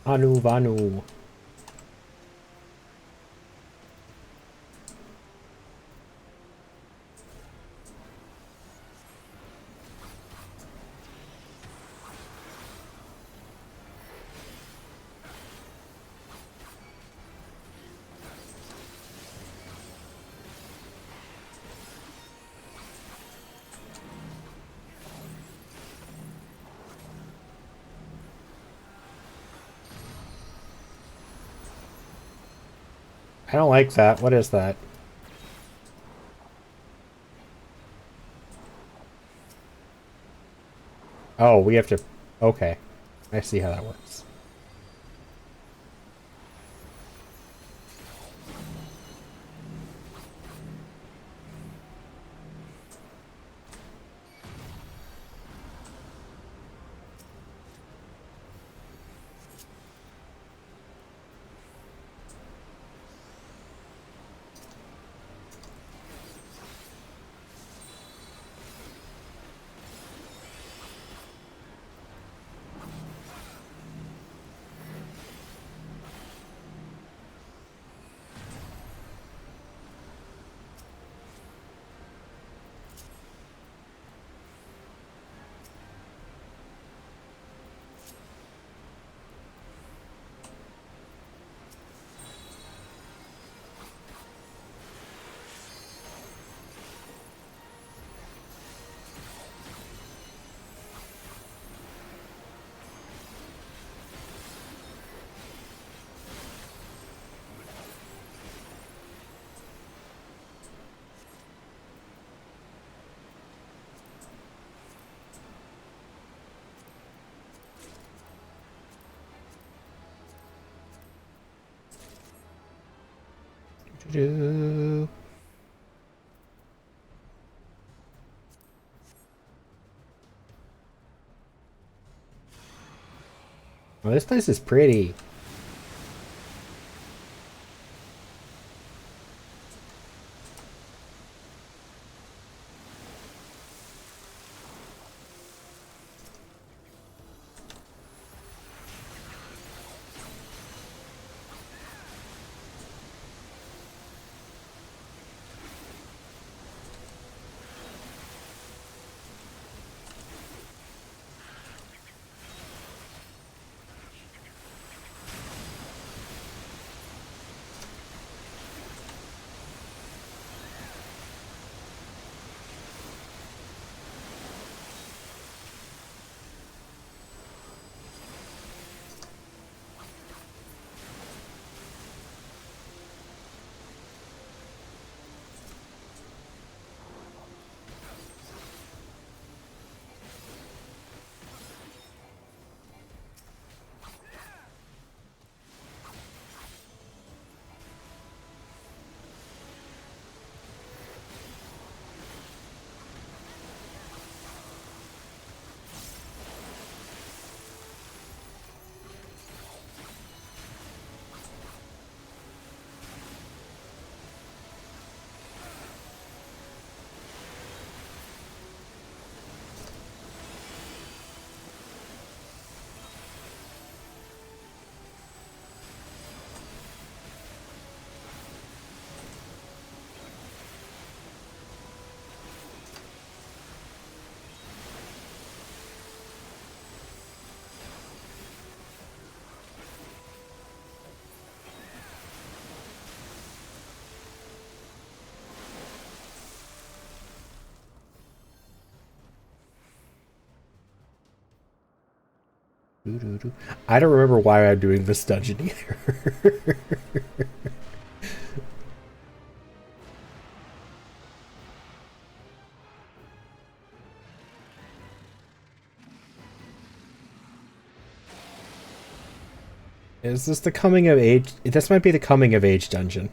A: Anu Vanu. I don't like that. What is that? Oh, we have to... Okay. I see how that works. Well, this place is pretty. I don't remember why I'm doing this dungeon either. Is this the coming of age? This might be the coming of age dungeon.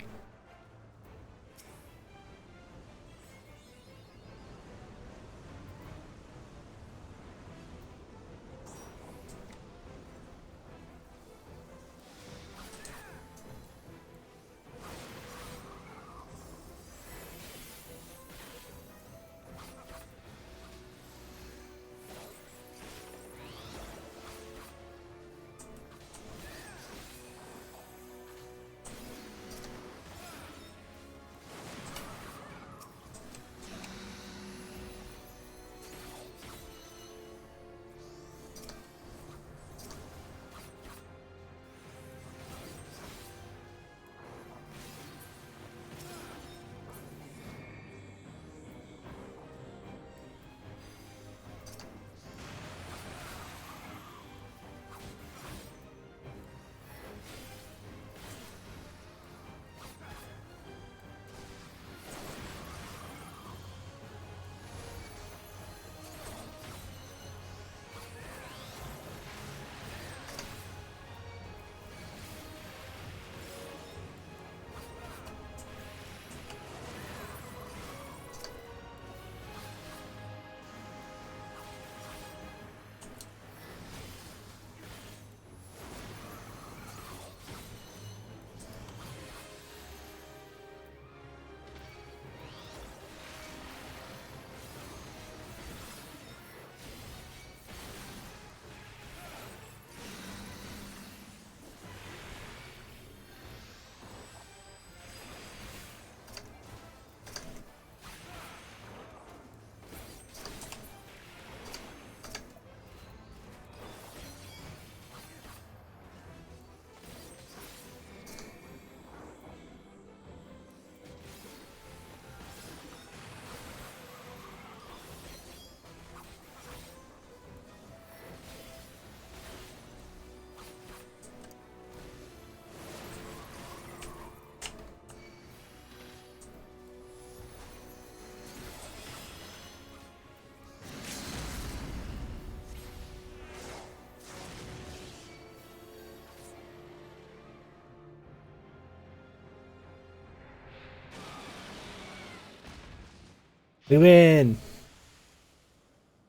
A: We win!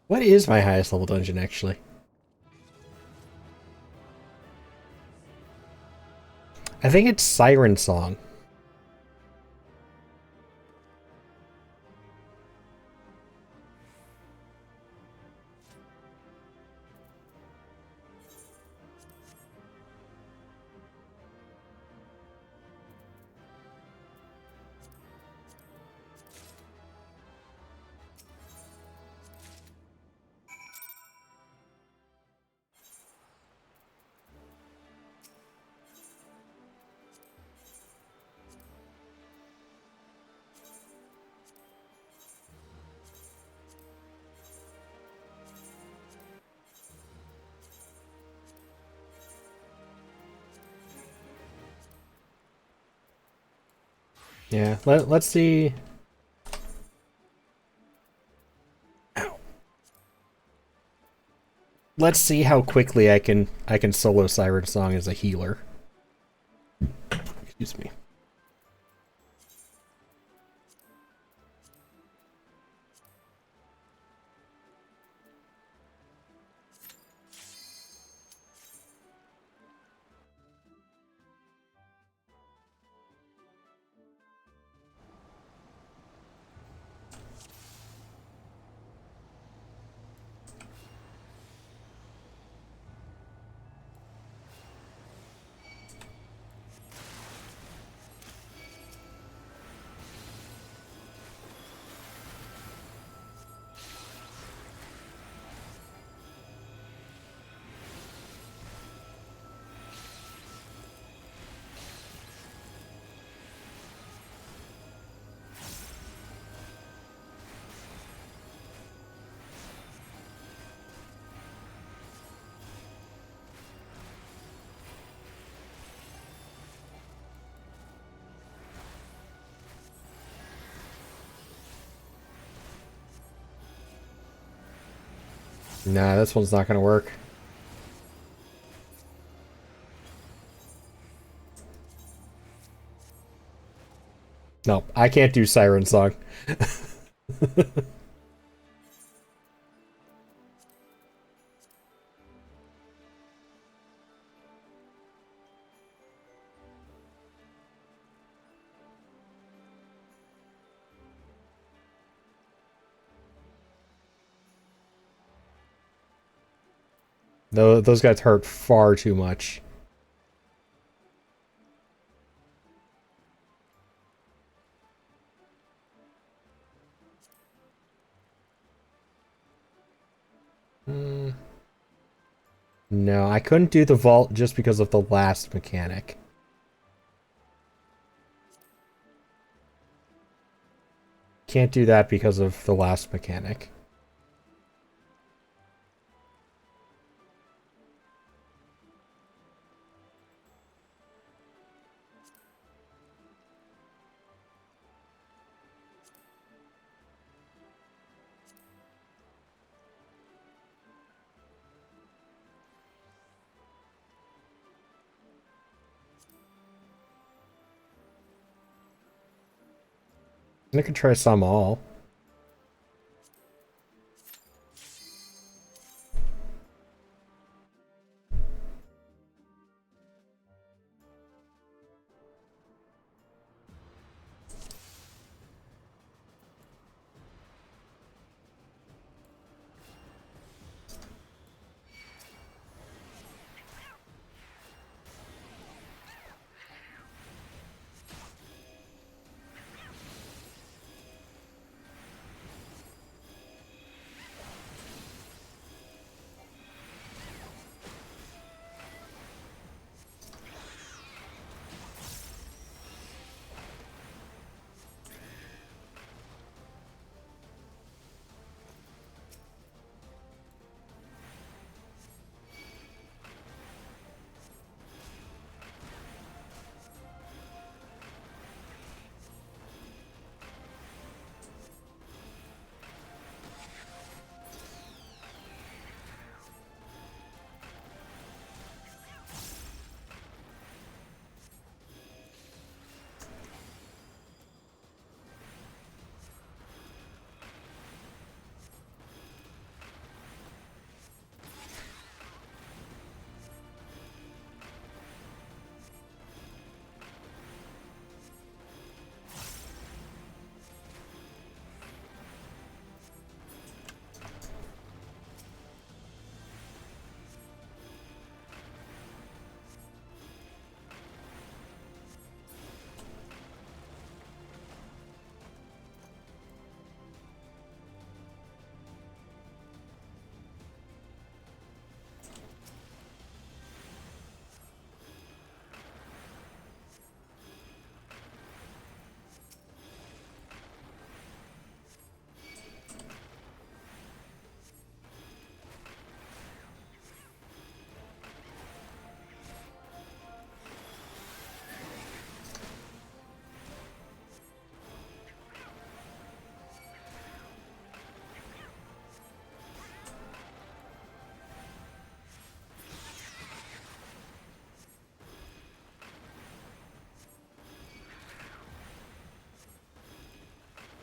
A: What is my highest level dungeon, actually? I think it's Siren Song. Yeah, let's see. Ow. Let's see how quickly I can solo Siren Song as a healer. Excuse me. Nah, this one's not gonna work. No, I can't do Siren Song. Those guys hurt far too much. No, I couldn't do the vault just because of the last mechanic. Can't do that because of the last mechanic. I could try some all.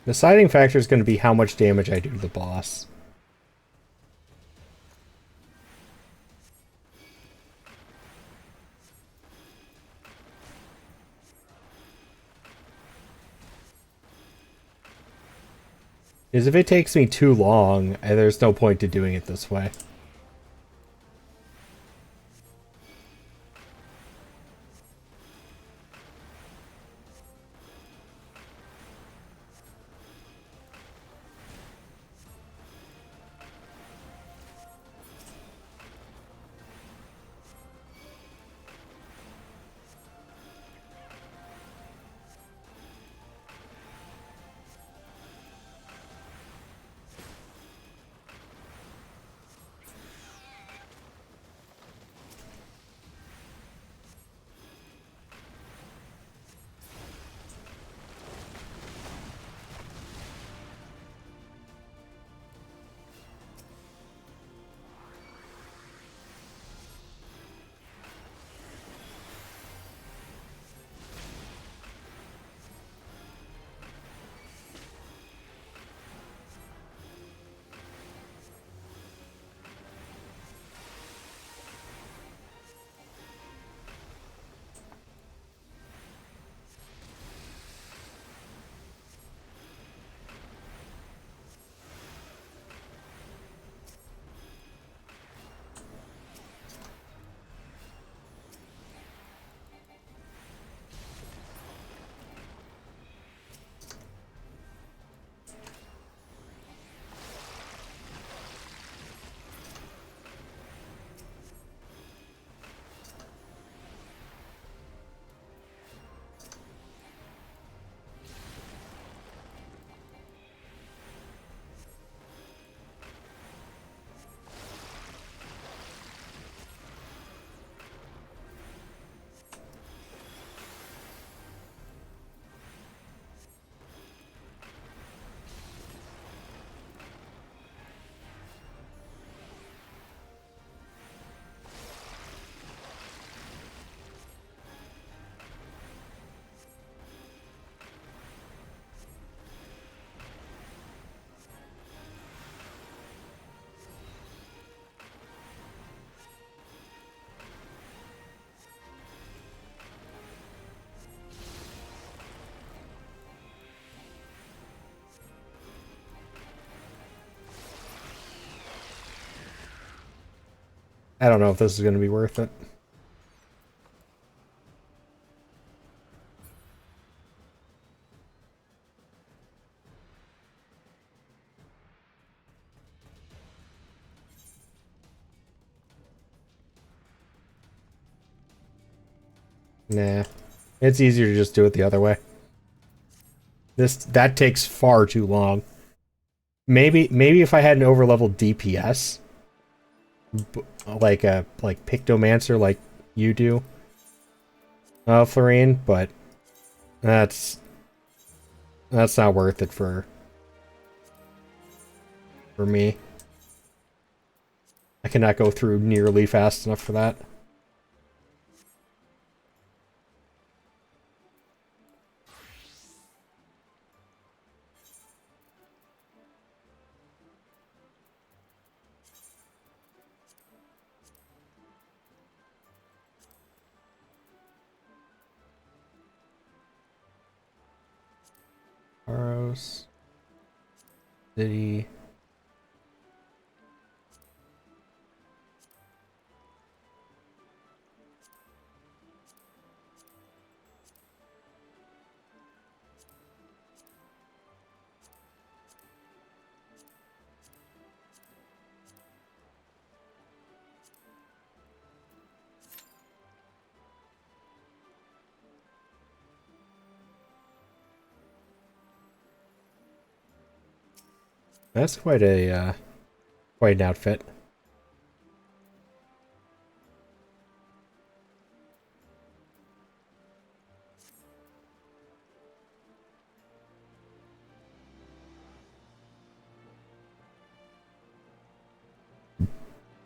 A: Deciding factor is going to be how much damage I do to the boss. Because if it takes me too long, there's no point to doing it this way. I don't know if this is going to be worth it. Nah. It's easier to just do it the other way. That takes far too long. Maybe if I had an overleveled DPS, like Pictomancer like you do, Florine, but that's not worth it for me. I cannot go through nearly fast enough for that. Aros City. That's quite an outfit.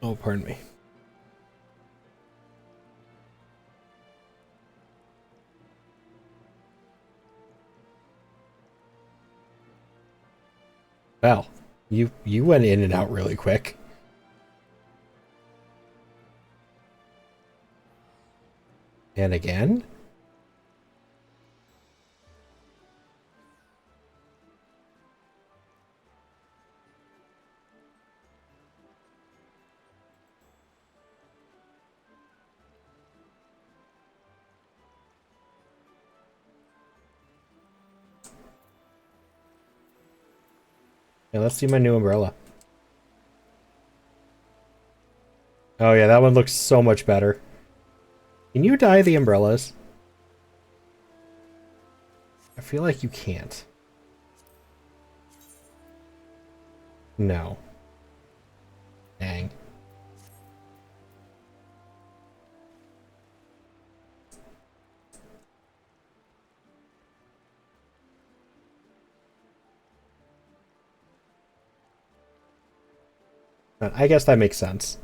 A: Oh, pardon me. Well, you went in and out really quick. And again? Yeah, let's see my new umbrella. Oh yeah, that one looks so much better. Can you dye the umbrellas? I feel like you can't. No. Dang. I guess that makes sense.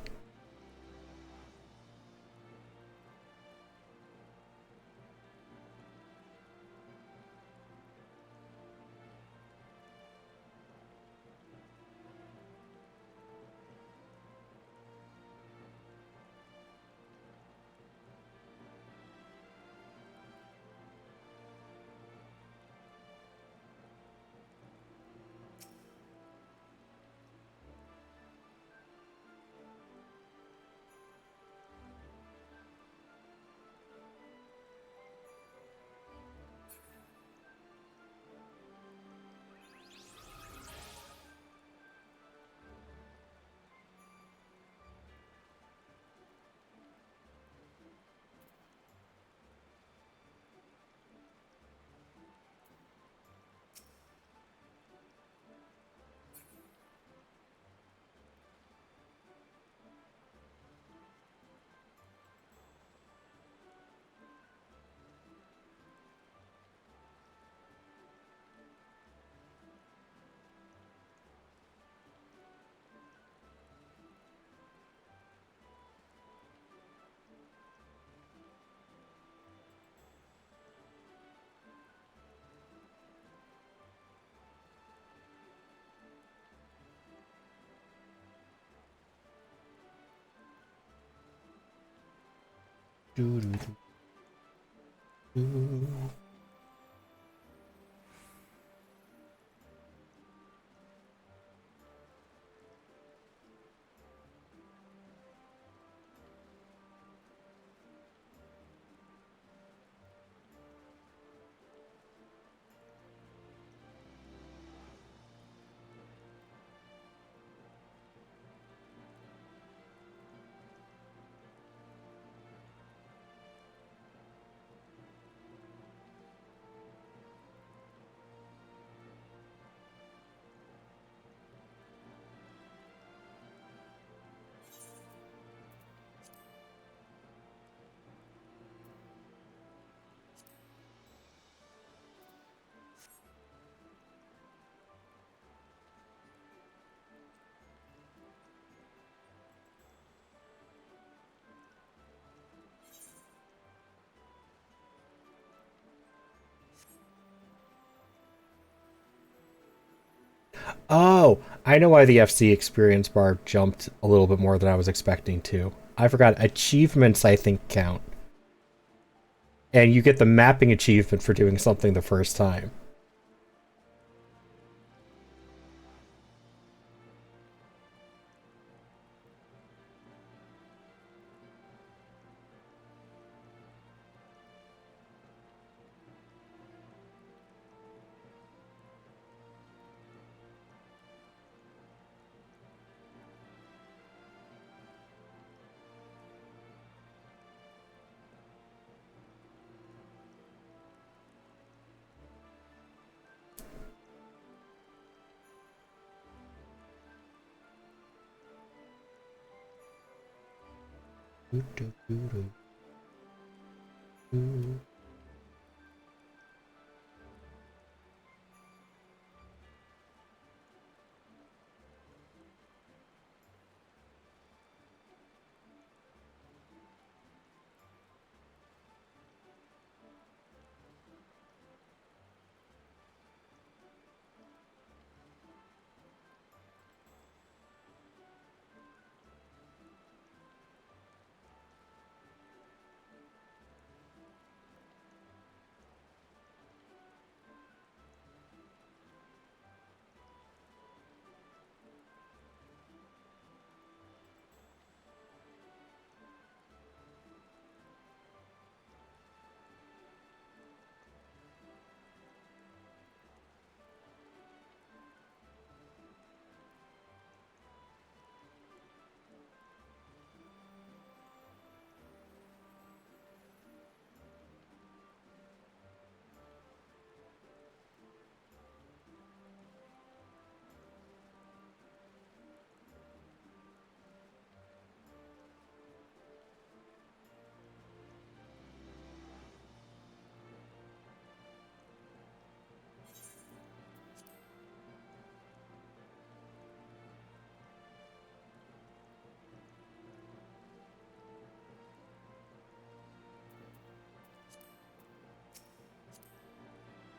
A: Oh, I know why the FC experience bar jumped a little bit more than I was expecting to. I forgot achievements I think count. And you get the mapping achievement for doing something the first time.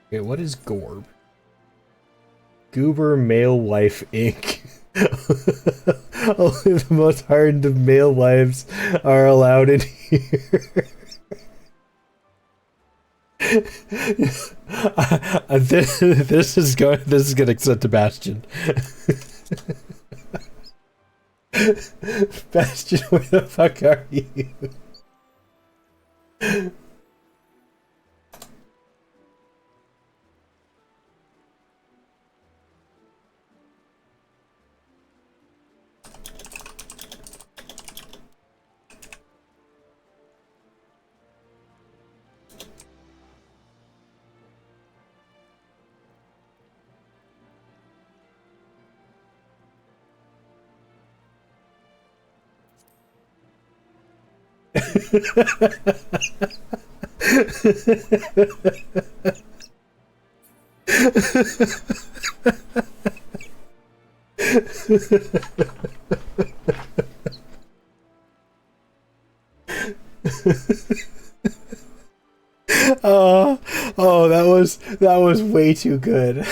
A: Okay, what is Gorb? Goober Male Wife Inc. Only the most hardened of male wives are allowed in here. This is gonna send to Bastion. Bastion, where the fuck are you? Oh, that was way too good.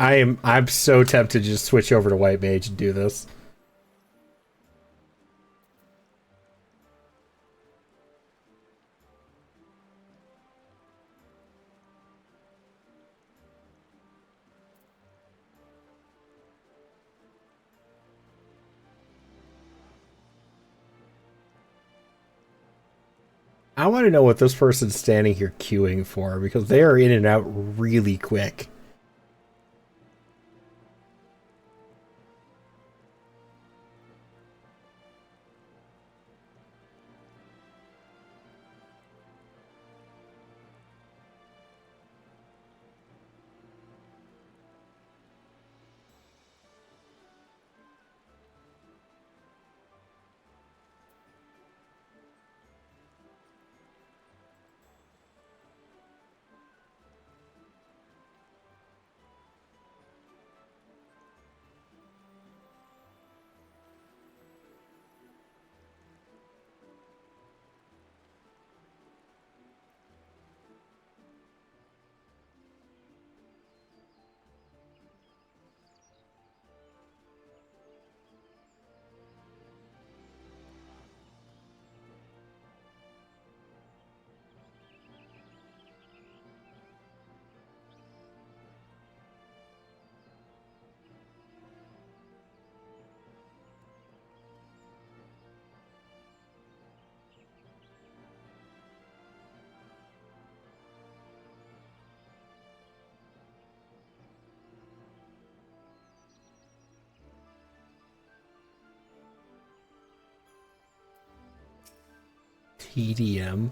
A: I'm so tempted to just switch over to White Mage and do this. I want to know what this person's standing here queuing for, because they are in and out really quick. TDM.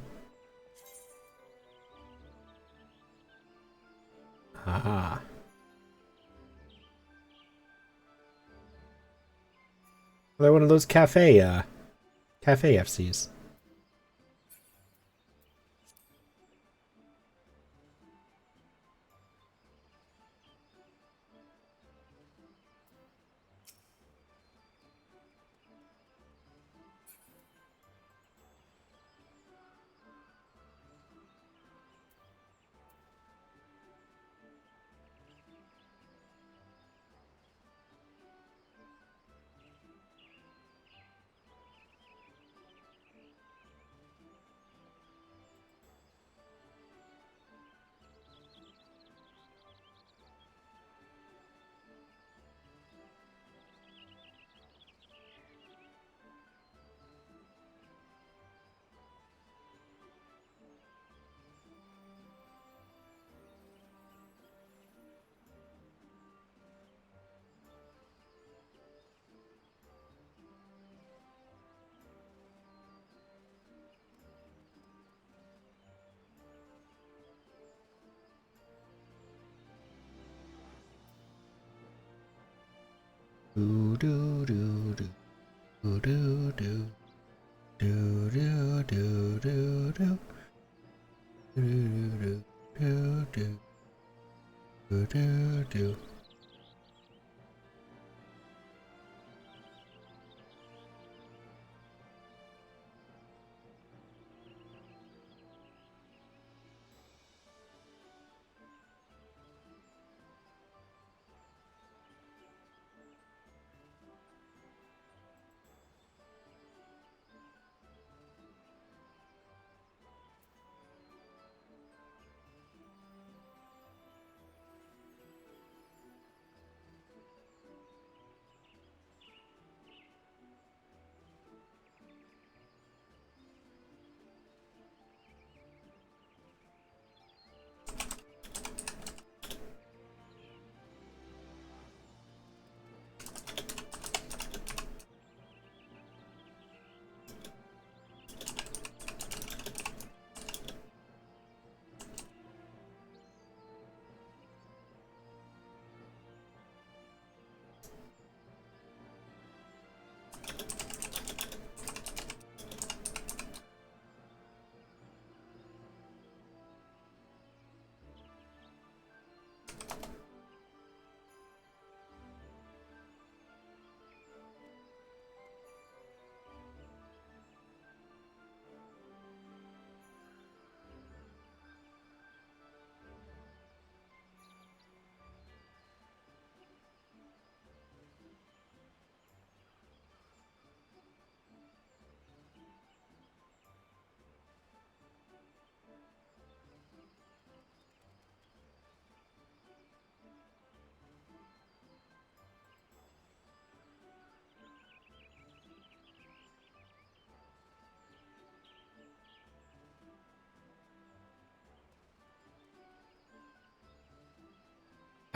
A: Aha. They're one of those cafe FCs. Do do do do do do do do do do do do do do do do do.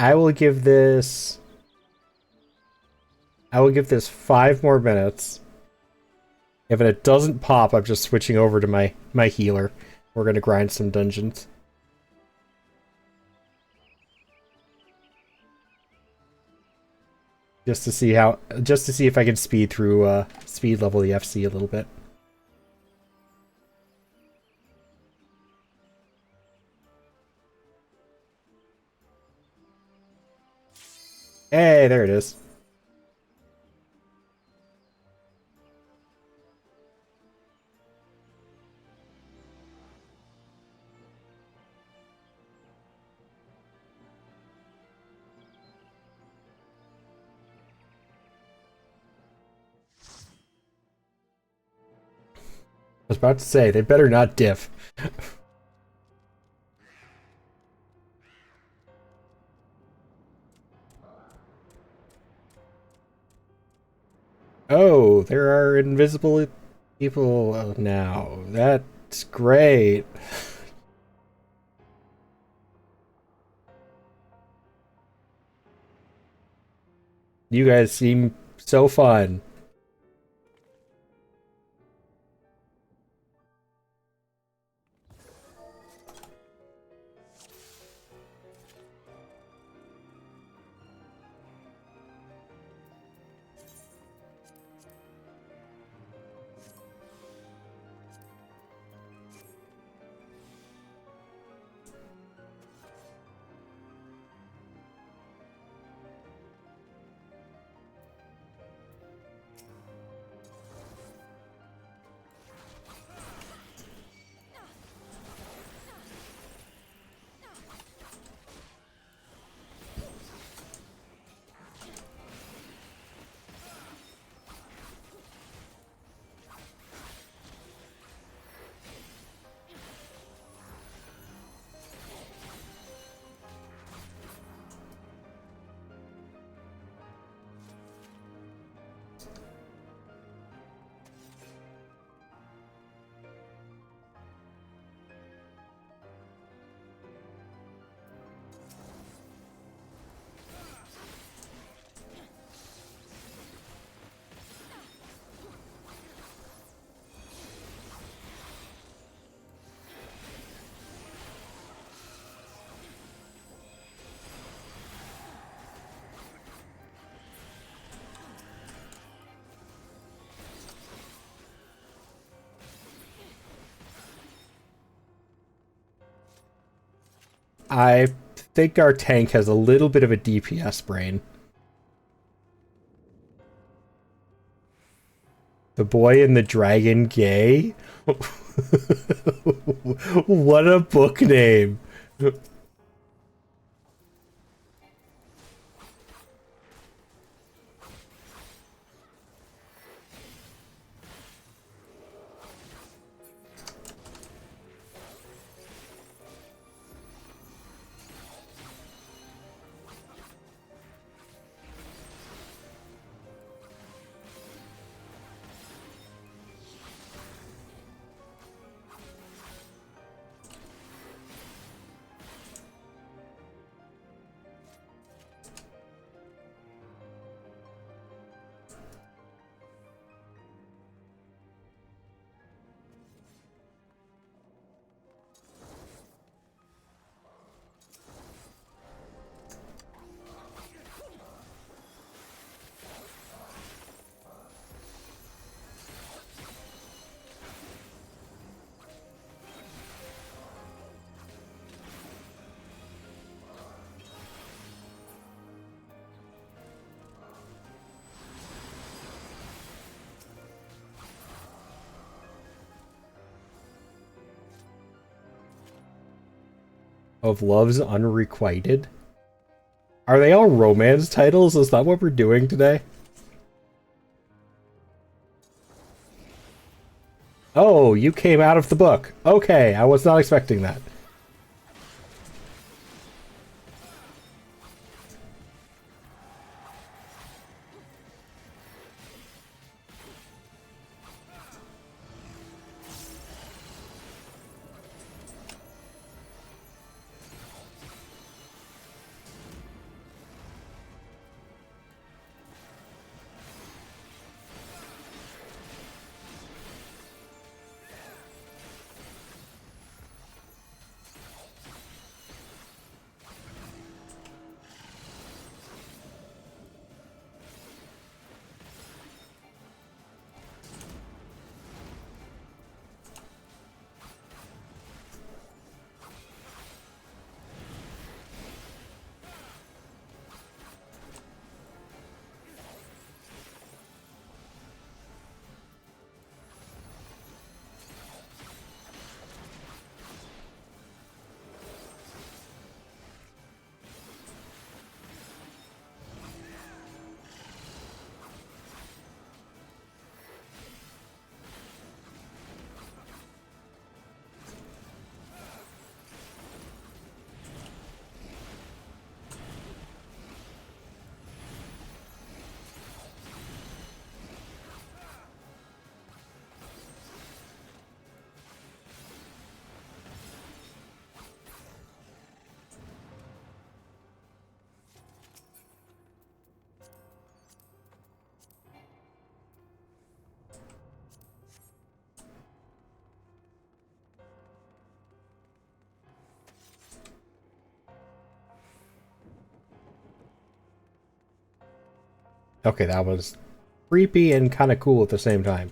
A: I will give this 5 more minutes. If it doesn't pop, I'm just switching over to my healer. We're gonna grind some dungeons. Just to see if I can speed level the FC a little bit. Hey, there it is. I was about to say, they better not diff. Oh, there are invisible people now. That's great. You guys seem so fun. I think our tank has a little bit of a DPS brain. The boy and the dragon gay? What a book name. Of Love's Unrequited? Are they all romance titles? Is that what we're doing today? Oh, you came out of the book. Okay, I was not expecting that. Okay, that was creepy and kind of cool at the same time.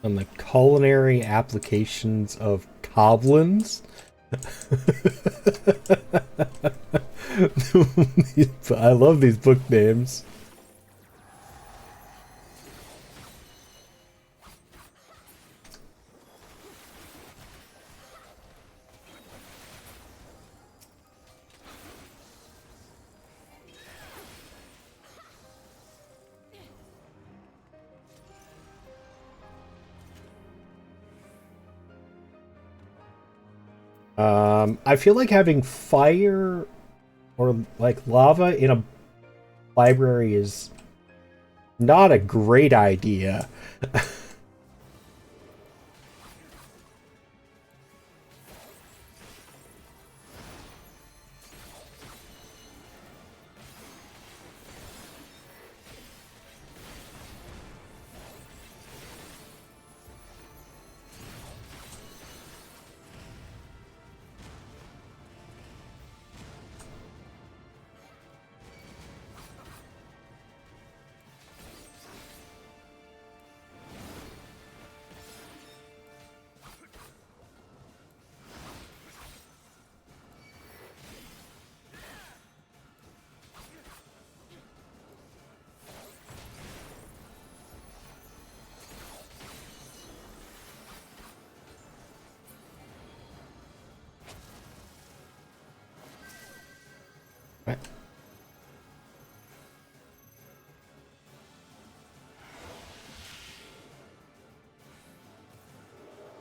A: on the culinary applications of goblins. I love these book names. I feel like having fire or like lava in a library is not a great idea.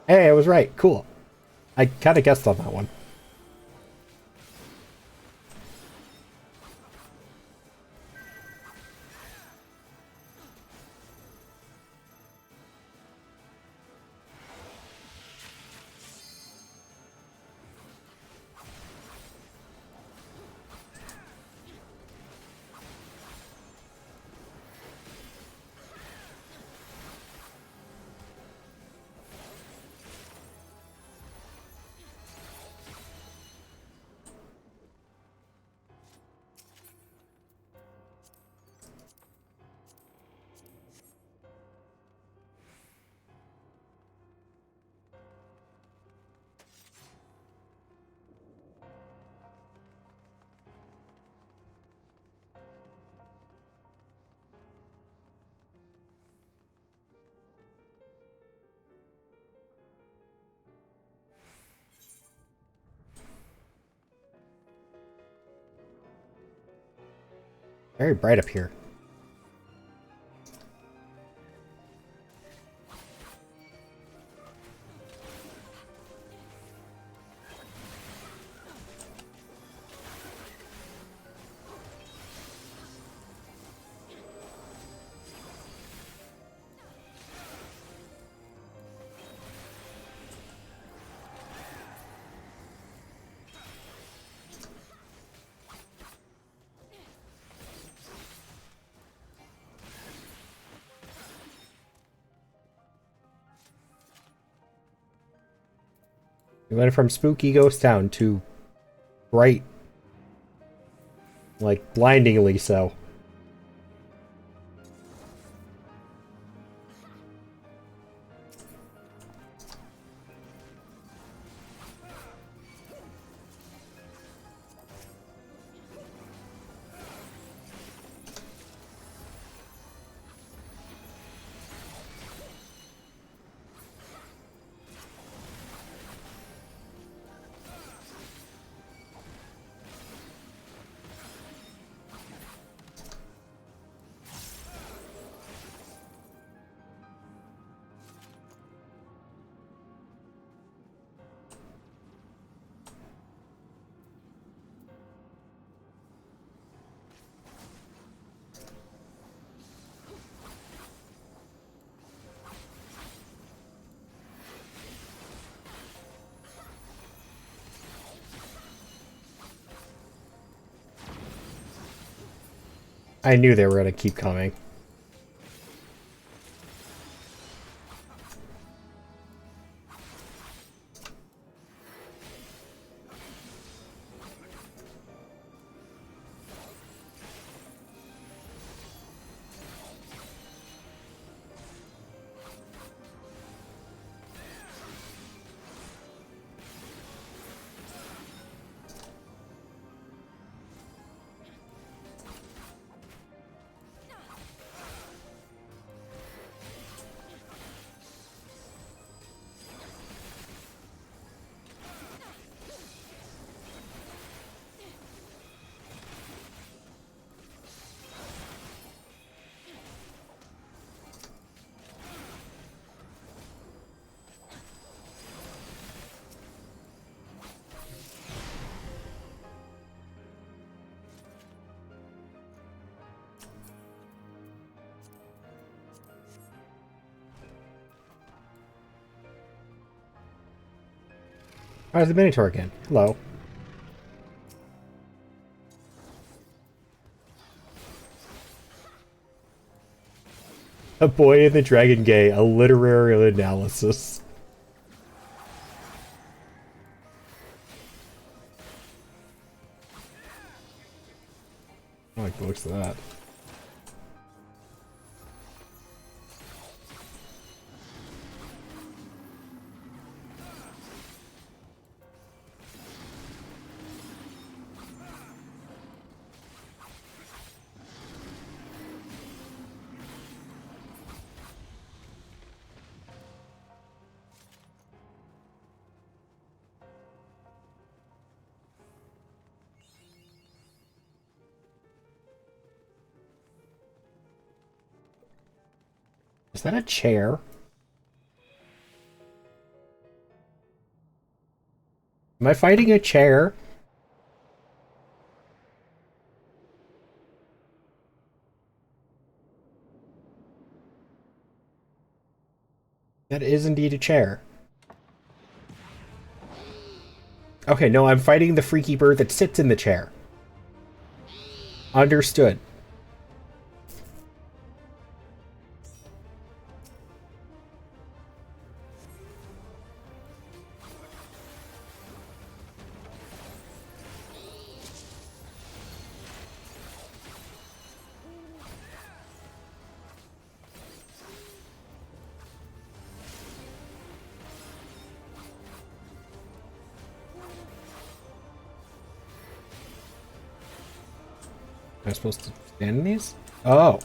A: Hey, I was right. Cool. I kind of guessed on that one. Very bright up here. We went from spooky ghost town to bright, like blindingly so. I knew they were going to keep coming. Oh, there's the Minotaur again. Hello. A Boy and the Dragon Gay, a literary analysis. I like the looks of that. Is that a chair? Am I fighting a chair? That is indeed a chair. Okay, no, I'm fighting the freaky bird that sits in the chair. Understood. Am I supposed to stand in these? Oh.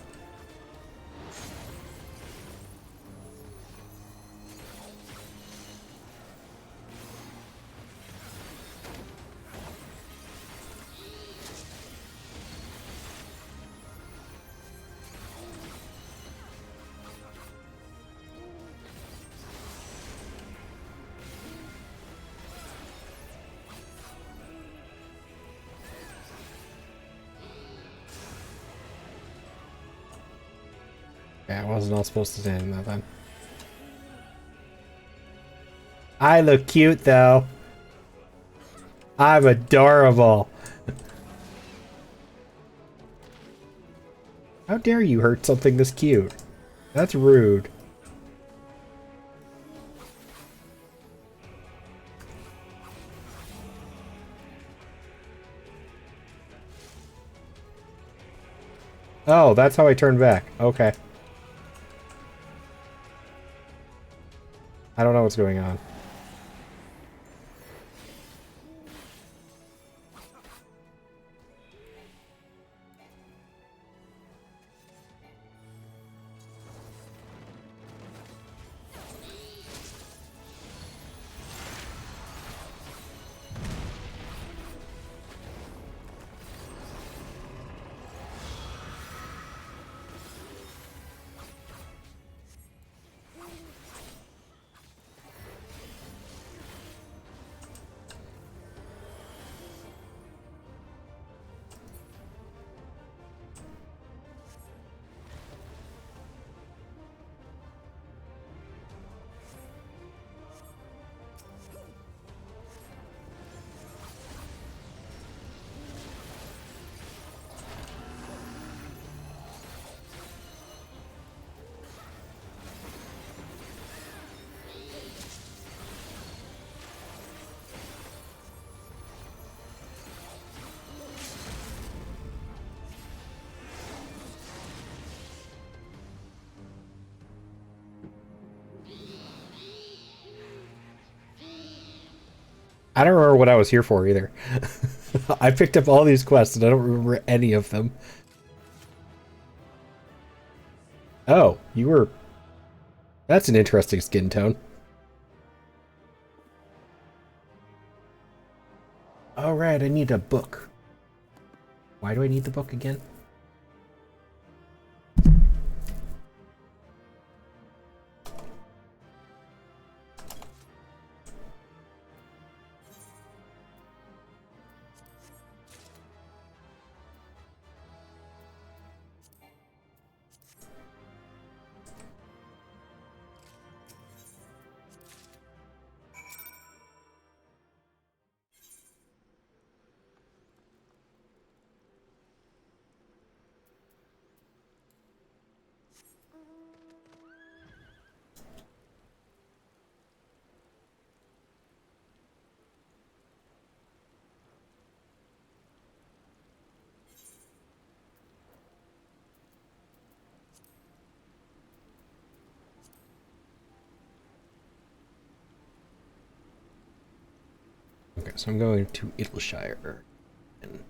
A: Yeah, I wasn't all supposed to stand in that then. I look cute though. I'm adorable. How dare you hurt something this cute? That's rude. Oh, that's how I turn back. Okay. I don't know what's going on. I don't remember what I was here for either. I picked up all these quests and I don't remember any of them. Oh, you were... That's an interesting skin tone. Alright, I need a book. Why do I need the book again? so I'm going to Idleshire. And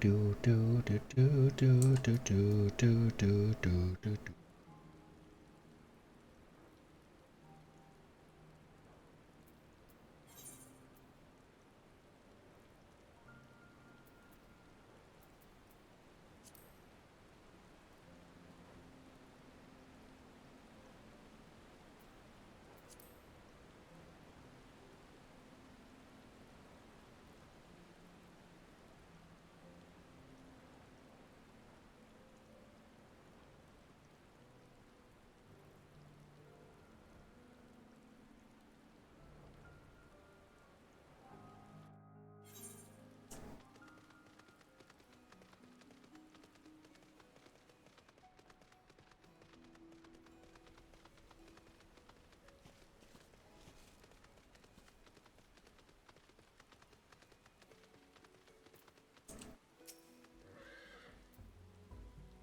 A: do do do do do do do do do do do.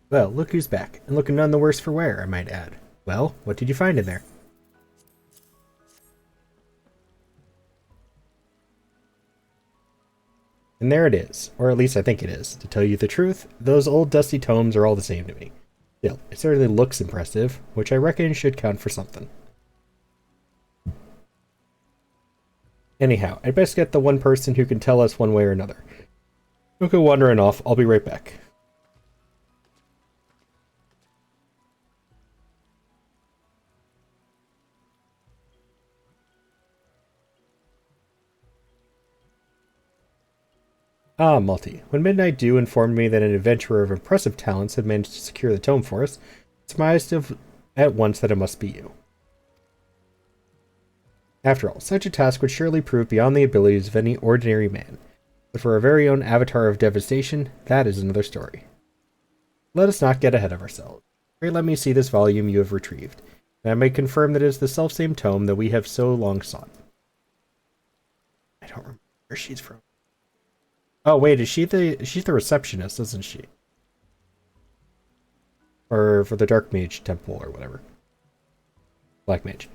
A: Well, look who's back, and looking none the worse for wear, I might add. Well, what did you find in there? And there it is, or at least I think it is. To tell you the truth, those old dusty tomes are all the same to me. Still, it certainly looks impressive, which I reckon should count for something. Anyhow, I'd best get the one person who can tell us one way or another. Don't go wandering off, I'll be right back. Ah, Multi. When Midnight Dew informed me that an adventurer of impressive talents had managed to secure the tome for us, I surmised at once that it must be you. After all, such a task would surely prove beyond the abilities of any ordinary man. But for our very own avatar of devastation, that is another story. Let us not get ahead of ourselves. Pray let me see this volume you have retrieved, and I may confirm that it is the selfsame tome that we have so long sought. I don't remember where she's from. Oh wait, she's the receptionist, isn't she? Or for the Dark Mage Temple or whatever. Black Mage.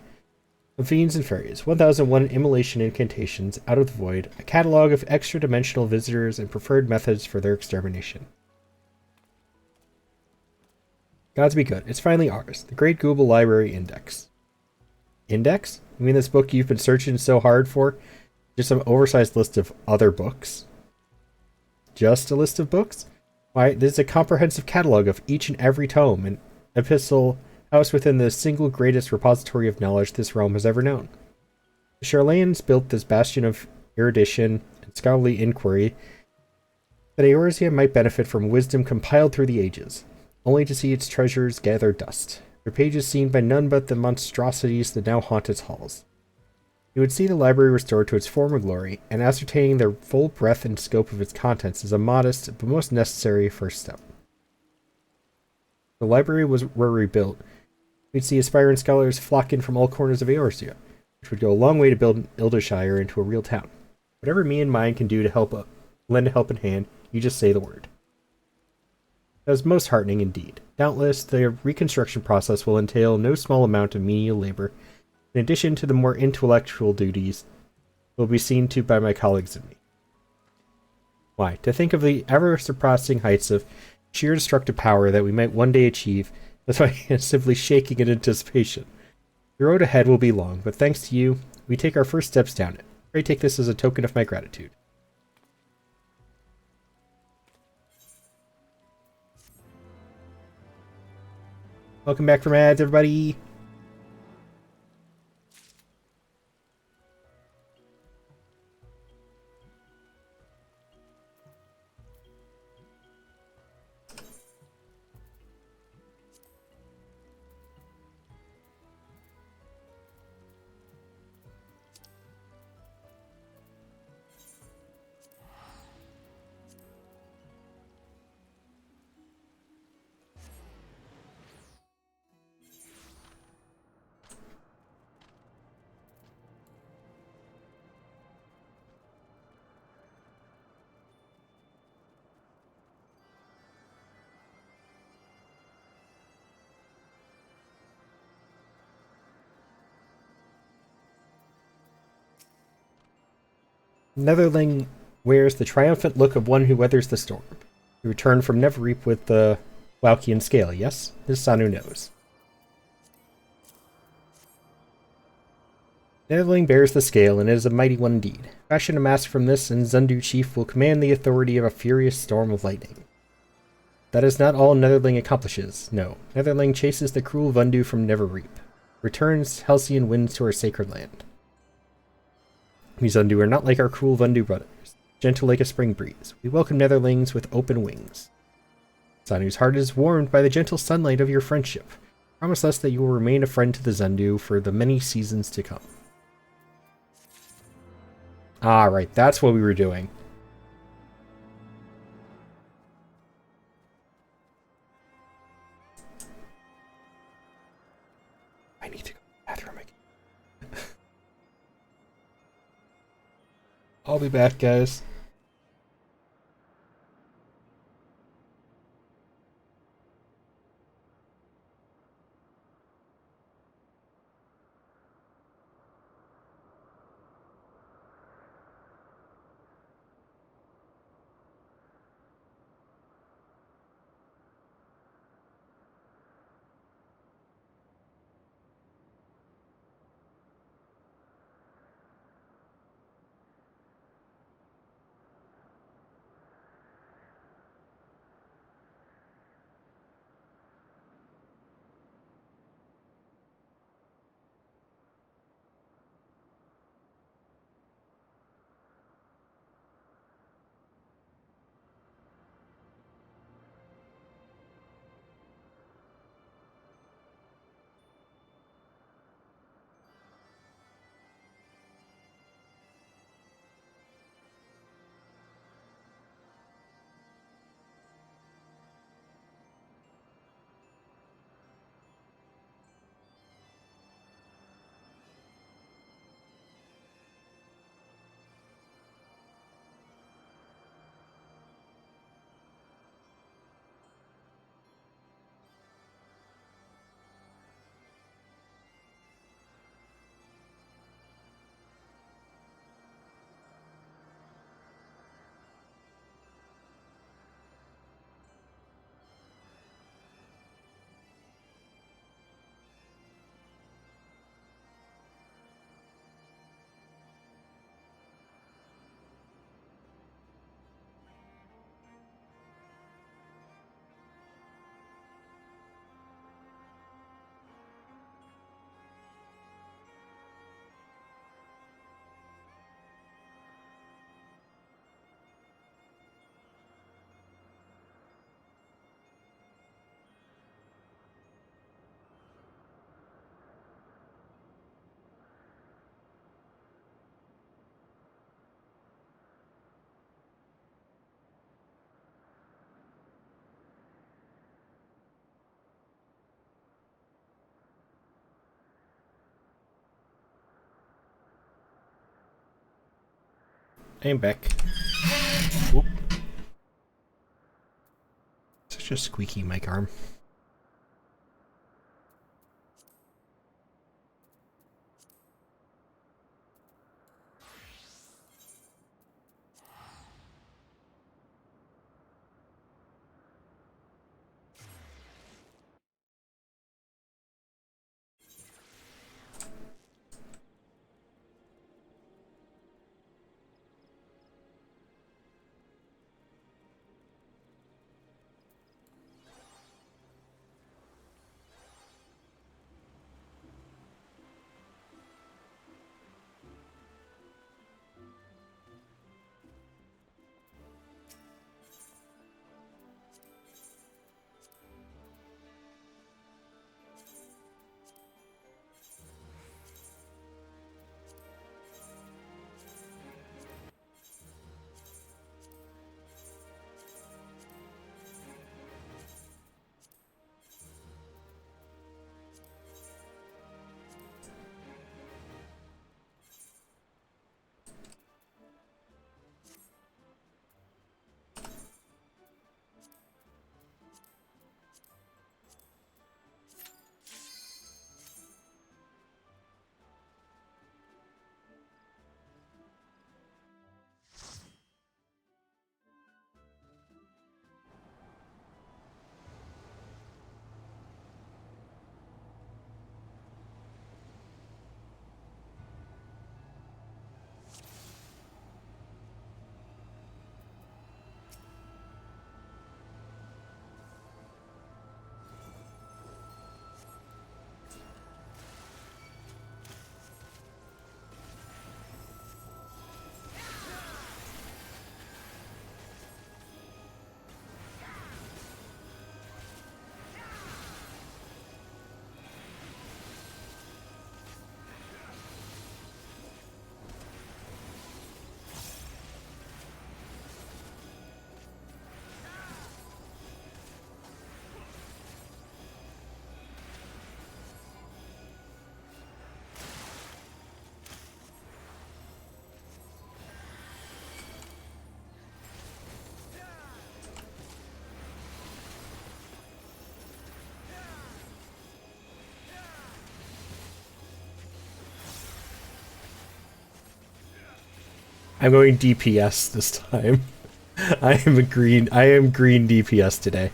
A: Of Fiends and Fairies, 1001 Immolation Incantations, Out of the Void, a catalog of extra-dimensional visitors and preferred methods for their extermination. Gods be good, it's finally ours, the Great Google Library Index. Index? You mean this book you've been searching so hard for? Just some oversized list of other books? Just a list of books? Why, this is a comprehensive catalog of each and every tome and epistle housed within the single greatest repository of knowledge this realm has ever known. The Charlayans built this bastion of erudition and scholarly inquiry that Eorzea might benefit from wisdom compiled through the ages, only to see its treasures gather dust, their pages seen by none but the monstrosities that now haunt its halls. You would see the library restored to its former glory, and ascertaining the full breadth and scope of its contents is a modest but most necessary first step. If the library were rebuilt, we'd see aspiring scholars flock in from all corners of Eorzea, which would go a long way to build Idleshire into a real town. Whatever me and mine can do to lend a helping hand, you just say the word. That was most heartening indeed. Doubtless, the reconstruction process will entail no small amount of menial labor, in addition to the more intellectual duties will be seen to by my colleagues and me. Why, to think of the ever-surpassing heights of sheer destructive power that we might one day achieve, that's why I'm simply shaking in anticipation. The road ahead will be long, but thanks to you, we take our first steps down it. Pray take this as a token of my gratitude. Welcome back from ads, everybody! Netherling wears the triumphant look of one who weathers the storm. You returned from Neverreap with the Waukian scale, yes? This Sanu knows. Netherling bears the scale, and it is a mighty one indeed. Fashion a mask from this, and Zundu chief will command the authority of a furious storm of lightning. That is not all Netherling accomplishes, no. Netherling chases the cruel Vundu from Neverreap. Returns halcyon winds to our sacred land. We Zundu are not like our cruel Vundu brothers, gentle like a spring breeze. We welcome Netherlings with open wings. Zanu's heart is warmed by the gentle sunlight of your friendship. Promise us that you will remain a friend to the Zundu for the many seasons to come. Ah, right, that's what we were doing. I need to go to the bathroom again. I'll be back, guys. I'm back. Whoop. Such a squeaky mic arm. I'm going DPS this time. I am green DPS today.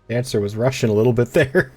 A: Dancer was rushing a little bit there.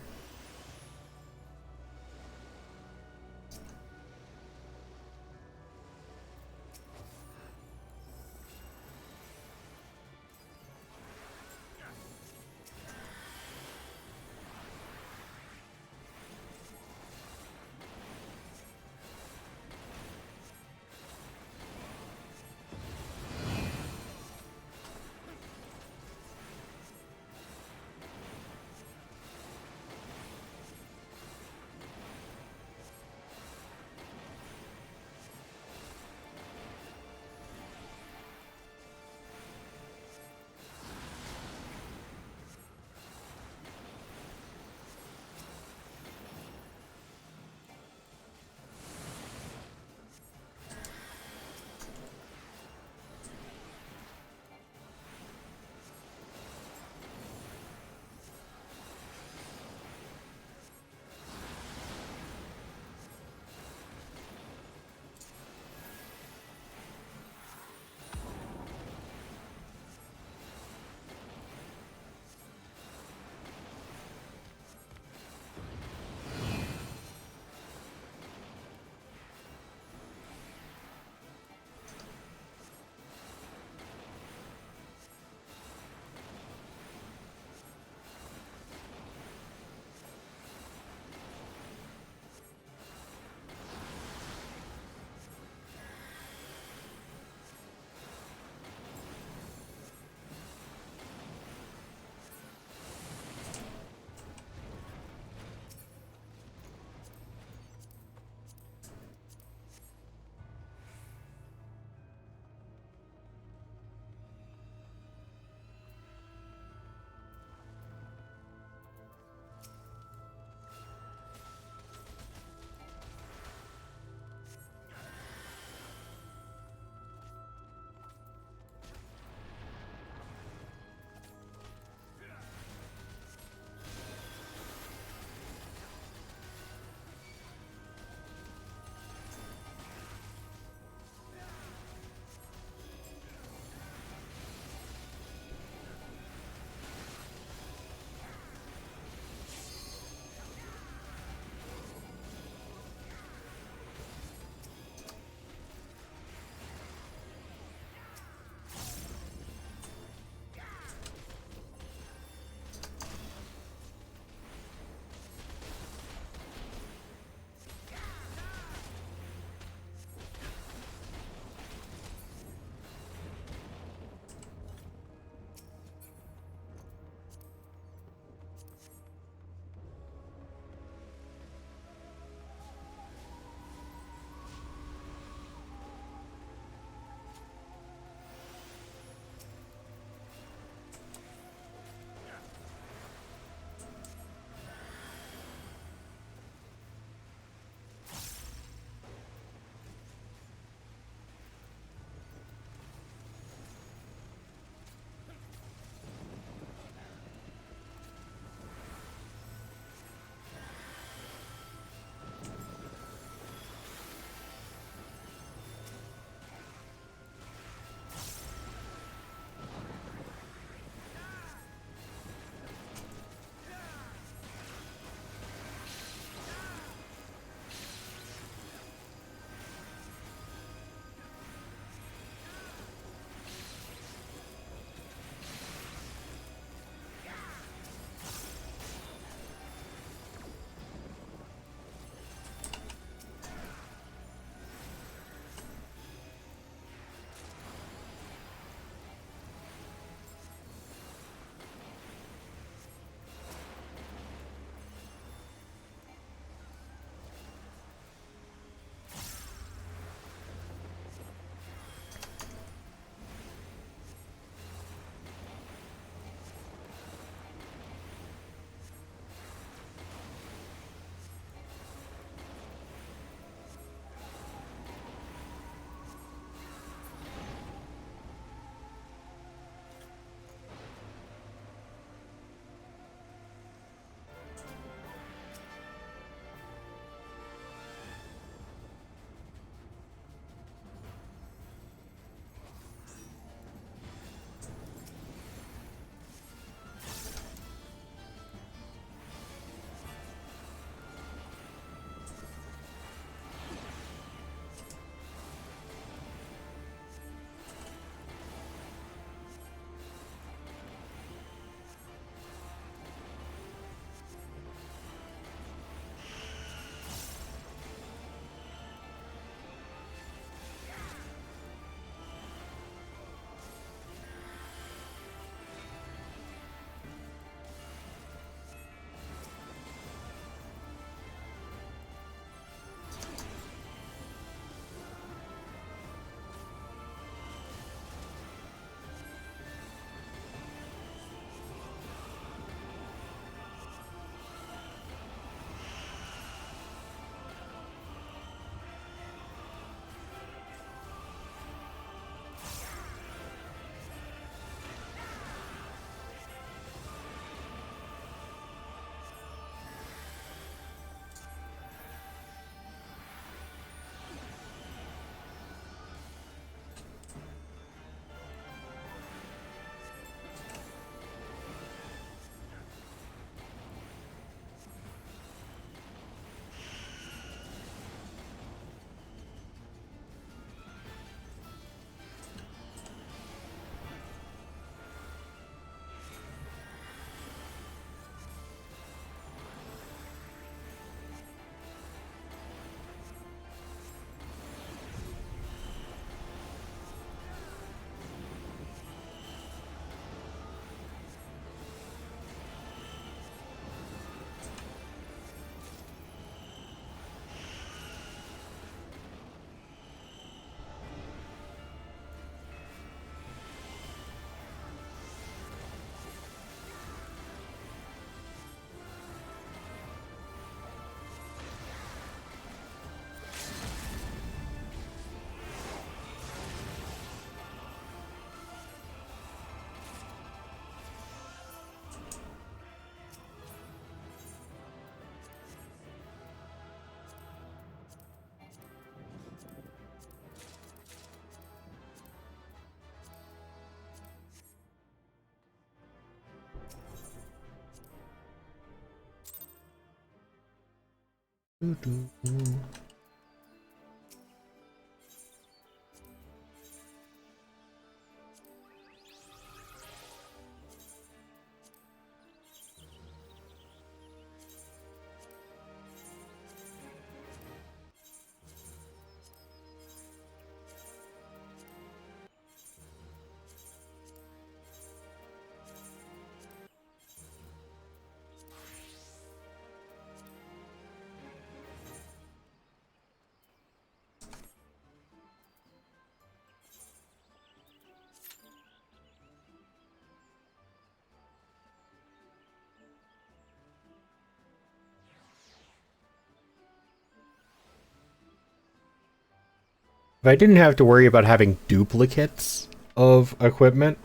A: If I didn't have to worry about having duplicates of equipment,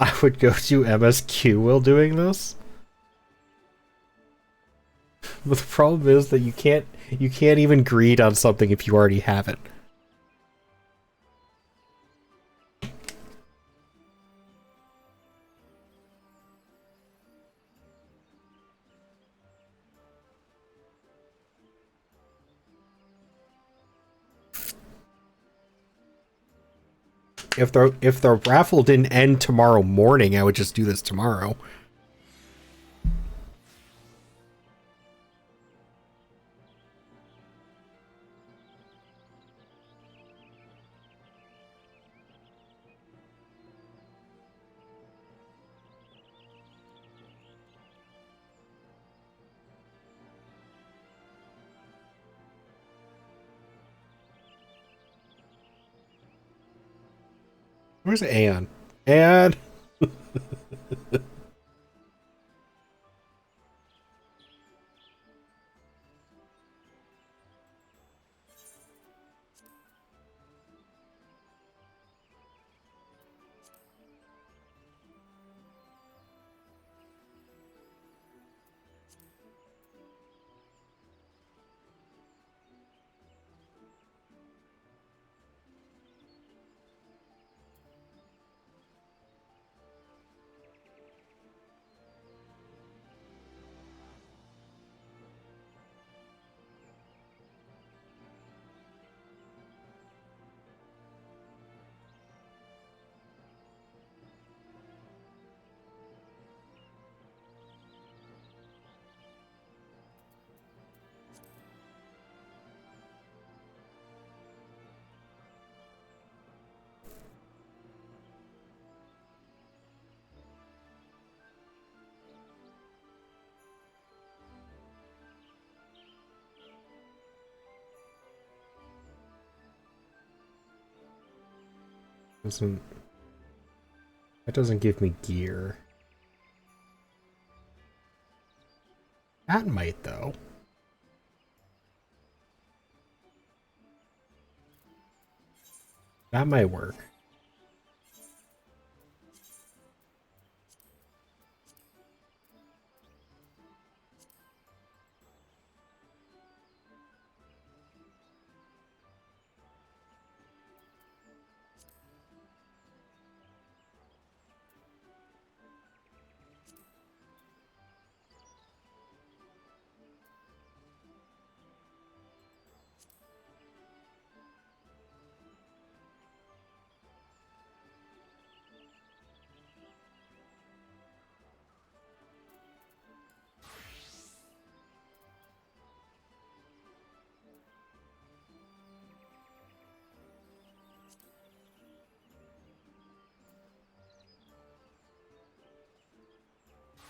A: I would go to MSQ while doing this. But the problem is that you can't even greed on something if you already have it. If the raffle didn't end tomorrow morning, I would just do this tomorrow. Where's Anne? Anne! That doesn't give me gear. That might, though. That might work.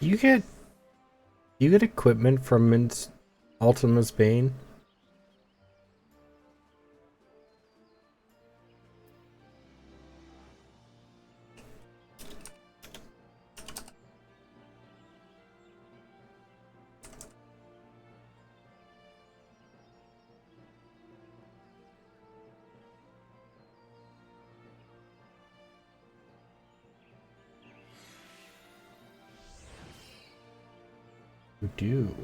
A: You get equipment from Ultima's Bane? You do.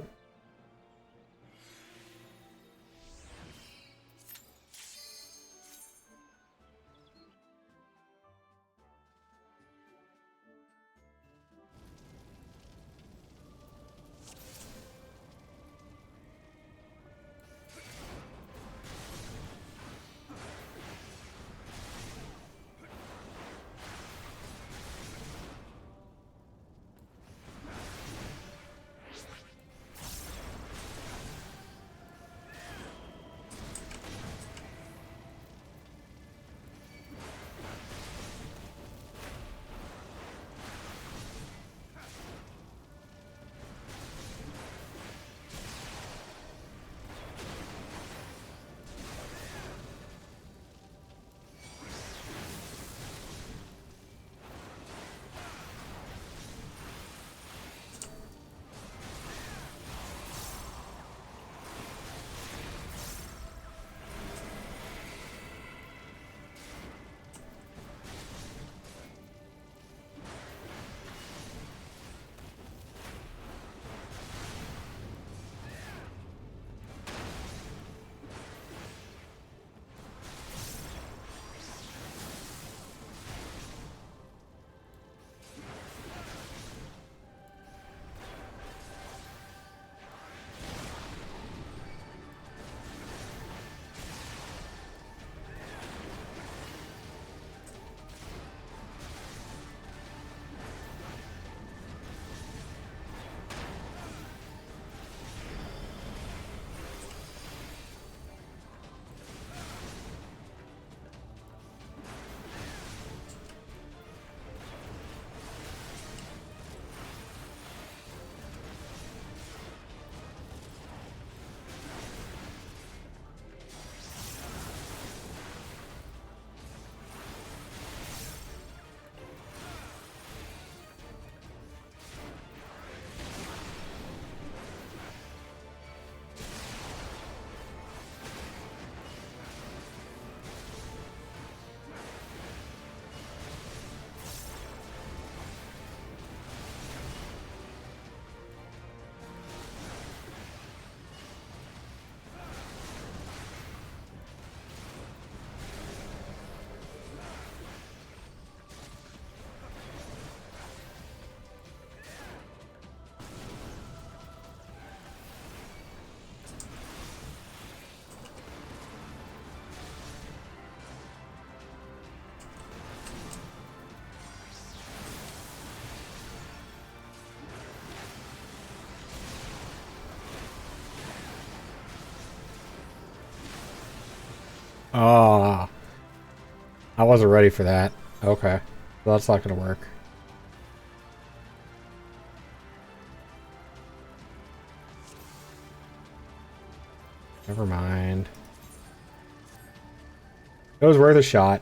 A: Ah, I wasn't ready for that. Okay, well, that's not gonna work. Never mind. It was worth a shot.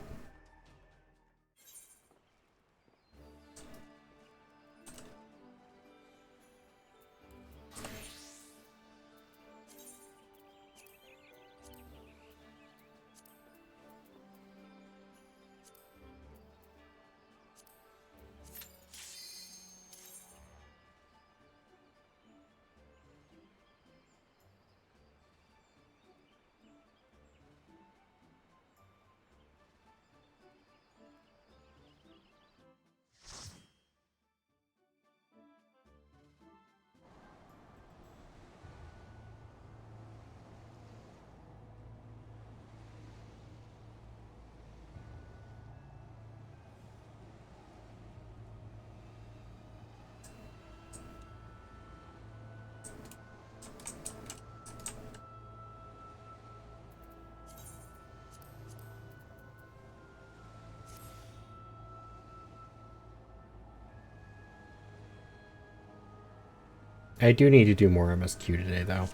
A: I do need to do more MSQ today, though.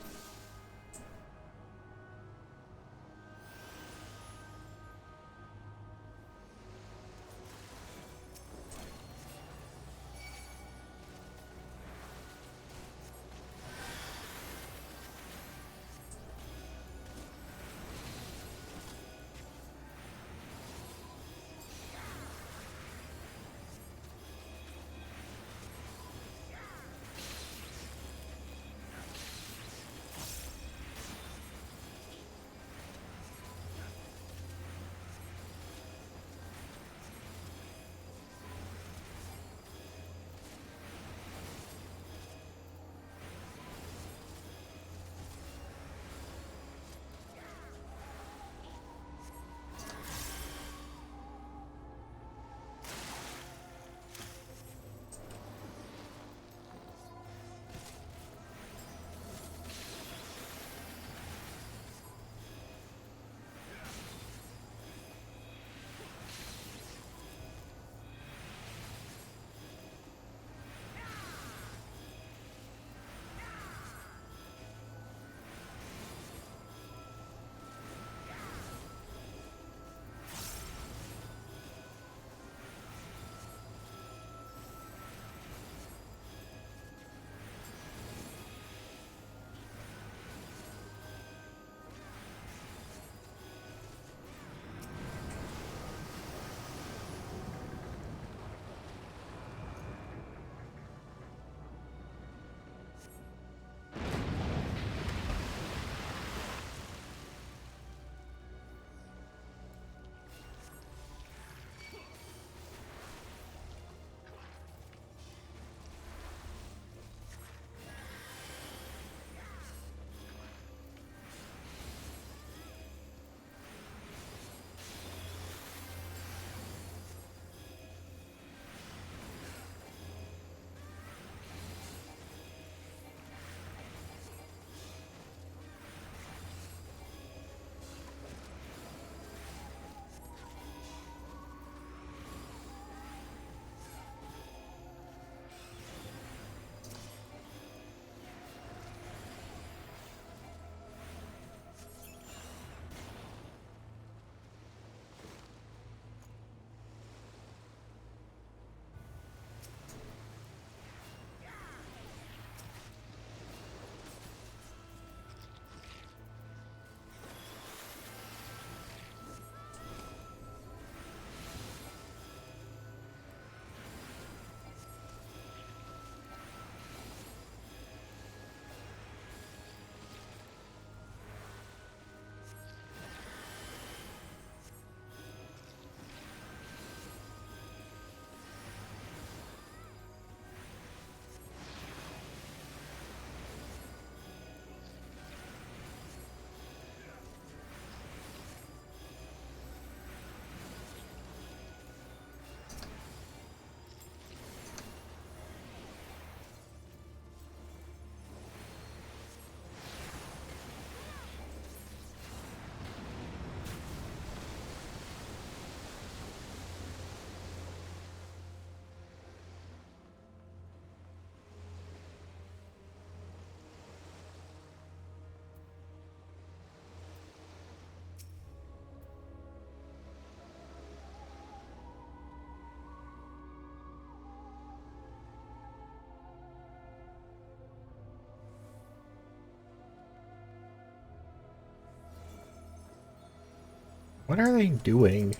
A: What are they doing?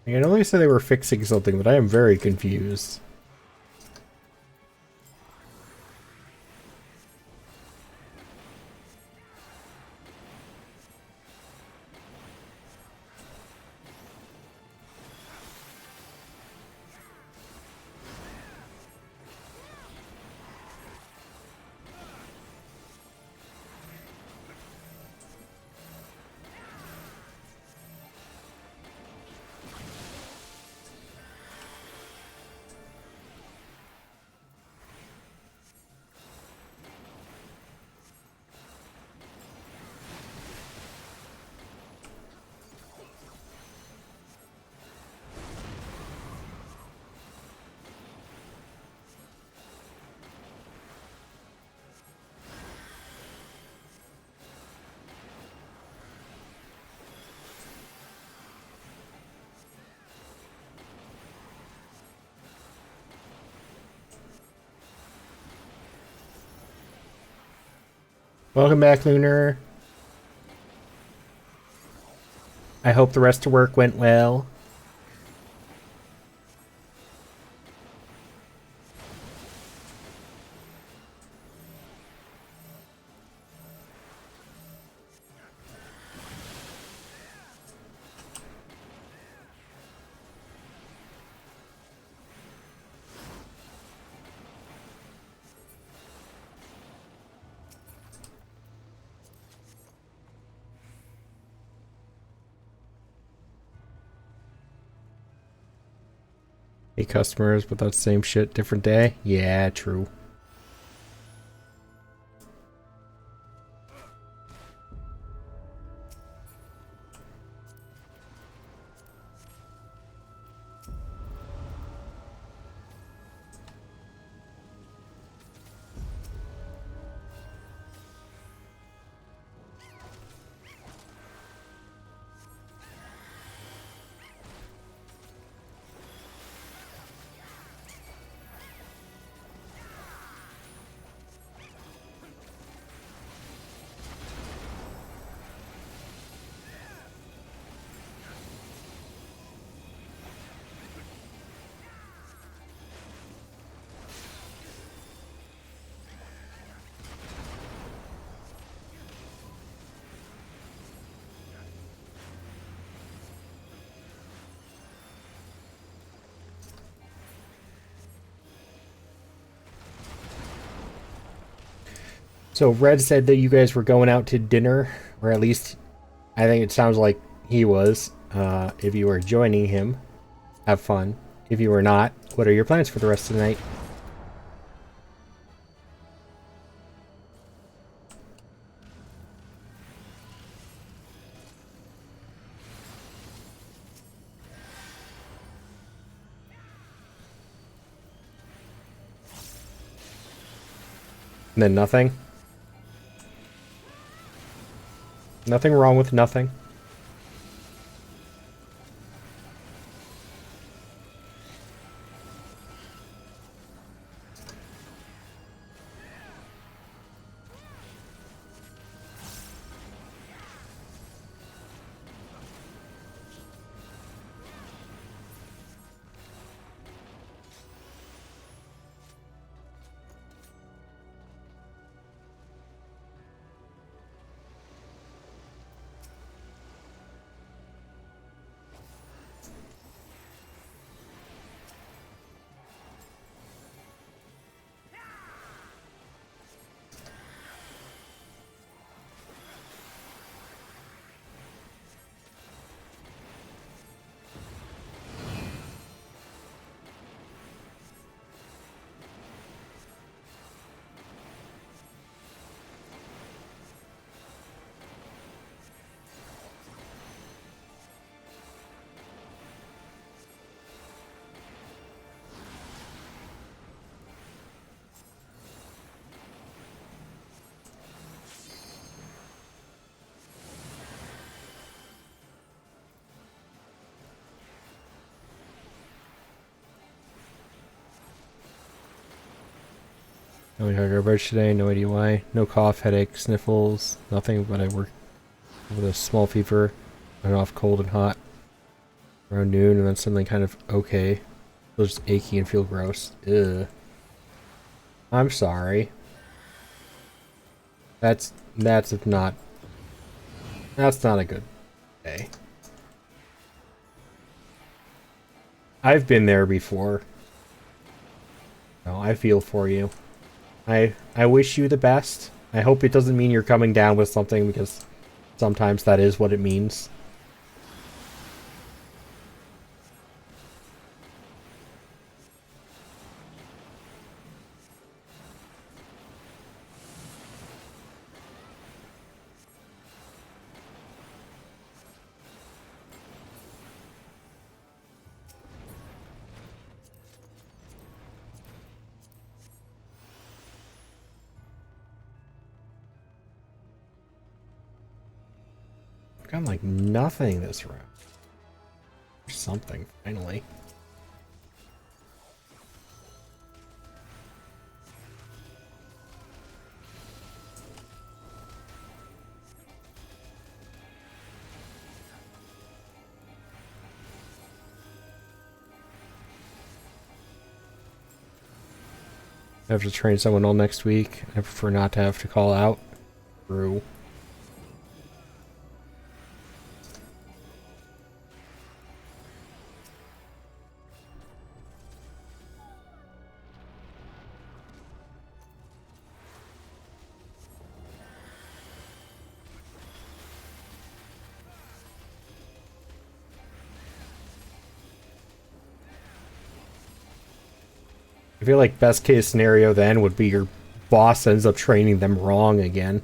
A: I know they said they were fixing something, but I am very confused. Welcome back, Lunar. I hope the rest of work went well. Hey, customers, but that's same shit, different day? Yeah, true. So Red said that you guys were going out to dinner, or at least I think it sounds like he was. If you are joining him, have fun. If you are not, what are your plans for the rest of the night? And then nothing? Nothing wrong with nothing. No garbage today, no idea why. No cough, headache, sniffles, nothing, but I work with a small fever. Went off cold and hot around noon, and then suddenly kind of okay. Feel just achy and feel gross. Ugh. I'm sorry. That's not a good day. I've been there before. No, I feel for you. I wish you the best. I hope it doesn't mean you're coming down with something, because sometimes that is what it means. Got like nothing this round. Something, finally. I have to train someone all next week. I prefer not to have to call out. True. I feel like best case scenario then would be your boss ends up training them wrong again.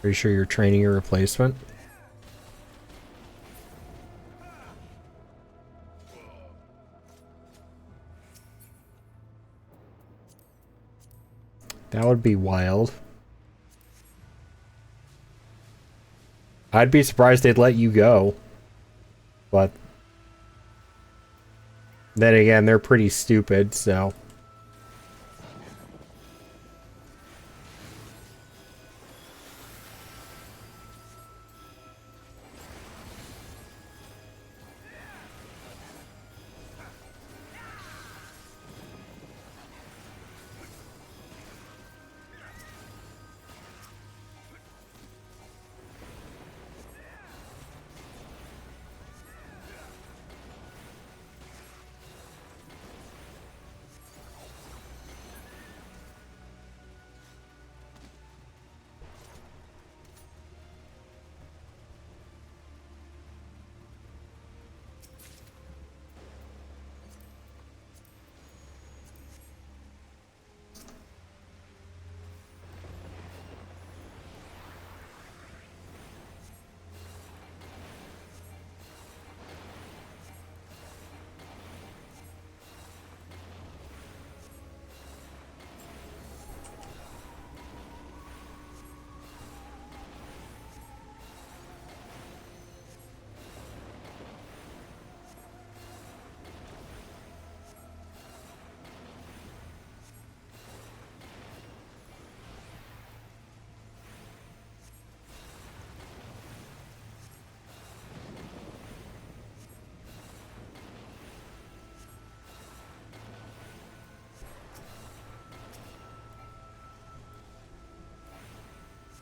A: Are you sure you're training your replacement? That would be wild. I'd be surprised they'd let you go. But then again, they're pretty stupid, so...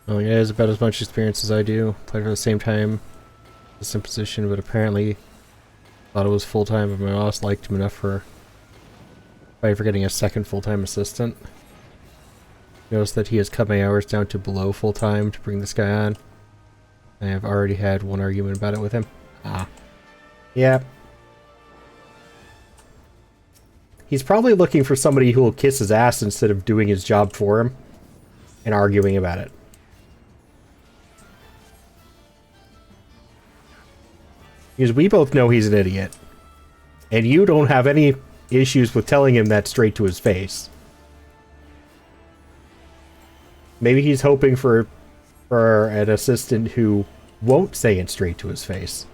A: Oh yeah, he has about as much experience as I do. Played for the same time, the same position, but apparently thought it was full-time, but my boss liked him enough for getting a second full-time assistant. Noticed that he has cut my hours down to below full-time to bring this guy on. I have already had one argument about it with him. Ah. Yeah. He's probably looking for somebody who will kiss his ass instead of doing his job for him and arguing about it. Because we both know he's an idiot. And you don't have any issues with telling him that straight to his face. Maybe he's hoping for an assistant who won't say it straight to his face.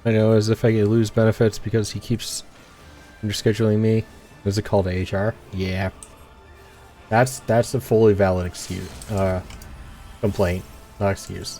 A: I know, as if I could lose benefits because he keeps underscheduling me. Is it called HR? Yeah. That's a fully valid excuse. Complaint, not excuse.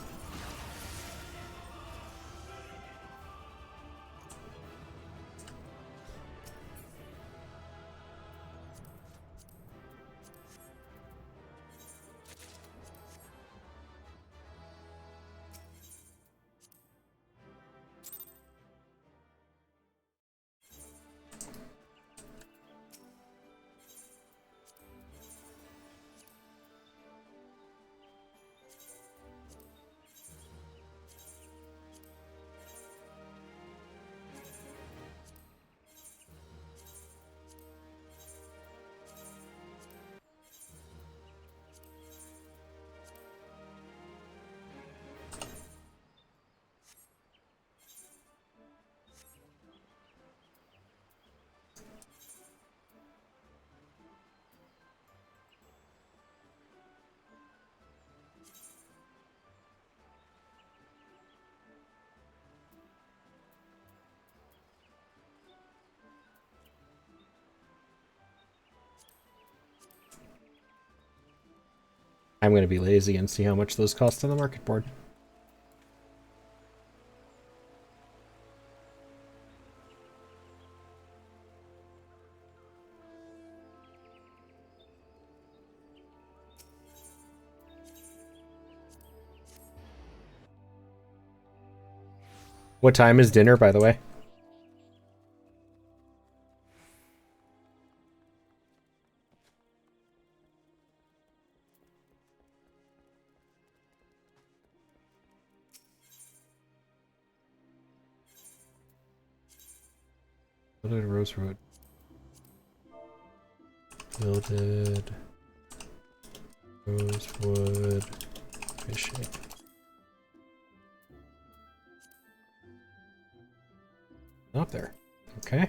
A: I'm going to be lazy and see how much those cost on the market board. What time is dinner, by the way? Gilded rosewood. Gilded rosewood fishing. Up there. Okay.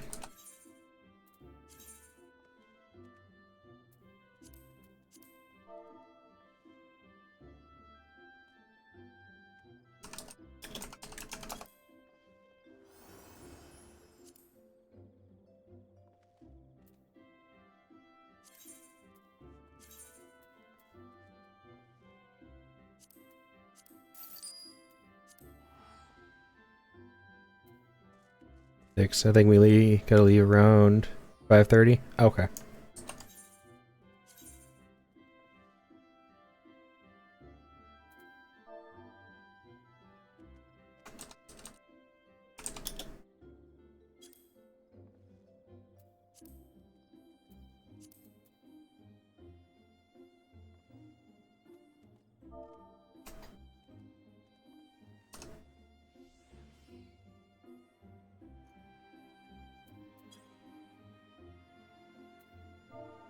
A: I think we gotta leave around 5:30. Okay.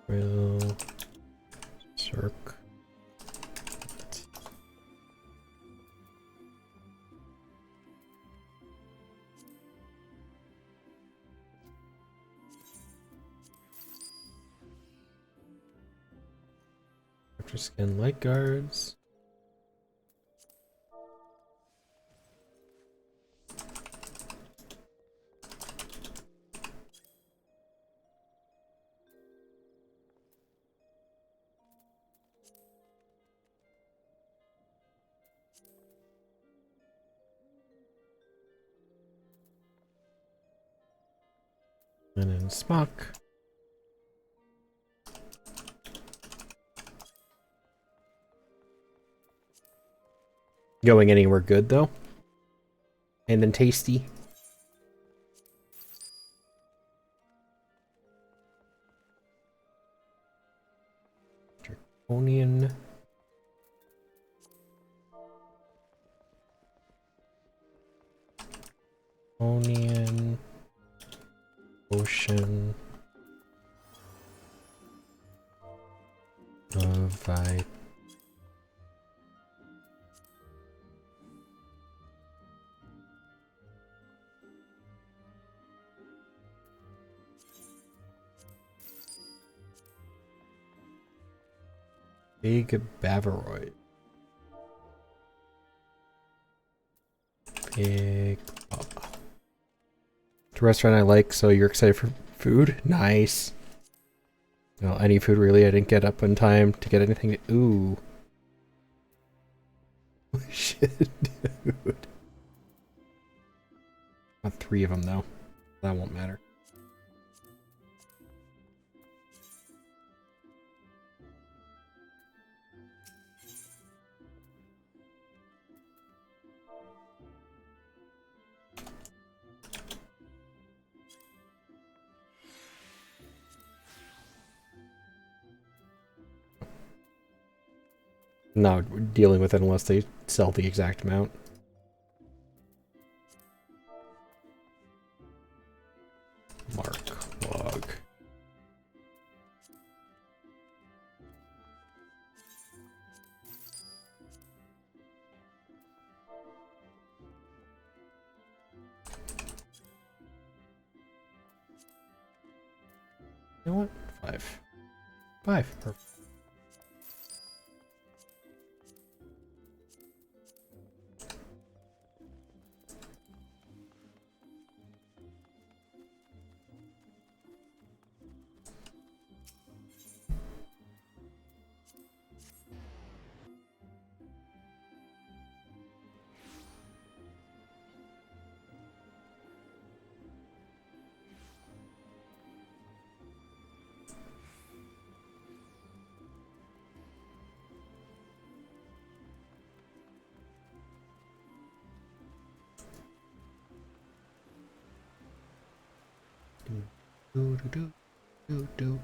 A: Will circ. Capture skin light guards. And then smock. Going anywhere good though? And then tasty. Draconian. Draconian. Ocean. Vibe. Big Bavaroid. Big Baba. The restaurant I like, so you're excited for food? Nice. Well, any food really. I didn't get up in time to get anything. Ooh. Shit, dude. Not 3 of them, though. That won't matter. Not dealing with it unless they sell the exact amount. Mark log. You know what? 5. 5. Perfect. Do do do do.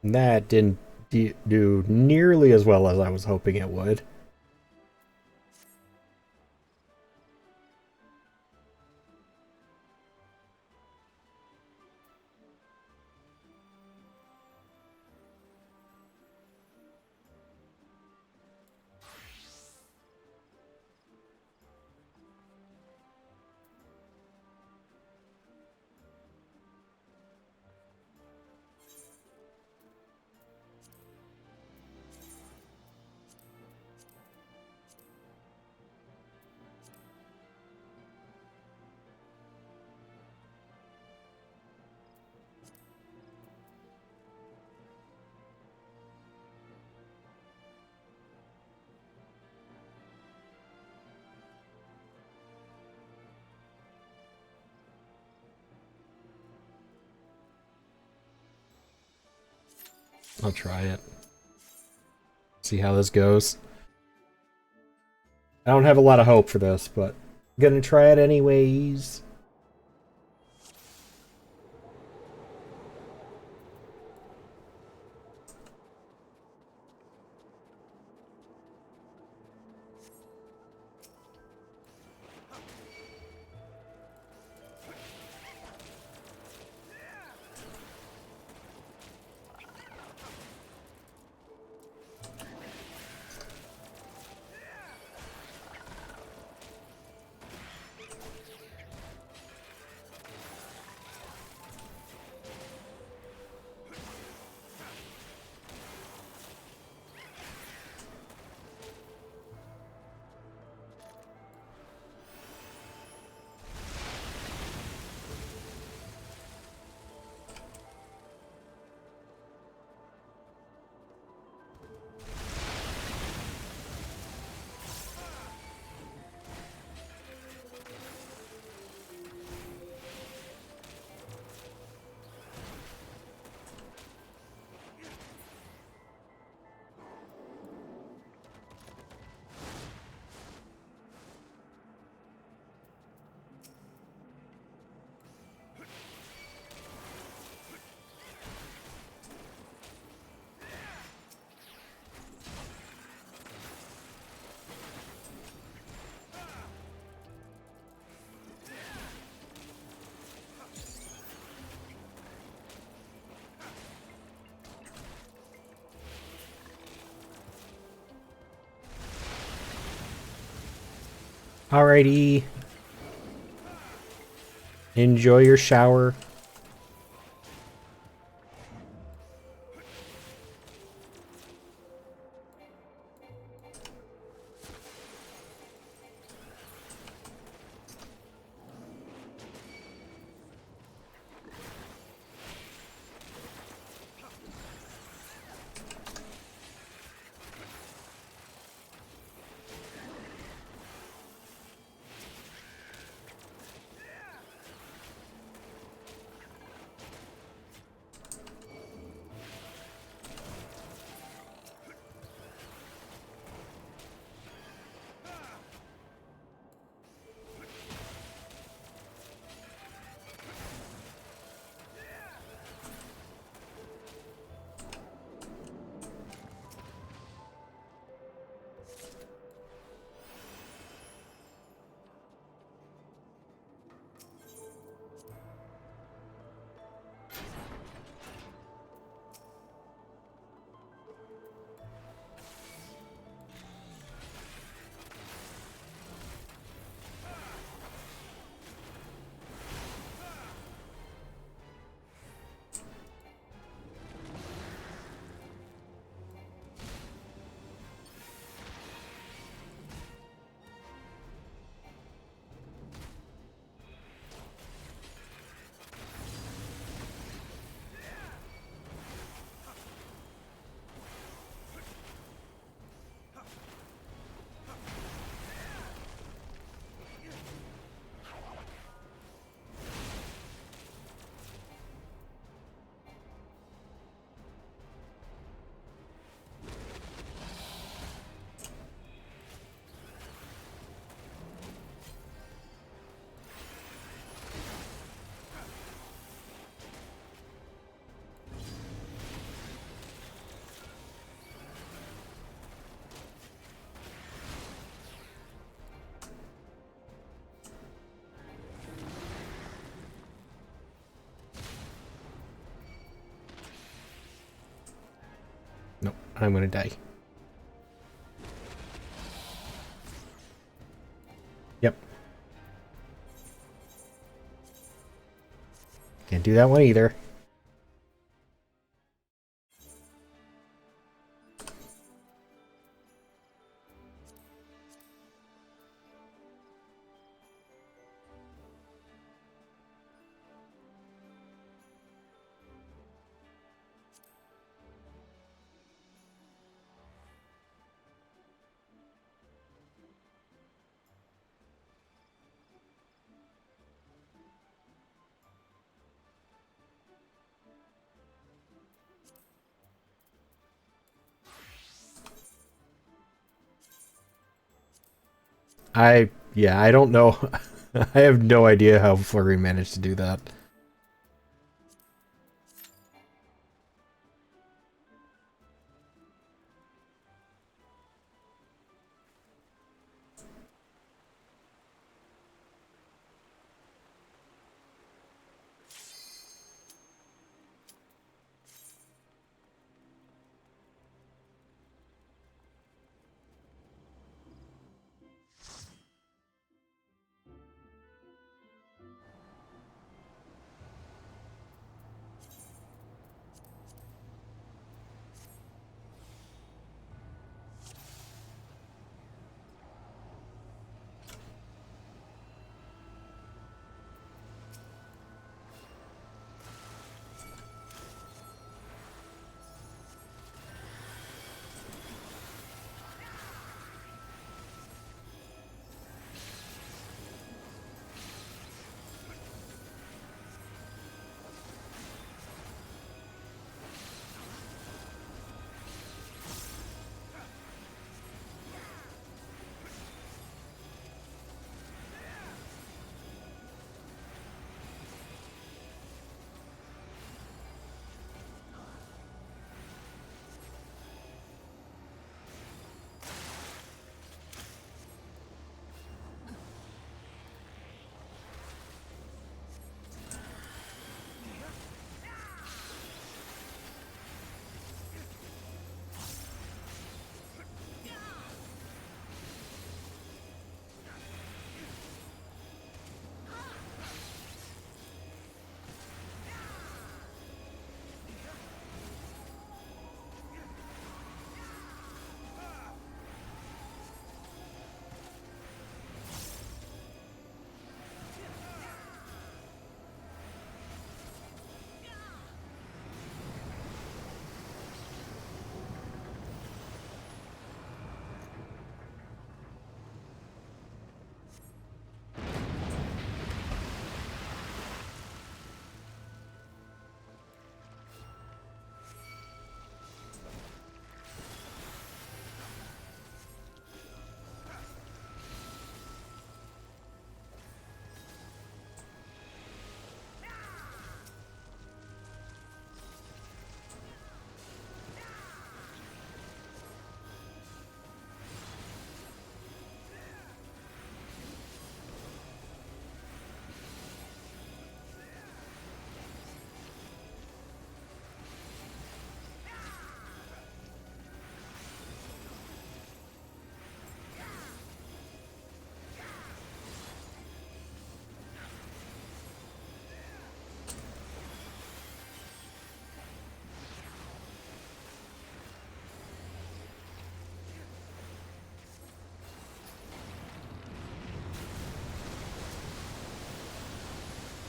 A: That didn't do nearly as well as I was hoping it would. I'll try it. See how this goes. I don't have a lot of hope for this, but I'm gonna try it anyways. Alrighty. Enjoy your shower. Nope, I'm gonna die. Yep. Can't do that one either. Yeah, I don't know. I have no idea how Flurry managed to do that.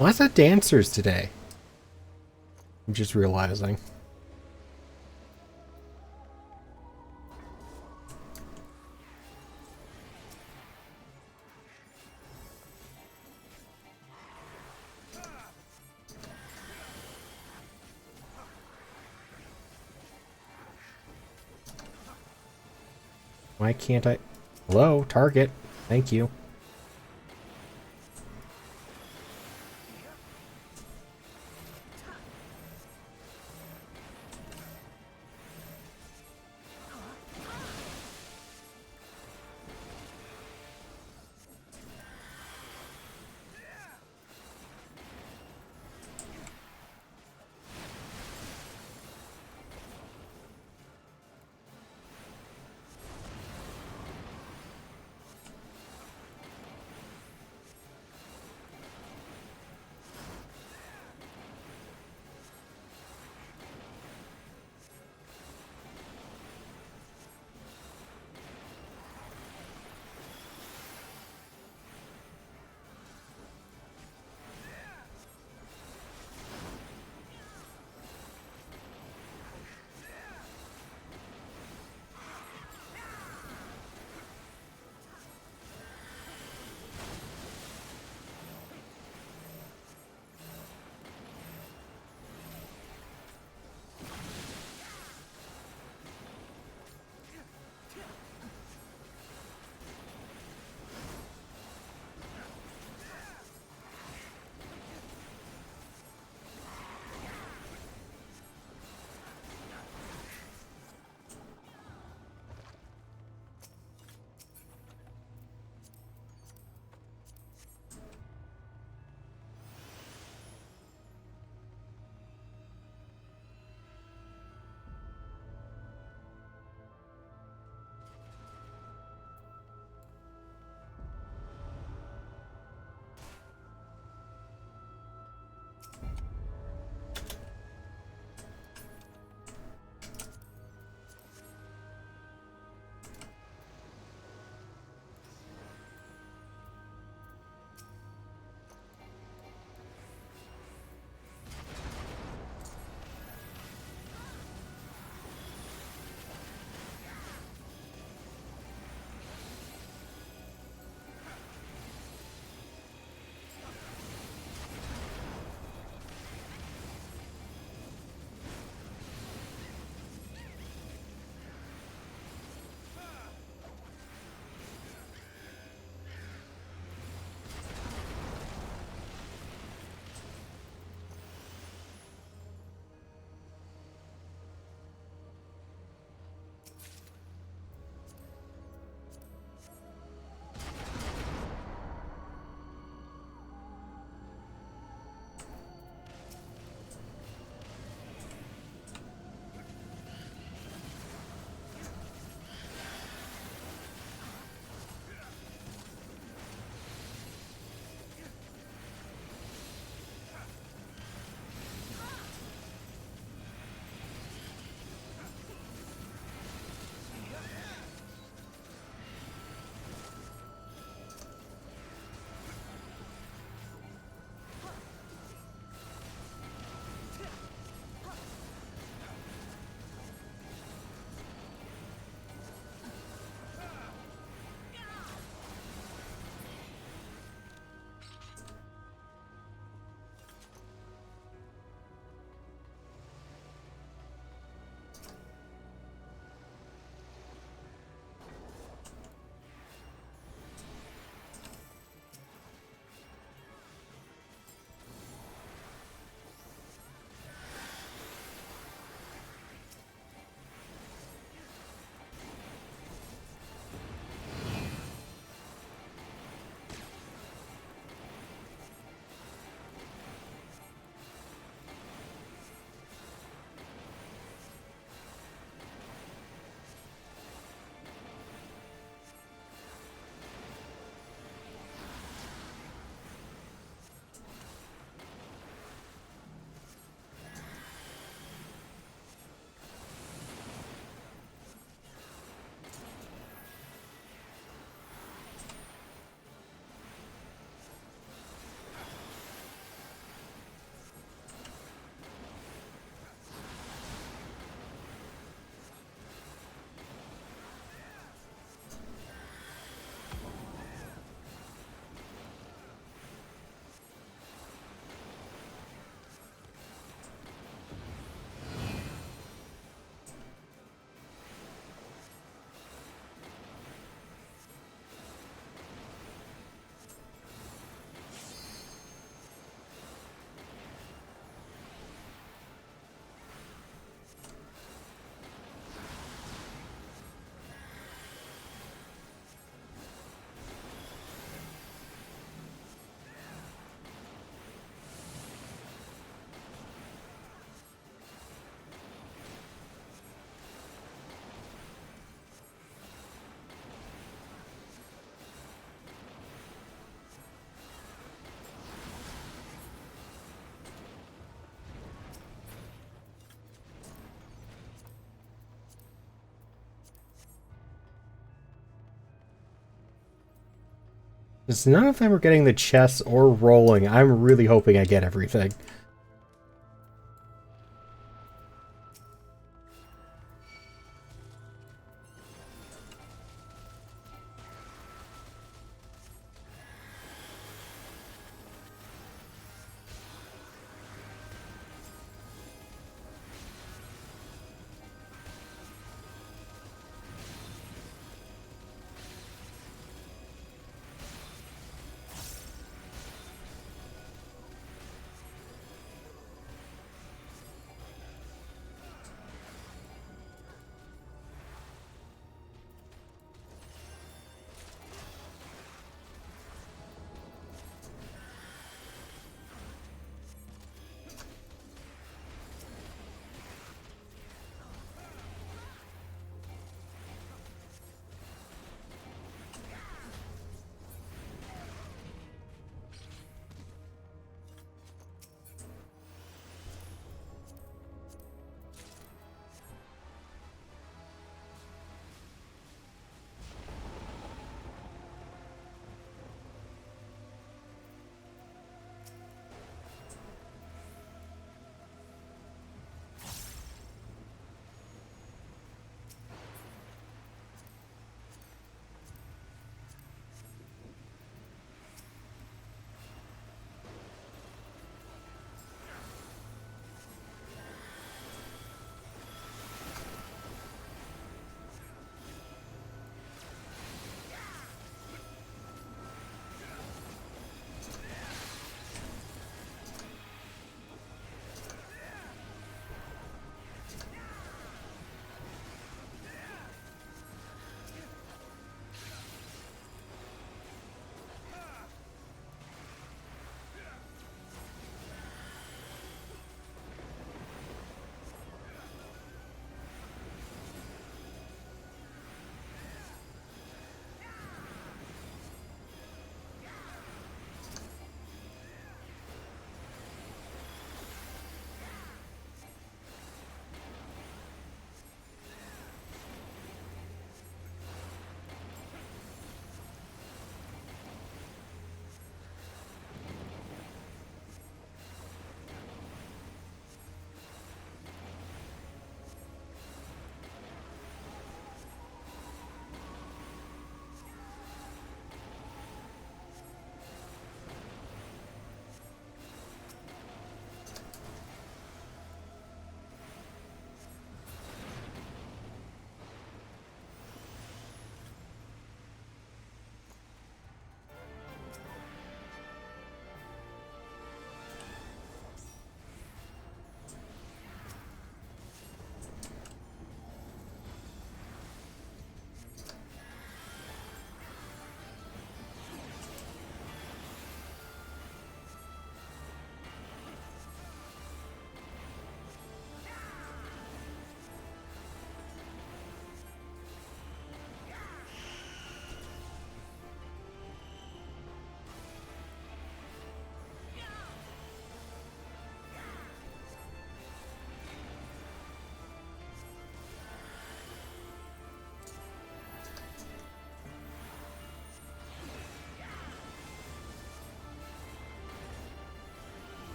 A: Lots of dancers today. I'm just realizing. Why can't I? Hello, target. Thank you. Because none of them are getting the chests or rolling. I'm really hoping I get everything.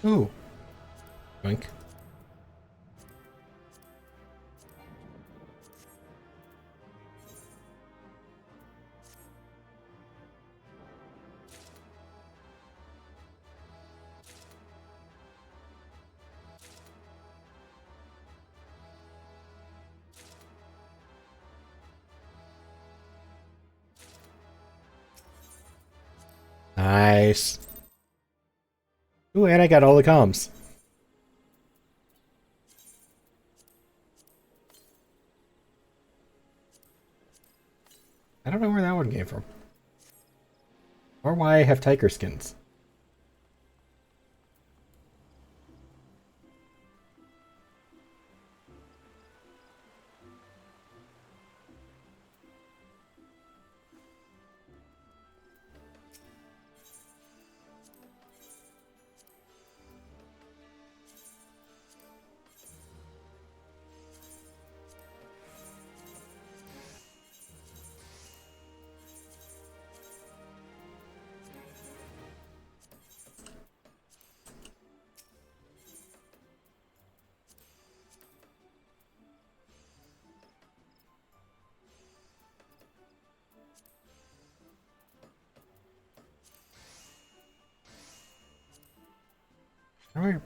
A: Ooh. Boink. Nice. Ooh, and I got all the comms. I don't know where that one came from. Or why I have tiger skins.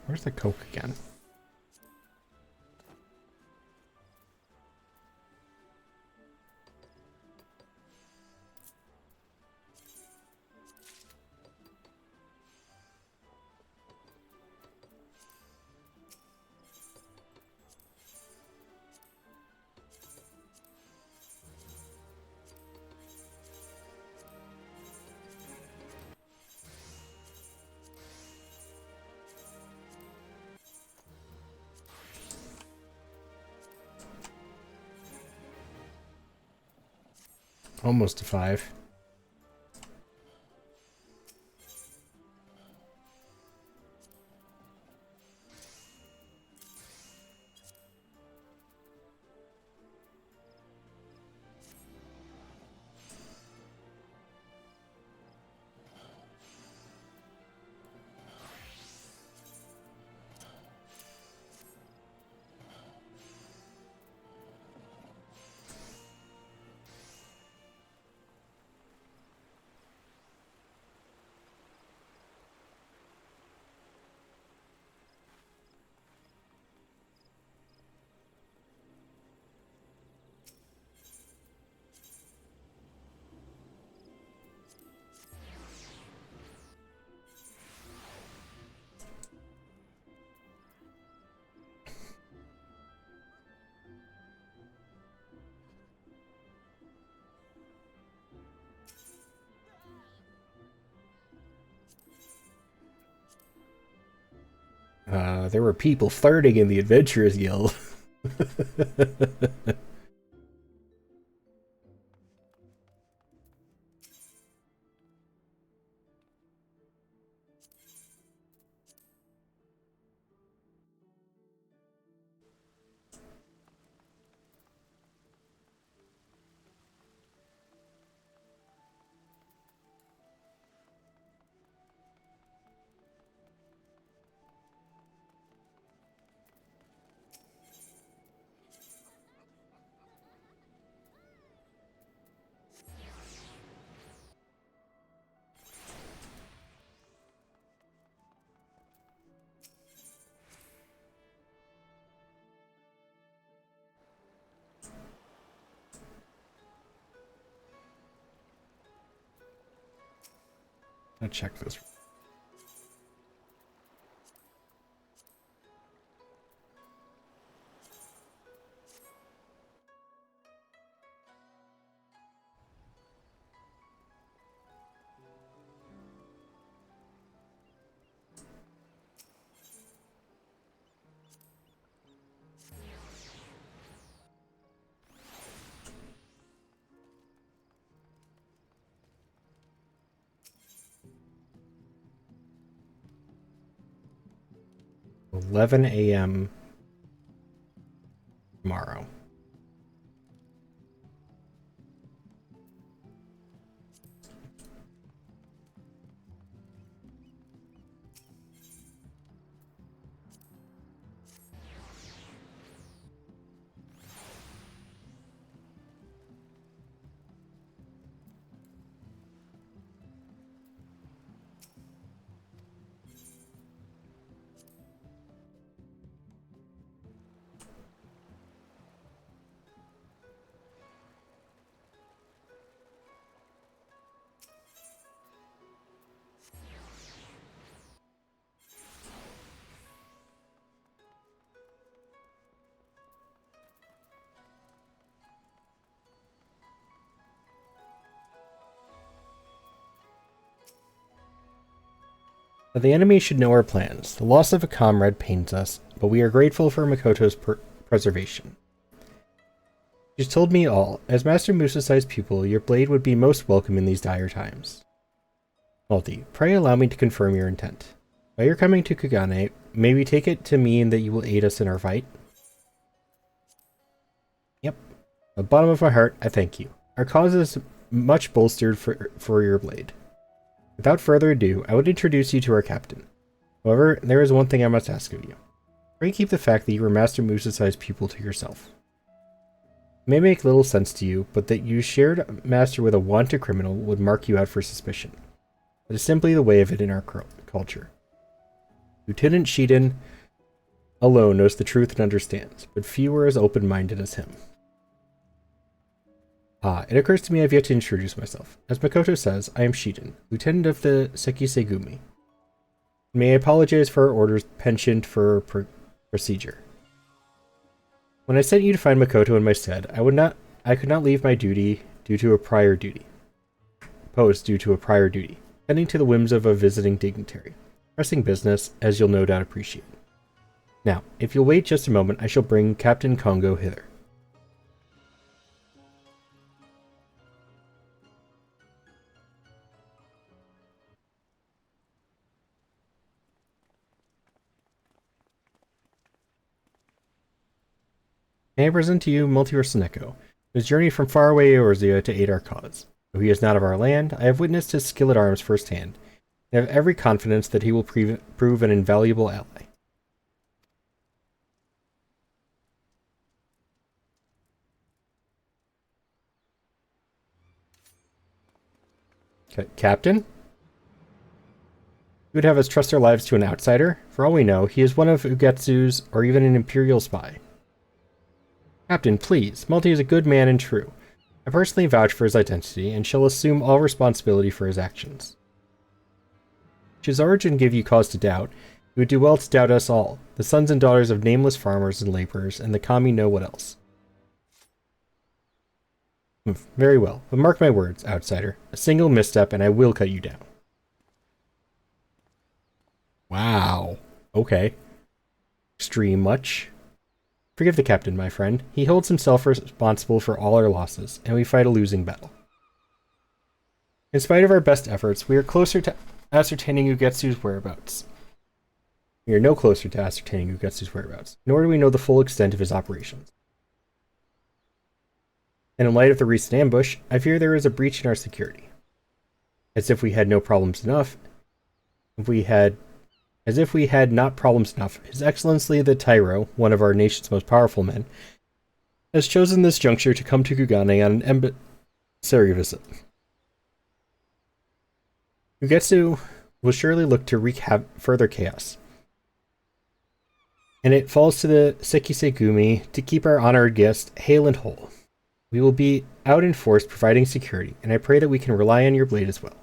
A: Where's the Coke again? Almost a 5. There were people flirting in the Adventurers Guild. I'll check this. $11 a.m. tomorrow. The enemy should know our plans. The loss of a comrade pains us, but we are grateful for Makoto's preservation. She's told me all. As Master Musasai's pupil, your blade would be most welcome in these dire times. Multi, pray allow me to confirm your intent. By your coming to Kugane, may we take it to mean that you will aid us in our fight? Yep. From the bottom of my heart, I thank you. Our cause is much bolstered for your blade. Without further ado, I would introduce you to our captain. However, there is one thing I must ask of you. Pray keep the fact that you were Master Musasai's pupil to yourself. It may make little sense to you, but that you shared master with a wanted criminal would mark you out for suspicion. It is simply the way of it in our culture. Lieutenant Shiden alone knows the truth and understands, but few are as open-minded as him. It occurs to me I have yet to introduce myself. As Makoto says, I am Shiden, lieutenant of the Sekisegumi. May I apologize for our orders pensioned for procedure. When I sent you to find Makoto in my stead, I could not leave my duty due to a prior duty. Tending to the whims of a visiting dignitary. Pressing business, as you'll no doubt appreciate. Now, if you'll wait just a moment, I shall bring Captain Kongo hither. May I present to you Multiverse Neko, who has journeyed from faraway Eorzea to aid our cause. Though he is not of our land, I have witnessed his skill at arms firsthand, and have every confidence that he will prove an invaluable ally. Captain? You would have us trust our lives to an outsider? For all we know, he is one of Ugetsu's, or even an Imperial spy. Captain, please. Multi is a good man and true. I personally vouch for his identity, and shall assume all responsibility for his actions. Should his origin give you cause to doubt, you would do well to doubt us all, the sons and daughters of nameless farmers and laborers, and the kami know what else. Very well, but mark my words, outsider. A single misstep, and I will cut you down. Wow. Okay. Extreme much. Forgive the captain, my friend. He holds himself responsible for all our losses, and we fight a losing battle. In spite of our best efforts, we are closer to ascertaining Ugetsu's whereabouts. We are no closer to ascertaining Ugetsu's whereabouts, nor do we know the full extent of his operations. And in light of the recent ambush, I fear there is a breach in our security. As if we had not problems enough, His Excellency the Tyro, one of our nation's most powerful men, has chosen this juncture to come to Kugane on an embassy visit. Ugetsu will surely look to wreak further chaos, and it falls to the Sekisegumi to keep our honored guest hale and whole. We will be out in force providing security, and I pray that we can rely on your blade as well.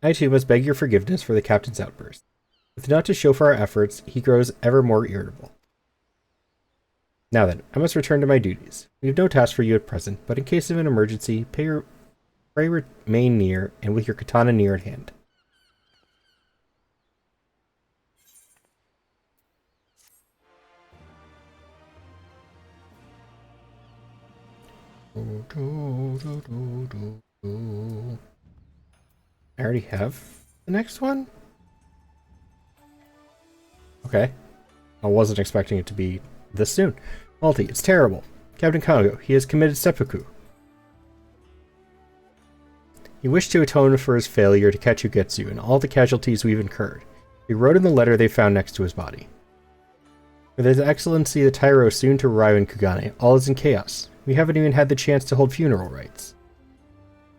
A: I too must beg your forgiveness for the captain's outburst. With not to show for our efforts, he grows ever more irritable. Now then, I must return to my duties. We have no task for you at present, but in case of an emergency, pray remain near, and with your katana near at hand. I already have the next one? Okay. I wasn't expecting it to be this soon. Multi, it's terrible. Captain Kongo, he has committed seppuku. He wished to atone for his failure to catch Ugetsu and all the casualties we've incurred. He wrote in the letter they found next to his body. With His Excellency the Tyro soon to arrive in Kugane, all is in chaos. We haven't even had the chance to hold funeral rites.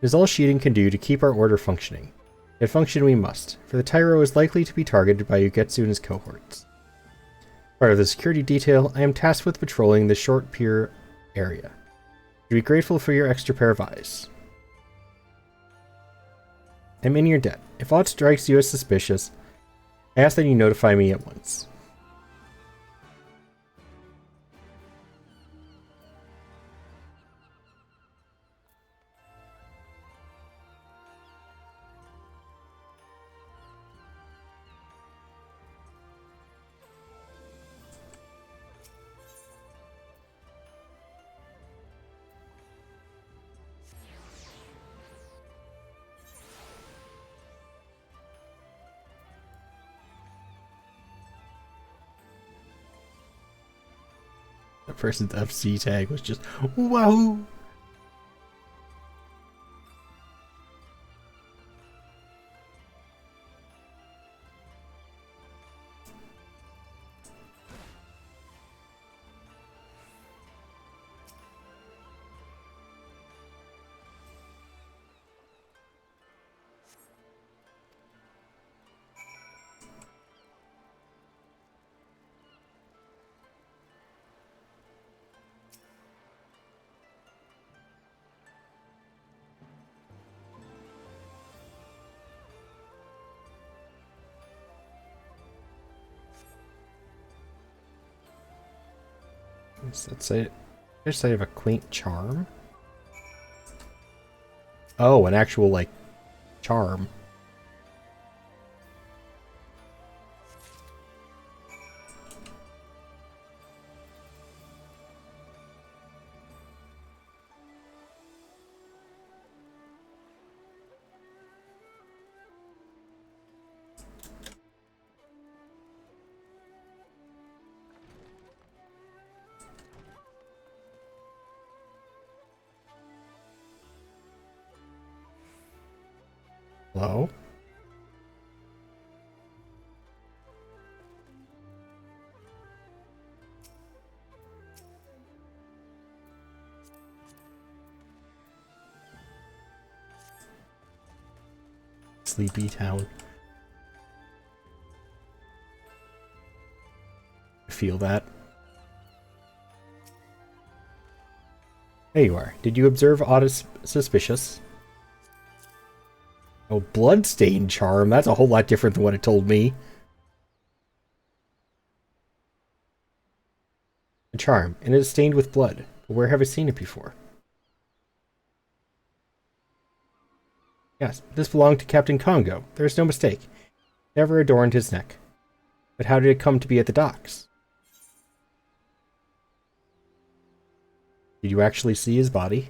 A: It is all Shiden can do to keep our order functioning. Yet function we must, for the Tyro is likely to be targeted by Ugetsu and his cohorts. Part of the security detail, I am tasked with patrolling the short pier area. You'd be grateful for your extra pair of eyes. I'm in your debt. If aught strikes you as suspicious, I ask that you notify me at once. That person's FC tag was just wow. Let's say, just say I have a quaint charm. Oh, an actual like charm. Hello? Sleepy town. I feel that. There you are. Did you observe aught suspicious? Oh, bloodstained charm. That's a whole lot different than what it told me. A charm, and it is stained with blood. But where have I seen it before? Yes, this belonged to Captain Congo. There is no mistake. Never adorned his neck. But how did it come to be at the docks? Did you actually see his body?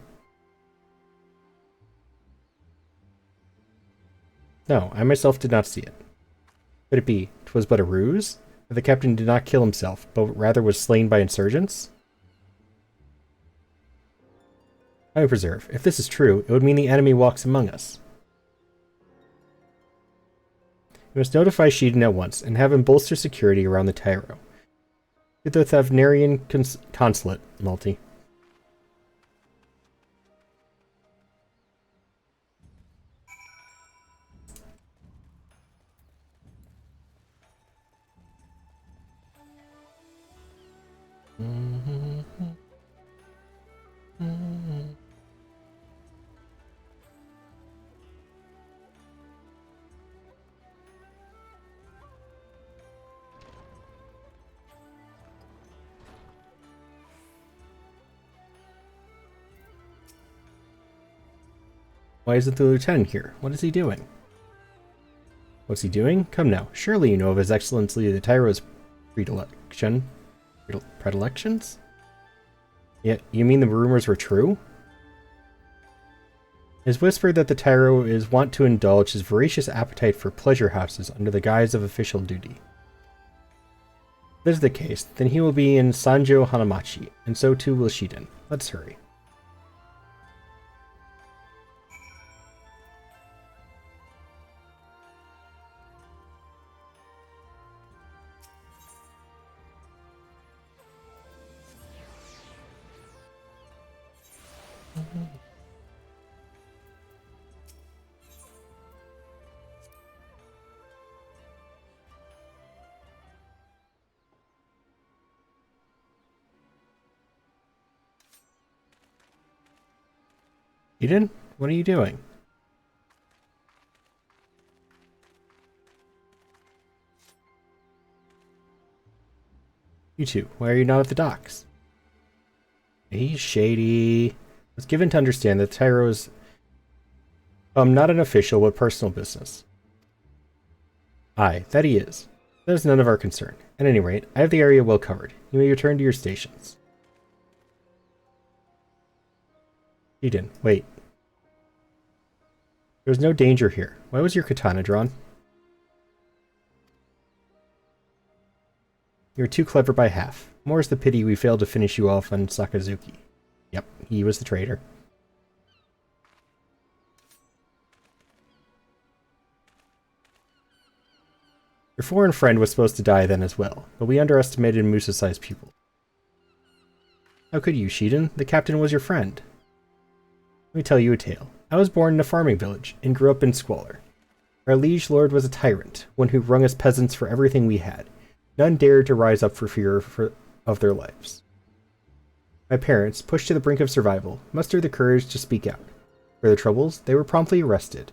A: No, I myself did not see it. Could it be 'twas but a ruse? That the captain did not kill himself, but rather was slain by insurgents? I preserve. If this is true, it would mean the enemy walks among us. We must notify Shiden at once, and have him bolster security around the Tyro. To the Thavnarian consulate, Multi. Why isn't the lieutenant here? What is he doing? What's he doing? Come now. Surely you know of His Excellency the Tyro's predilections? Yeah, you mean the rumors were true? It is whispered that the Tyro is wont to indulge his voracious appetite for pleasure houses under the guise of official duty. If this is the case, then he will be in Sanjo Hanamachi, and so too will Shiden. Let's hurry. Eden, what are you doing? You two, why are you not at the docks? He's shady. I was given to understand that Tyro is not an official but personal business. Aye, that he is. That is none of our concern. At any rate, I have the area well covered. You may return to your stations. Eden, wait. There was no danger here. Why was your katana drawn? You're too clever by half. More's the pity we failed to finish you off on Sakazuki. Yep, he was the traitor. Your foreign friend was supposed to die then as well, but we underestimated Musa's pupil. How could you, Shiden? The captain was your friend. Let me tell you a tale. I was born in a farming village, and grew up in squalor. Our liege lord was a tyrant, one who wrung us peasants for everything we had. None dared to rise up for fear of their lives. My parents, pushed to the brink of survival, mustered the courage to speak out. For their troubles, they were promptly arrested.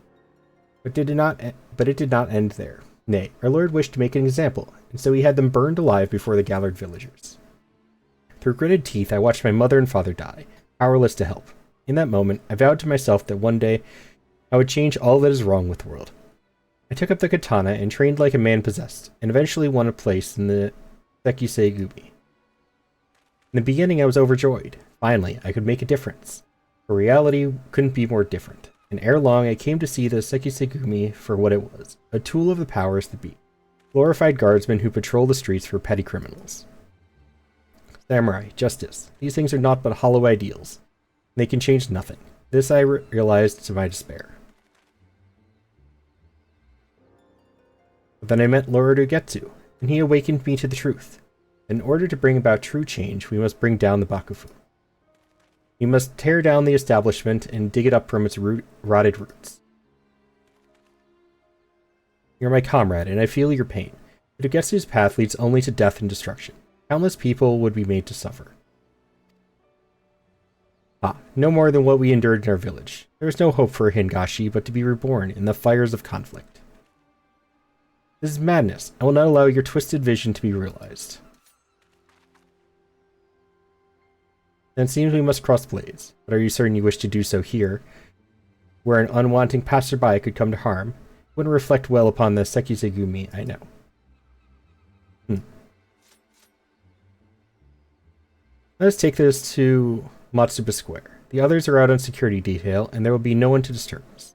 A: But it did not end there. Nay, our lord wished to make an example, and so he had them burned alive before the gathered villagers. Through gritted teeth, I watched my mother and father die, powerless to help. In that moment, I vowed to myself that one day I would change all that is wrong with the world. I took up the katana and trained like a man possessed, and eventually won a place in the Sekisei Gumi. In the beginning, I was overjoyed. Finally, I could make a difference. For reality couldn't be more different, and ere long I came to see the Sekisei Gumi for what it was, a tool of the powers that be, glorified guardsmen who patrol the streets for petty criminals. Samurai, justice, these things are naught but hollow ideals. They can change nothing. This I realized to my despair. But then I met Lord Ugetsu, and he awakened me to the truth. In order to bring about true change, we must bring down the Bakufu. We must tear down the establishment and dig it up from its rotted roots. You're my comrade, and I feel your pain. But Ugetsu's path leads only to death and destruction. Countless people would be made to suffer. No more than what we endured in our village. There is no hope for a Hingashi but to be reborn in the fires of conflict. This is madness. I will not allow your twisted vision to be realized. Then it seems we must cross blades. But are you certain you wish to do so here, where an unwanting passerby could come to harm? It wouldn't reflect well upon the Sekisei Gumi, I know. Let's take this to Matsuba Square. The others are out on security detail, and there will be no one to disturb us.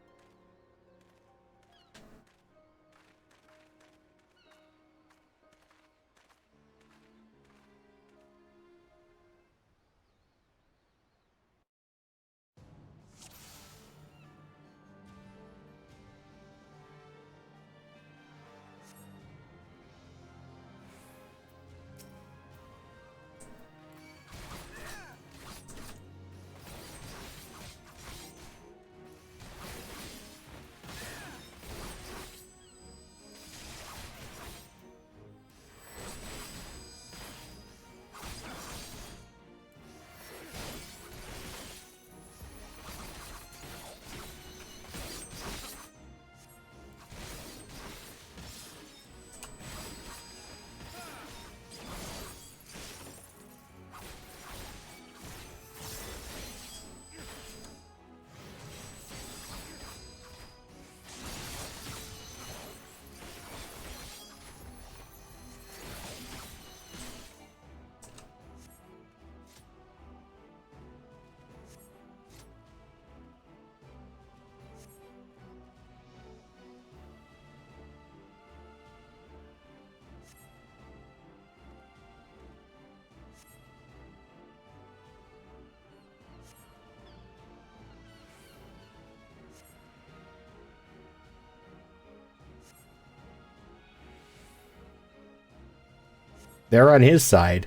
A: They're on his side.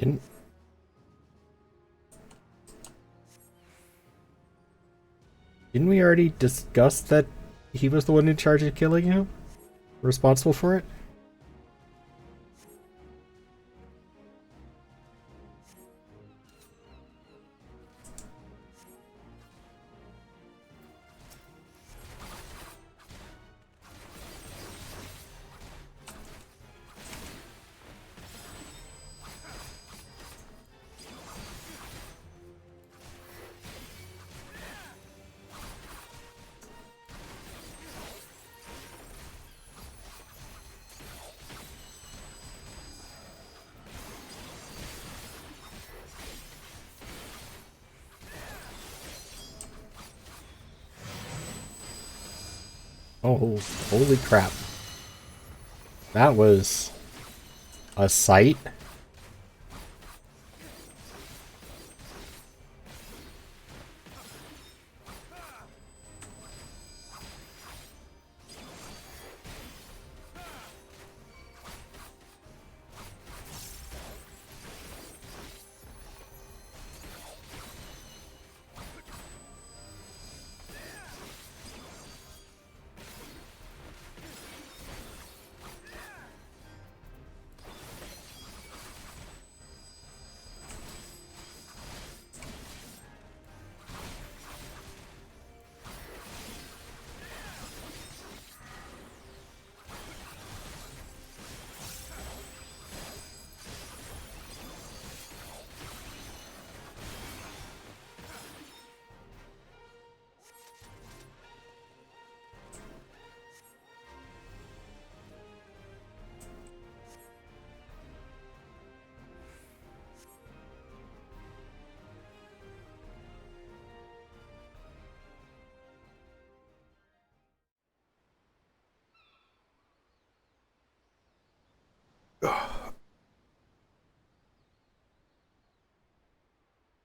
A: Didn't we already discuss that he was the one in charge of killing him? Responsible for it? Oh, holy crap. That was a sight.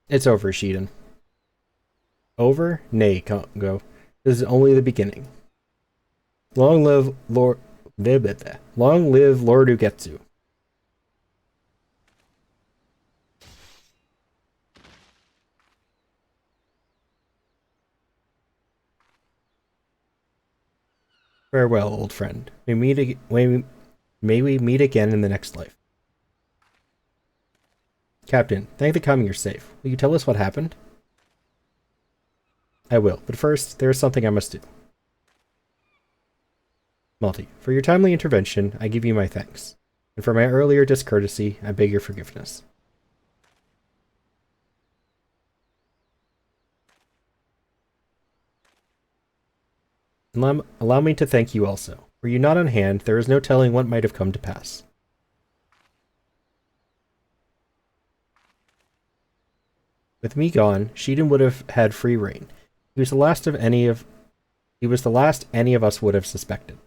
A: It's over, Sheedan. Over? Nay, Congo. This is only the beginning. Long live Lord... Long live Lord Ugetsu. Farewell, old friend. May we meet again in the next life. Captain, thank the Kami you're safe. Will you tell us what happened? I will, but first, there is something I must do. Malty, for your timely intervention, I give you my thanks. And for my earlier discourtesy, I beg your forgiveness. Allow me to thank you also. Were you not on hand, there is no telling what might have come to pass. With me gone, Sheedan would have had free reign. He was the last any of us would have suspected.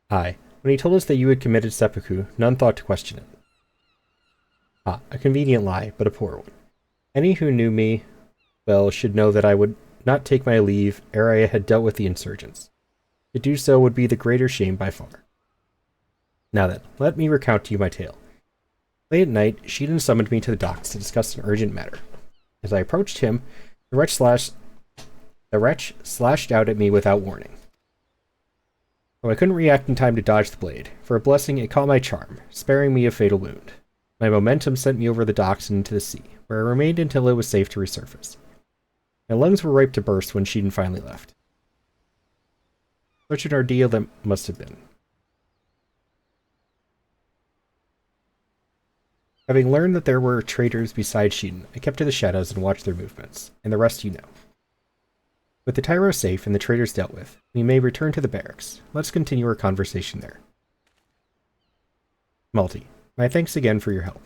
A: Aye, when he told us that you had committed seppuku, none thought to question it. Ah, a convenient lie, but a poor one. Any who knew me well should know that I would not take my leave ere I had dealt with the insurgents. To do so would be the greater shame by far. Now then, let me recount to you my tale. Late at night, Sheedan summoned me to the docks to discuss an urgent matter. As I approached him, the wretch slashed out at me without warning. Though I couldn't react in time to dodge the blade, for a blessing it caught my charm, sparing me a fatal wound. My momentum sent me over the docks and into the sea, where I remained until it was safe to resurface. My lungs were ripe to burst when Sheedan finally left. Such an ordeal that must have been. Having learned that there were traitors besides Sheedan, I kept to the shadows and watched their movements, and the rest you know. With the Tyro safe and the traitors dealt with, we may return to the barracks. Let's continue our conversation there. Malty, my thanks again for your help.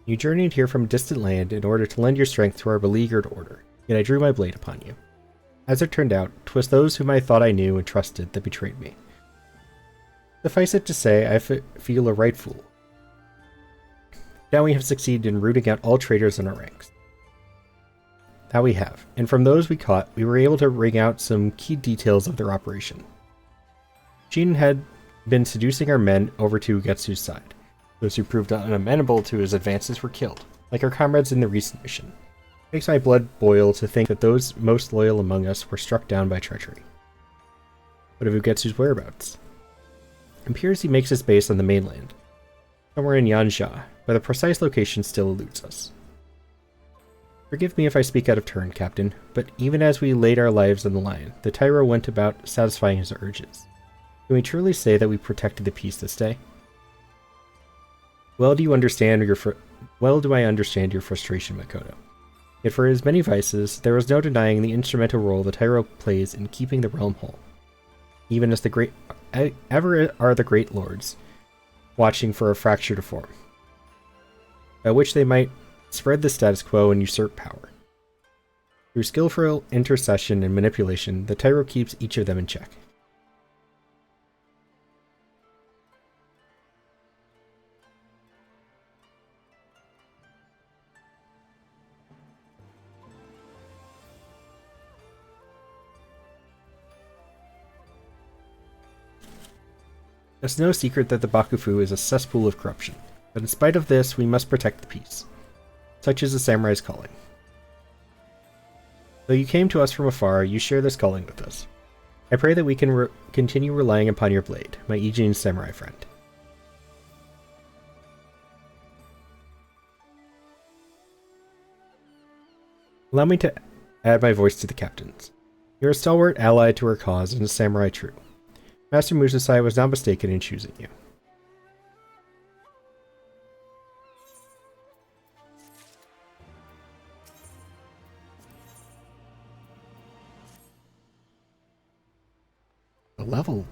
A: You journeyed here from a distant land in order to lend your strength to our beleaguered order, yet I drew my blade upon you. As it turned out, 'twas those whom I thought I knew and trusted that betrayed me. Suffice it to say, I feel a right fool. Now we have succeeded in rooting out all traitors in our ranks. That we have, and from those we caught, we were able to wring out some key details of their operation. Jin had been seducing our men over to Ugetsu's side. Those who proved unamenable to his advances were killed, like our comrades in the recent mission. It makes my blood boil to think that those most loyal among us were struck down by treachery. What of Ugetsu's whereabouts? It appears he makes his base on the mainland, somewhere in Yanxia, but the precise location still eludes us. Forgive me if I speak out of turn, Captain, but even as we laid our lives on the line, the Tyro went about satisfying his urges. Can we truly say that we protected the peace this day? Well do I understand your frustration, Makoto. Yet for his many vices, there is no denying the instrumental role the Tyro plays in keeping the realm whole. Even as ever are the great lords, watching for a fracture to form, by which they might spread the status quo and usurp power. Through skillful intercession and manipulation, the Tyro keeps each of them in check. It's no secret that the Bakufu is a cesspool of corruption, but in spite of this, we must protect the peace. Such is the samurai's calling. Though you came to us from afar, you share this calling with us. I pray that we can continue relying upon your blade, my Ijin samurai friend. Allow me to add my voice to the captain's. You're a stalwart ally to our cause and a samurai true. Master Musasai was not mistaken in choosing you. The levels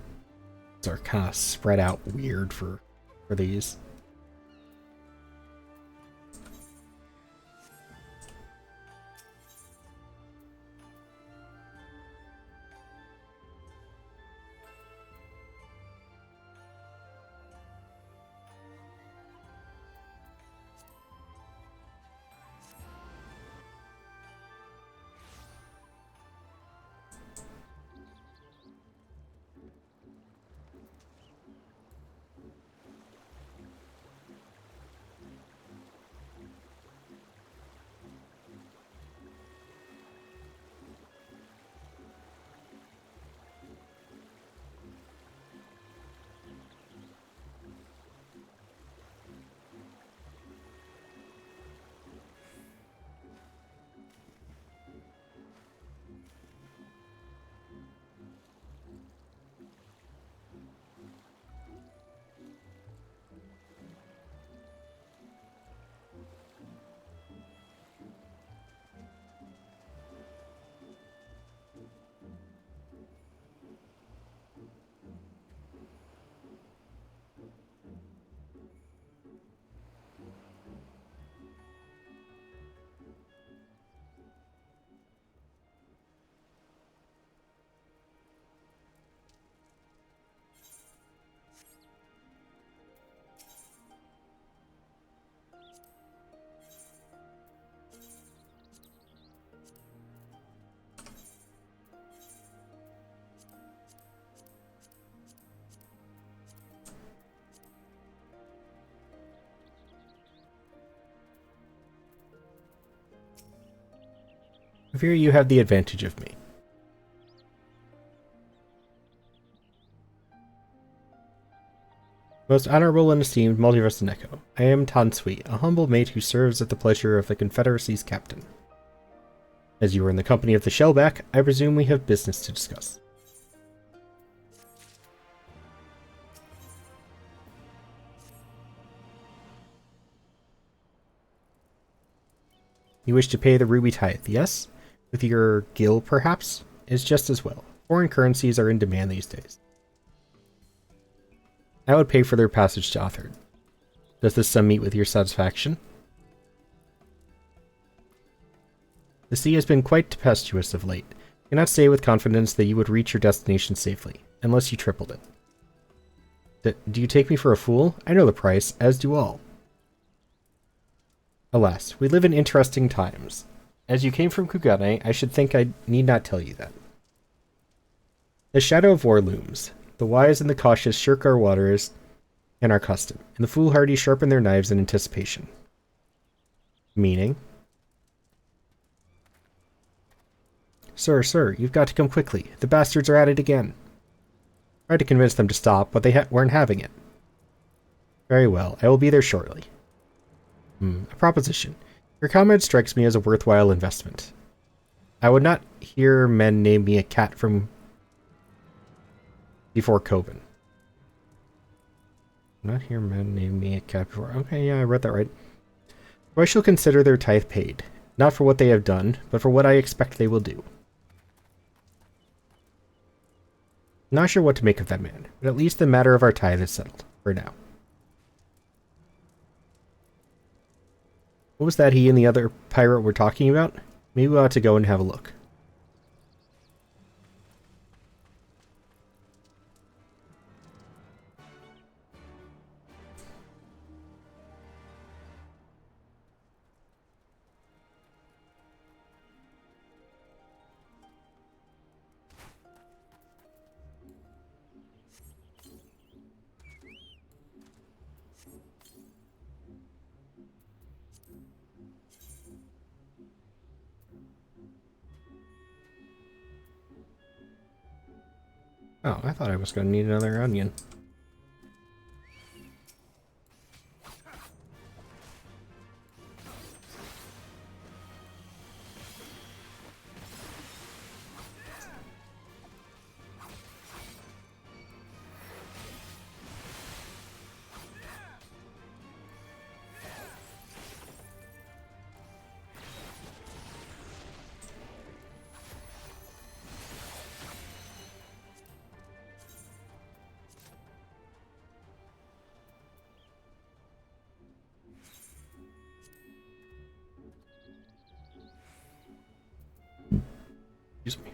A: are kind of spread out weird for these. I fear you have the advantage of me. Most honorable and esteemed Multiverse Neko, I am Tansui, a humble mate who serves at the pleasure of the Confederacy's captain. As you are in the company of the Shellback, I presume we have business to discuss. You wish to pay the ruby tithe, yes? With your gil, perhaps? It's just as well. Foreign currencies are in demand these days. I would pay for their passage to Othard. Does this sum meet with your satisfaction? The sea has been quite tempestuous of late. I cannot say with confidence that you would reach your destination safely, unless you tripled it. Do you take me for a fool? I know the price, as do all. Alas, we live in interesting times. As you came from Kugane, I should think I need not tell you that. The shadow of war looms. The wise and the cautious shirk our waters and our custom, and the foolhardy sharpen their knives in anticipation. Meaning? Sir, you've got to come quickly. The bastards are at it again. Tried to convince them to stop, but they weren't having it. Very well, I will be there shortly. A proposition. Your comment strikes me as a worthwhile investment. I would not hear men name me a cat from before Coben. Not hear men name me a cat before... Okay, yeah, I read that right. So I shall consider their tithe paid, not for what they have done, but for what I expect they will do. Not sure what to make of that man, but at least the matter of our tithe is settled, for now. What was that he and the other pirate were talking about? Maybe we ought to go and have a look. Oh, I thought I was going to need another onion. Excuse me.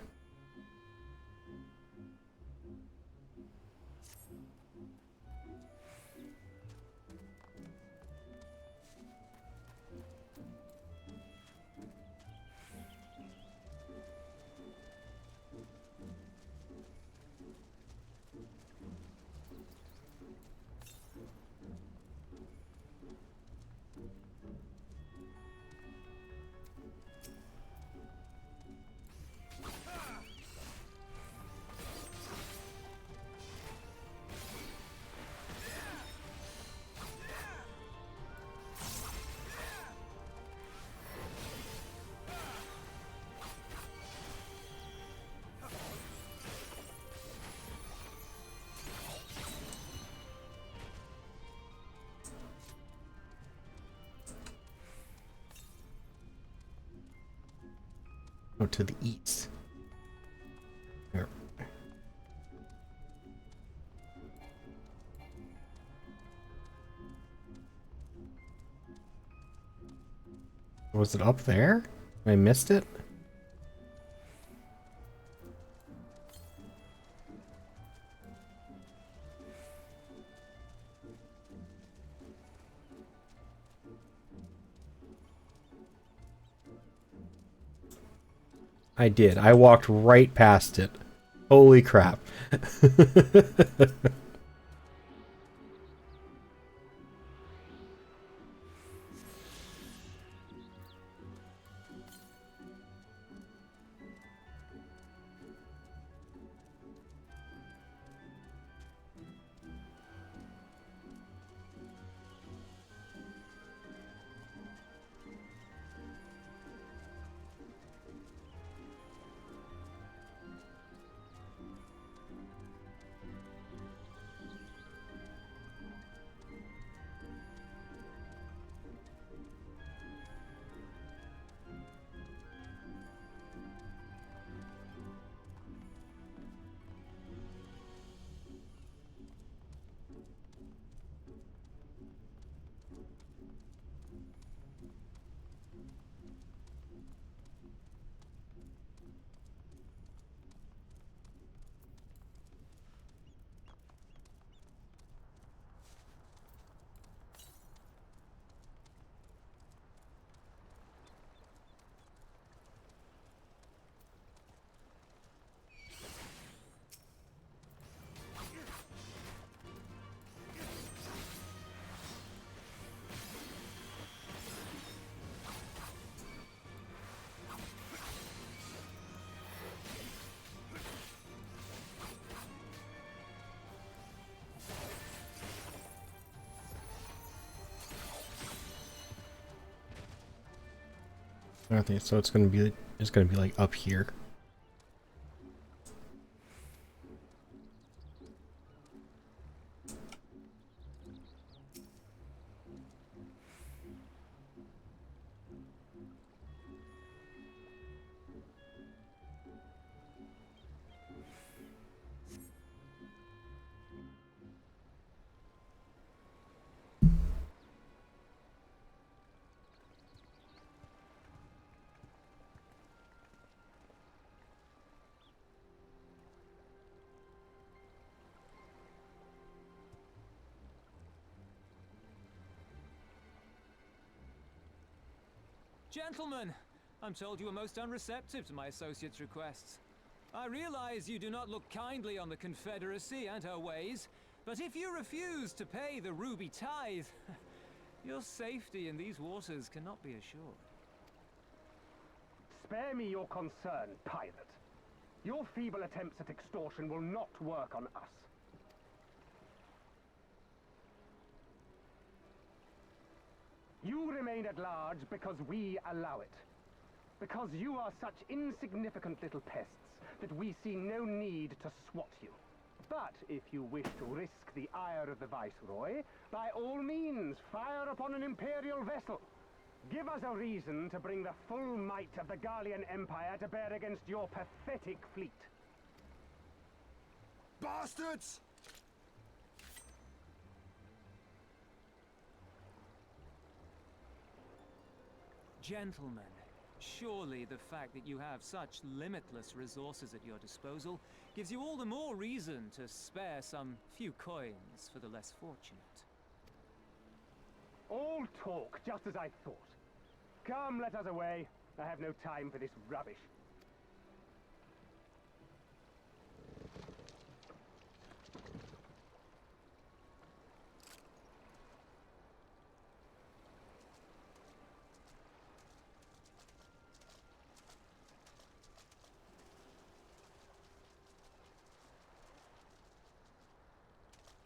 A: Go to the east. There. Was it up there? I missed it? I did. I walked right past it. Holy crap. I think so. It's gonna be like up here.
K: Gentlemen, I'm told you were most unreceptive to my associate's requests. I realize you do not look kindly on the Confederacy and her ways, but if you refuse to pay the ruby tithe, your safety in these waters cannot be assured.
I: Spare me your concern, pirate. Your feeble attempts at extortion will not work on us. You remain at large because we allow it. Because you are such insignificant little pests that we see no need to swat you. But if you wish to risk the ire of the Viceroy, by all means, fire upon an Imperial vessel. Give us a reason to bring the full might of the Garlean Empire to bear against your pathetic fleet.
H: Bastards!
K: Gentlemen, surely the fact that you have such limitless resources at your disposal gives you all the more reason to spare some few coins for the less fortunate.
I: All talk, just as I thought. Come, let us away. I have no time for this rubbish.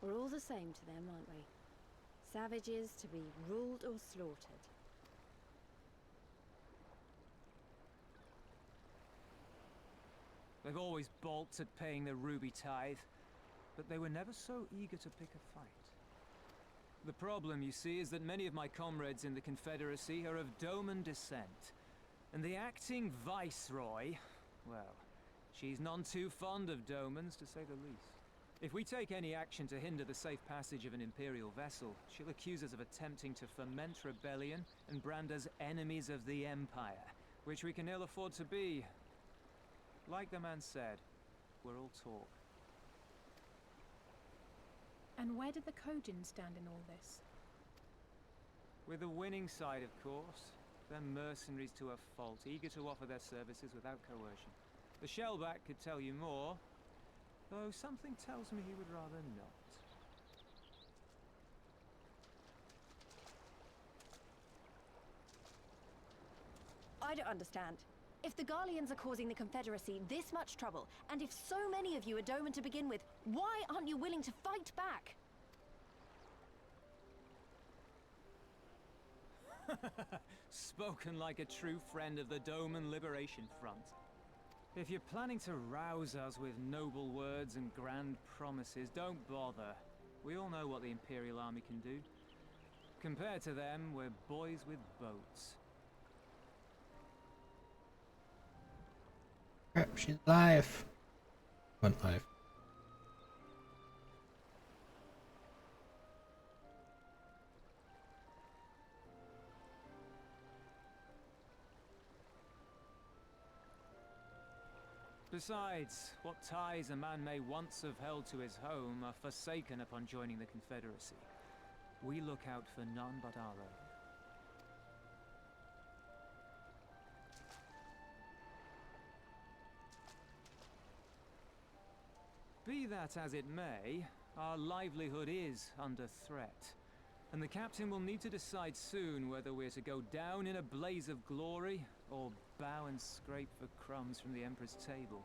E: We're all the same to them, aren't we? Savages to be ruled or slaughtered.
K: They've always balked at paying the ruby tithe, but they were never so eager to pick a fight. The problem, you see, is that many of my comrades in the Confederacy are of Doman descent, and the acting Viceroy, well, she's none too fond of Domans, to say the least. If we take any action to hinder the safe passage of an Imperial vessel, she'll accuse us of attempting to foment rebellion and brand us enemies of the Empire, which we can ill afford to be. Like the man said, we're all talk.
F: And where did the Kojin stand in all this?
K: With the winning side, of course. They're mercenaries to a fault, eager to offer their services without coercion. The Shellback could tell you more, though something tells me he would rather not.
E: I don't understand. If the Garleans are causing the Confederacy this much trouble, and if so many of you are Doman to begin with, why aren't you willing to fight back?
K: Spoken like a true friend of the Doman Liberation Front. If you're planning to rouse us with noble words and grand promises, don't bother. We all know what the Imperial Army can do. Compared to them, we're boys with boats.
A: Crap, she's alive. One life.
K: Besides, what ties a man may once have held to his home are forsaken upon joining the Confederacy. We look out for none but our own. Be that as it may, our livelihood is under threat, and the captain will need to decide soon whether we're to go down in a blaze of glory, or bow and scrape for crumbs from the Emperor's table.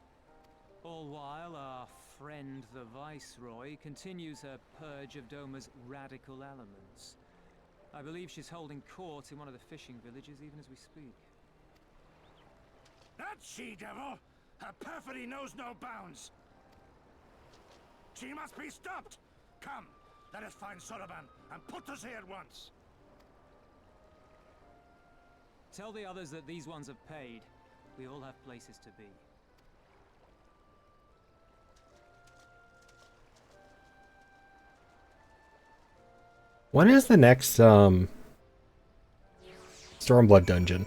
K: All while our friend the Viceroy continues her purge of Doma's radical elements. I believe she's holding court in one of the fishing villages even as we speak.
J: That she-devil! Her perfidy knows no bounds! She must be stopped! Come, let us find Soroban and put us here at once!
K: Tell the others that these ones have paid. We all have places to be.
A: When is the next Stormblood dungeon?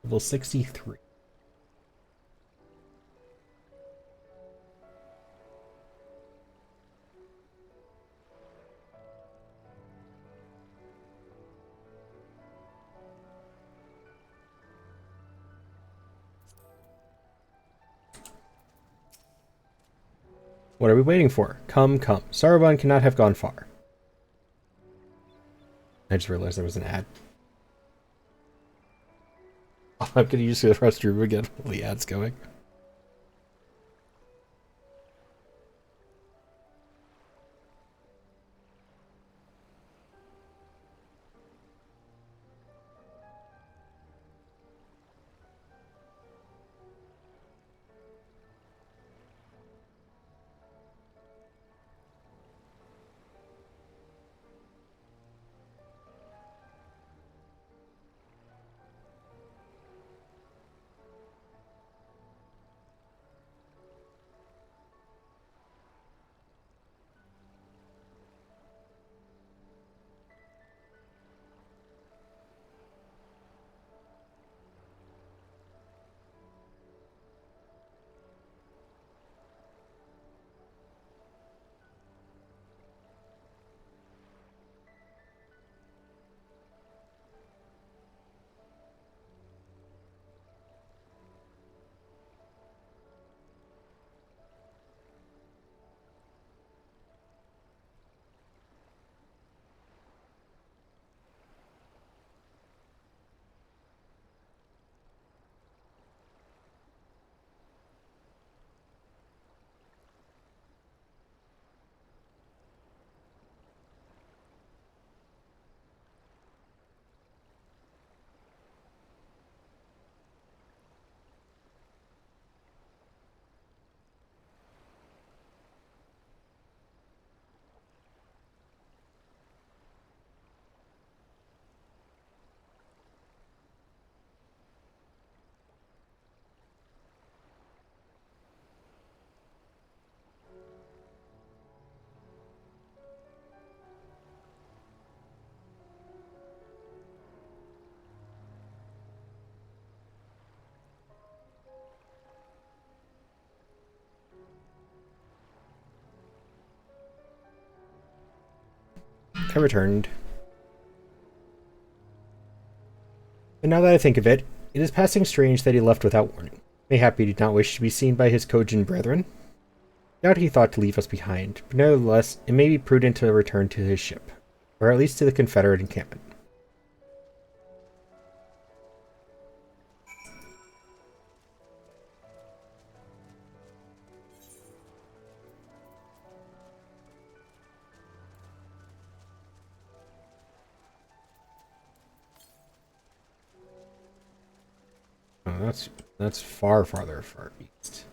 A: Level 63. What are we waiting for? Come, come. Soroban cannot have gone far. I just realized there was an ad. I'm gonna use the restroom again while the ad's going. I returned. And now that I think of it, it is passing strange that he left without warning. Mayhap he did not wish to be seen by his Kojin brethren. Doubt he thought to leave us behind, but nevertheless, it may be prudent to return to his ship, or at least to the Confederate encampment. Oh, that's far farther east.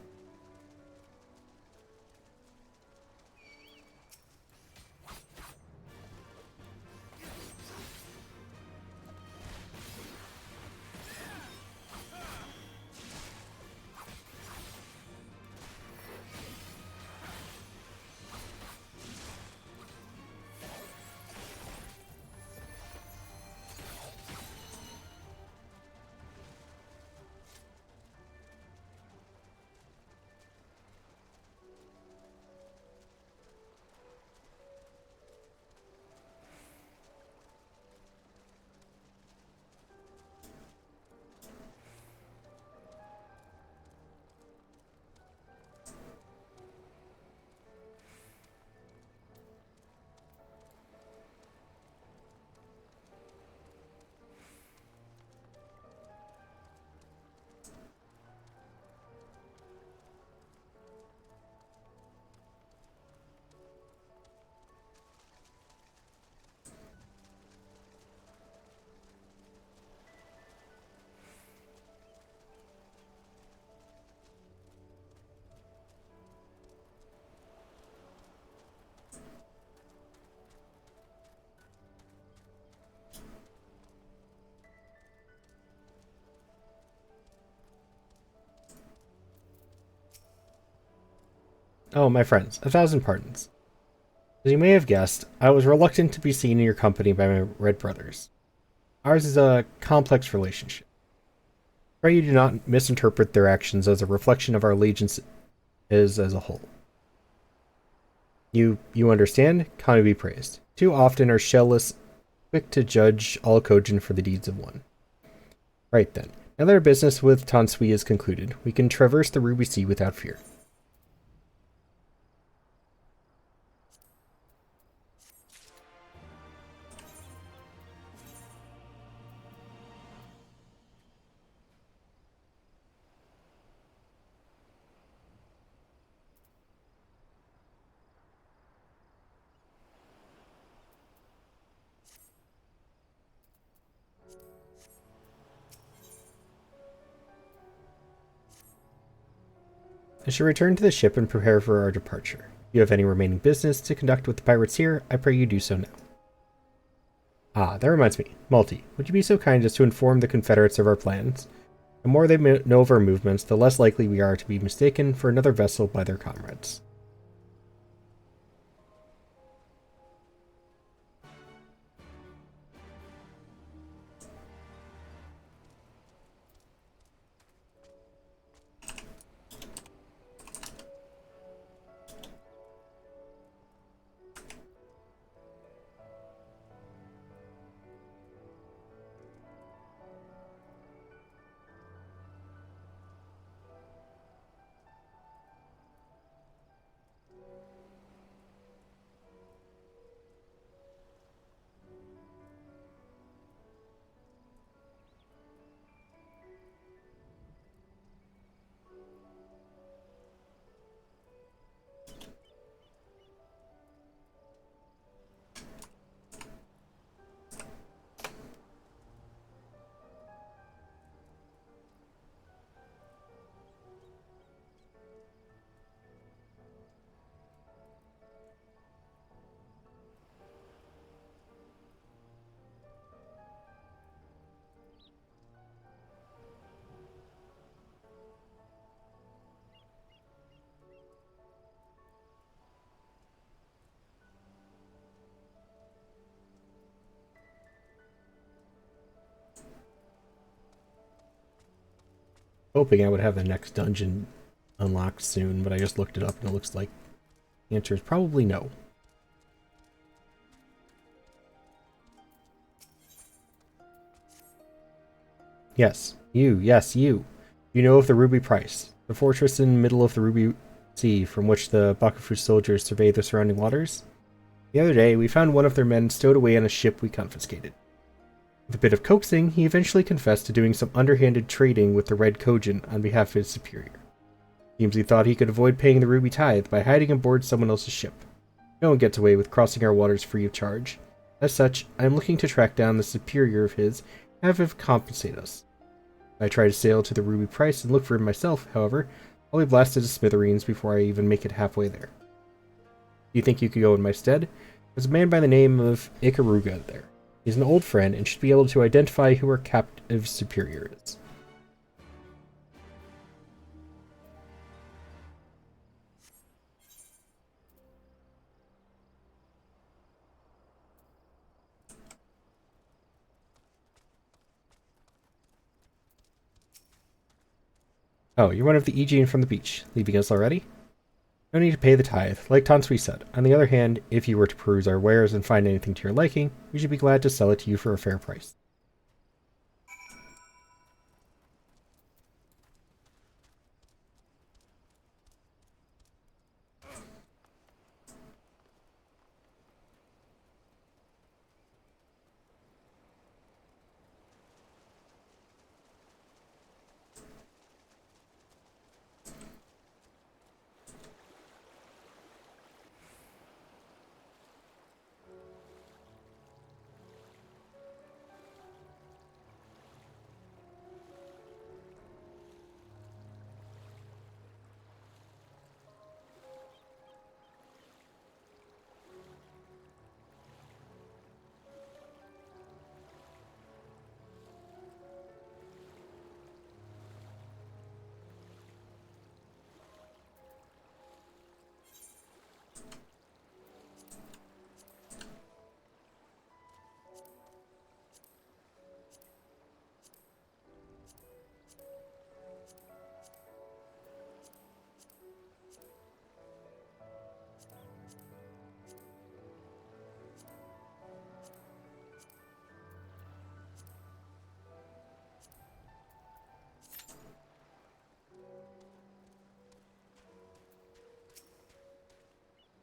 A: Oh, my friends, 1,000 pardons. As you may have guessed, I was reluctant to be seen in your company by my red brothers. Ours is a complex relationship. Pray you do not misinterpret their actions as a reflection of our allegiance as a whole. You understand? Kami be praised. Too often are shellless quick to judge all Kojin for the deeds of one. Right then. Now that our business with Tansui is concluded, we can traverse the Ruby Sea without fear. I shall return to the ship and prepare for our departure. If you have any remaining business to conduct with the pirates here, I pray you do so now. Ah, that reminds me. Malty, would you be so kind as to inform the Confederates of our plans? The more they know of our movements, the less likely we are to be mistaken for another vessel by their comrades. Hoping I would have the next dungeon unlocked soon, but I just looked it up and it looks like the answer is probably no. Yes, you. You know of the Ruby Price, the fortress in the middle of the Ruby Sea from which the Bakufu soldiers survey the surrounding waters? The other day, we found one of their men stowed away on a ship we confiscated. With a bit of coaxing, he eventually confessed to doing some underhanded trading with the Red Kojin on behalf of his superior. Seems he thought he could avoid paying the Ruby Tithe by hiding aboard someone else's ship. No one gets away with crossing our waters free of charge. As such, I am looking to track down the superior of his and have him compensate us. If I try to sail to the Ruby Price and look for him myself, however, I'll be blasted to smithereens before I even make it halfway there. Do you think you could go in my stead? There's a man by the name of Ikaruga there. He's an old friend and should be able to identify who our captive superior is. Oh, you're one of the Aegean from the beach. Leaving us already? No need to pay the tithe, like Tansui said. On the other hand, if you were to peruse our wares and find anything to your liking, we should be glad to sell it to you for a fair price.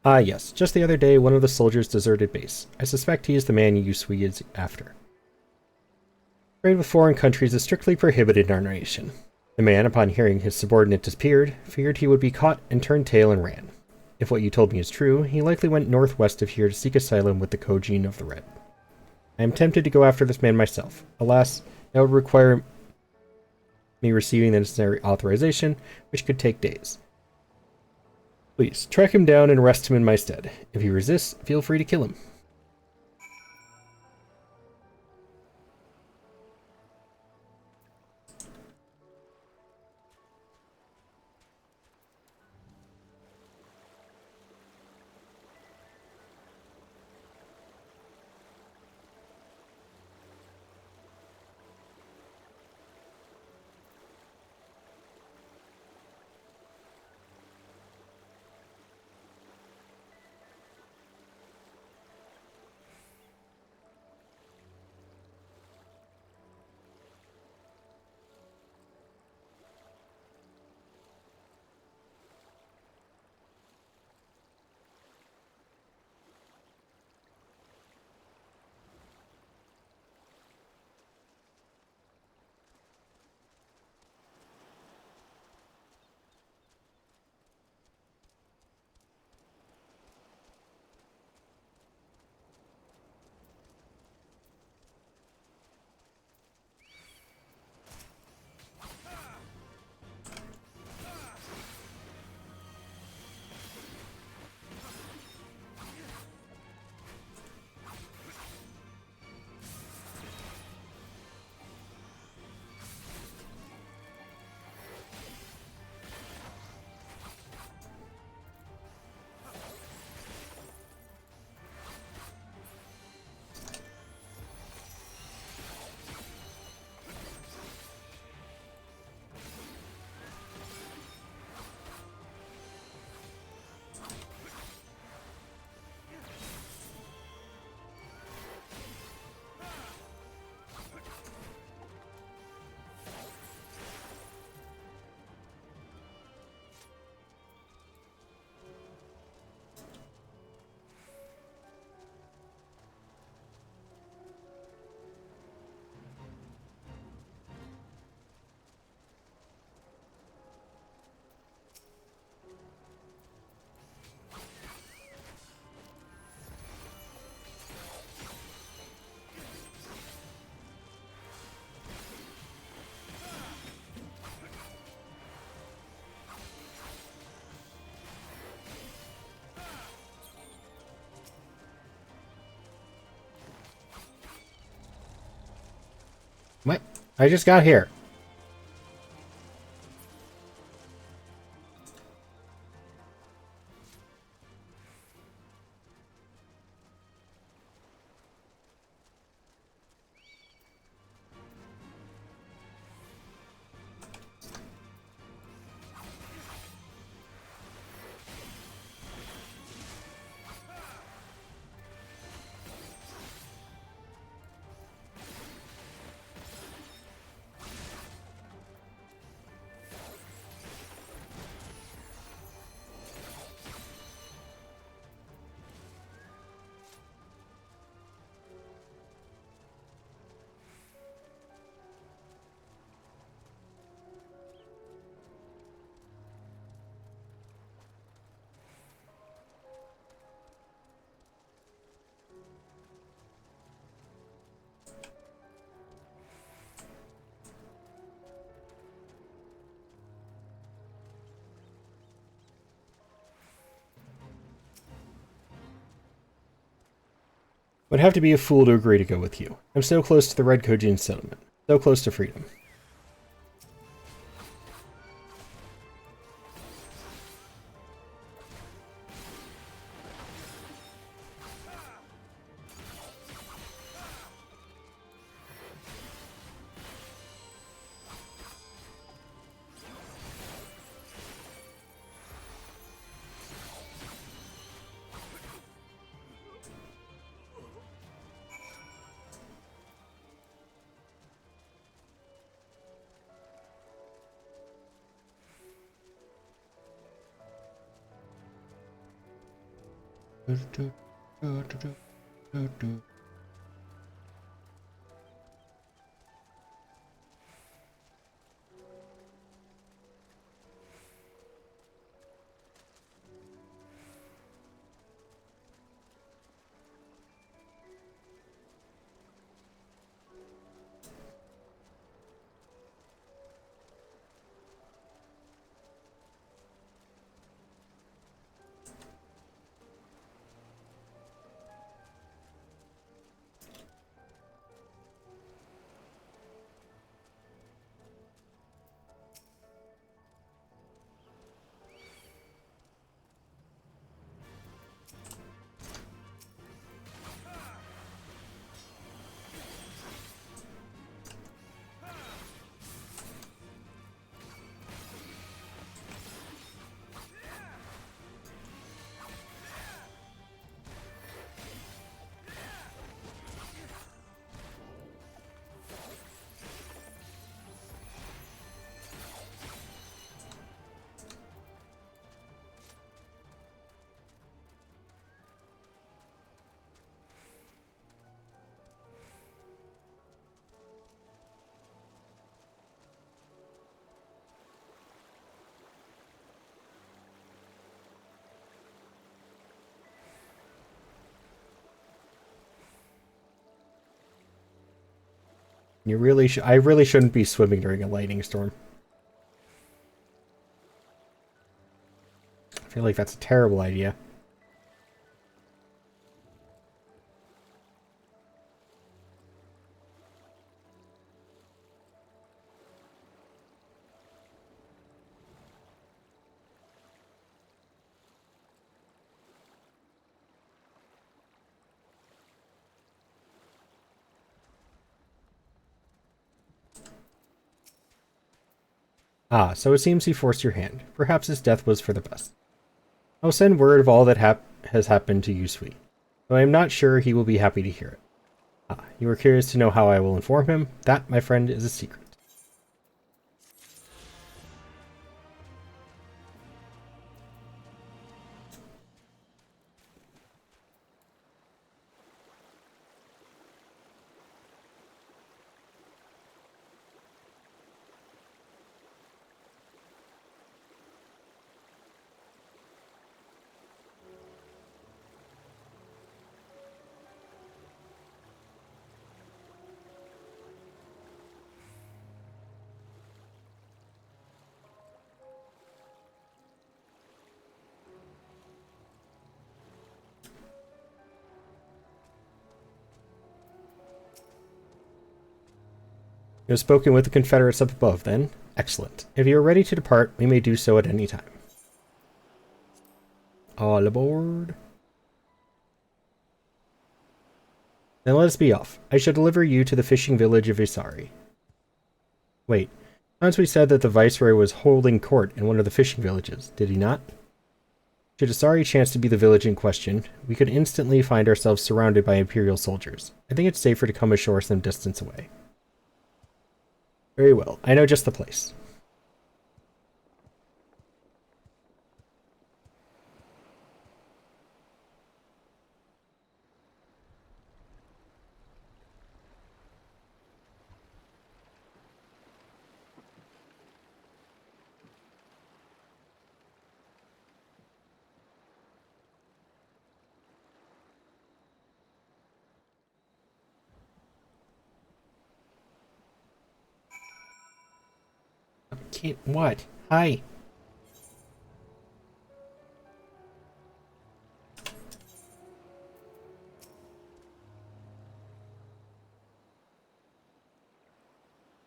A: Ah, yes. Just the other day, one of the soldiers deserted base. I suspect he is the man Yusui is after. Trade with foreign countries is strictly prohibited in our nation. The man, upon hearing his subordinate disappeared, feared he would be caught and turned tail and ran. If what you told me is true, he likely went northwest of here to seek asylum with the Kojin of the Red. I am tempted to go after this man myself. Alas, that would require me receiving the necessary authorization, which could take days. Please, track him down and arrest him in my stead. If he resists, feel free to kill him. What? I just got here. Would have to be a fool to agree to go with you. I'm so close to the Red Kojin settlement. So close to freedom. I really shouldn't be swimming during a lightning storm. I feel like that's a terrible idea. Ah, so it seems he forced your hand. Perhaps his death was for the best. I will send word of all that has happened to Yusui, though I am not sure he will be happy to hear it. Ah, you are curious to know how I will inform him? That, my friend, is a secret. You have spoken with the Confederates up above, then? Excellent. If you are ready to depart, we may do so at any time. All aboard. Then let us be off. I shall deliver you to the fishing village of Isari. Wait, once we said that the Viceroy was holding court in one of the fishing villages, did he not? Should Isari chance to be the village in question, we could instantly find ourselves surrounded by Imperial soldiers. I think it's safer to come ashore some distance away. Very well, I know just the place. What? Hi.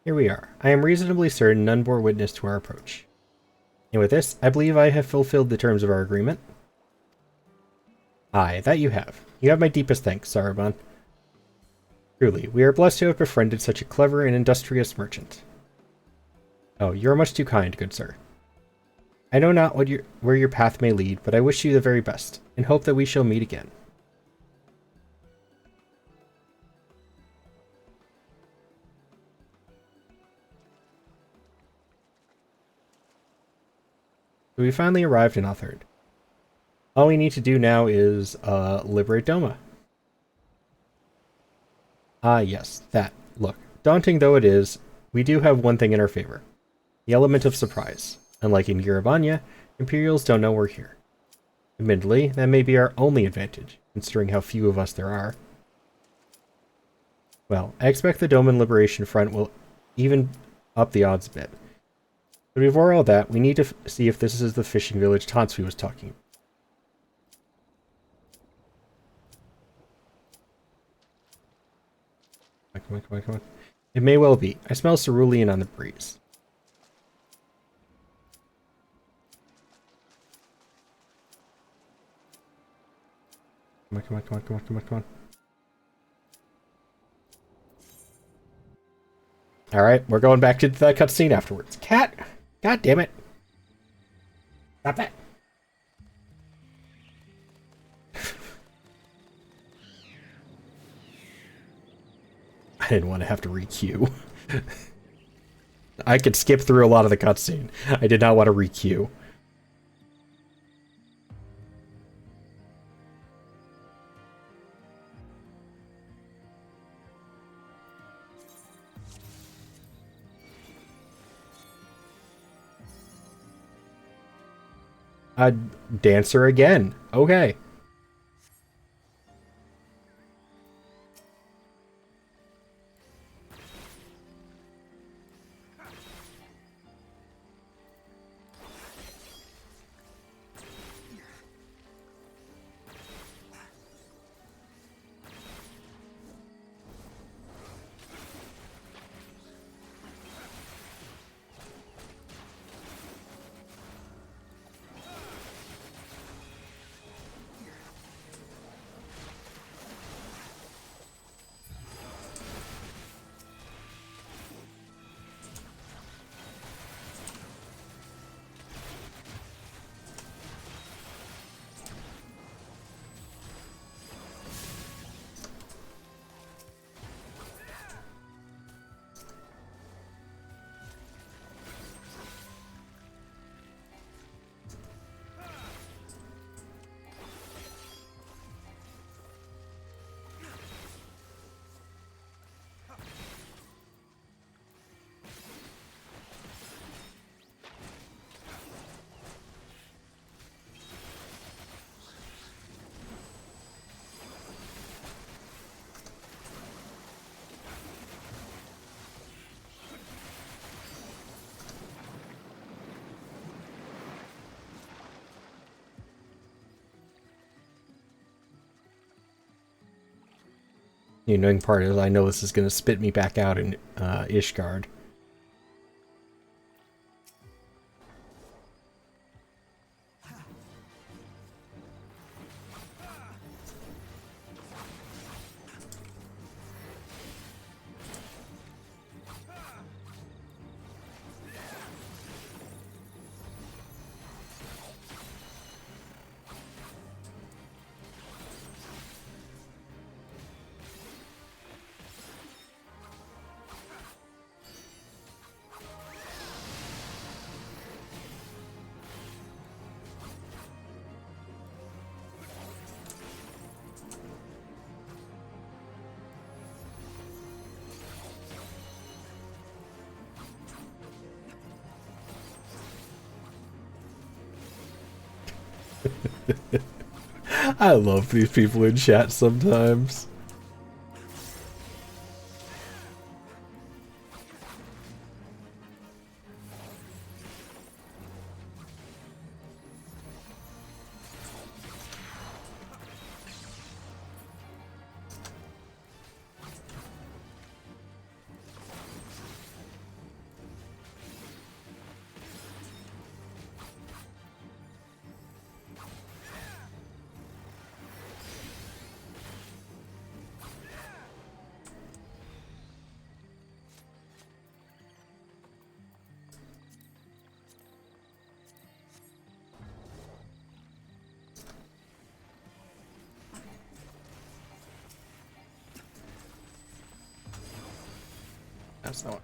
A: Here we are. I am reasonably certain none bore witness to our approach. And with this, I believe I have fulfilled the terms of our agreement. Aye, that you have. You have my deepest thanks, Saraban. Truly, we are blessed to have befriended such a clever and industrious merchant. Oh, you are much too kind, good sir. I know not where your path may lead, but I wish you the very best, and hope that we shall meet again. So we finally arrived in Othard. All we need to do now is liberate Doma. Ah, yes, that. Look, daunting though it is, we do have one thing in our favor. The element of surprise. Unlike in Giravanya, Imperials don't know we're here. Admittedly, that may be our only advantage, considering how few of us there are. Well, I expect the Doman Liberation Front will even up the odds a bit. But before all that, we need to see if this is the fishing village Tonsui was talking about. Come on, come on, come on. It may well be. I smell cerulean on the breeze. Come on, come on, come on, come on, come on, come on. Alright, we're going back to the cutscene afterwards. Cat! God damn it! Stop that! I didn't want to have to re-queue. I could skip through a lot of the cutscene. I did not want to re-queue. A dancer again. Okay. The annoying part is I know this is going to spit me back out in Ishgard. I love these people in chat sometimes. That's not.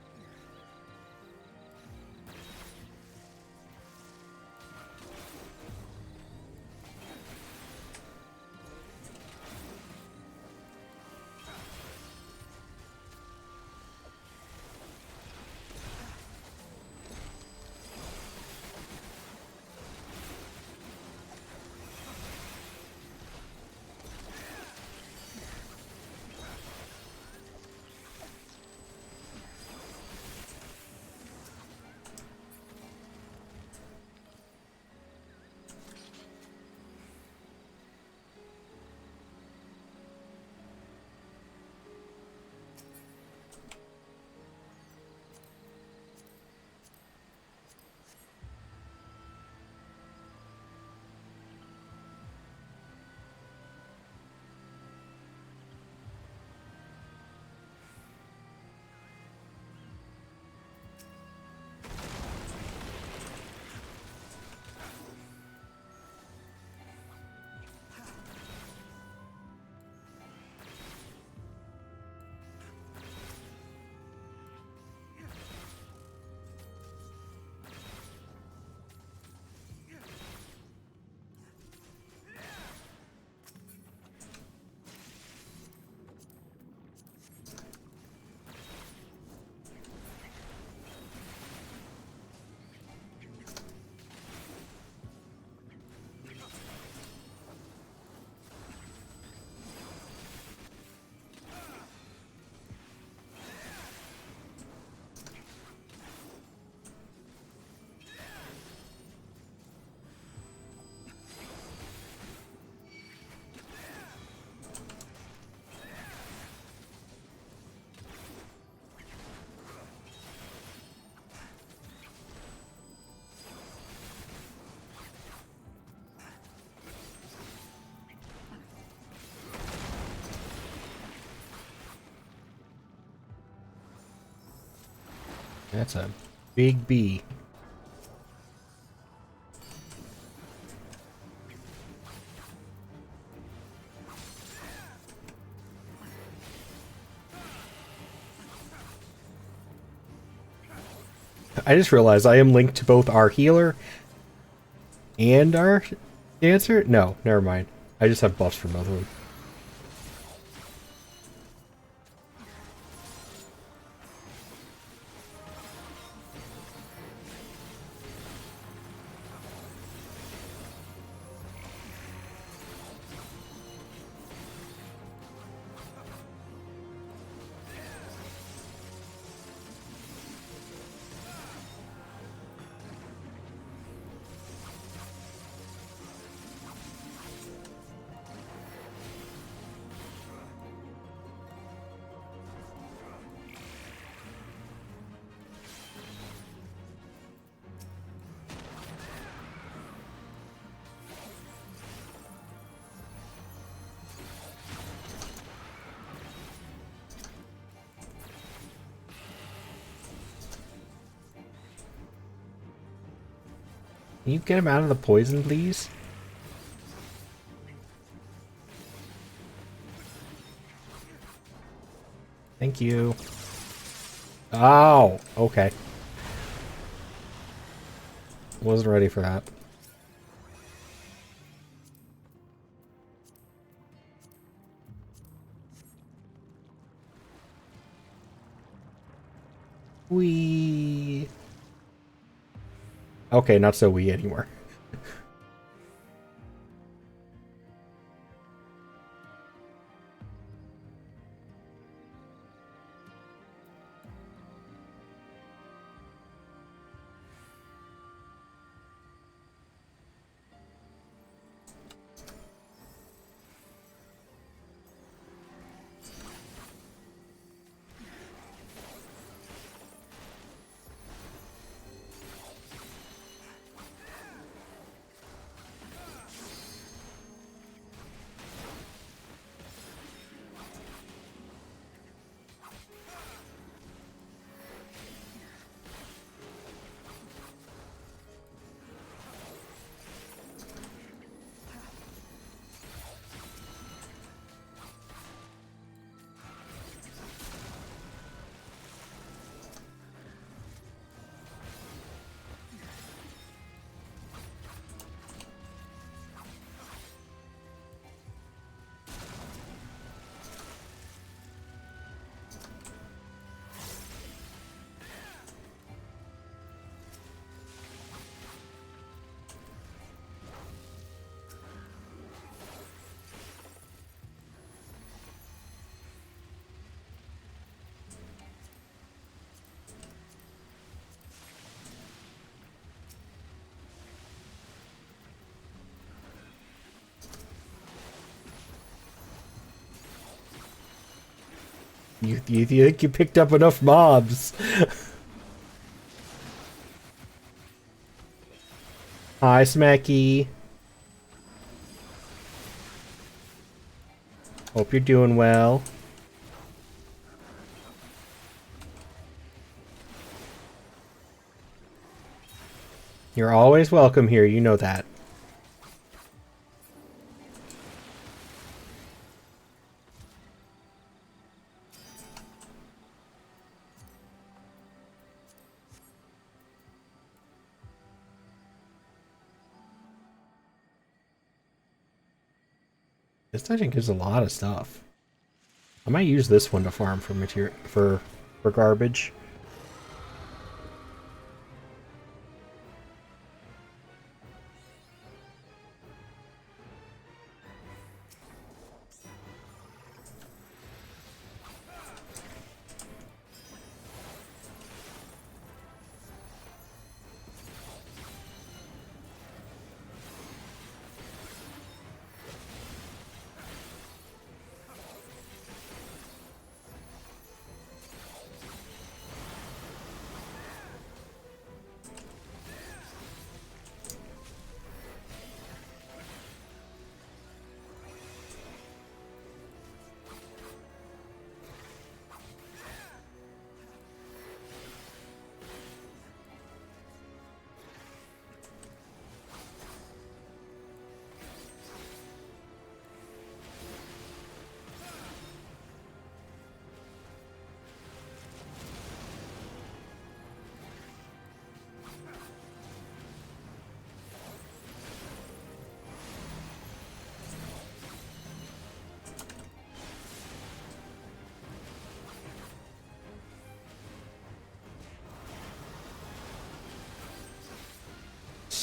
A: That's a big bee. I just realized I am linked to both our healer and our dancer? No, never mind. I just have buffs for both of them. Can you get him out of the poison, please? Thank you. Ow! Okay. Wasn't ready for that. Wee. Okay, not so wee anymore. You think you picked up enough mobs? Hi, Smacky. Hope you're doing well. You're always welcome here, you know that. This dungeon gives a lot of stuff. I might use this one to farm for material for garbage.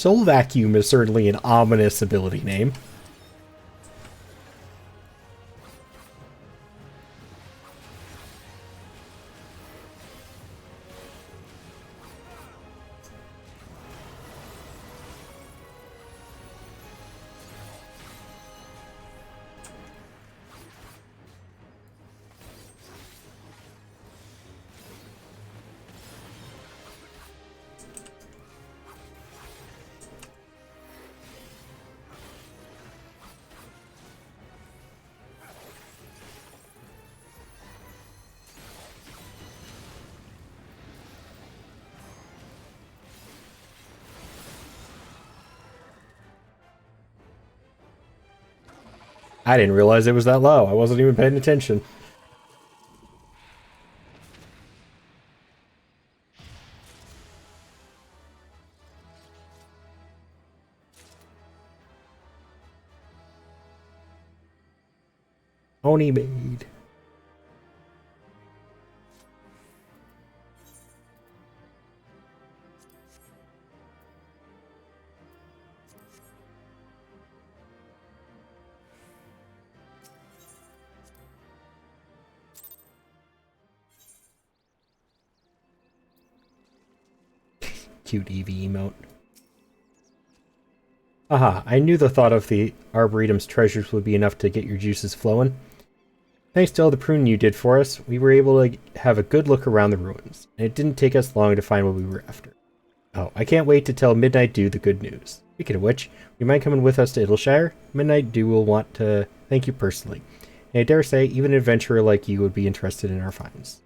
A: Soul Vacuum is certainly an ominous ability name. I didn't realize it was that low. I wasn't even paying attention. Oni made. Cute Eevee emote. Aha, I knew the thought of the Arboretum's treasures would be enough to get your juices flowing. Thanks to all the pruning you did for us, we were able to have a good look around the ruins, and it didn't take us long to find what we were after. Oh, I can't wait to tell Midnight Dew the good news. Speaking of which, you mind coming with us to Idyllshire? Midnight Dew will want to thank you personally, and I dare say even an adventurer like you would be interested in our finds.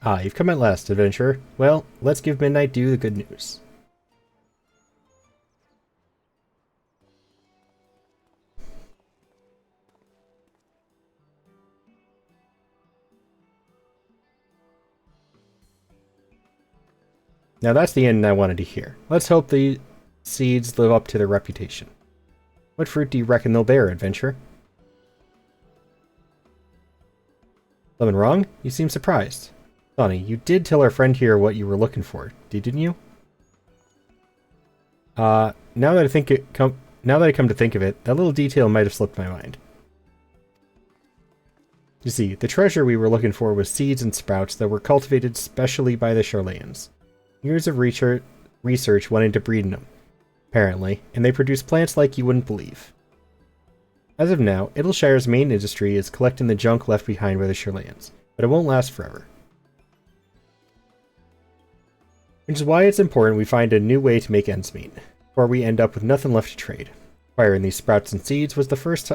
A: Ah, you've come at last, adventurer. Well, let's give Midnight Dew the good news. Now that's the end I wanted to hear. Let's hope the seeds live up to their reputation. What fruit do you reckon they'll bear, adventurer? Something wrong? You seem surprised. Sonny, you did tell our friend here what you were looking for, didn't you? Now that I come to think of it, that little detail might have slipped my mind. You see, the treasure we were looking for was seeds and sprouts that were cultivated specially by the Charlayans. Years of research went into breeding them, apparently, and they produce plants like you wouldn't believe. As of now, Idyllshire's main industry is collecting the junk left behind by the Charlayans, but it won't last forever. Which is why it's important we find a new way to make ends meet, or we end up with nothing left to trade. Acquiring these sprouts and seeds was the first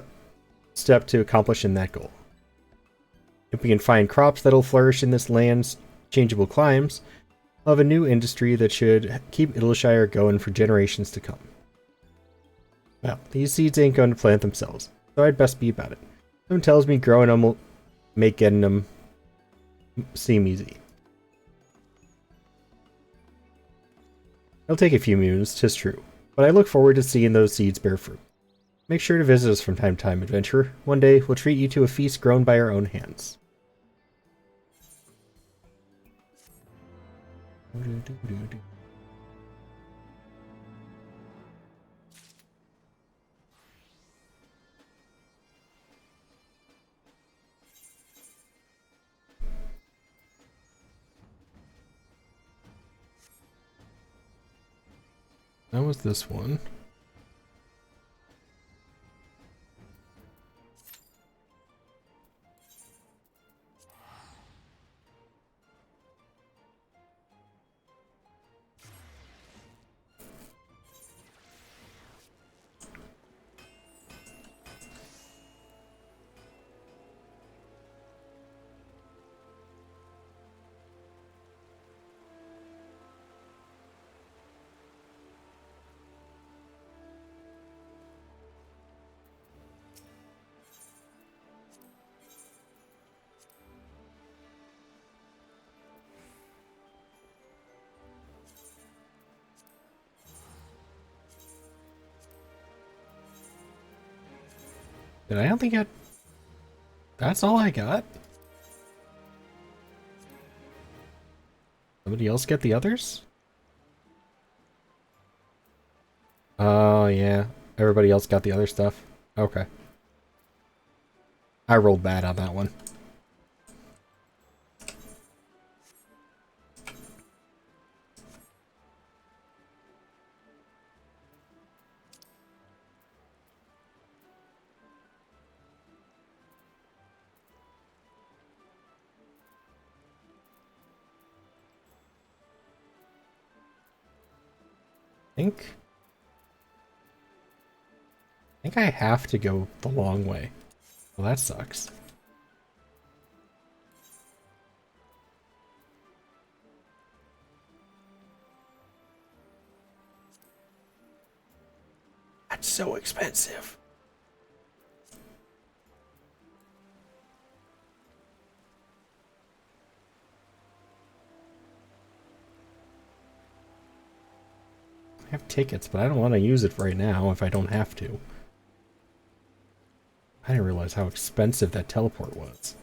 A: step to accomplishing that goal. If we can find crops that'll flourish in this land's changeable climes, we'll have a new industry that should keep Idyllshire going for generations to come. Well, these seeds ain't going to plant themselves, so I'd best be about it. Someone tells me growing them will make getting them seem easy. It'll take a few moons, 'tis true, but I look forward to seeing those seeds bear fruit. Make sure to visit us from time to time, adventurer. One day, we'll treat you to a feast grown by our own hands. That was this one. I don't think that's all I got. Somebody else get the others? Oh, yeah. Everybody else got the other stuff. Okay. I rolled bad on that one. I think I have to go the long way. Well, that sucks. That's so expensive. I have tickets, but I don't want to use it right now if I don't have to. I didn't realize how expensive that teleport was.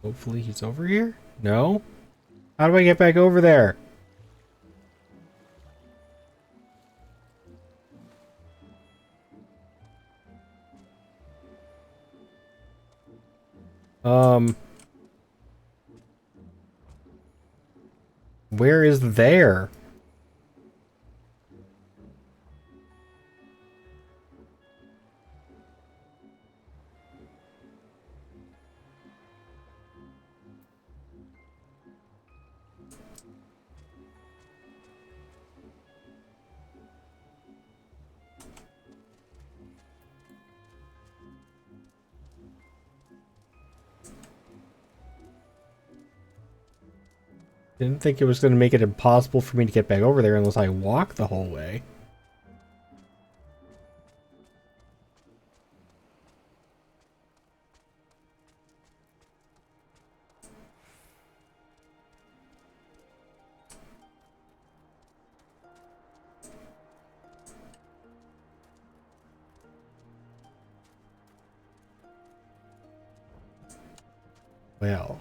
A: Hopefully he's over here? No? How do I get back over there? Where is there? Didn't think it was going to make it impossible for me to get back over there unless I walk the whole way. Well,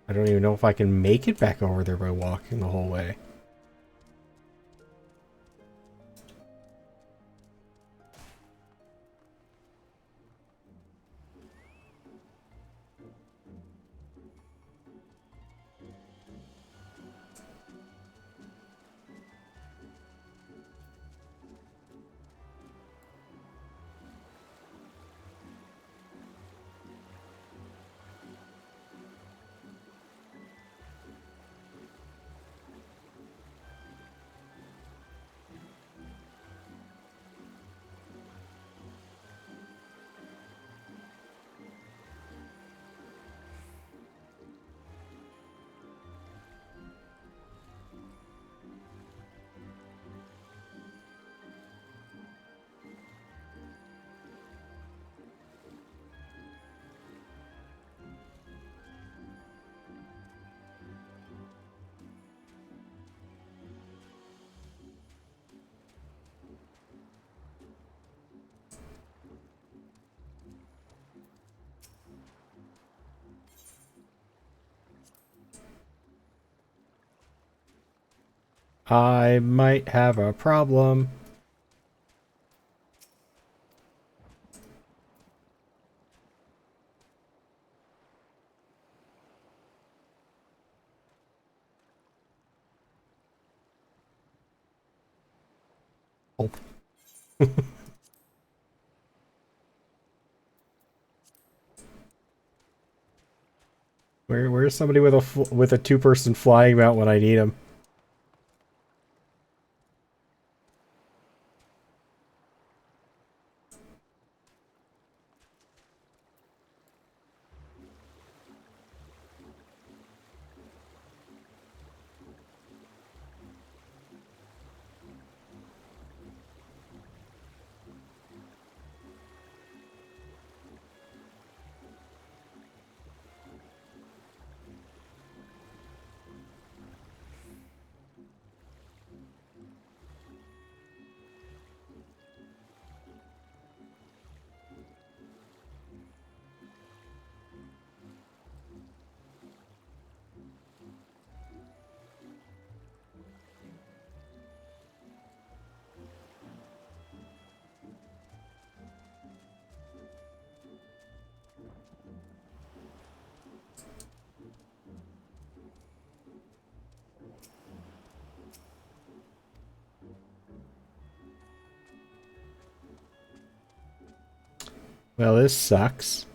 A: I don't even know if I can make it back over there by walking the whole way. I might have a problem. Oh. Where's somebody with a two-person flying mount when I need him? Well, this sucks.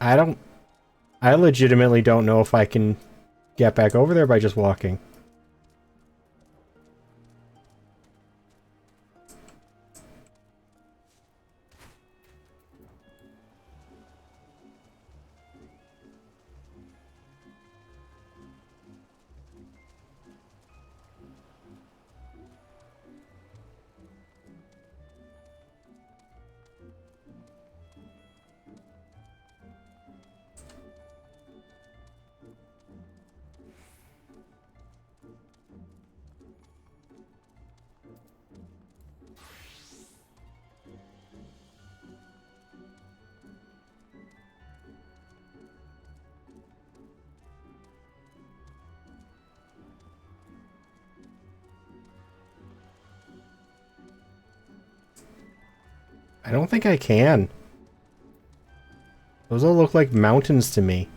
A: I legitimately don't know if I can get back over there by just walking. I don't think I can. Those all look like mountains to me.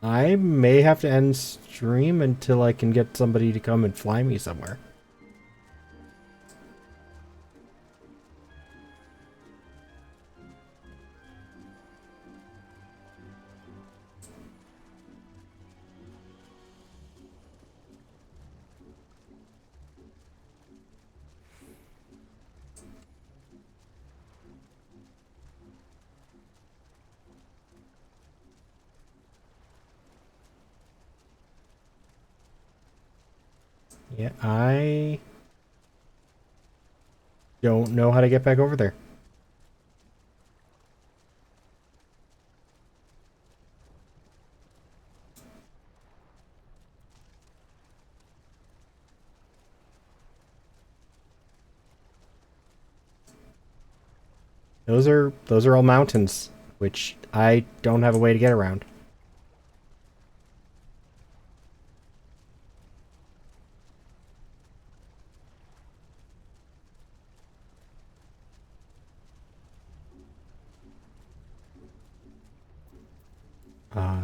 A: I may have to end stream until I can get somebody to come and fly me somewhere. Yeah, I don't know how to get back over there. Those are all mountains, which I don't have a way to get around.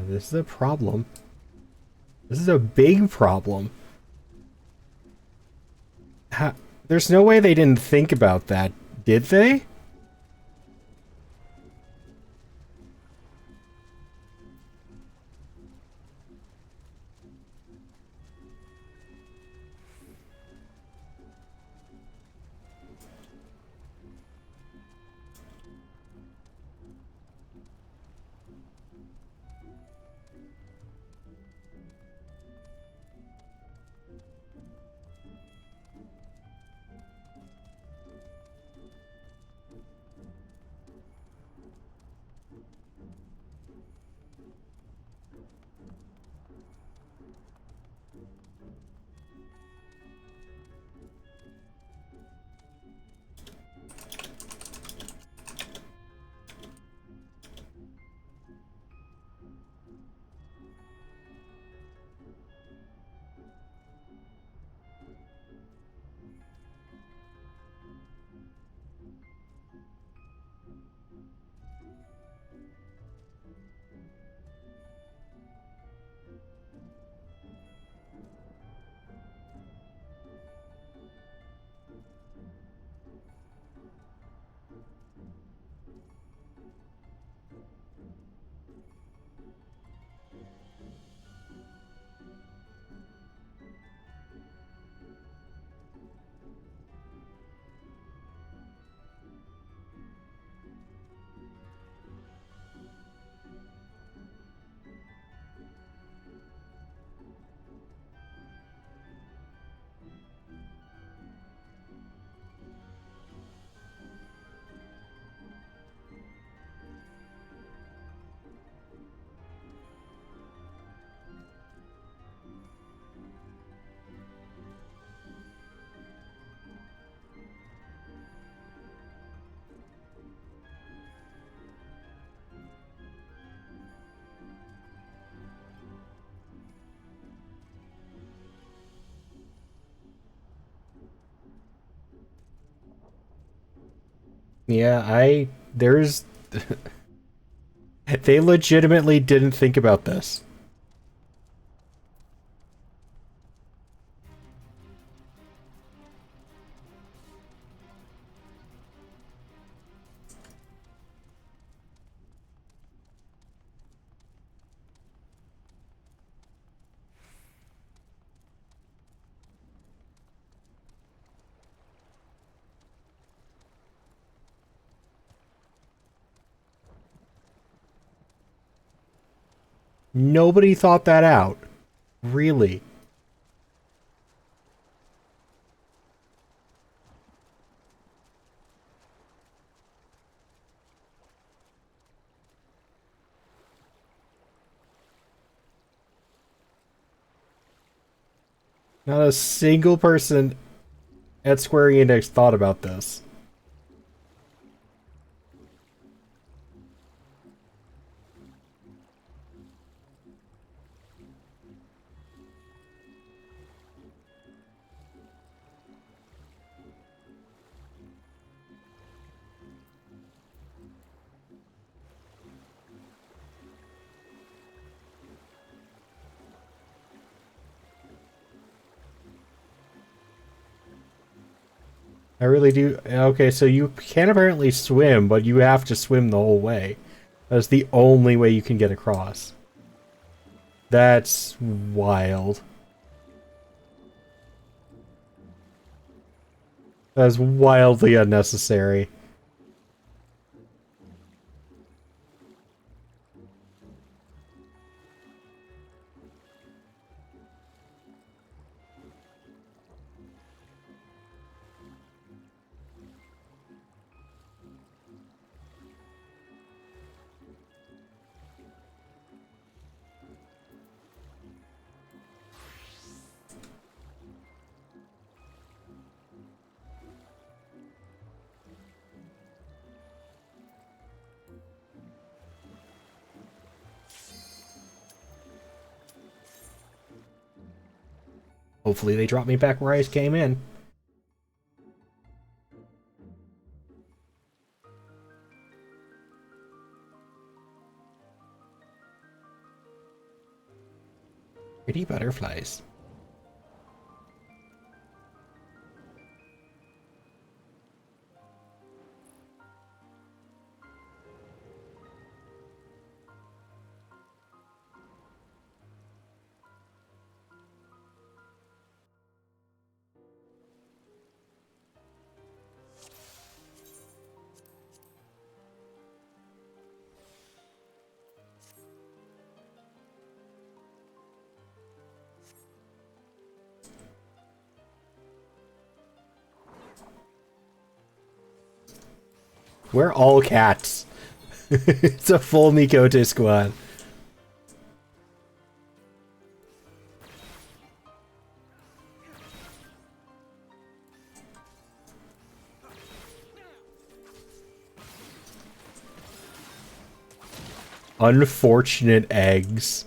A: This is a problem. This is a big problem. There's no way they didn't think about that, did they? Yeah, there's they legitimately didn't think about this. Nobody thought that out. Really. Not a single person at Square Enix thought about this. I really do. Okay, so you can apparently swim, but you have to swim the whole way. That's the only way you can get across. That's wild. That's wildly unnecessary. Hopefully they drop me back where I came in. Pretty butterflies. We're all cats. It's a full Mikoto squad. Unfortunate eggs.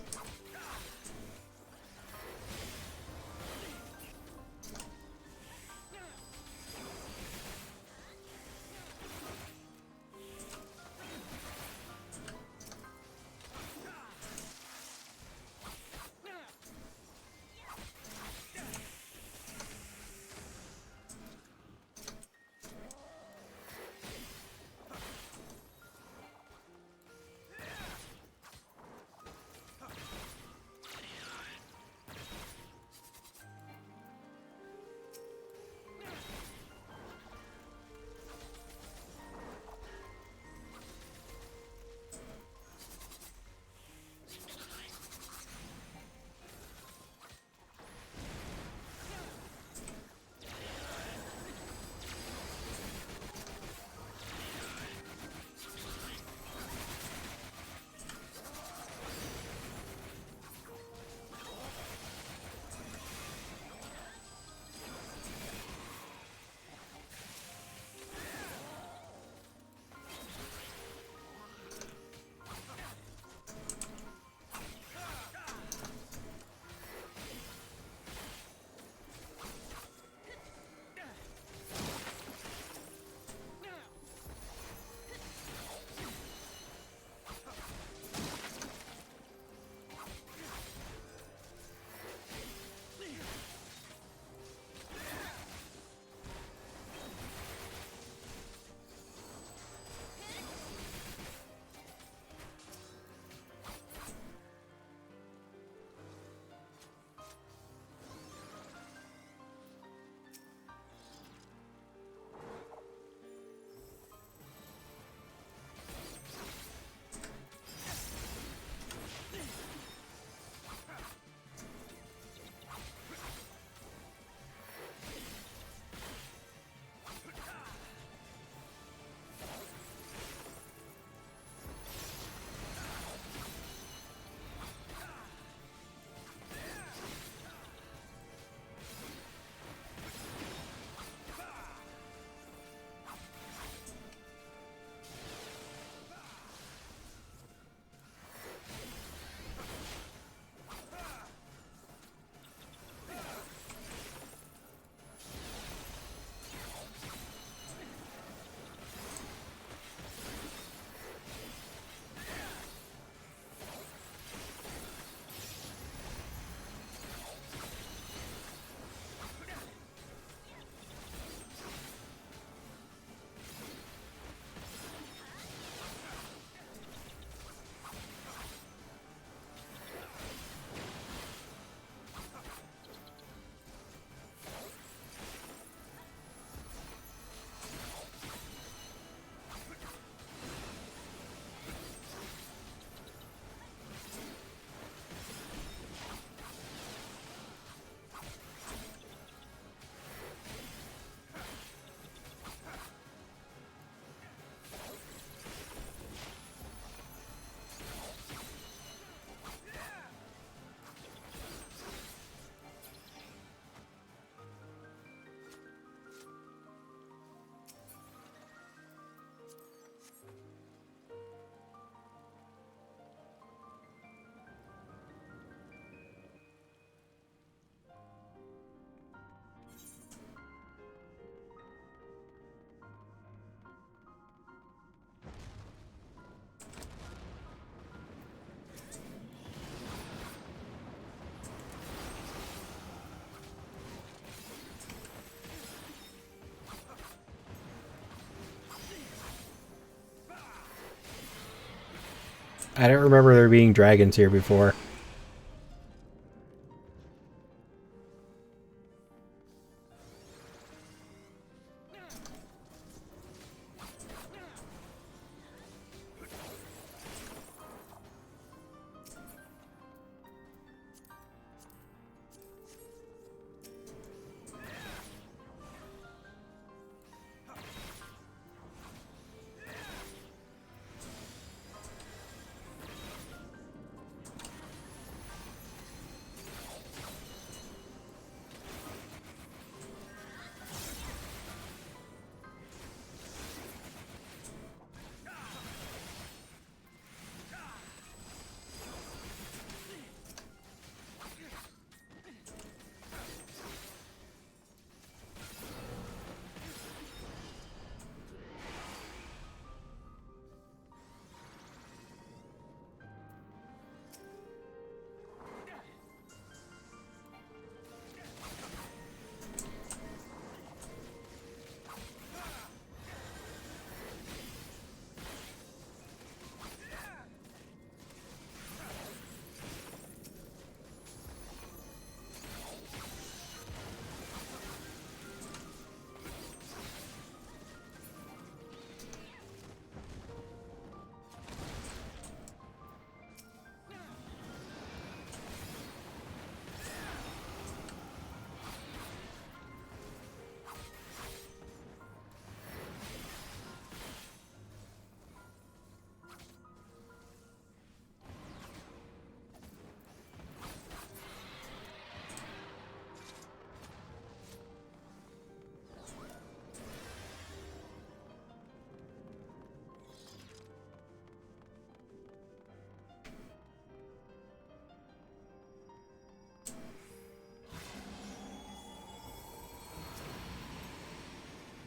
A: I don't remember there being dragons here before.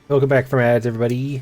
A: Welcome back from ads, everybody.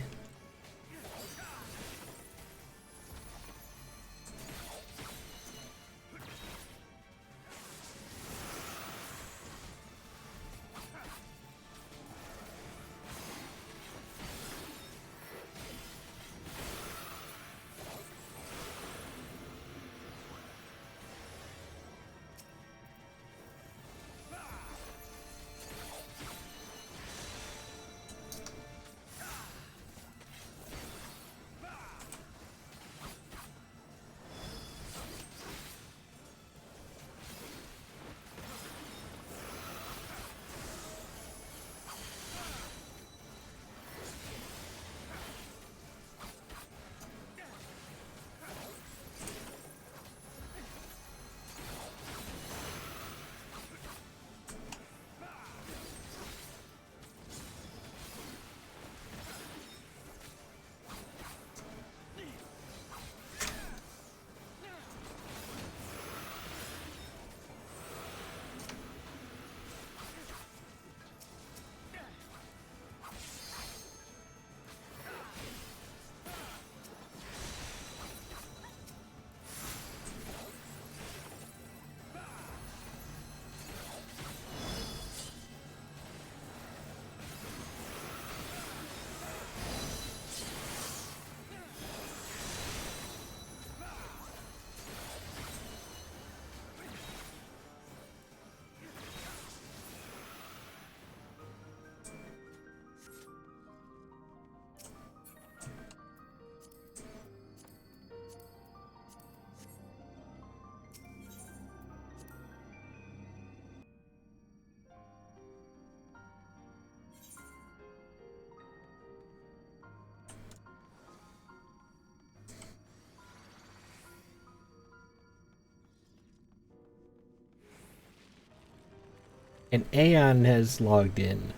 A: An Aeon has logged in.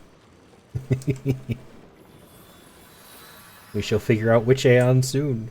A: We shall figure out which Aeon soon.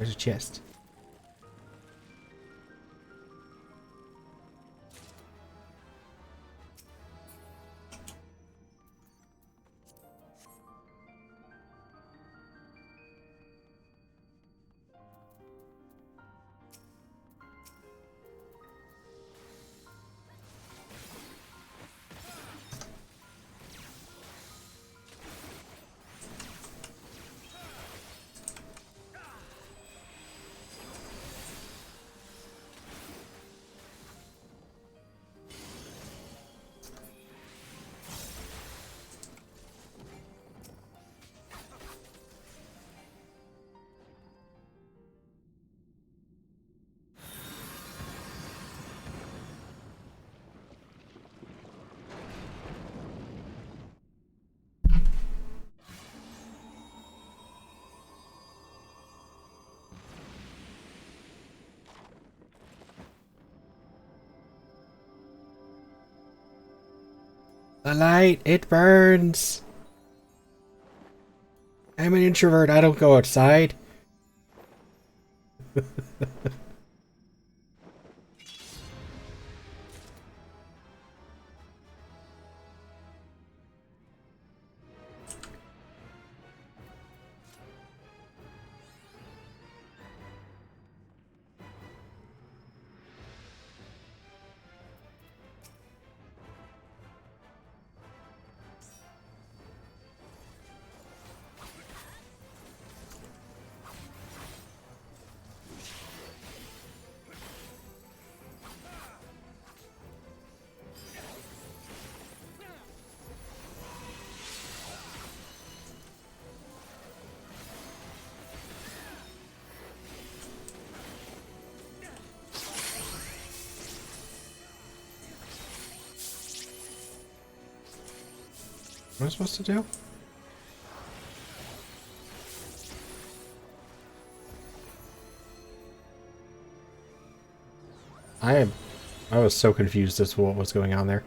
A: There's a chest. The light, it burns. I'm an introvert. I don't go outside. What am I supposed to do? I was so confused as to what was going on there.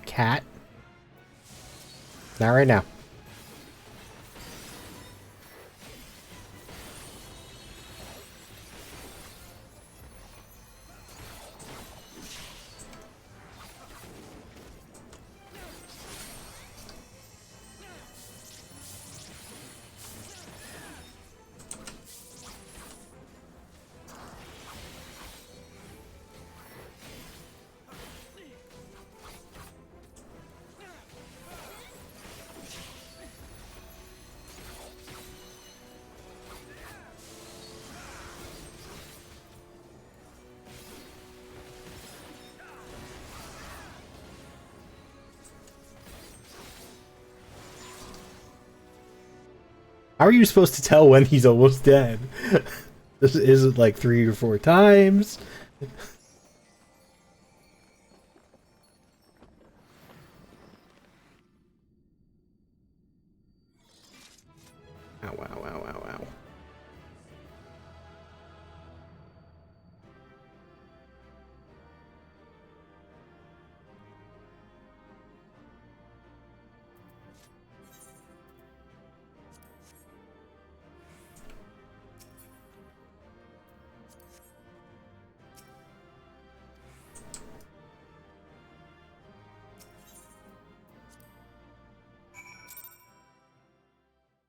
A: Cat? Not right now. How are you supposed to tell when he's almost dead? This isn't like 3 or 4 times. Ow, ow, ow, ow, ow.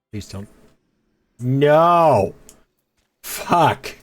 A: Please don't. No! Fuck!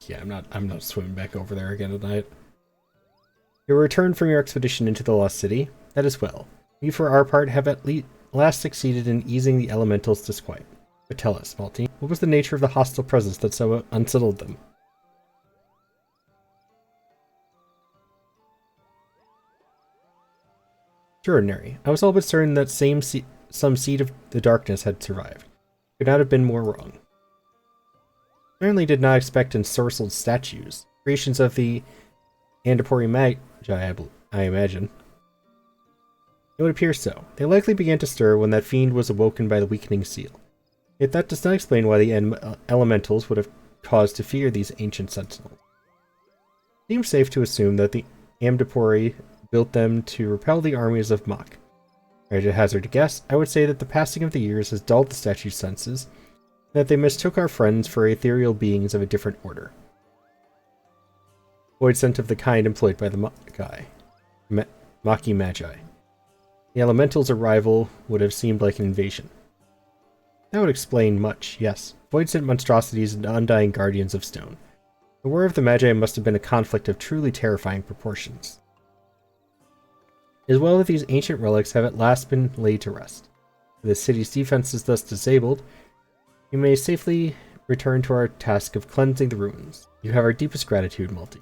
A: Yeah, I'm not swimming back over there again tonight. You returned from your expedition into the Lost City. That is well. We, for our part, have at last succeeded in easing the elementals' disquiet. But tell us, Maltine, what was the nature of the hostile presence that so unsettled them? Extraordinary. I was all but certain that some seed of the darkness had survived. Could not have been more wrong. Certainly did not expect ensorcelled statues, creations of the Andapori Magi, I imagine. It would appear so. They likely began to stir when that fiend was awoken by the weakening seal. Yet that does not explain why the elementals would have cause to fear these ancient sentinels. It seems safe to assume that the Andapori built them to repel the armies of Mach. If I had to hazard a guess, I would say that the passing of the years has dulled the statue's senses, and that they mistook our friends for ethereal beings of a different order. Void scent of the kind employed by the Machi Magi. The elemental's arrival would have seemed like an invasion. That would explain much, yes. Void scent monstrosities and undying guardians of stone. The war of the Magi must have been a conflict of truly terrifying proportions. It is well that these ancient relics have at last been laid to rest. With the city's defenses thus disabled, we may safely return to our task of cleansing the ruins. You have our deepest gratitude, Multi.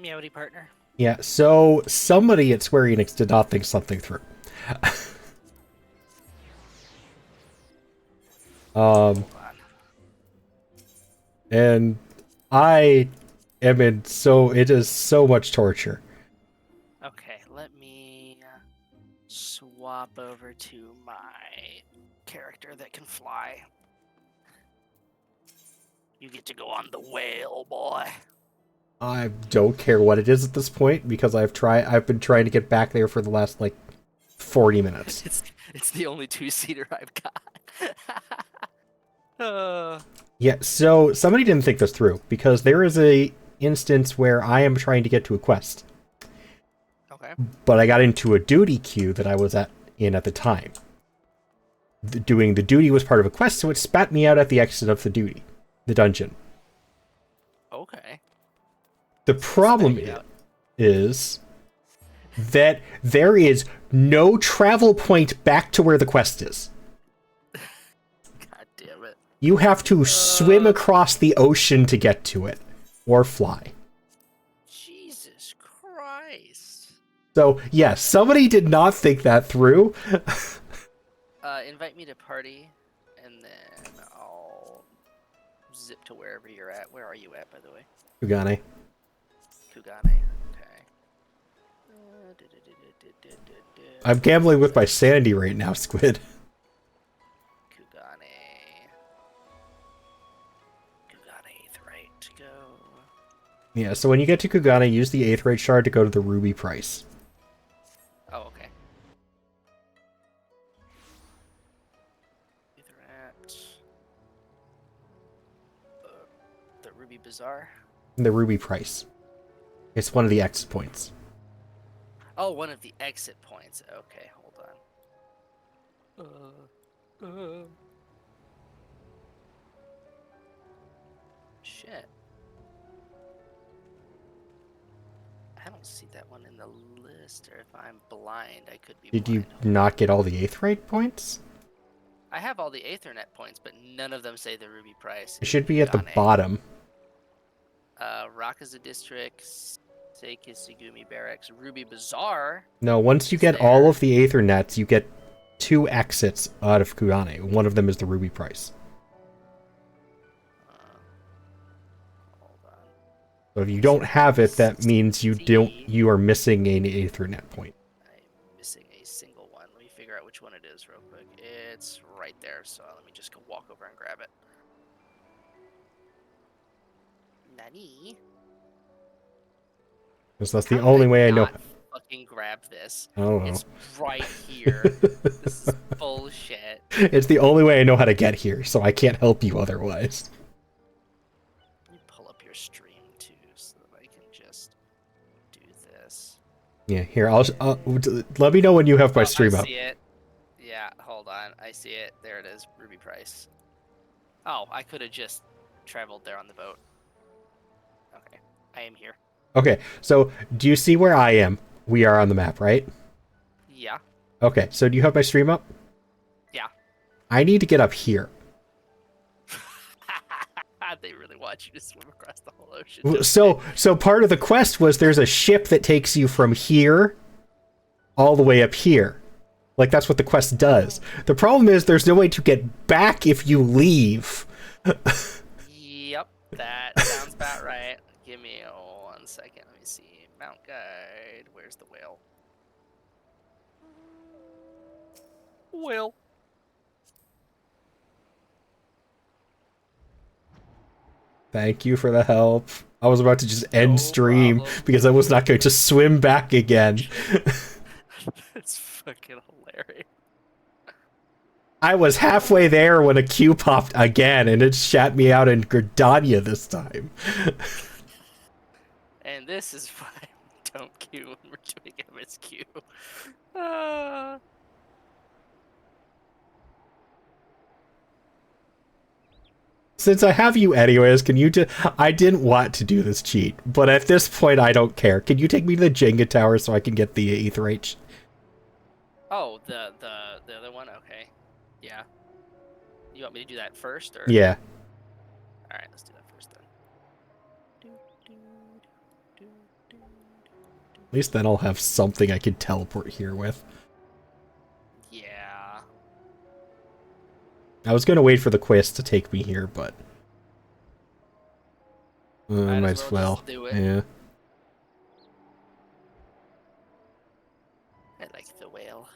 L: Meowdy partner.
A: Yeah, so somebody at Square Enix did not think something through. And I am in it is so much torture.
L: Okay, let me swap over to my character that can fly. You get to go on the whale, boy.
A: I don't care what it is at this point because I've been trying to get back there for the last like 40 minutes.
L: It's the only 2-seater I've got.
A: Yeah, so somebody didn't think this through, because there is a instance where I am trying to get to a quest.
L: Okay.
A: But I got into a duty queue that I was in at the time. Doing the duty was part of a quest, so it spat me out at the exit of the dungeon.
L: Okay.
A: The problem is that there is no travel point back to where the quest is.
L: God damn it.
A: You have to swim across the ocean to get to it, or fly.
L: Jesus Christ.
A: So, yeah, somebody did not think that through.
L: Invite me to party, and then I'll zip to wherever you're at. Where are you at, by the way?
A: Kugane.
L: Kugane, okay.
A: I'm gambling with my sanity right now, Squid.
L: Kugane, 8th right, go.
A: Yeah, so when you get to Kugane, use the 8th rate shard to go to the ruby price.
L: Oh, okay. 8th rat. The ruby bazaar.
A: The ruby price. It's one of the exit points.
L: Oh, one of the exit points. Okay, hold on. Shit. I don't see that one in the list, or if I'm blind, I could be
A: Did
L: blind.
A: you not get all the 8th rate points?
L: I have all the Aethernet points, but none of them say the ruby price.
A: It should be at the bottom.
L: Rakaza District, Seiki Sugumi Barracks, Ruby Bazaar.
A: No, once you get all of the Aethernets, you get 2 exits out of Kugane. One of them is the ruby price.
L: Hold on.
A: So if you don't have it, that means you are missing an Aethernet point.
L: I'm missing a single one. Let me figure out which one it is real quick. It's right there, so let me just go walk over and grab it. Nani?
A: Because that's the only way I know.
L: Fucking grab this.
A: Oh, well.
L: It's right here. This is bullshit.
A: It's the only way I know how to get here, so I can't help you otherwise.
L: Let me pull up your stream too, so that I can just do this.
A: Yeah, here, let me know when you have my stream
L: I
A: up.
L: see it. Yeah, hold on. I see it. There it is. Ruby Price. Oh, I could have just traveled there on the boat. Okay, I am here.
A: Okay, so do you see where I am? We are on the map, right?
L: Yeah.
A: Okay, so do you have my stream up?
L: Yeah.
A: I need to get up here.
L: They really want you to swim across the whole ocean.
A: So part of the quest was there's a ship that takes you from here all the way up here. Like, that's what the quest does. The problem is there's no way to get back if you leave.
L: Yep, that sounds about right. Give me 1 second. Let me see. Mount Guide. Where's the whale? Whale.
A: Thank you for the help. I was about to just end stream because I was not going to swim back again.
L: It's fucking hilarious.
A: I was halfway there when a queue popped again, and it shat me out in Gridania this time.
L: And this is why we don't queue when we're doing MSQ.
A: Since I have you anyways, can you I didn't want to do this cheat, but at this point I don't care. Can you take me to the Jenga tower so I can get the Aether H?
L: Oh, the other one? Okay. Yeah. You want me to do that first, or?
A: Yeah.
L: Alright, let's do that first then.
A: At least then I'll have something I can teleport here with.
L: Yeah.
A: I was going to wait for the quest to take me here, but... I might as well.
L: Do it.
A: Yeah.
L: I like the whale.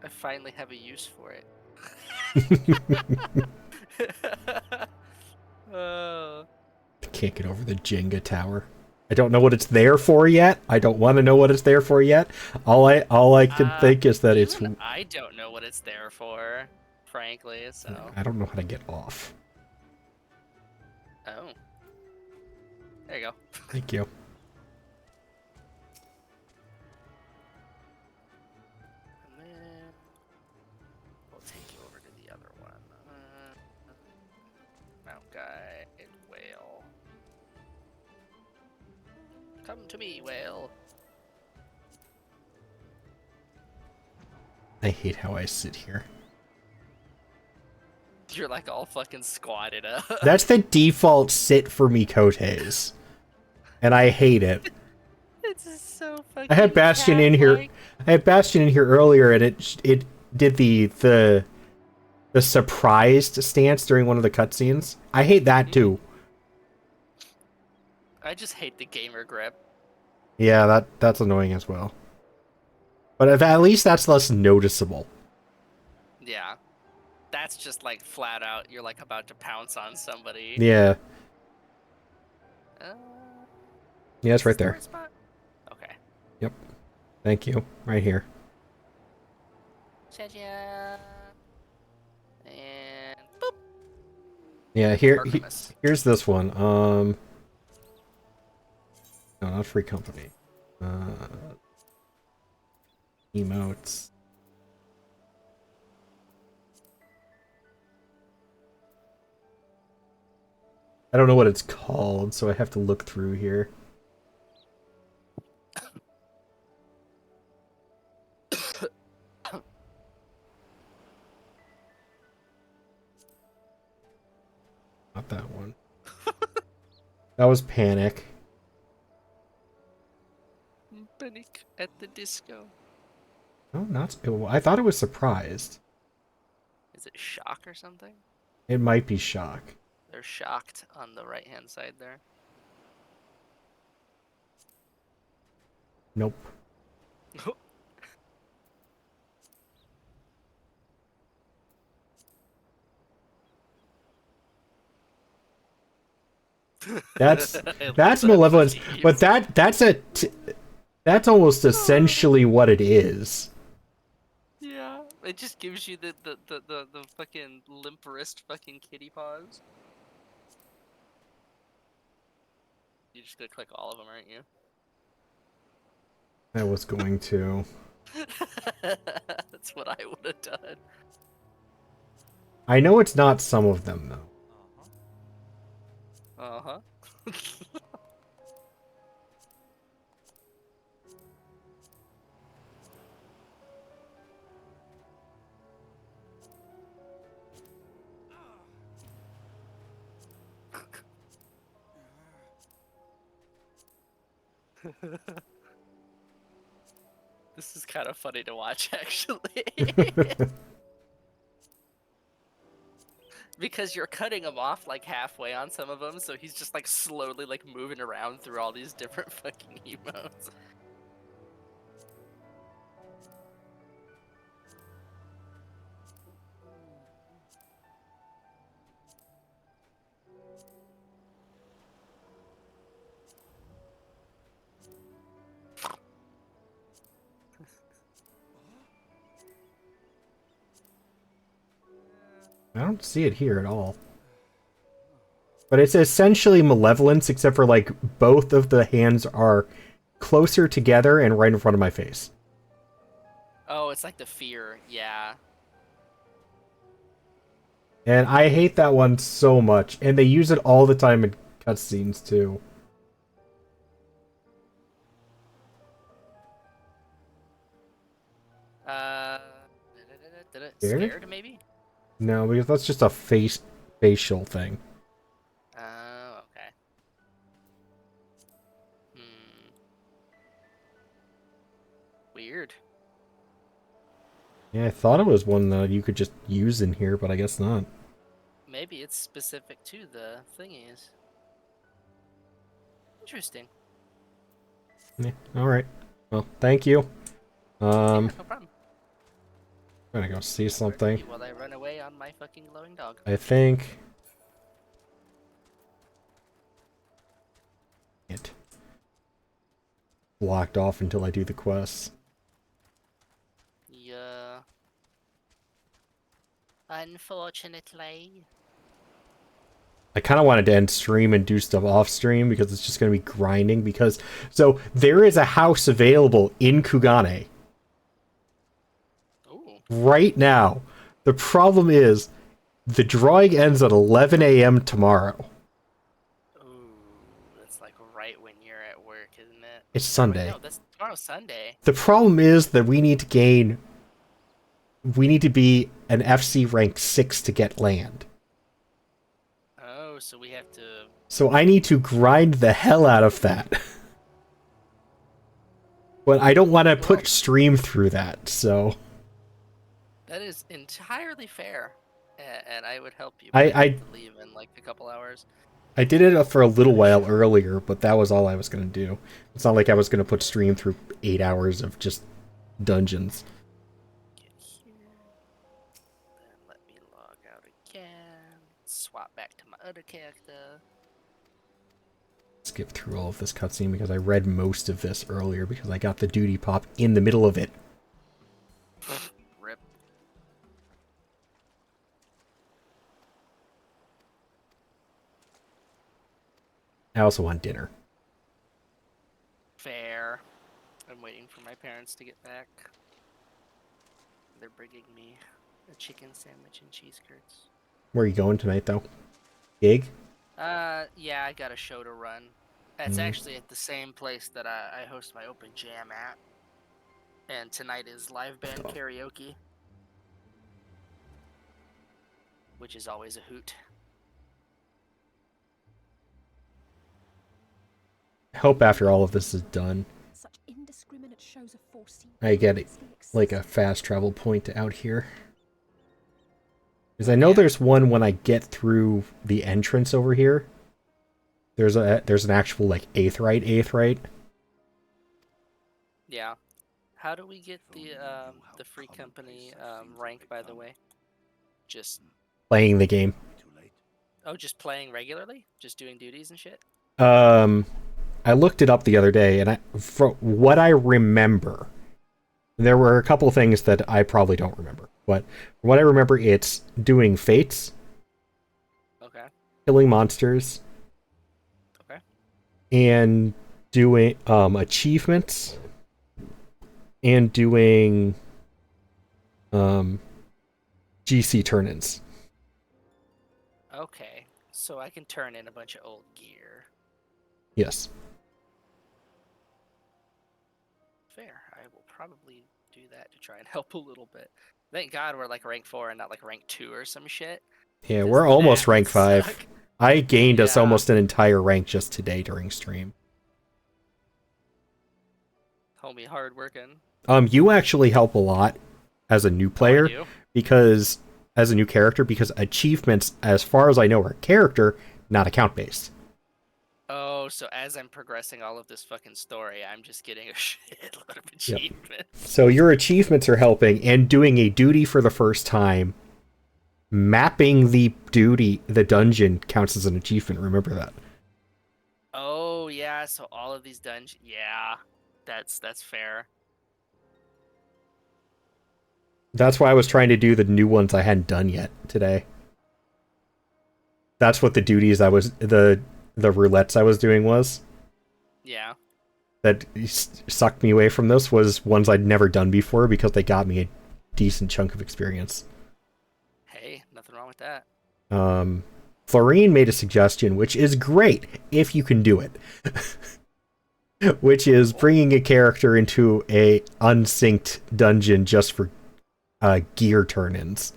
L: I finally have a use for it.
A: can't get over the Jenga tower. I don't know what it's there for yet. I don't want to know what it's there for yet. All I can think is that it's...
L: I don't know what it's there for, frankly, so...
A: I don't know how to get off.
L: Oh. There you go.
A: Thank you.
L: And then... we'll take you over to the other one. Mount Guide, Whale. Come to me, Whale.
A: I hate how I sit here.
L: You're like all fucking squatted up.
A: That's the default sit for me, Kotes. And I hate it.
L: It's just so fucking
A: I had Bastion in here. I had Bastion in here earlier, and it did the surprised stance during one of the cutscenes. I hate that too.
L: I just hate the gamer grip.
A: Yeah, that's annoying as well. But if, at least that's less noticeable.
L: Yeah. That's just like flat out, you're like about to pounce on somebody.
A: Yeah. Yeah, it's right there.
L: Okay.
A: Yep. Thank you. Right here.
L: And boop.
A: Yeah, here's this one. No, not free company. Emotes. I don't know what it's called, so I have to look through here. Not that one. That was Panic.
L: Panic at the disco.
A: No, not. I thought it was Surprised.
L: Is it Shock or something?
A: It might be Shock.
L: They're shocked on the right hand side there.
A: Nope. That's malevolence, but that's almost essentially what it is.
L: Yeah, it just gives you the fucking limp wrist fucking kitty paws. You're just gonna click all of them, aren't you?
A: I was going to.
L: That's what I would have done.
A: I know it's not some of them though.
L: Uh-huh. This is kind of funny to watch, actually. Because you're cutting him off like halfway on some of them, so he's just like slowly like moving around through all these different fucking emotes.
A: I don't see it here at all. But it's essentially malevolence, except for like both of the hands are closer together and right in front of my face.
L: Oh, it's like the fear, yeah.
A: And I hate that one so much. And they use it all the time in cutscenes too.
L: Scared maybe?
A: No, because that's just a facial thing.
L: Oh, okay. Weird.
A: Yeah, I thought it was one that you could just use in here, but I guess not.
L: Maybe it's specific to the thingies. Interesting.
A: Yeah, alright. Well, thank you.
L: Yeah, no problem.
A: I'm gonna go see something.
L: While I run away on my fucking glowing dog.
A: I think... blocked off until I do the quests.
L: Yeah. Unfortunately.
A: I kind of wanted to end stream and do stuff off stream because it's just going to be grinding. Because so there is a house available in Kugane right now. The problem is the drawing ends at 11 a.m. tomorrow.
L: Ooh, that's like right when you're at work, isn't it?
A: It's Sunday.
L: No, that's tomorrow's Sunday.
A: The problem is that we need to be an FC rank 6 to get land.
L: Oh, so we have to...
A: So I need to grind the hell out of that. But I don't want to put stream through that, so...
L: That is entirely fair. And I would help you.
A: I
L: leave in like a couple hours.
A: I did it for a little while earlier, but that was all I was going to do. It's not like I was going to put stream through 8 hours of just dungeons.
L: Get here. Then let me log out again. Swap back to my other character.
A: Skip through all of this cutscene because I read most of this earlier because I got the duty pop in the middle of it.
L: Rip.
A: I also want dinner.
L: Fair. I'm waiting for my parents to get back. They're bringing me a chicken sandwich and cheese curds.
A: Where are you going tonight, though? Gig?
L: Yeah, I got a show to run. It's actually at the same place that I host my open jam at. And tonight is live band karaoke. Which is always a hoot.
A: I hope after all of this is done,
F: Such indiscriminate shows of force
A: I get it, like a fast travel point out here. Because I know there's one when I get through the entrance over here. There's an actual like Aetheryte.
L: Yeah. How do we get the free company rank, by the way? Just
A: Playing the game.
L: just playing regularly? Just doing duties and shit?
A: I looked it up the other day, and from what I remember, there were a couple things that I probably don't remember. But from what I remember, it's doing fates, killing monsters, and doing achievements, and doing GC turn-ins.
L: Okay, so I can turn in a bunch of old gear.
A: Yes.
L: Fair. I will probably do that to try and help a little bit. Thank God we're like rank 4 and not like rank 2 or some shit.
A: Yeah, we're almost rank 5.
L: Suck.
A: I gained us almost an entire rank just today during stream.
L: Homie, hard working.
A: You actually help a lot as a new player because as a new character because achievements, as far as I know, are character, not account based.
L: Oh, so as I'm progressing all of this fucking story, I'm just getting a shitload of achievements.
A: Yep. So your achievements are helping, and doing a duty for the first time, mapping the dungeon counts as an achievement. Remember that.
L: Oh yeah, so all of these dungeons, yeah, that's fair.
A: That's why I was trying to do the new ones I hadn't done yet today. That's what the duties the roulettes I was doing was.
L: Yeah.
A: That sucked me away from this was ones I'd never done before because they got me a decent chunk of experience.
L: Hey, nothing wrong with that.
A: Florine made a suggestion, which is great if you can do it. Which is bringing a character into a unsynced dungeon just for gear turn-ins.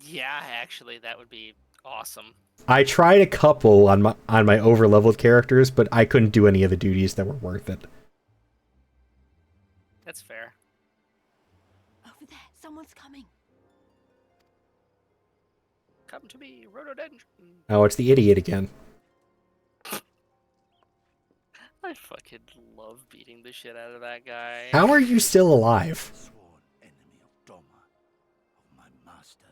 L: Yeah, actually, that would be awesome.
A: I tried a couple on my over-leveled characters, but I couldn't do any of the duties that were worth it.
L: That's fair.
E: Over there, someone's coming.
L: Come to me, rhododendron.
A: Oh, it's the idiot again.
L: I fucking love beating the shit out of that guy.
A: How are you still alive?
J: Sworn enemy of Doma, of my master.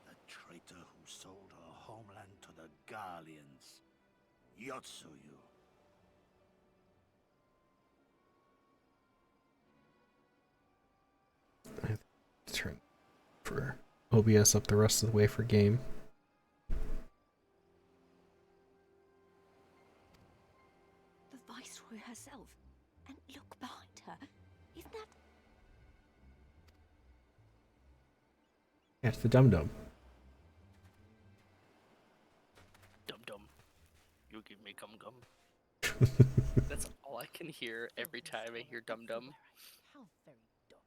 J: The traitor who sold her homeland to the Garleans. Yotsuyu.
A: I have to turn for OBS up the rest of the way for game.
E: The Viceroy herself. And look behind her. Isn't that...
A: Yeah, it's the dum-dum.
L: Dum-dum. You give me gum-gum. That's all I can hear every time I hear dum-dum.
F: How very dumb.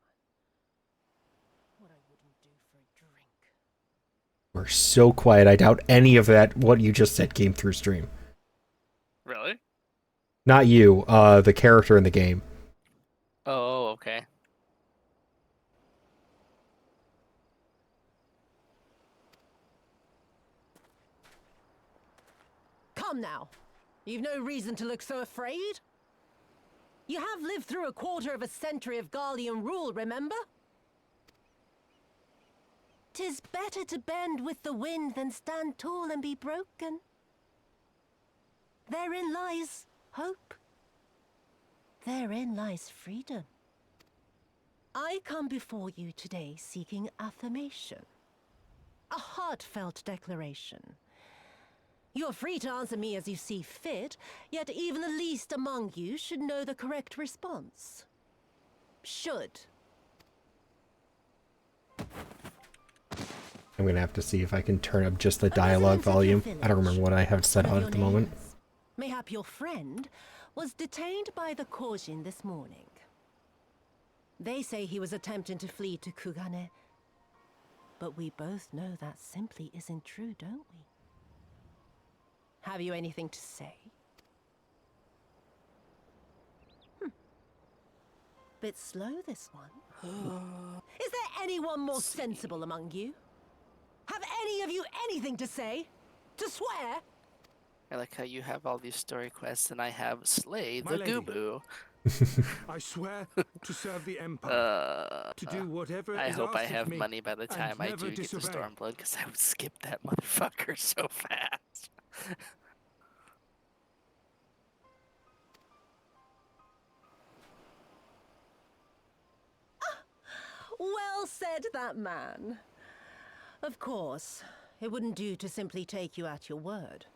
F: What I wouldn't do for a drink.
A: We're so quiet. I doubt any of that, what you just said, came through stream.
L: Really?
A: Not you, the character in the game.
L: Oh, okay.
M: Come now. You've no reason to look so afraid. You have lived through a quarter of a century of Garlean rule, remember? 'Tis better to bend with the wind than stand tall and be broken. Therein lies hope. Therein lies freedom. I come before you today seeking affirmation. A heartfelt declaration. You are free to answer me as you see fit, yet even the least among you should know the correct response. Should.
A: I'm gonna have to see if I can turn up just the dialogue volume. I don't remember what I have set on at the moment.
M: Mayhap your friend was detained by the Korjin this morning. They say he was attempting to flee to Kugane. But we both know that simply isn't true, don't we? Have you anything to say? Bit slow, this one. Is there anyone more sensible among you? Have any of you anything to say? To swear?
L: I like how you have all these story quests and I have Slay
I: My
L: the
I: lady.
L: Goobboo.
I: I swear to serve the Empire, to do whatever
L: I
I: is
L: hope I
I: asked of
L: have
I: me,
L: money by the
I: and
L: time I
I: never
L: do get to
I: disobey.
L: Stormblood, because I would skip that motherfucker so fast.
M: Well said, that man. Of course, it wouldn't do to simply take you at your word.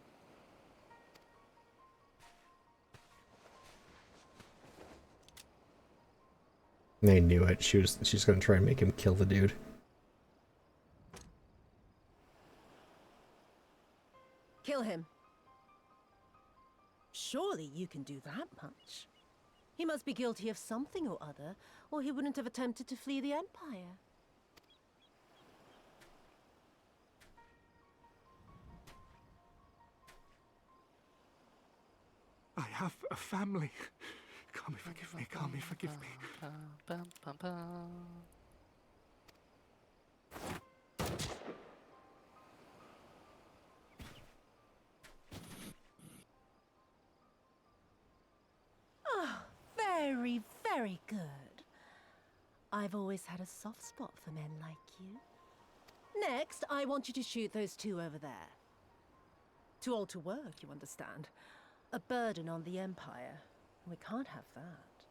A: They knew it. She's gonna try and make him kill the dude.
M: Kill him. Surely you can do that much. He must be guilty of something or other, or he wouldn't have attempted to flee the Empire.
I: I have a family. Kami, forgive me. Kami, forgive me.
M: Ah, very, very good. I've always had a soft spot for men like you. Next, I want you to shoot those two over there. Too old to work, you understand. A burden on the Empire. We can't have that.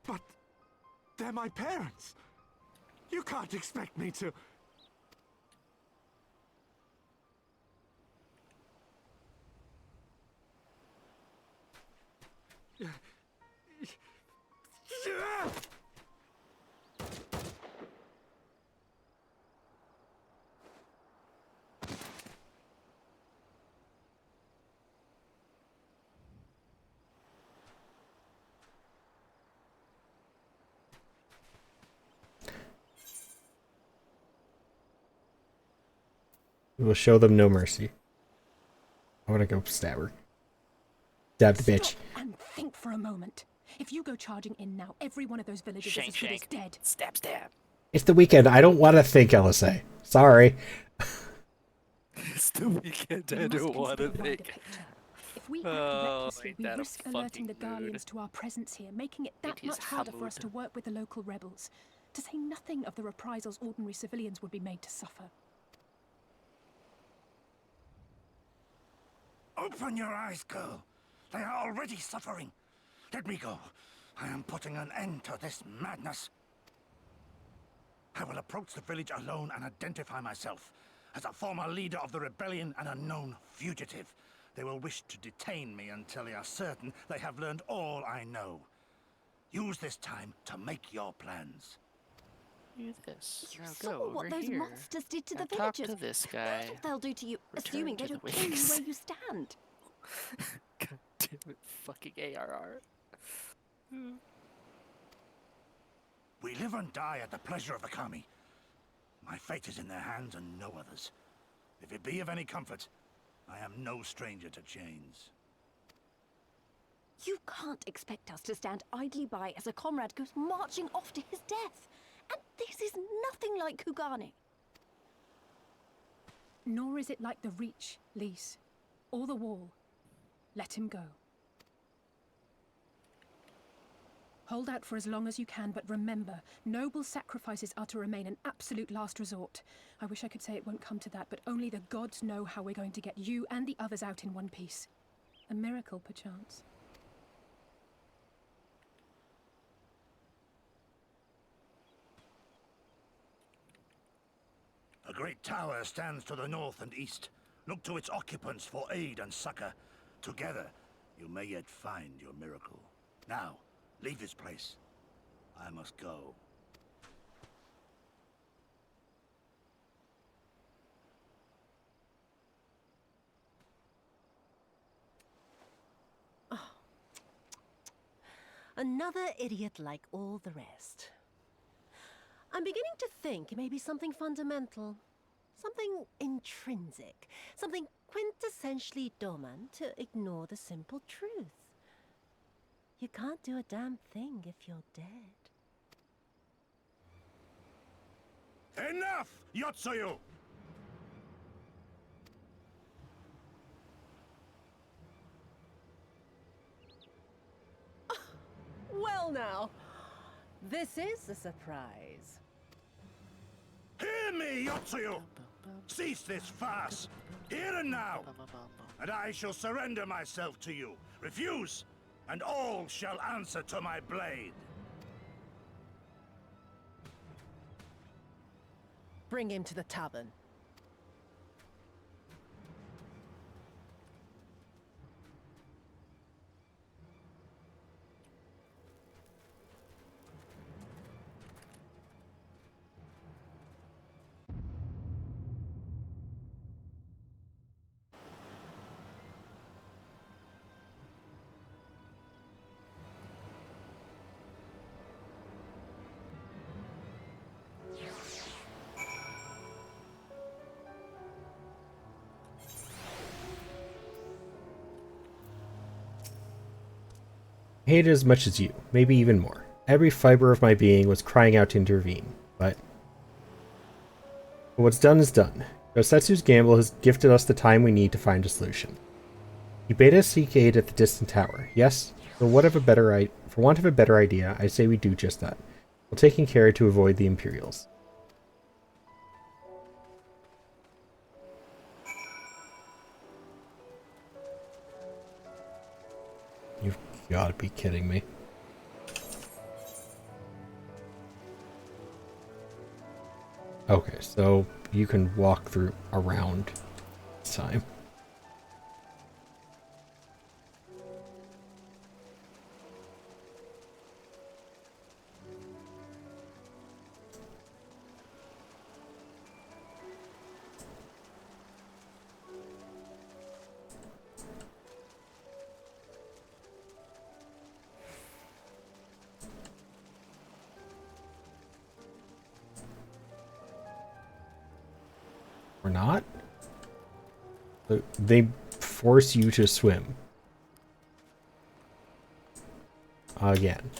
I: But they're my parents. You can't expect me to...
A: We will show them no mercy. I wanna go stab her. Stab the bitch.
F: Stop and think for a moment. If you go charging in now, every one of those villagers is as good as dead.
L: Stab, stab.
A: It's the weekend. I don't want to think, LSA. Sorry.
L: It's the weekend. I don't want to think.
F: If we act recklessly, we risk alerting the Garleans to our presence here, making it that much harder for us to work with the local rebels. To say nothing of the reprisals ordinary civilians would be made to suffer.
J: Open your eyes, girl. They are already suffering. Let me go. I am putting an end to this madness. I will approach the village alone and identify myself as a former leader of the rebellion and a known fugitive. They will wish to detain me until they are certain they have learned all I know. Use this time to make your plans.
L: Do this.
E: You
L: Now
E: saw
L: go over
E: what those
L: here.
E: monsters did to
L: Now
E: the
L: talk
E: villagers.
L: to this
E: That's
L: guy.
E: what they'll do to you,
L: Return
E: assuming they
L: to the
E: don't kill you
L: wings.
E: where you stand.
L: God damn it, fucking ARR.
J: We live and die at the pleasure of the Kami. My fate is in their hands and no others. If it be of any comfort, I am no stranger to chains.
E: You can't expect us to stand idly by as a comrade goes marching off to his death. And this is nothing like Kugani.
F: Nor is it like the Reach, Lise, or the Wall. Let him go. Hold out for as long as you can, but remember, noble sacrifices are to remain an absolute last resort. I wish I could say it won't come to that, but only the gods know how we're going to get you and the others out in one piece. A miracle, perchance.
J: A great tower stands to the north and east. Look to its occupants for aid and succor. Together, you may yet find your miracle. Now, leave this place. I must go.
M: Oh. Another idiot like all the rest. I'm beginning to think it may be something fundamental. Something intrinsic. Something quintessentially Doman to ignore the simple truth. You can't do a damn thing if you're dead.
J: Enough, Yotsuyu!
M: Well now, this is a surprise.
J: Hear me, Yotsuyu! Cease this farce, here and now, and I shall surrender myself to you. Refuse, and all shall answer to my blade.
M: Bring him to the tavern.
A: I hate it as much as you, maybe even more. Every fiber of my being was crying out to intervene, but what's done is done. Gosetsu's gamble has gifted us the time we need to find a solution. He bade us seek aid at the distant tower. Yes, for want of a better idea, I say we do just that, while taking care to avoid the Imperials. You've got to be kidding me. Okay, so you can walk through around this time. Or not? They force you to swim. Again.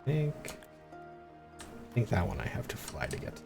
A: I think that one I have to fly to get.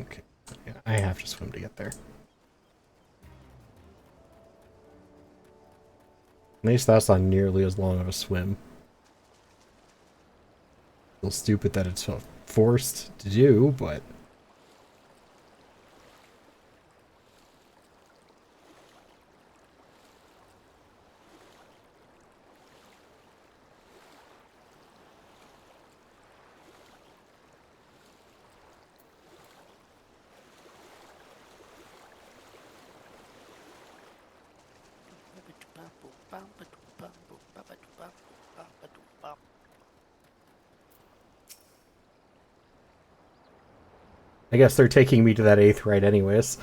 A: Okay. Yeah, I have to swim to get there. At least that's not nearly as long of a swim. A little stupid that it's forced to do, but... I guess they're taking me to that 8th rite anyways.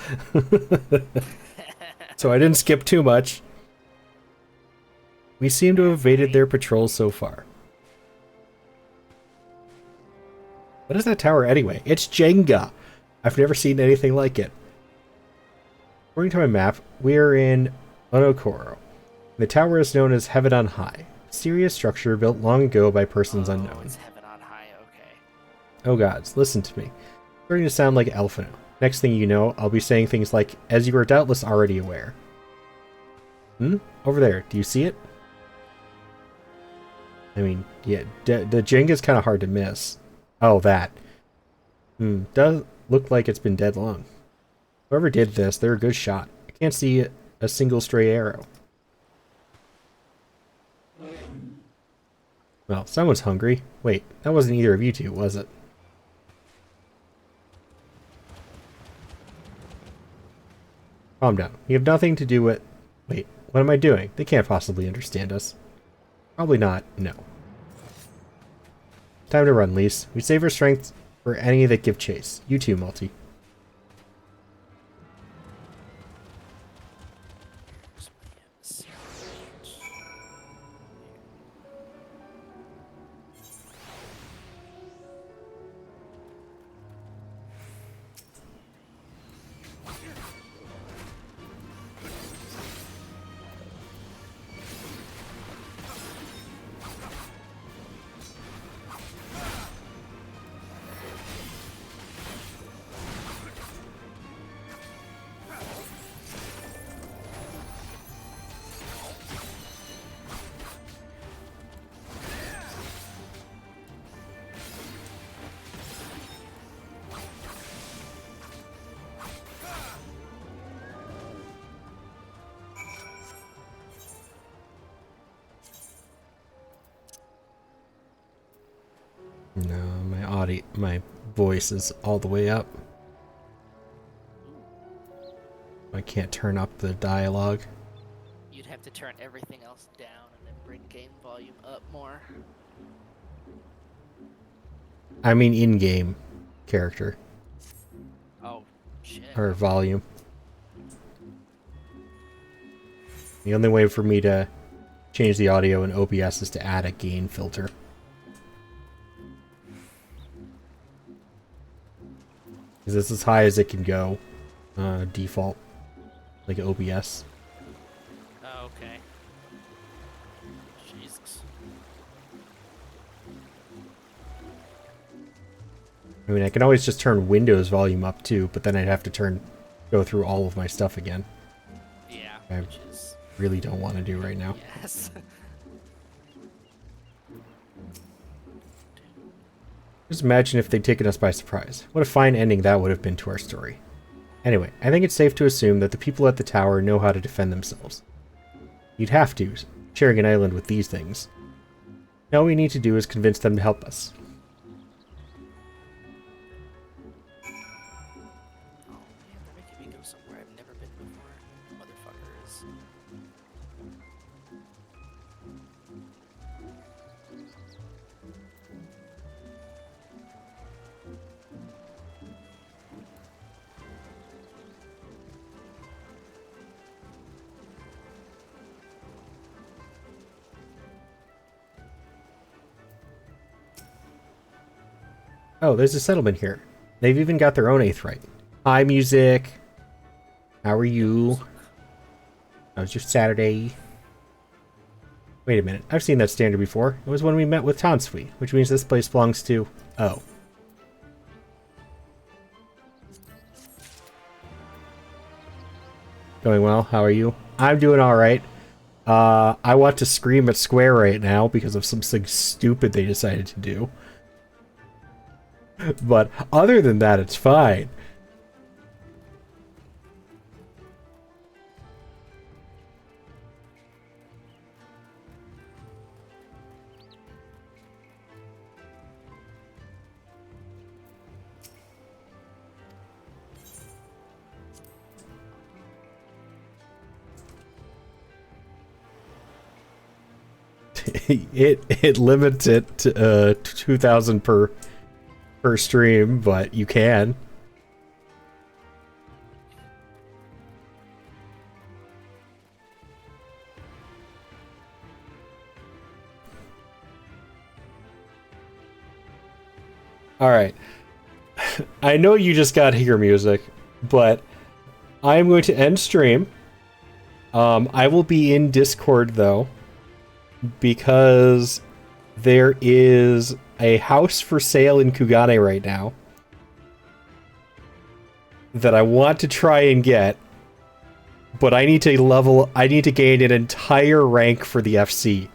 A: So I didn't skip too much. We seem to have evaded their patrol so far. What is that tower anyway? It's Jenga! I've never seen anything like it. According to my map, we are in Onokoro. The tower is known as Heaven on High. A mysterious structure built long ago by persons unknown.
L: It's Heaven on High, okay.
A: Oh gods, listen to me. Starting to sound like Elfino. Next thing you know, I'll be saying things like, as you are doubtless already aware. Over there, do you see it? I mean, yeah, the Jenga's kind of hard to miss. Oh, that. Does look like it's been dead long. Whoever did this, they're a good shot. I can't see a single stray arrow. Well, someone's hungry. Wait, that wasn't either of you two, was it? Calm down. You have nothing to do with... Wait, what am I doing? They can't possibly understand us. Probably not. No. Time to run, Lise. We save our strength for any that give chase. You too, Multi. No, my voice is all the way up. I can't turn up the dialogue.
L: You'd have to turn everything else down and then bring game volume up more.
A: I mean in-game character.
L: Oh, shit.
A: Or volume. The only way for me to change the audio in OBS is to add a gain filter. Because it's as high as it can go, default, like OBS.
L: Oh, okay. Jesus.
A: I mean, I can always just turn Windows volume up too, but then I'd have to go through all of my stuff again.
L: Yeah,
A: I
L: which is...
A: really don't want to do right now.
L: Yes.
A: Just imagine if they'd taken us by surprise. What a fine ending that would have been to our story. Anyway, I think it's safe to assume that the people at the tower know how to defend themselves. You'd have to, sharing an island with these things. Now all we need to do is convince them to help us.
L: Oh man, they're making me go somewhere I've never been before. Motherfuckers.
A: Oh, there's a settlement here. They've even got their own 8th rite. Hi, music. How are you? How's your Saturday? Wait a minute. I've seen that standard before. It was when we met with Tansui, which means this place belongs to... Oh. Going well. How are you? I'm doing all right. I want to scream at Square right now because of something stupid they decided to do. But other than that, it's fine. it limits it to 2,000 per stream, but you can. All right. I know you just got to hear music, but I am going to end stream. I will be in Discord though, because there is a house for sale in Kugane right now that I want to try and get, but I need to gain an entire rank for the FC.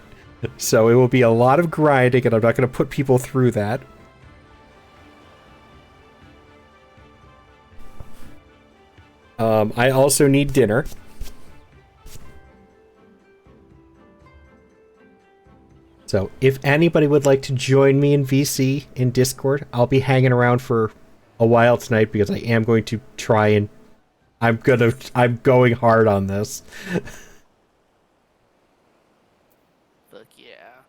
A: So it will be a lot of grinding, and I'm not going to put people through that. I also need dinner. So if anybody would like to join me in VC in Discord, I'll be hanging around for a while tonight because I am going to try and I'm going hard on this.
L: Fuck yeah.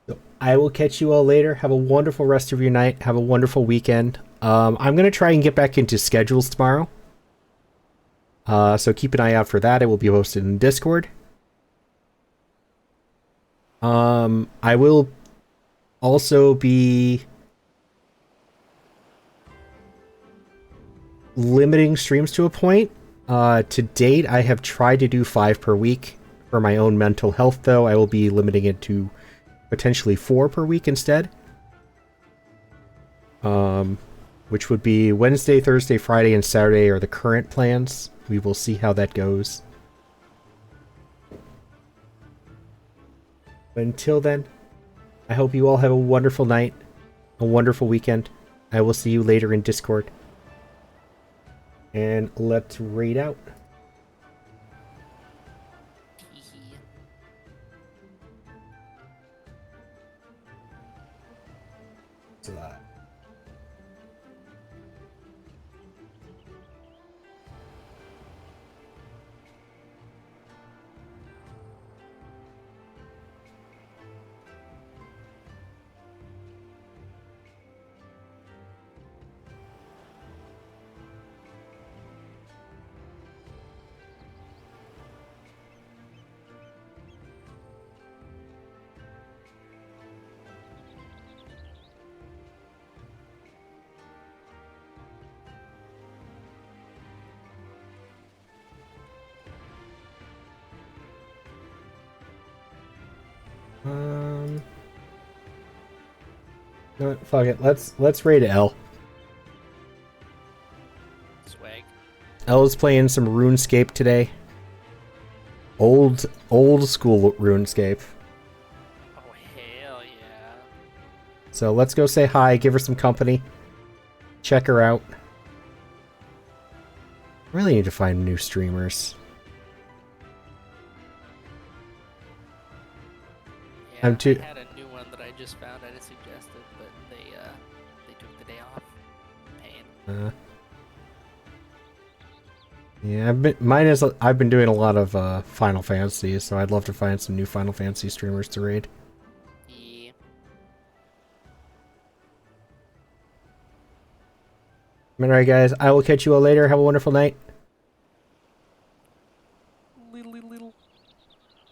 A: So I will catch you all later. Have a wonderful rest of your night. Have a wonderful weekend. I'm going to try and get back into schedules tomorrow. So keep an eye out for that. It will be posted in Discord. I will also be limiting streams to a point. To date, I have tried to do 5 per week. For my own mental health, though, I will be limiting it to potentially 4 per week instead. Which would be Wednesday, Thursday, Friday, and Saturday are the current plans. We will see how that goes. But until then, I hope you all have a wonderful night, a wonderful weekend. I will see you later in Discord. And let's raid out. So that. No, fuck it. Let's raid L.
L: Swag.
A: L is playing some RuneScape today. Old school RuneScape.
L: Oh hell yeah.
A: So let's go say hi, give her some company. Check her out. Really need to find new streamers.
L: Yeah,
A: I'm too.
L: I had a new one that I just found. I just suggested, but they took the day off. Pain.
A: Yeah, I've been doing a lot of Final Fantasy, so I'd love to find some new Final Fantasy streamers to raid.
L: Yeah.
A: Alright guys, I will catch you all later. Have a wonderful night.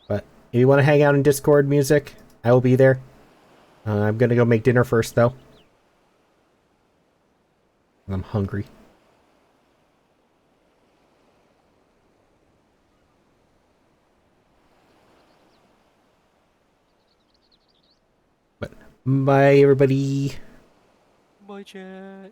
A: But if you want to hang out in Discord music, I will be there. I'm gonna go make dinner first though. I'm hungry. Bye, everybody.
K: Bye, chat.